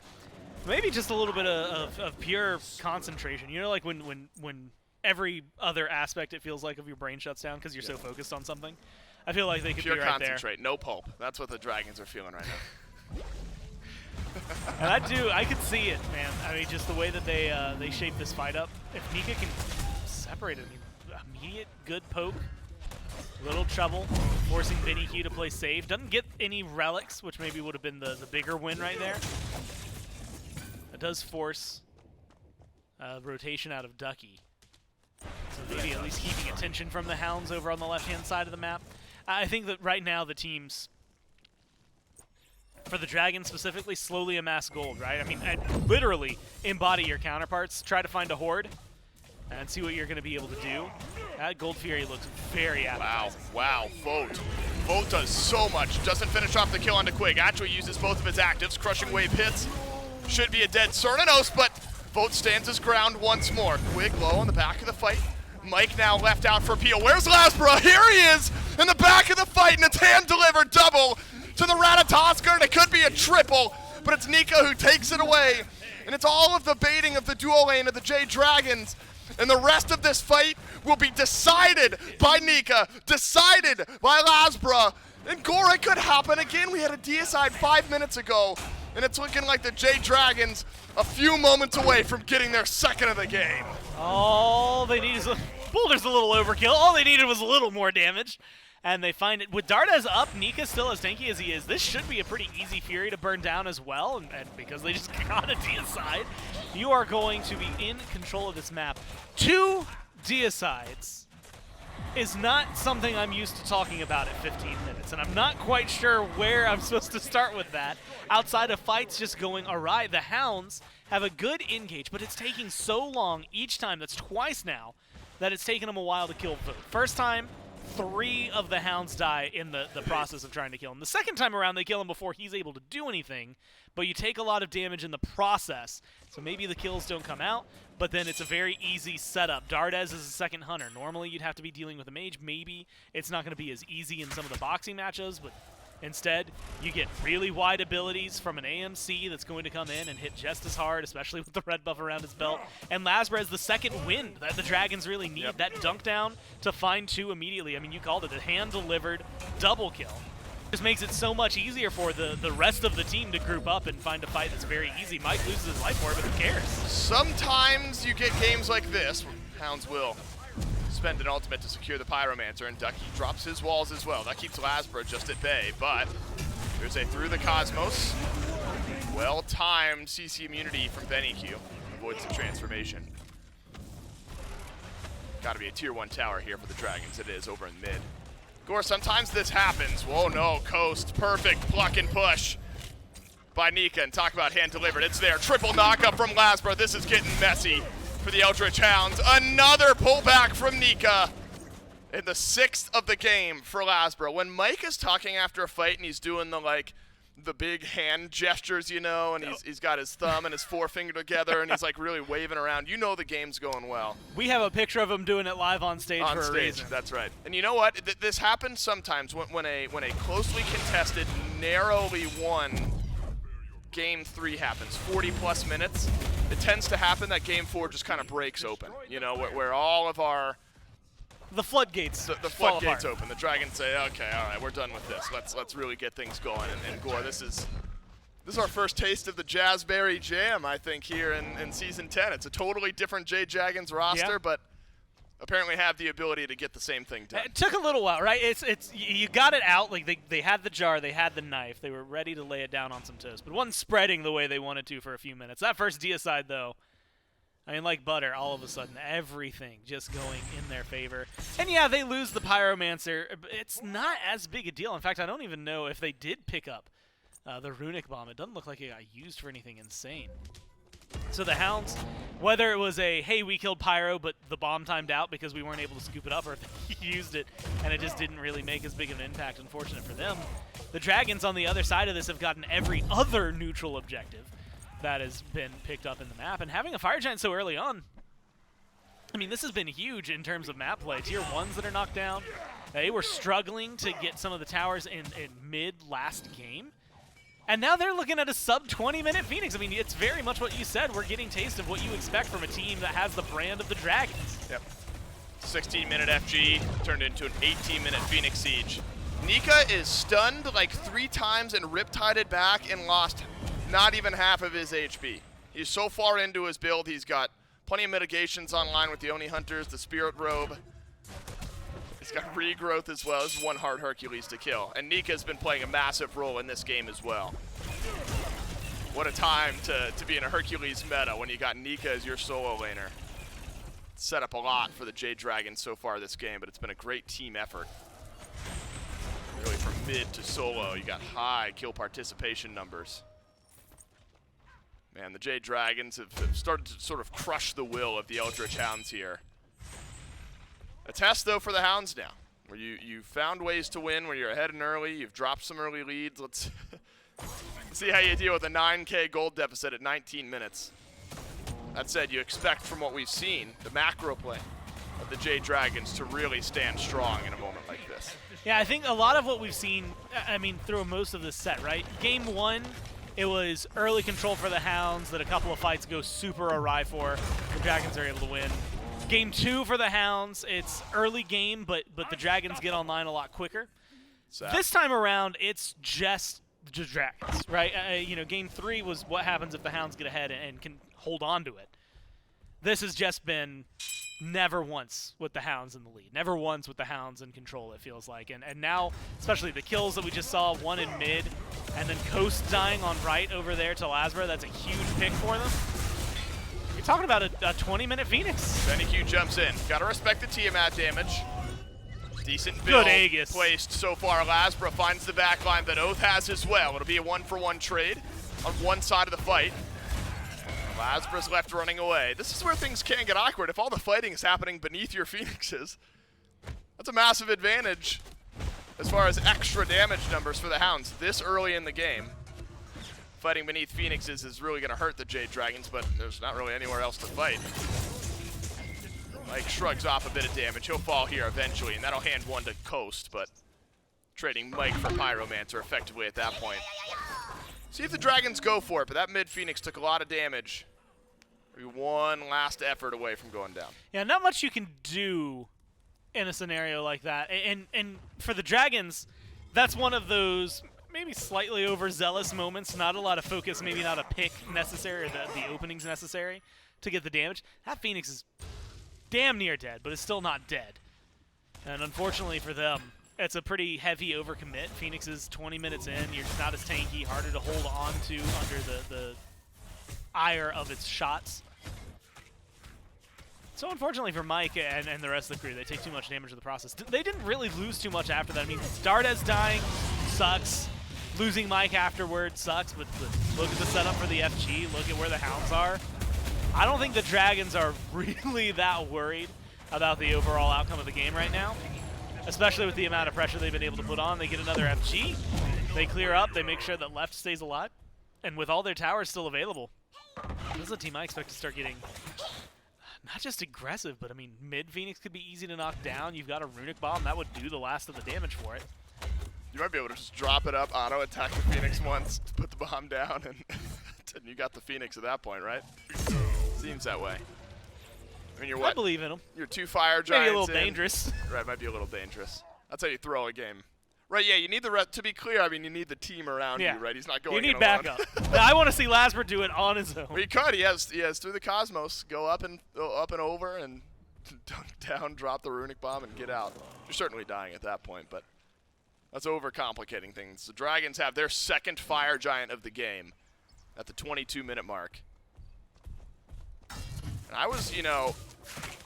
Maybe just a little bit of pure concentration. You know, like when every other aspect, it feels like, of your brain shuts down because you're so focused on something. I feel like they could pure be right concentrate, no pulp. That's what the Dragons are feeling right now. And I could see it, man. I mean, just the way that they shape this fight up. If Nika can separate it, immediate good poke, little trouble, forcing BennyQ to play safe. Doesn't get any relics, which maybe would have been the bigger win right there. That does force rotation out of Ducky. So maybe at least keeping attention from the Hounds over on the left-hand side of the map. I think that right now the teams, for the Dragons specifically, slowly amass gold, right? I mean, literally embody your counterparts, try to find a horde, and see what you're going to be able to do. That Gold Fury looks very appetizing. Wow, Vote. Vote does so much. Doesn't finish off the kill onto Quig. Actually uses both of his actives. Crushing Wave hits. Should be a dead Cernunnos, but Vote stands his ground once more. Quig low on the back of the fight. Mike now left out for Peel. Where's LASBRA? Here he is in the back of the fight, and it's hand-delivered double to the Ratatosker, and it could be a triple, but it's Nika who takes it away. And it's all of the baiting of the duo lane of the Jade Dragons. And the rest of this fight will be decided by Nika, decided by LASBRA. And Gore, it could happen again. We had a deicide 5 minutes ago, and it's looking like the Jade Dragons a few moments away from getting their second of the game. All they need is Boulder's a little overkill. All they needed was a little more damage. And they find it. With Dardez up, Nika still as tanky as he is. This should be a pretty easy Fury to burn down as well. And because they just got a deicide, you are going to be in control of this map. 2 deicides is not something I'm used to talking about at 15 minutes. And I'm not quite sure where I'm supposed to start with that. Outside of fights just going awry, the Hounds have a good engage, but it's taking so long each time, that's twice now, that it's taken them a while to kill Vote. First time, 3 of the Hounds die in the process of trying to kill him. The second time around, they kill him before he's able to do anything, but you take a lot of damage in the process, so maybe the kills don't come out, but then it's a very easy setup. Dardez is a second hunter. Normally, you'd have to be dealing with a mage. Maybe it's not going to be as easy in some of the boxing matches, but instead, you get really wide abilities from an AMC that's going to come in and hit just as hard, especially with the red buff around his belt. And LASBRA is the second wind that the Dragons really need. Yep. That dunk down to find 2 immediately. I mean, you called it a hand-delivered double kill. Just makes it so much easier for the rest of the team to group up and find a fight that's very easy. Mike loses his life for it, but who cares? Sometimes you get games like this where Hounds will spend an ultimate to secure the Pyromancer, and Ducky drops his walls as well. That keeps LASBRA just at bay, but there's a Through the Cosmos. Well-timed CC immunity from BennyQ. Avoids the transformation. Gotta be a tier 1 tower here for the Dragons. It is over in mid. Gore, sometimes this happens. Whoa, no, Coast. Perfect pluck and push by Nika, and talk about hand-delivered. It's there. Triple knockup from LASBRA. This is getting messy. for the Eldritch Hounds. Another pullback from Nika in the 6th of the game for LASBRA. When Mike is talking after a fight and he's doing the big hand gestures, you know, and he's got his thumb and his forefinger together and he's like really waving around, you know the game's going well. We have a picture of him doing it live on stage for a reason. That's right. And you know what? This happens sometimes when a closely contested, narrowly won Game 3 happens, 40+ minutes. It tends to happen that Game 4 just kind of breaks open, you know, where all of our the floodgates the floodgates open. The Dragons say, okay, all right, we're done with this. Let's really get things going. And Gore, this is our first taste of the Jazzberry Jam, I think, here in Season 10. It's a totally different Jade Dragons roster, but apparently have the ability to get the same thing done. It took a little while, right? It's you got it out. Like they had the jar, they had the knife, they were ready to lay it down on some toast, but it wasn't spreading the way they wanted to for a few minutes. That first deicide, though, I mean, like butter, all of a sudden, everything just going in their favor. And yeah, they lose the Pyromancer. It's not as big a deal. In fact, I don't even know if they did pick up the Runic Bomb. It doesn't look like it got used for anything insane. So the Hounds, whether it was a, hey, we killed Pyro, but the bomb timed out because we weren't able to scoop it up, or if they used it and it just didn't really make as big of an impact, unfortunate for them. The Dragons on the other side of this have gotten every other neutral objective that has been picked up in the map, and having a Fire Giant so early on, I mean, this has been huge in terms of map play. Tier 1s that are knocked down, they were struggling to get some of the towers in mid last game, and now they're looking at a sub 20-minute Phoenix. I mean, it's very much what you said. We're getting taste of what you expect from a team that has the brand of the Dragons. Yep. 16-minute FG turned into an 18-minute Phoenix Siege. Nika is stunned like 3 times and riptided back and lost not even half of his HP. He's so far into his build, he's got plenty of mitigations online with the Oni Hunters, the Spirit Robe. He's got regrowth as well. This is one hard Hercules to kill. And Nika's been playing a massive role in this game as well. What a time to be in a Hercules meta when you got Nika as your solo laner. Set up a lot for the Jade Dragons so far this game, but it's been a great team effort. Really from mid to solo, you got high kill participation numbers. Man, the Jade Dragons have started to sort of crush the will of the Eldritch Hounds here. A test, though, for the Hounds now, where you found ways to win, where you're ahead and early, you've dropped some early leads. Let's see how you deal with a 9K gold deficit at 19 minutes. That said, you expect from what we've seen, the macro play of the Jade Dragons to really stand strong in a moment like this. Yeah, I think a lot of what we've seen, I mean, through most of this set, right? Game 1, it was early control for the Hounds that a couple of fights go super awry for. The Dragons are able to win. Game 2 for the Hounds, it's early game, but the Dragons get online a lot quicker. This time around, it's just the Dragons, right? You know, Game 3 was what happens if the Hounds get ahead and can hold on to it. This has just been never once with the Hounds in the lead. Never once with the Hounds in control, it feels like. And now, especially the kills that we just saw, one in mid, and then Coast dying on right over there to LASBRA, that's a huge pick for them. You're talking about a 20-minute Phoenix. BennyQ jumps in. Gotta respect the Tiamat damage. Decent build Good Aegis placed so far. LASBRA finds the backline that Oathhh has as well. It'll be a 1-for-1 trade on one side of the fight. LASBRA's left running away. This is where things can get awkward. If all the fighting is happening beneath your Phoenixes, that's a massive advantage as far as extra damage numbers for the Hounds this early in the game. Fighting beneath Phoenixes is really going to hurt the Jade Dragons, but there's not really anywhere else to fight. Mike shrugs off a bit of damage. He'll fall here eventually, and that'll hand one to Coast, but trading Mike for Pyromancer effectively at that point. See if the Dragons go for it, but that mid Phoenix took a lot of damage. Maybe one last effort away from going down. Yeah, not much you can do in a scenario like that. And for the Dragons, that's one of those maybe slightly overzealous moments. Not a lot of focus, maybe not a pick necessary, or the openings necessary to get the damage. That Phoenix is damn near dead, but it's still not dead. And unfortunately for them, it's a pretty heavy overcommit. Phoenix is 20 minutes in. You're just not as tanky, harder to hold on to under the ire of its shots. So unfortunately for Mike and the rest of the crew, they take too much damage in the process. They didn't really lose too much after that. I mean, Dardez dying sucks. Losing Mike afterwards sucks, but look at the setup for the FG. Look at where the Hounds are. I don't think the Dragons are really that worried about the overall outcome of the game right now, especially with the amount of pressure they've been able to put on. They get another FG, they clear up, they make sure that left stays alive, and with all their towers still available, this is a team I expect to start getting not just aggressive, but I mean, mid Phoenix could be easy to knock down. You've got a Runic Bomb, that would do the last of the damage for it. You might be able to just drop it up, auto-attack the Phoenix once, put the bomb down, and, and you got the Phoenix at that point, right? Seems that way. I mean, you're what? I believe in him. You're 2 fire giants Maybe a little in. dangerous. Right, might be a little dangerous. That's how you throw a game. Right, yeah, you need the to be clear, I mean, you need the team around you, right? He's not going You need in backup. alone. I want to see LASBRA do it on his own. Well, he could. He has through the Cosmos, go up and over and dunk down, drop the Runic Bomb, and get out. You're certainly dying at that point, but that's overcomplicating things. The Dragons have their second fire giant of the game at the 22-minute mark. And I was, you know,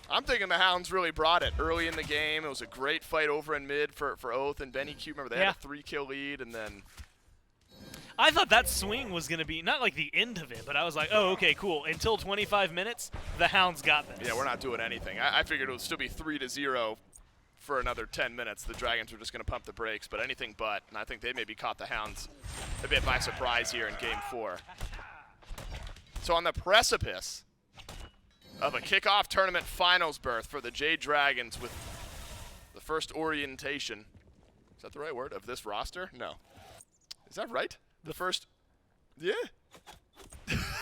I'm thinking the Hounds really brought it early in the game. It was a great fight over in mid for Oathhh and BennyQ. Remember, they had a 3-kill lead, and then I thought that swing was going to be, not like the end of it, but I was like, oh, okay, cool. Until 25 minutes, the Hounds got this. Yeah, we're not doing anything. I figured it would still be 3-0 for another 10 minutes. The Dragons were just going to pump the brakes, but anything but. And I think they maybe caught the Hounds a bit by surprise here in Game 4. So on the precipice of a kickoff tournament finals berth for the Jade Dragons with the first orientation. Is that the right word? Of this roster? No. Is that right? The first. Yeah.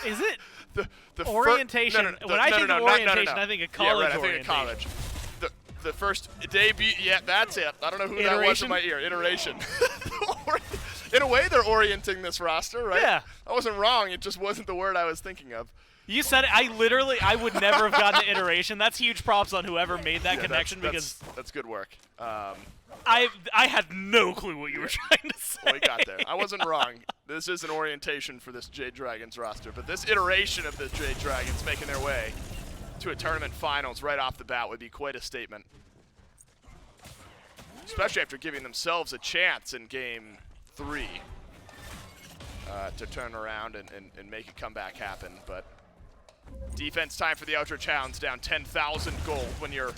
Is it? The orientation. When I think of orientation, I think of college. Yeah, right. I think of college. The first debut. Yeah, that's it. I don't know who that was in my ear. Iteration. In a way, they're orienting this roster, right? Yeah. I wasn't wrong. It just wasn't the word I was thinking of. You said it. I would never have gotten the iteration. That's huge props on whoever made that connection because that's good work. I had no clue what you were trying to say. Well, we got there. I wasn't wrong. This is an orientation for this Jade Dragons roster, but this iteration of the Jade Dragons making their way to a tournament finals right off the bat would be quite a statement, especially after giving themselves a chance in Game 3 to turn around and make a comeback happen. But defense time for the Eldritch Hounds, down 10,000 gold when you're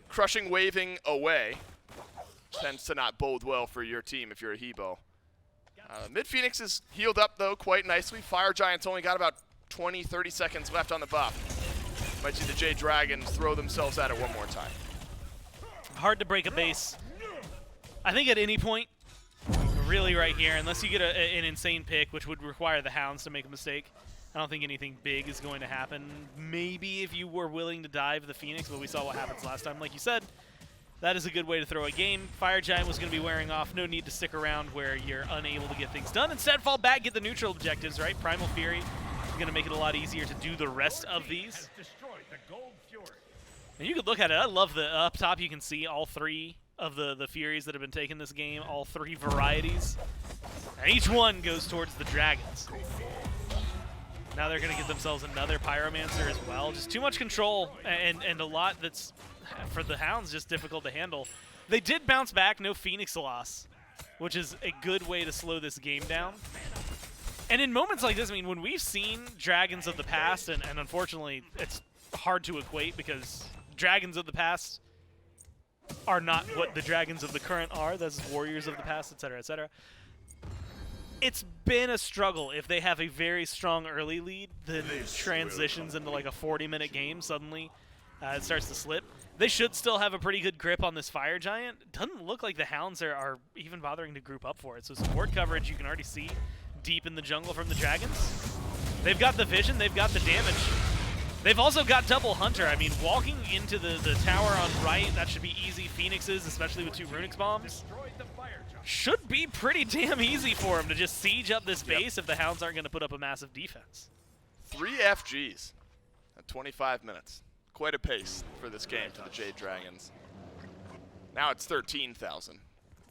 crushing waving away. Tends to not bode well for your team if you're a Hebo. Mid Phoenix is healed up though quite nicely. Fire Giants only got about 20-30 seconds left on the buff. Might see the Jade Dragons throw themselves at it one more time. Hard to break a base. I think at any point, really right here, unless you get an insane pick, which would require the Hounds to make a mistake, I don't think anything big is going to happen. Maybe if you were willing to dive the Phoenix, but we saw what happens last time. Like you said, that is a good way to throw a game. Fire Giant was going to be wearing off. No need to stick around where you're unable to get things done. Instead, fall back, get the neutral objectives, right? Primal Fury is going to make it a lot easier to do the rest of these. And you could look at it. I love the up top. You can see all 3 of the Furies that have been taken this game, all 3 varieties. And each one goes towards the Dragons. Now they're going to get themselves another Pyromancer as well. Just too much control and a lot that's, for the Hounds, just difficult to handle. They did bounce back, no Phoenix loss, which is a good way to slow this game down. And in moments like this, I mean, when we've seen Dragons of the past, and unfortunately it's hard to equate because Dragons of the past are not what the Dragons of the current are. That's Warriors of the past, etc., etc. It's been a struggle if they have a very strong early lead, then it transitions into like a 40-minute game. Suddenly it starts to slip. They should still have a pretty good grip on this Fire Giant. Doesn't look like the Hounds are even bothering to group up for it. So support coverage you can already see deep in the jungle from the Dragons. They've got the vision, they've got the damage. They've also got double Hunter. I mean, walking into the tower on right, that should be easy. Phoenixes, especially with 2 Runic Bombs, should be pretty damn easy for them to just siege up this base if the Hounds aren't going to put up a massive defense. 3 FGs at 25 minutes. Quite a pace for this game for the Jade Dragons. Now it's 13,000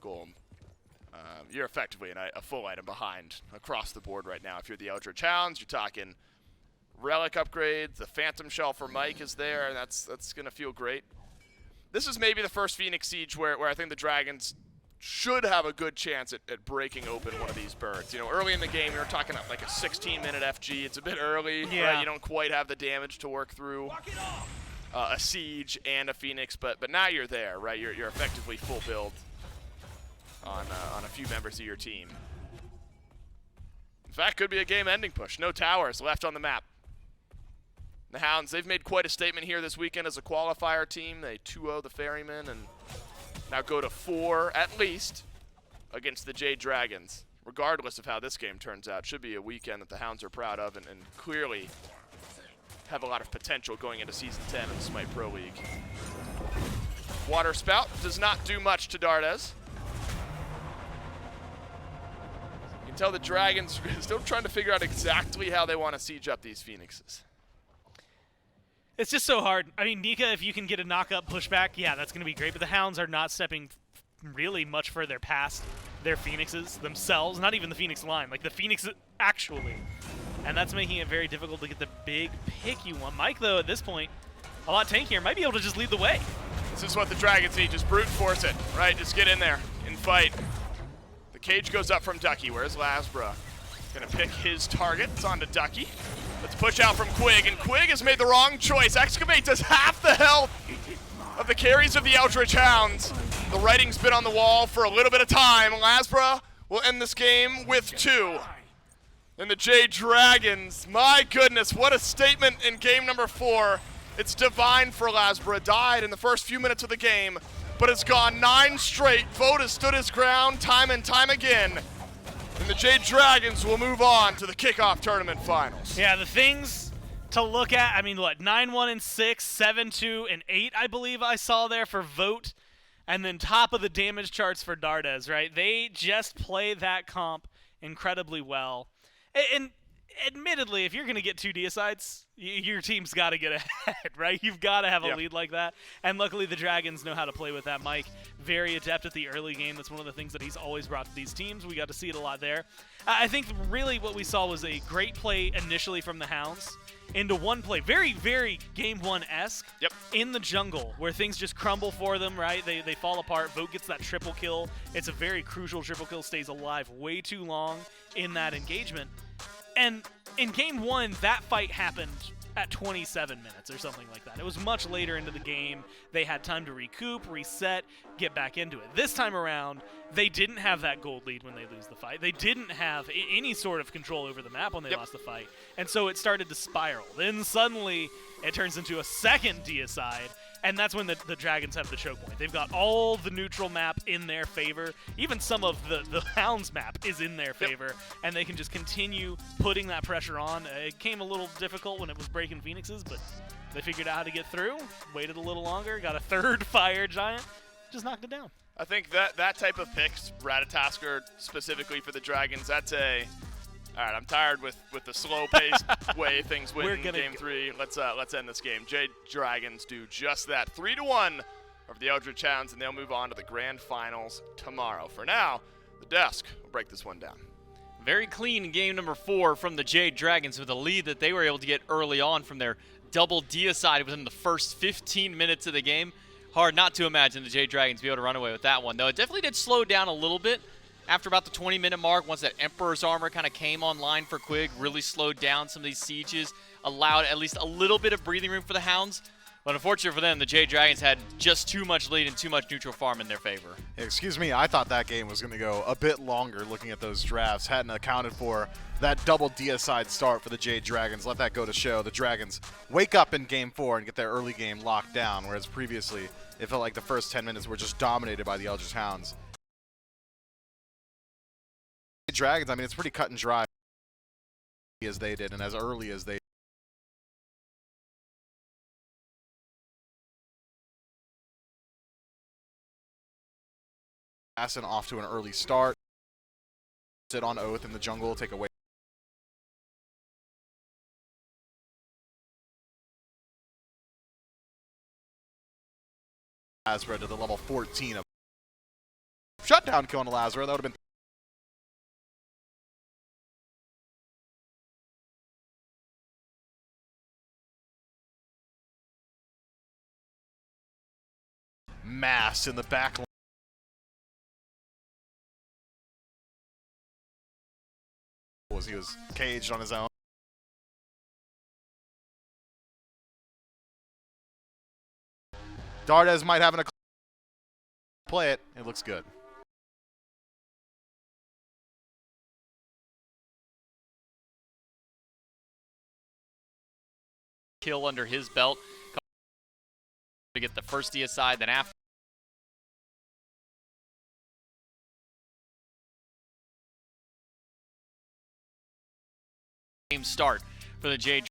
gold. You're effectively a full item behind across the board right now. If you're the Eldritch Hounds, you're talking relic upgrades. The Phantom Shell for Mike is there, and that's going to feel great. This is maybe the first Phoenix Siege where I think the Dragons should have a good chance at breaking open one of these birds. You know, early in the game, we were talking like a 16-minute FG. It's a bit early, right? You don't quite have the damage to work through a Siege and a Phoenix, but now you're there, right? You're effectively full build on a few members of your team. In fact, could be a game-ending push. No towers left on the map. The Hounds, they've made quite a statement here this weekend as a qualifier team. They 2-0 the Ferrymen and now go to 4 at least against the Jade Dragons. Regardless of how this game turns out, should be a weekend that the Hounds are proud of and clearly have a lot of potential going into Season 10 of the SMITE Pro League. Water Spout does not do much to Dardez. You can tell the Dragons are still trying to figure out exactly how they want to siege up these Phoenixes. It's just so hard. I mean, Nika, if you can get a knock-up pushback, yeah, that's going to be great, but the Hounds are not stepping really much further past their Phoenixes themselves, not even the Phoenix line, like the Phoenix actually. And that's making it very difficult to get the big picky one. Mike, though, at this point, a lot tankier, might be able to just lead the way. This is what the Dragons need, just brute force it, right? Just get in there and fight. The cage goes up from Ducky. Where's LASBRA? Gonna pick his target. It's on to Ducky. Let's push out from Quig, and Quig has made the wrong choice. Excavate does half the health of the carries of the Eldritch Hounds. The writing's been on the wall for a little bit of time. LASBRA will end this game with 2. And the Jade Dragons, my goodness, what a statement in game number 4. It's divine for LASBRA. Died in the first few minutes of the game, but it's gone 9 straight. Vote has stood his ground time and time again. And the Jade Dragons will move on to the Kickoff tournament finals. Yeah, the things to look at, I mean, what, 9-1-6, 7-2, and 8, I believe I saw there for Vote, and then top of the damage charts for Dardez, right? They just play that comp incredibly well. And admittedly, if you're going to get 2 deicides, your team's got to get ahead, right? You've got to have a lead like that. And luckily, the Dragons know how to play with that. Mike, very adept at the early game. That's one of the things that he's always brought to these teams. We got to see it a lot there. I think really what we saw was a great play initially from the Hounds into one play. Very, very Game 1-esque in the jungle where things just crumble for them, right? They fall apart. Vote gets that triple kill. It's a very crucial triple kill. Stays alive way too long in that engagement. And in Game 1, that fight happened at 27 minutes or something like that. It was much later into the game. They had time to recoup, reset, get back into it. This time around, they didn't have that gold lead when they lose the fight. They didn't have any sort of control over the map when they lost the fight. And so it started to spiral. Then suddenly, it turns into a second deicide, and that's when the Dragons have the choke point. They've got all the neutral map in their favor. Even some of the Hounds map is in their favor, and they can just continue putting that pressure on. It came a little difficult when it was breaking Phoenixes, but they figured out how to get through, waited a little longer, got a third Fire Giant, just knocked it down. I think that type of picks, Ratatasker specifically for the Dragons, that's a... All right, I'm tired with the slow-paced way things went in Game 3. Let's end this game. Jade Dragons do just that. 3-1 over the Eldritch Hounds, and they'll move on to the grand finals tomorrow. For now, the desk will break this one down. Very clean in game number 4 from the Jade Dragons with a lead that they were able to get early on from their double deicide within the first 15 minutes of the game. Hard not to imagine the Jade Dragons be able to run away with that one, though. It definitely did slow down a little bit after about the 20-minute mark, once that Emperor's Armor kind of came online for Quig, really slowed down some of these sieges, allowed at least a little bit of breathing room for the Hounds. But unfortunately for them, the Jade Dragons had just too much lead and too much neutral farm in their favor. Excuse me, I thought that game was going to go a bit longer looking at those drafts. Hadn't accounted for that double deicide start for the Jade Dragons. Let that go to show. The Dragons wake up in Game 4 and get their early game locked down, whereas previously it felt like the first 10 minutes were just dominated by the Eldritch Hounds. Dragons, I mean, it's pretty cut and dry as they did and as early as they Assassin off to an early start. Sit on Oathhh in the jungle, take away LASBRA to the level 14 of shutdown kill on LASBRA. That would have been mass in the back line. He was caged on his own. Dardez might have an play it. It looks good. Kill under his belt to get the first deicide, then after. Game start for the Jade.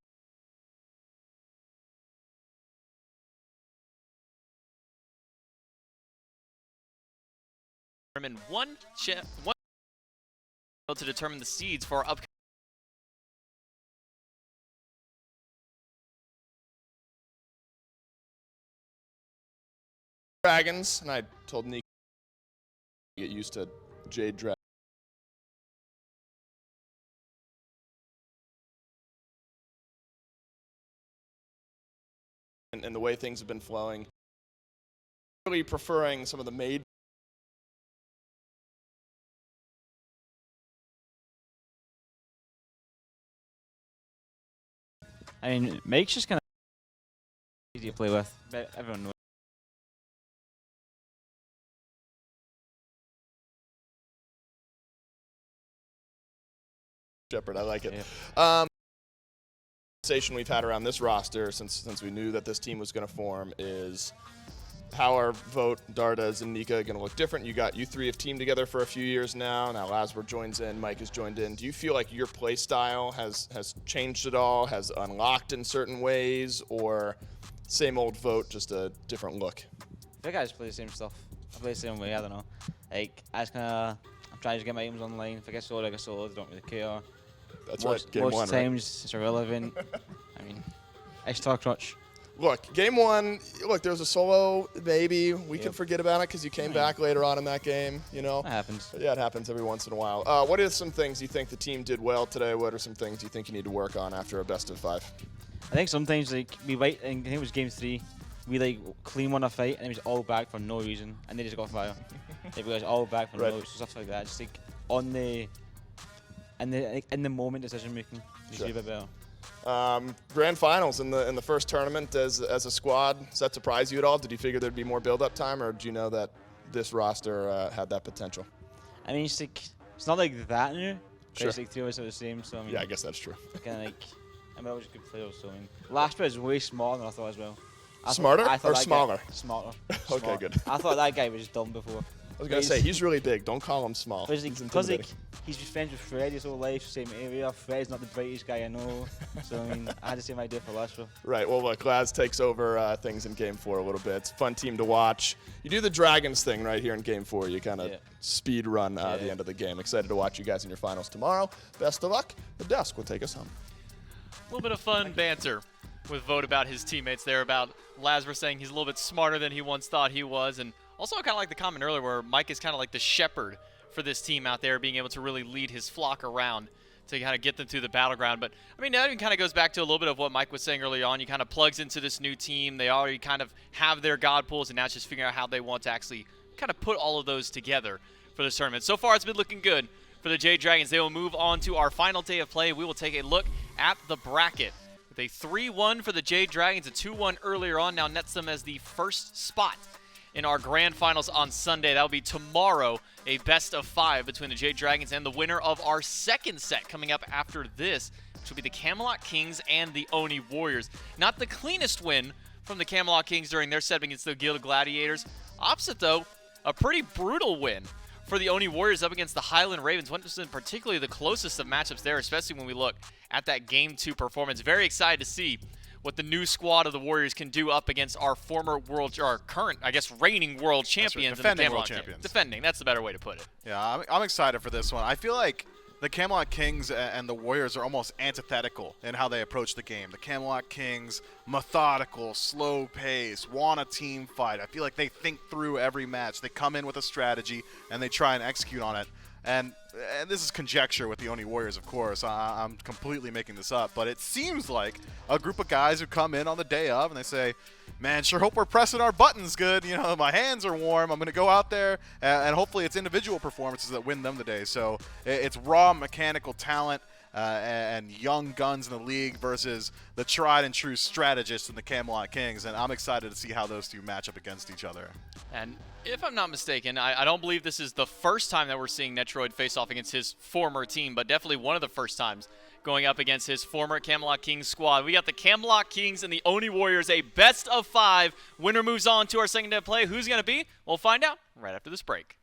One to determine the seeds for upcoming. Dragons, and I told Nika to get used to Jade Dragons. And the way things have been flowing, really preferring some of the made. I mean, Mike's just kind of easy to play with, but everyone knows. Shepard, I like it. Yeah. Conversation we've had around this roster since we knew that this team was going to form is how are Vote, Dardez, and Nika going to look different? You three have teamed together for a few years now. Now LASBRA joins in, Mike has joined in. Do you feel like your play style has changed at all, has unlocked in certain ways, or same old Vote, just a different look? I think I just play the same stuff. I play the same way, I don't know. Like, I'm trying to get my items online. If I get solo, I get solo, I don't really care. That's most, right, game most one, times it's irrelevant. I mean, Ishtar crutch. Look, game one, there was a solo, maybe. We can forget about it because you came back later on in that game, you know? That happens. Yeah, it happens every once in a while. What are some things you think the team did well today? What are some things you think you need to work on after a best of 5? I think sometimes, like, we wait, and I think it was game 3, we, like, clean won a fight, and it was all back for no reason, and they just got fire. They were all back for no stuff like that. Just, like, on the... in the moment decision making, you see a bit better. Grand finals in the first tournament as a squad. Does that surprise you at all? Did you figure there'd be more build-up time, or did you know that this roster had that potential? I mean, it's not like that new. Sure. It's like 3 of us are the same, so I mean. Yeah, I guess that's true. Kind of like, I mean, I was a good player, so I mean, LASBRA is way smarter than I thought as well. Smarter or smaller? Smarter. Okay, Smart. good. I thought that guy was dumb before. I was gonna say he's really big. Don't call him small. Because like, he's been friends with Fred his whole life, same area. Fred's not the brightest guy I know, so I mean, I had the same idea for LASBRA. Right. Well, look, Laz takes over things in Game 4 a little bit. It's a fun team to watch. You do the Dragons thing right here in Game 4. You kind of speed run the end of the game. Excited to watch you guys in your finals tomorrow. Best of luck. The desk will take us home. A little bit of fun banter with Vote about his teammates there, about LASBRA saying he's a little bit smarter than he once thought he was, and also kind of like the comment earlier where Mike is kind of like the shepherd for this team out there, being able to really lead his flock around to kind of get them through the battleground. But, I mean, that even kind of goes back to a little bit of what Mike was saying early on. You kind of plugs into this new team. They already kind of have their god pools, and now it's just figuring out how they want to actually kind of put all of those together for this tournament. So far, it's been looking good for the Jade Dragons. They will move on to our final day of play. We will take a look at the bracket. With a 3-1 for the Jade Dragons, a 2-1 earlier on, now nets them as the first spot in our grand finals on Sunday. That will be tomorrow, a best of 5 between the Jade Dragons and the winner of our second set coming up after this, which will be the Camelot Kings and the Oni Warriors. Not the cleanest win from the Camelot Kings during their set against the Guild Gladiators. Opposite, though, a pretty brutal win for the Oni Warriors up against the Highland Ravens. One was particularly the closest of matchups there, especially when we look at that Game 2 performance. Very excited to see what the new squad of the Warriors can do up against our current, I guess, reigning world champions. Right. Defending and the world Camelot champions. Defending, that's the better way to put it. Yeah, I'm excited for this one. I feel like the Camelot Kings and the Warriors are almost antithetical in how they approach the game. The Camelot Kings, methodical, slow pace, want a team fight. I feel like they think through every match. They come in with a strategy, and they try and execute on it. And this is conjecture with the Oni Warriors, of course. I'm completely making this up. But it seems like a group of guys who come in on the day of and they say, man, sure hope we're pressing our buttons good. You know, my hands are warm. I'm going to go out there, and hopefully it's individual performances that win them the day. So it's raw mechanical talent and young guns in the league versus the tried and true strategists in the Camelot Kings. And I'm excited to see how those two match up against each other. And if I'm not mistaken, I don't believe this is the first time that we're seeing Netroid face off against his former team, but definitely one of the first times going up against his former Camelot Kings squad. We got the Camelot Kings and the Oni Warriors, a best of 5. Winner moves on to our second day of play. Who's going to be? We'll find out right after this break.